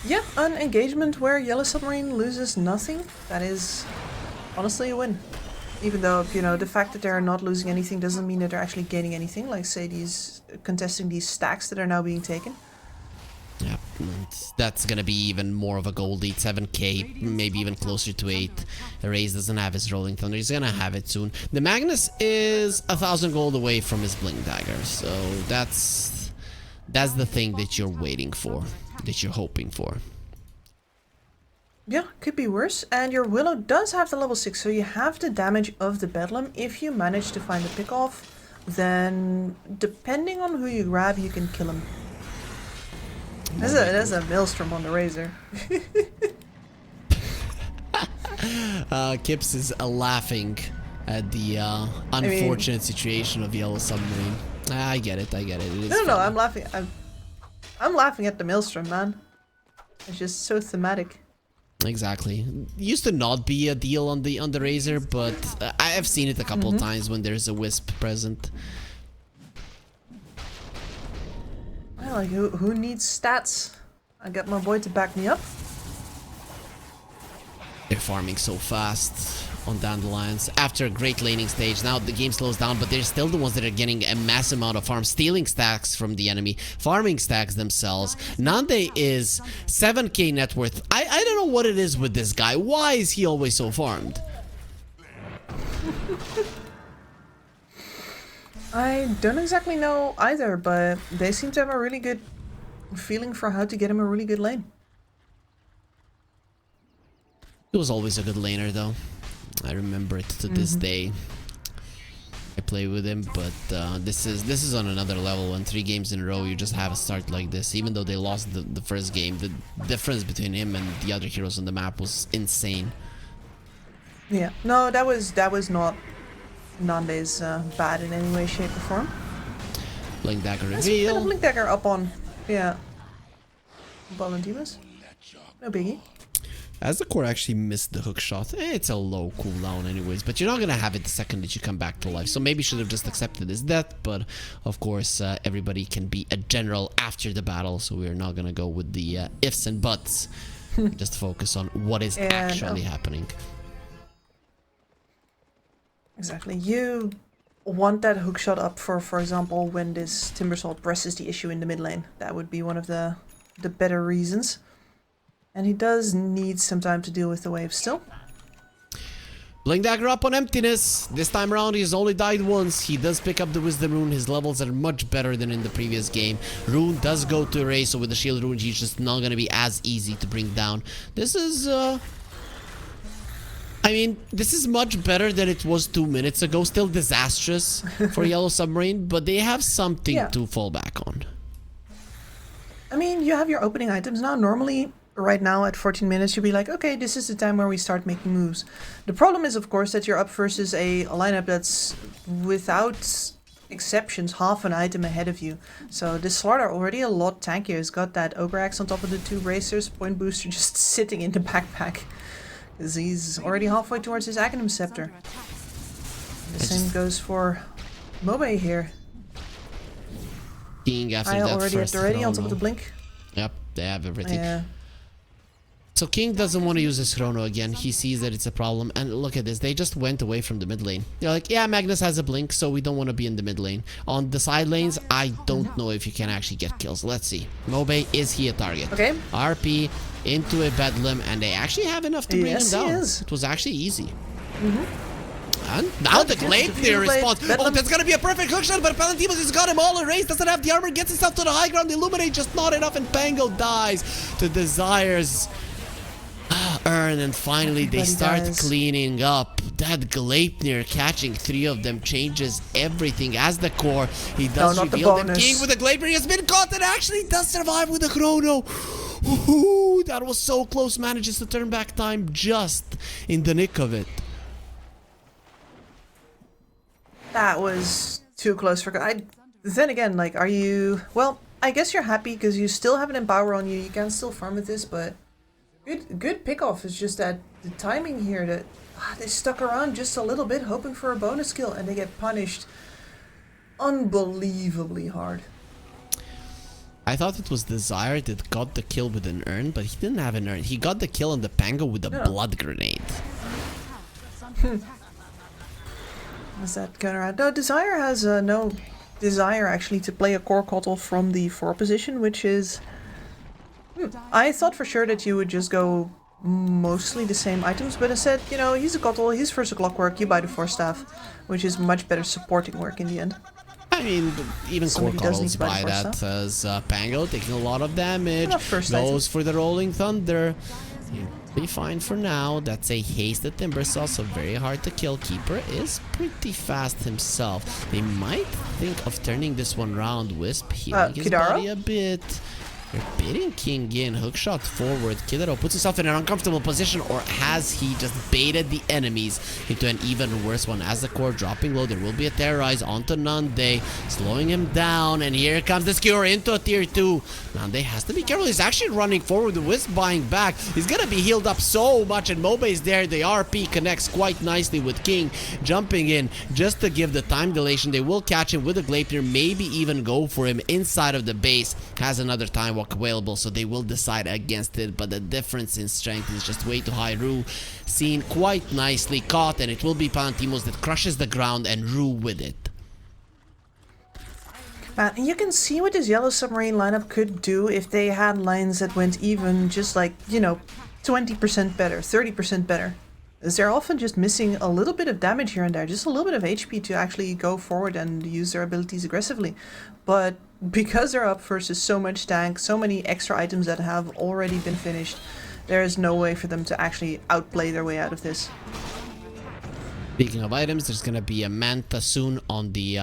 Yeah, an engagement where Yellow Submarine loses nothing, that is honestly a win. Even though, you know, the fact that they're not losing anything doesn't mean that they're actually gaining anything, like say these contesting these stacks that are now being taken. Yeah, that's gonna be even more of a gold lead, 7k, maybe even closer to 8. Raze doesn't have his Rolling Thunder, he's gonna have it soon. The Magnus is 1,000 gold away from his Blink Dagger, so that's the thing that you're waiting for, that you're hoping for. Yeah, could be worse. And your Willow does have the level 6, so you have the damage of the Bedlam. If you manage to find the pick-off, then depending on who you grab, you can kill him. There's a Maelstrom on the Razor. Kips is laughing at the unfortunate situation of Yellow Submarine. I get it, It is No, funny. I'm laughing. I'm laughing at the Maelstrom, man. It's just so thematic. Exactly. Used to not be a deal on the Razor, but I have seen it a couple of times when there's a Wisp present. Well, like, who needs stats? I got my boy to back me up. They're farming so fast on Dandelions. After a great laning stage, now the game slows down, but they're still the ones that are getting a massive amount of farm, stealing stacks from the enemy, farming stacks themselves. Nande is 7k net worth. I don't know what it is with this guy. Why is he always so farmed? I don't exactly know either, but they seem to have a really good feeling for how to get him a really good lane. He was always a good laner, though. I remember it to this day. I play with him, but this is on another level. When 3 games in a row you just have a start like this, even though they lost the first game, the difference between him and the other heroes on the map was insane. Yeah, no, that was not Nande's bad in any way, shape, or form. Blink Dagger Let's put a reveal. Blink Dagger up on, yeah, Volunteers. No biggie. As the core actually missed the hook shot, it's a low cooldown anyways, but you're not gonna have it the second that you come back to life, so maybe should have just accepted his death, but of course everybody can be a general after the battle, so we're not gonna go with the ifs and buts, just focus on what is actually happening. Exactly. You want that hook shot up for example, when this Timbersaw presses the issue in the mid lane. That would be one of the better reasons. And he does need some time to deal with the wave still. Blink Dagger up on Emptiness. This time around he's only died once. He does pick up the Wisdom Rune. His levels are much better than in the previous game. Rune does go to erase, so with the Shield Rune he's just not going to be as easy to bring down. This is I mean, this is much better than it was 2 minutes ago. Still disastrous for Yellow Submarine, but they have something to fall back on. I mean, you have your opening items now. Normally, right now at 14 minutes, you'll be like, okay, this is the time where we start making moves. The problem is, of course, that you're up versus a lineup that's, without exceptions, half an item ahead of you. So this Slardar already a lot tankier. He's got that Ogre Axe on top of the 2 bracers, point booster just sitting in the backpack. Because he's already halfway towards his Aghanim Scepter. The same goes for Mobe here. King after I that already first at the ready on top chrono. of the blink. Yep, they have everything. Yeah. So King doesn't want to use his chrono again. He sees that it's a problem. And look at this. They just went away from the mid lane. They're like, yeah, Magnus has a blink, so we don't want to be in the mid lane. On the side lanes, I don't know if you can actually get kills. Let's see. Mobe, is he a target? Okay. RP into a Bedlam, and they actually have enough to bring him down. He is. It was actually easy. And now the Gleipnir response. Oh, that's gonna be a perfect hookshot, but Palantimos has got him all erased. Doesn't have the armor, gets himself to the high ground. Illuminate just not enough, and Pango dies to Desire's urn. And finally, they start cleaning up. That Gleipnir catching 3 of them changes everything. As the core, he does reveal them. King with the Gleipnir has been caught and actually does survive with the chrono. Ooh, that was so close. Manages to turn back time just in the nick of it. That was too close for... Then again, like, are you... Well, I guess you're happy because you still have an Empower on you. You can still farm with this, but... Good pick-off. It's just that the timing here that... they stuck around just a little bit hoping for a bonus kill and they get punished unbelievably hard. I thought it was Desire that got the kill with an urn, but he didn't have an urn. He got the kill on the Pango with a blood grenade. Is that going around? No, Desire has no desire actually to play a core Kotl from the 4 position, which is... I thought for sure that you would just go mostly the same items, but instead, you know, he's a Kotl, he's first a Clockwork, you buy the 4 staff, which is much better supporting work in the end. I mean, even core Kotl's buy that as Pango taking a lot of damage, goes for the Rolling Thunder. Be fine for now. That's a hasted Timbersaw, so very hard to kill. Keeper is pretty fast himself. They might think of turning this one round. Wisp healing his body a bit. They're baiting King in. Hookshot forward. Kidaro puts himself in an uncomfortable position, or has he just baited the enemies into an even worse one? As the core dropping low, there will be a Terrorize onto Nande, slowing him down, and here comes the Skewer into a tier 2. Nande has to be careful. He's actually running forward. The Wisp buying back. He's gonna be healed up so much, and Mobe is there. The RP connects quite nicely with King jumping in just to give the time dilation. They will catch him with a Gleipnir, maybe even go for him inside of the base. Has another time walk available, so they will decide against it, but the difference in strength is just way too high. Rue seen quite nicely caught, and it will be Palantimos that crushes the ground and Rue with it. Man, you can see what this Yellow Submarine lineup could do if they had lines that went even just like, you know, 20% better, 30% better. As they're often just missing a little bit of damage here and there, just a little bit of HP to actually go forward and use their abilities aggressively. But because they're up versus so much tank, so many extra items that have already been finished, there is no way for them to actually outplay their way out of this. Speaking of items, there's gonna be a Manta soon on the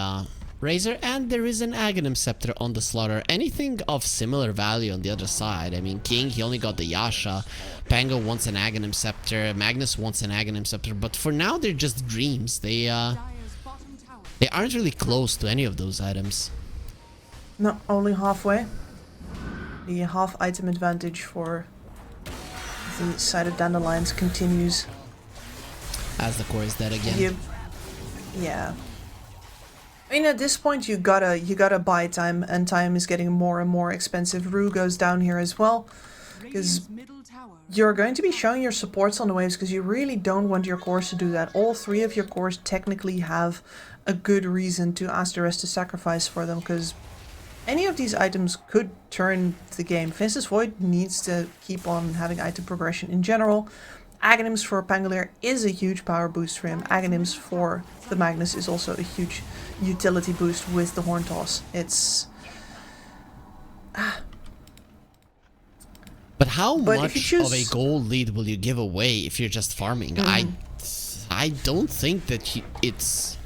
Razor, and there is an Aghanim Scepter on the Slaughter. Anything of similar value on the other side. I mean, King, he only got the Yasha. Pango wants an Aghanim Scepter. Magnus wants an Aghanim Scepter. But for now, they're just dreams. They aren't really close to any of those items. No, only halfway. The half item advantage for the side of Dandelions continues. As the core is dead again. Yeah. I mean, at this point, you gotta buy time, and time is getting more and more expensive. Rue goes down here as well, because you're going to be showing your supports on the waves, because you really don't want your cores to do that. All 3 of your cores technically have a good reason to ask the rest to sacrifice for them, because any of these items could turn the game. For instance, Void needs to keep on having item progression in general. Aghanims for Pangolier is a huge power boost for him. Aghanims for the Magnus is also a huge utility boost with the Horn Toss. It's... But how much of a gold lead will you give away if you're just farming? I don't think that it's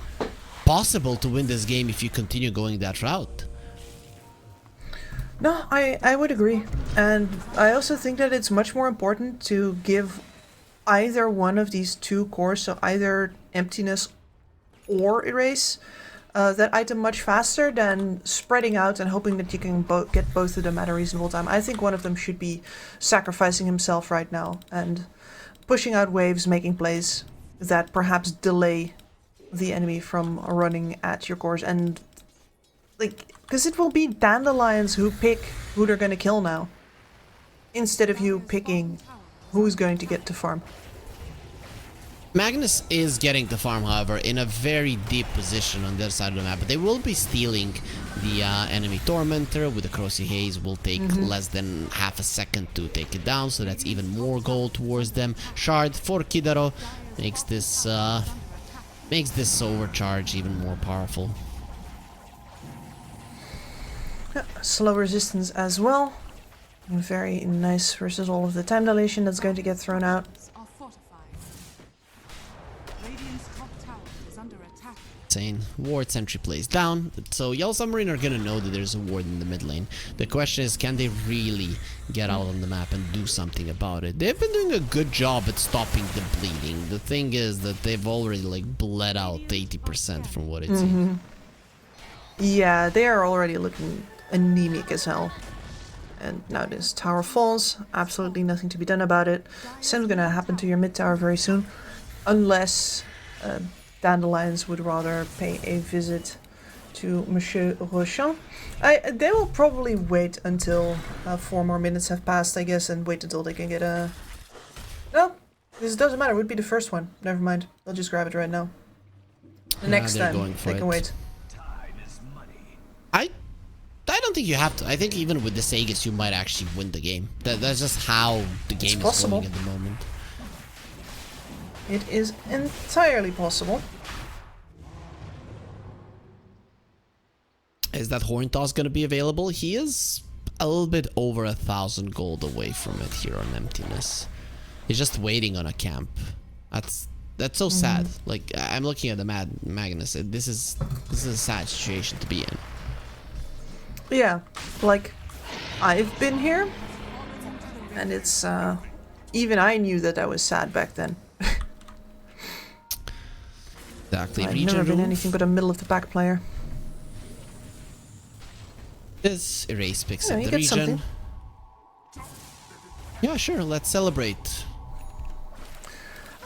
possible to win this game if you continue going that route. No, I would agree. And I also think that it's much more important to give either one of these 2 cores, so either Emptiness or Erase, that item much faster than spreading out and hoping that you can get both of them at a reasonable time. I think one of them should be sacrificing himself right now and pushing out waves, making plays that perhaps delay the enemy from running at your cores. And like, because it will be Dandelions who pick who they're going to kill now, instead of you picking who's going to get to farm. Magnus is getting to farm, however, in a very deep position on the other side of the map. But they will be stealing the enemy Tormentor with the Crossy Haze. Will take less than half a second to take it down, so that's even more gold towards them. Shard for Kidaro makes this makes this overcharge even more powerful. Slow resistance as well. Very nice versus all of the time dilation that's going to get thrown out. Are fortified. Radiant's top tower is under attack. Insane. Ward sentry plays down, so Yellow Submarine are gonna know that there's a ward in the mid lane. The question is, can they really get out on the map and do something about it? They've been doing a good job at stopping the bleeding. The thing is that they've already like bled out 80% from what it seems. Yeah, they are already looking anemic as hell. And now this tower falls. Absolutely nothing to be done about it. Same's gonna happen to your mid tower very soon, unless Dandelions would rather pay a visit to Monsieur Rochon. They will probably wait until 4 more minutes have passed, I guess, and wait until they can get a... No, this doesn't matter. It would be the first one. Never mind. They'll just grab it right now. The next time, they can wait. I don't think you have to. I think even with the Aegis, you might actually win the game. That's just how the game is going at the moment. It is entirely possible. Is that Horn Toss going to be available? He is a little bit over 1,000 gold away from it here on Emptiness. He's just waiting on a camp. That's so sad. Like, I'm looking at the Magnus. This is a sad situation to be in. Yeah, like, I've been here, and it's, even I knew that was sad back then. Exactly. I've never been anything but a middle-of-the-pack player. This Erase picks up the region. Something. Yeah, sure, let's celebrate.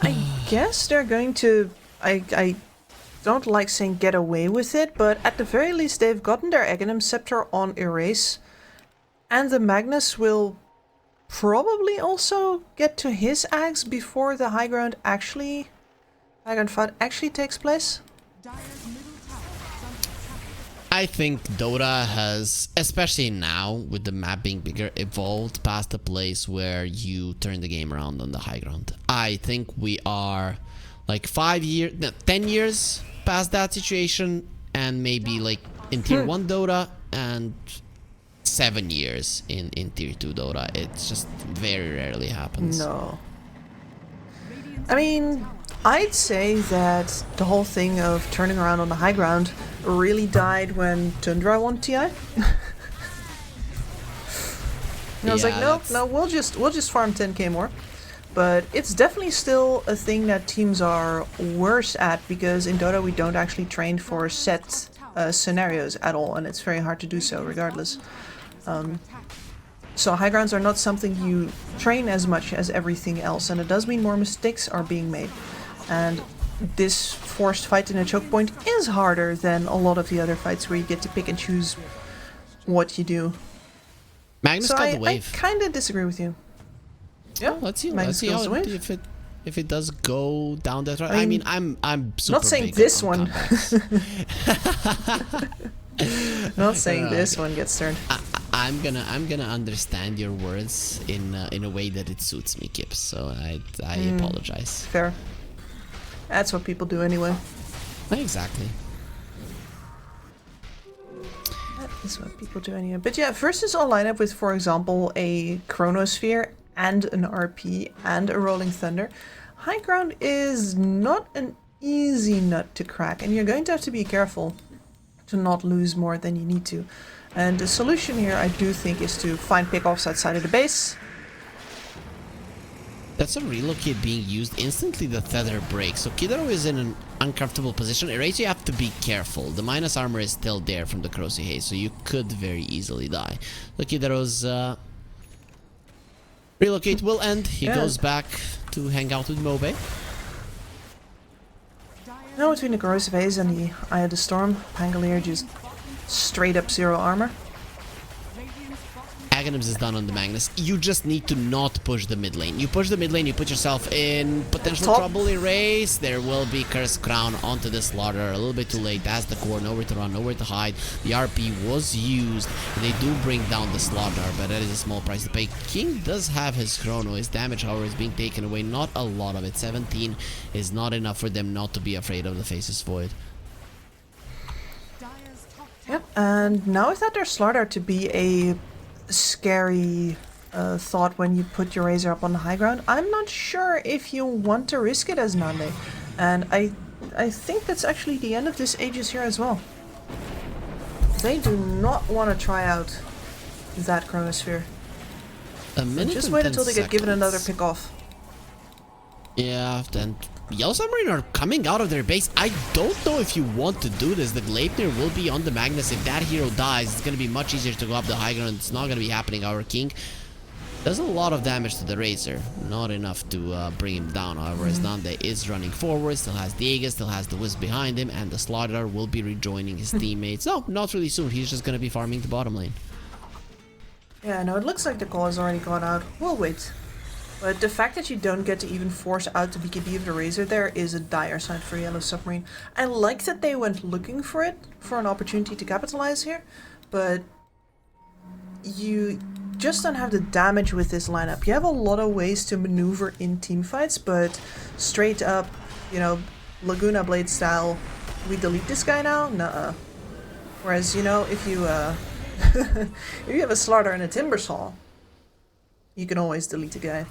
I guess they're going to... I don't like saying get away with it, but at the very least they've gotten their Aghanim Scepter on Erase, and the Magnus will probably also get to his Ags before the high ground fight actually takes place. I think Dota has, especially now with the map being bigger, evolved past a place where you turn the game around on the high ground. I think we are like 10 years past that situation, and maybe like in tier 1 Dota and 7 years in tier 2 Dota. It just very rarely happens. No. I mean, I'd say that the whole thing of turning around on the high ground really died when Tundra won TI. And I was like, no, we'll just farm 10k more. But it's definitely still a thing that teams are worse at, because in Dota we don't actually train for set scenarios at all, and it's very hard to do so regardless. So high grounds are not something you train as much as everything else, and it does mean more mistakes are being made. And this forced fight in a choke point is harder than a lot of the other fights where you get to pick and choose what you do. Magnus so got the wave. I kind of disagree with you. Yeah, let's see how if it does go down that route. I mean, I'm super not saying big this on one. Not saying Okay. this one gets turned. I'm gonna understand your words in a way that it suits me, Kip. So I apologize. Fair. That's what people do anyway. Exactly. That is what people do anyway. But yeah, versus all lineup with, for example, a Chronosphere and an RP and a Rolling Thunder, high ground is not an easy nut to crack, and you're going to have to be careful to not lose more than you need to. And the solution here, I do think, is to find pickoffs outside of the base. That's a relocate being used. Instantly the tether breaks, so Kidaro is in an uncomfortable position. Erase, you have to be careful. The minus armor is still there from the Corrosive Haze, so you could very easily die. So Kidaro's relocate will end. He goes back to hang out with Mobe. Now between the Corrosive Haze and the Eye of the Storm, Pangolier just straight up 0 armor. Aghanims is done on the Magnus. You just need to not push the mid lane. You push the mid lane, you put yourself in potential trouble. Erase. There will be Curse Crown onto the Slaughter. A little bit too late. That's the core. Nowhere to run, nowhere to hide. The RP was used. They do bring down the Slaughter, but that is a small price to pay. King does have his Chrono. His damage, however, is being taken away. Not a lot of it. 17 is not enough for them not to be afraid of the Faceless Void. Yep, and now I thought their Slaughter to be a scary thought when you put your Razor up on the high ground. I'm not sure if you want to risk it as Nande. And I think that's actually the end of this Aegis here as well. They do not want to try out that Chronosphere. A minute just and wait 10 until they get given seconds. another pick off. Yeah, then Yellow Submarine are coming out of their base. I don't know if you want to do this. The Gleipnir will be on the Magnus. If that hero dies, it's going to be much easier to go up the high ground. It's not going to be happening. Our King does a lot of damage to the Razor. Not enough to bring him down. However, as Nande is running forward, still has the Aegis, still has the Wisp behind him, and the Slaughter will be rejoining his teammates. No, not really soon. He's just going to be farming the bottom lane. Yeah, no, it looks like the call has already gone out. We'll wait. But the fact that you don't get to even force out the BKB of the Razor there is a dire sign for Yellow Submarine. I like that they went looking for it, for an opportunity to capitalize here, but you just don't have the damage with this lineup. You have a lot of ways to maneuver in teamfights, but straight up, you know, Laguna Blade style, we delete this guy now? Nuh-uh. Whereas, you know, if you if you have a Slaughter and a Timbersaw, you can always delete a guy.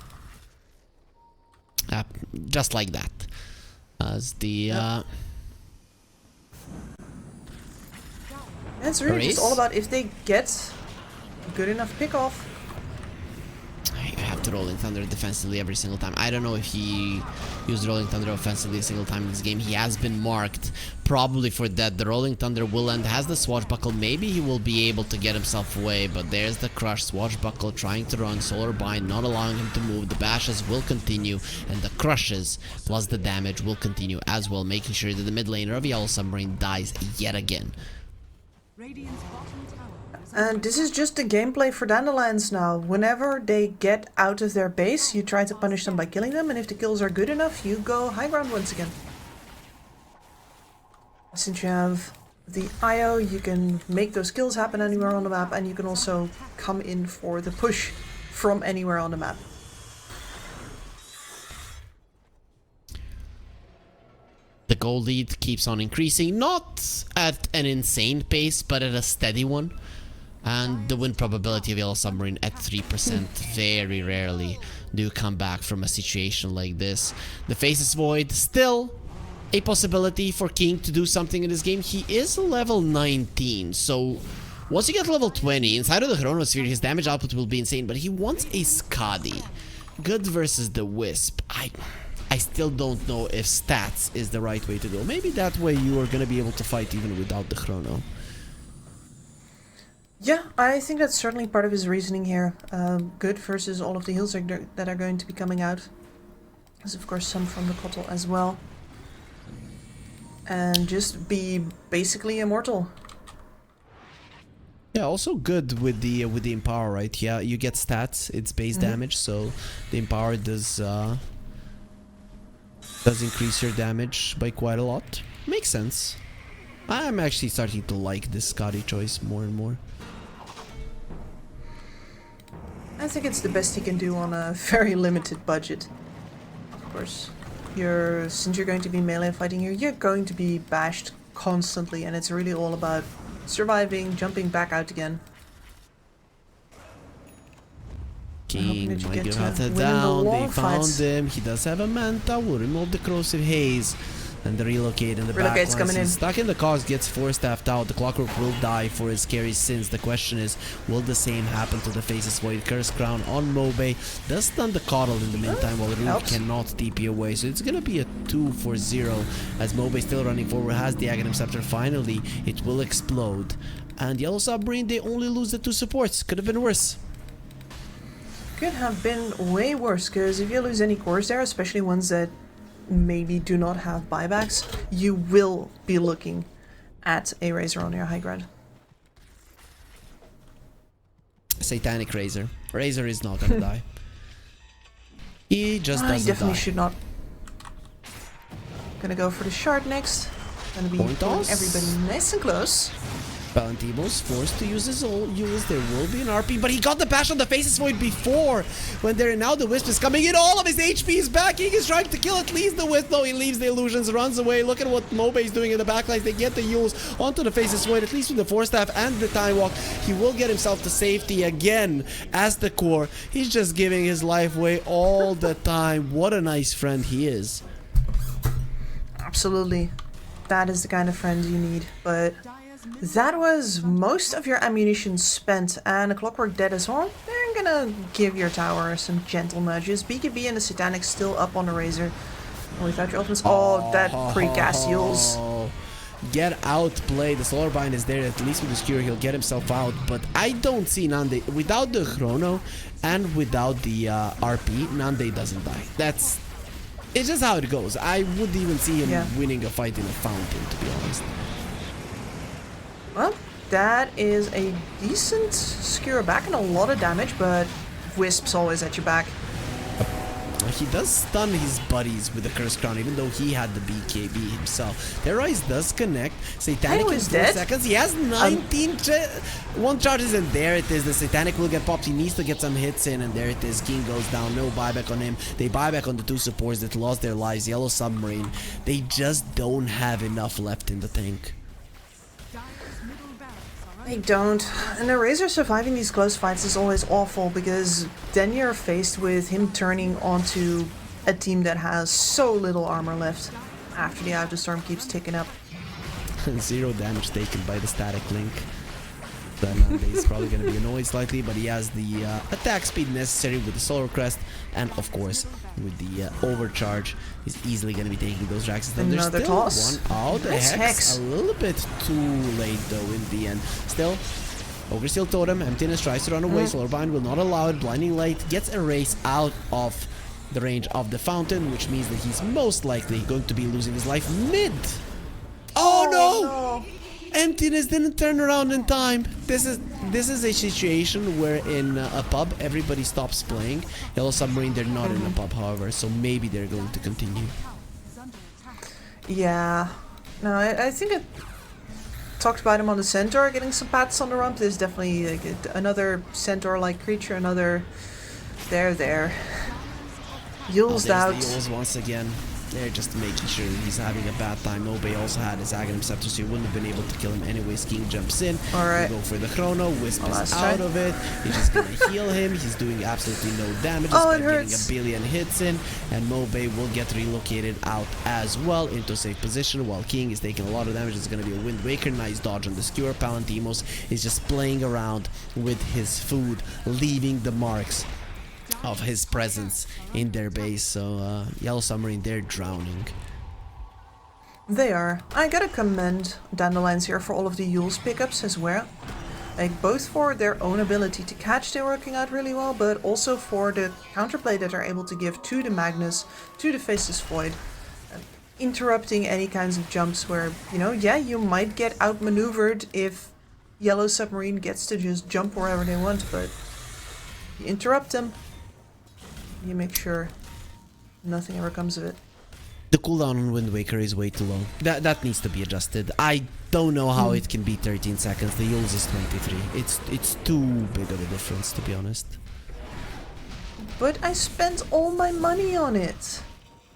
Just like that. As the It's really just all about if they get a good enough pick off. I have to Rolling Thunder defensively every single time. I don't know if he used Rolling Thunder offensively a single time in this game. He has been marked probably for that. The Rolling Thunder will end, has the Swashbuckle. Maybe he will be able to get himself away, but there's the Crush. Swashbuckle trying to run, Solar Bind not allowing him to move. The bashes will continue, and the crushes plus the damage will continue as well, making sure that the mid laner of Yellow Submarine dies yet again. And this is just the gameplay for Dandelions now. Whenever they get out of their base, you try to punish them by killing them, and if the kills are good enough, you go high ground once again. Since you have the IO, you can make those kills happen anywhere on the map, and you can also come in for the push from anywhere on the map. The goal lead keeps on increasing, not at an insane pace, but at a steady one. And the win probability of Yellow Submarine at 3%. Very rarely do you come back from a situation like this. The Faceless Void, still a possibility for King to do something in this game. He is level 19, so once you get level 20, inside of the Chronosphere, his damage output will be insane, but he wants a Skadi. Good versus the Wisp. I still don't know if stats is the right way to go. Maybe that way you are going to be able to fight even without the Chrono. Yeah, I think that's certainly part of his reasoning here. Good versus all of the heals that are going to be coming out. There's of course some from the Kotl as well. And just be basically immortal. Yeah, also good with the Empower, right? Yeah, you get stats, it's base damage, so the Empower does increase your damage by quite a lot. Makes sense. I'm actually starting to like this Scotty choice more and more. I think it's the best he can do on a very limited budget. Of course, since you're going to be melee fighting here, you're going to be bashed constantly, and it's really all about surviving, jumping back out again. King might get hunted down, they found him, he does have a Manta, will remove the Corrosive Haze. And the relocate in the back line. Stuck in the cogs, gets force-staffed out. The Clockwork will die for his scary sins. The question is, will the same happen to the Faceless Void? Curse Crown on Mobe. Does stun the Coddle in the meantime, while Root cannot TP away. So it's gonna be a 2-4-0 as Mobe still running forward, has the Aghanim Scepter. Finally, it will explode. And Yellow Submarine, they only lose the 2 supports. Could have been worse. Could have been way worse, because if you lose any cores there, especially ones that maybe do not have buybacks, you will be looking at a Razor on your high ground. Satanic Razor. Razor is not gonna die. He just doesn't He definitely die. should not. Gonna go for the shard next. Gonna be Point pulling toss. everybody nice and close. Palantimos forced to use his ult. There will be an RP, but he got the bash on the Faceless Void before. When there now the Wisp is coming in, all of his HP is back. He is trying to kill at least the Wisp, though he leaves the illusions, runs away. Look at what Mobe is doing in the backline. They get the Yules onto the Faceless Void, at least with the Force Staff and the Time Walk. He will get himself to safety again as the core. He's just giving his life away all the time. What a nice friend he is. Absolutely. That is the kind of friend you need, but that was most of your ammunition spent, and a Clockwork dead as well. They're gonna give your tower some gentle nudges. BKB and the Satanic still up on the Razor. Without your ultimates. Oh, that precast Yules. Get outplayed. The Solar Bind is there. At least with the Skewer, he'll get himself out. But I don't see Nande without the Chrono and without the RP. Nande doesn't die. It's just how it goes. I wouldn't even see him winning a fight in a fountain, to be honest. Well, that is a decent skewer back and a lot of damage, but Wisp's always at your back. He does stun his buddies with the Curse Crown, even though he had the BKB himself. Their Rise does connect. Satanic in 4 seconds. He has 19 one charges, and there it is. The Satanic will get popped. He needs to get some hits in, and there it is. King goes down. No buyback on him. They buy back on the 2 supports that lost their lives. Yellow Submarine. They just don't have enough left in the tank. They don't. And the Razor surviving these close fights is always awful, because then you're faced with him turning onto a team that has so little armor left after the Out of Storm keeps ticking up. 0 damage taken by the Static Link. Then he's probably going to be annoyed slightly, but he has the attack speed necessary with the Solar Crest, and of course with the overcharge, he's easily going to be taking those Draxes. Then there's still toss. one out. The Hex a little bit too late though in the end. Still, Ogre Steel Totem, Emptiness tries to run away. Solar Bind will not allow it. Blinding Light gets erased out of the range of the fountain, which means that he's most likely going to be losing his life mid. Oh no! Emptiness didn't turn around in time. This is a situation where in a pub everybody stops playing. Yellow Submarine, they're not in a pub, however, so maybe they're going to continue. Yeah. No, I think I talked about him on the Centaur, getting some pats on the rump. There's definitely like another Centaur-like creature, another... There. Yules out. The Yules once again. They're just making sure that he's having a bad time. Mobe also had his Aghanim Scepter, so he wouldn't have been able to kill him anyways. King jumps in. Alright. Go for the Chrono. Wisp is out of it. He's just gonna heal him. He's doing absolutely no damage despite getting a billion hits in. And Mobe will get relocated out as well into a safe position while King is taking a lot of damage. It's gonna be a Wind Waker. Nice dodge on the Skewer. Palantimos is just playing around with his food, leaving the marks of his presence in their base. So Yellow Submarine, they're drowning. They are. I gotta commend Dandelions here for all of the Yules pickups as well. Like, both for their own ability to catch, they're working out really well, but also for the counterplay that they're able to give to the Magnus, to the Faceless Void, interrupting any kinds of jumps where, you know, yeah, you might get outmaneuvered if Yellow Submarine gets to just jump wherever they want, but you interrupt them, you make sure nothing ever comes of it. The cooldown on Wind Waker is way too long. That needs to be adjusted. I don't know how it can be 13 seconds. The Yules is 23. It's too big of a difference, to be honest. But I spent all my money on it.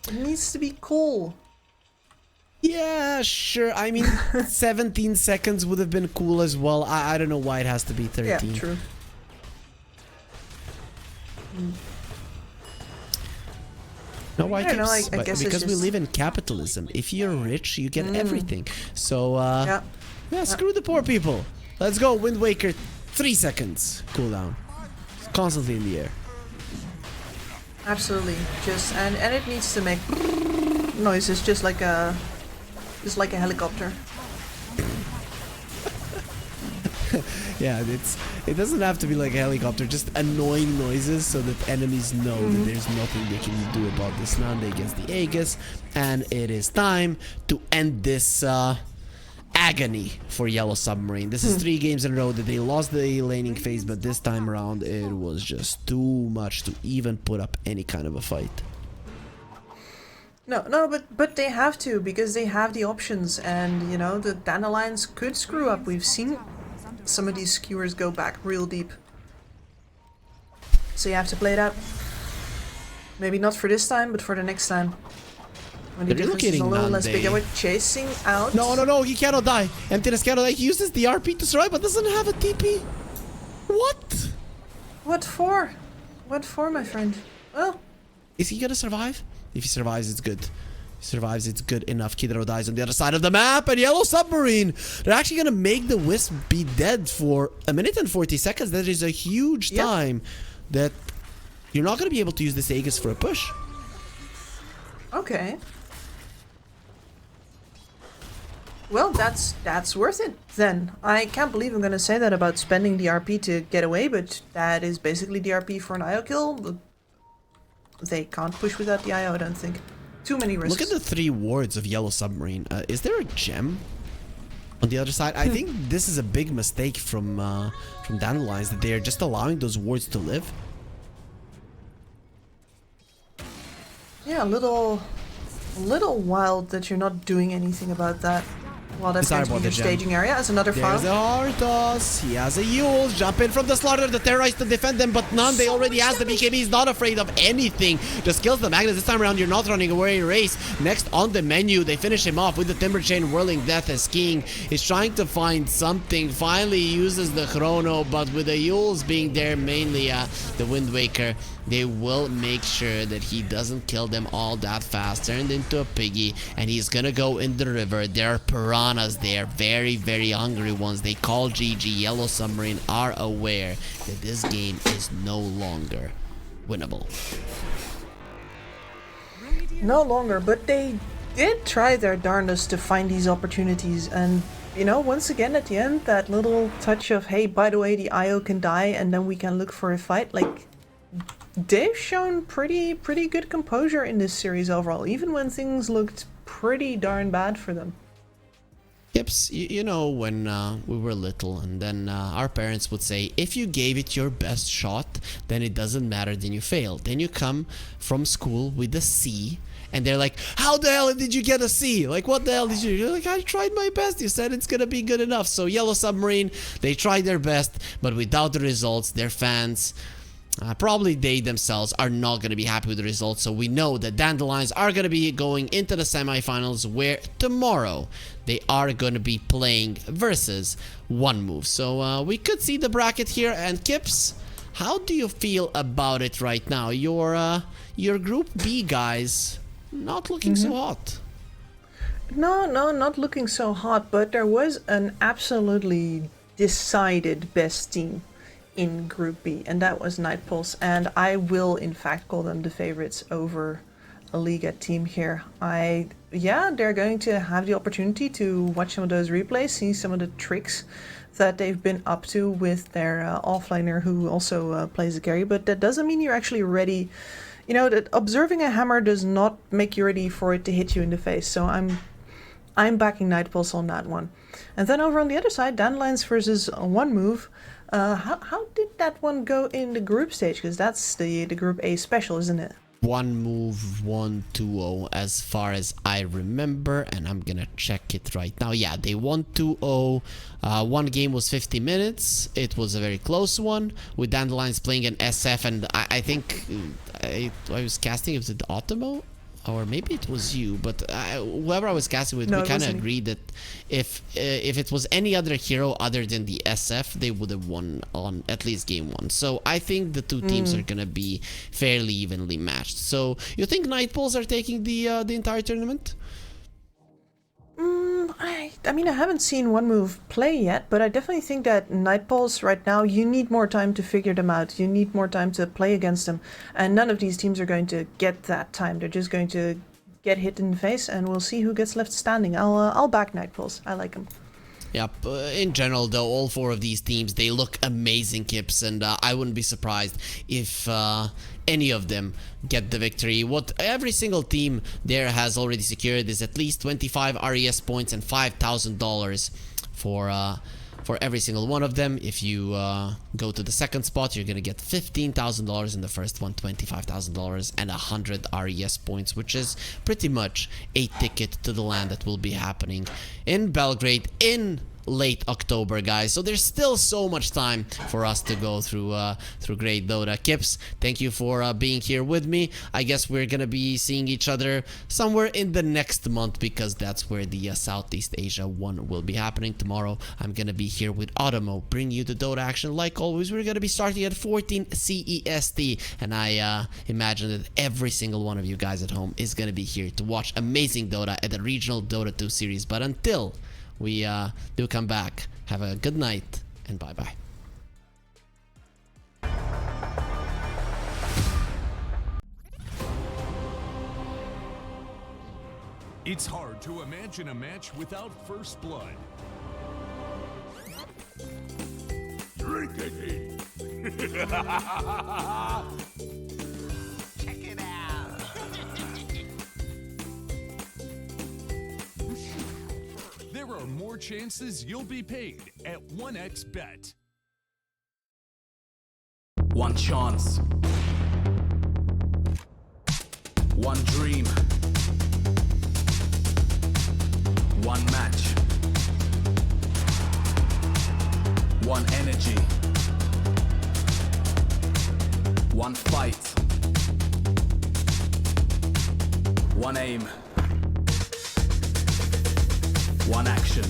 It needs to be cool. Yeah, sure. I mean, 17 seconds would have been cool as well. I don't know why it has to be 13. Yeah, true. No, I don't know, I guess because we just... live in capitalism. If you're rich, you get everything. So, yeah, screw the poor people. Let's go, Wind Waker. 3 seconds cooldown. It's constantly in the air. Absolutely. And it needs to make noises just like a helicopter. Yeah, it doesn't have to be like a helicopter, just annoying noises so that enemies know that there's nothing they can do about this. Nande against the Aegis, and it is time to end this agony for Yellow Submarine. This is 3 games in a row that they lost the laning phase, but this time around it was just too much to even put up any kind of a fight. No, but they have to, because they have the options, and you know, the Dandelions could screw up. We've seen some of these skewers go back real deep. So you have to play it out. Maybe not for this time, but for the next time. When the difference is a little less big. We're chasing out. No, he cannot die. Emptiness cannot die. He uses the RP to survive, but doesn't have a TP. What? What for? What for, my friend? Well, is he gonna survive? If he survives, it's good. If he survives, it's good enough. Kidro dies on the other side of the map, and Yellow Submarine, they're actually gonna make the Wisp be dead for 1 minute and 40 seconds. That is a huge time that you're not gonna be able to use this Aegis for a push. okay. Well, that's worth it then. I can't believe I'm gonna say that about spending the RP to get away, but that is basically the RP for an IO kill. They can't push without the IO, I don't think. Too many risks. Look at the 3 wards of Yellow Submarine. Is there a gem on the other side? I think this is a big mistake from Dandelions, that they are just allowing those wards to live. Yeah, a little wild that you're not doing anything about that. Well, that's going to be your staging area as another farm. There's a Arthos. He has a Yule. Jump in from the slaughter. The terrorists to defend them, but none. They already has the BKB. He's not afraid of anything. Just kills the Magnus. This time around, you're not running away race. Next on the menu, they finish him off with the Timber Chain whirling death as king. He's trying to find something. Finally uses the Chrono, but with the Yules being there, mainly the Wind Waker, they will make sure that he doesn't kill them all that fast. Turned into a piggy, and he's gonna go in the river. There are piranhas there, very, very hungry ones. They call GG. Yellow Submarine are aware that this game is no longer winnable. No longer, but they did try their darndest to find these opportunities, and you know, once again at the end, that little touch of, hey, by the way, the IO can die and then we can look for a fight, like, they've shown pretty good composure in this series overall, even when things looked pretty darn bad for them. Kips, you know, when we were little, and then our parents would say, if you gave it your best shot, then it doesn't matter, then you failed. Then you come from school with a C, and they're like, how the hell did you get a C? Like, what the hell did you do? You're like, I tried my best. You said it's gonna be good enough. So Yellow Submarine, they tried their best, but without the results, their fans, probably they themselves, are not going to be happy with the results. So we know that Dandelions are going to be going into the semifinals, where tomorrow they are going to be playing versus One Move. So we could see the bracket here. And Kips, how do you feel about it right now? Your Group B guys not looking so hot. No, not looking so hot, but there was an absolutely decided best team in Group B, and that was Nightpulse, and I will in fact call them the favorites over L1ga team here. They're going to have the opportunity to watch some of those replays, see some of the tricks that they've been up to with their offliner who also plays the carry, but that doesn't mean you're actually ready. You know, that observing a hammer does not make you ready for it to hit you in the face, so I'm backing Nightpulse on that one. And then over on the other side, Dandelions versus One Move. How did that one go in the group stage? Because that's the Group A special, isn't it? One Move 1-2-0 as far as I remember, and I'm gonna check it right now. Yeah, they won 2-0. One game was 50 minutes. It was a very close one, with Dandelions playing an SF, and I think I was casting it with Automo, or maybe it was you, but whoever I was casting with, we kind of agreed that if it was any other hero other than the SF, they would have won on at least game 1. So I think the two teams are gonna be fairly evenly matched. So you think Nightpulse are taking the entire tournament? I mean, I haven't seen One Move play yet, but I definitely think that Nightpulse right now, you need more time to figure them out. You need more time to play against them, and none of these teams are going to get that time. They're just going to get hit in the face, and we'll see who gets left standing. I'll back Nightpulse. I like him. Yep. In general, though, all 4 of these teams, they look amazing, Kips, and I wouldn't be surprised if any of them get the victory. What every single team there has already secured is at least 25 RES points and $5,000 for every single one of them. If you go to the second spot, you're gonna get $15,000. In the first one, $25,000 and 100 RES points, which is pretty much a ticket to the land that will be happening in Belgrade in late October, guys. So there's still so much time for us to go through great Dota. Kips, thank you for being here with me. I guess we're gonna be seeing each other somewhere in the next month, because that's where the Southeast Asia one will be happening. Tomorrow I'm gonna be here with Automo, bring you the Dota action. Like always, we're gonna be starting at 14 CEST, and I imagine that every single one of you guys at home is gonna be here to watch amazing Dota at the regional Dota 2 series. But until we do come back, have a good night and bye bye. It's hard to imagine a match without first blood. Drink it. Check it out. There are more chances you'll be paid at 1xBet. One chance. One dream. One match. One energy. One fight. One aim. One action.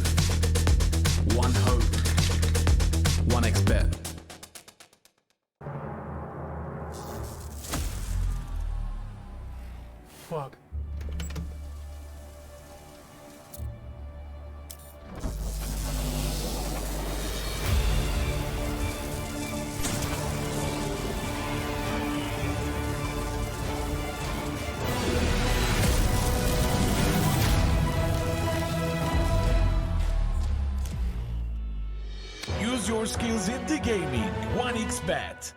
One hope. 1xBet. Fuck. Use your skills in the gaming. 1xBet.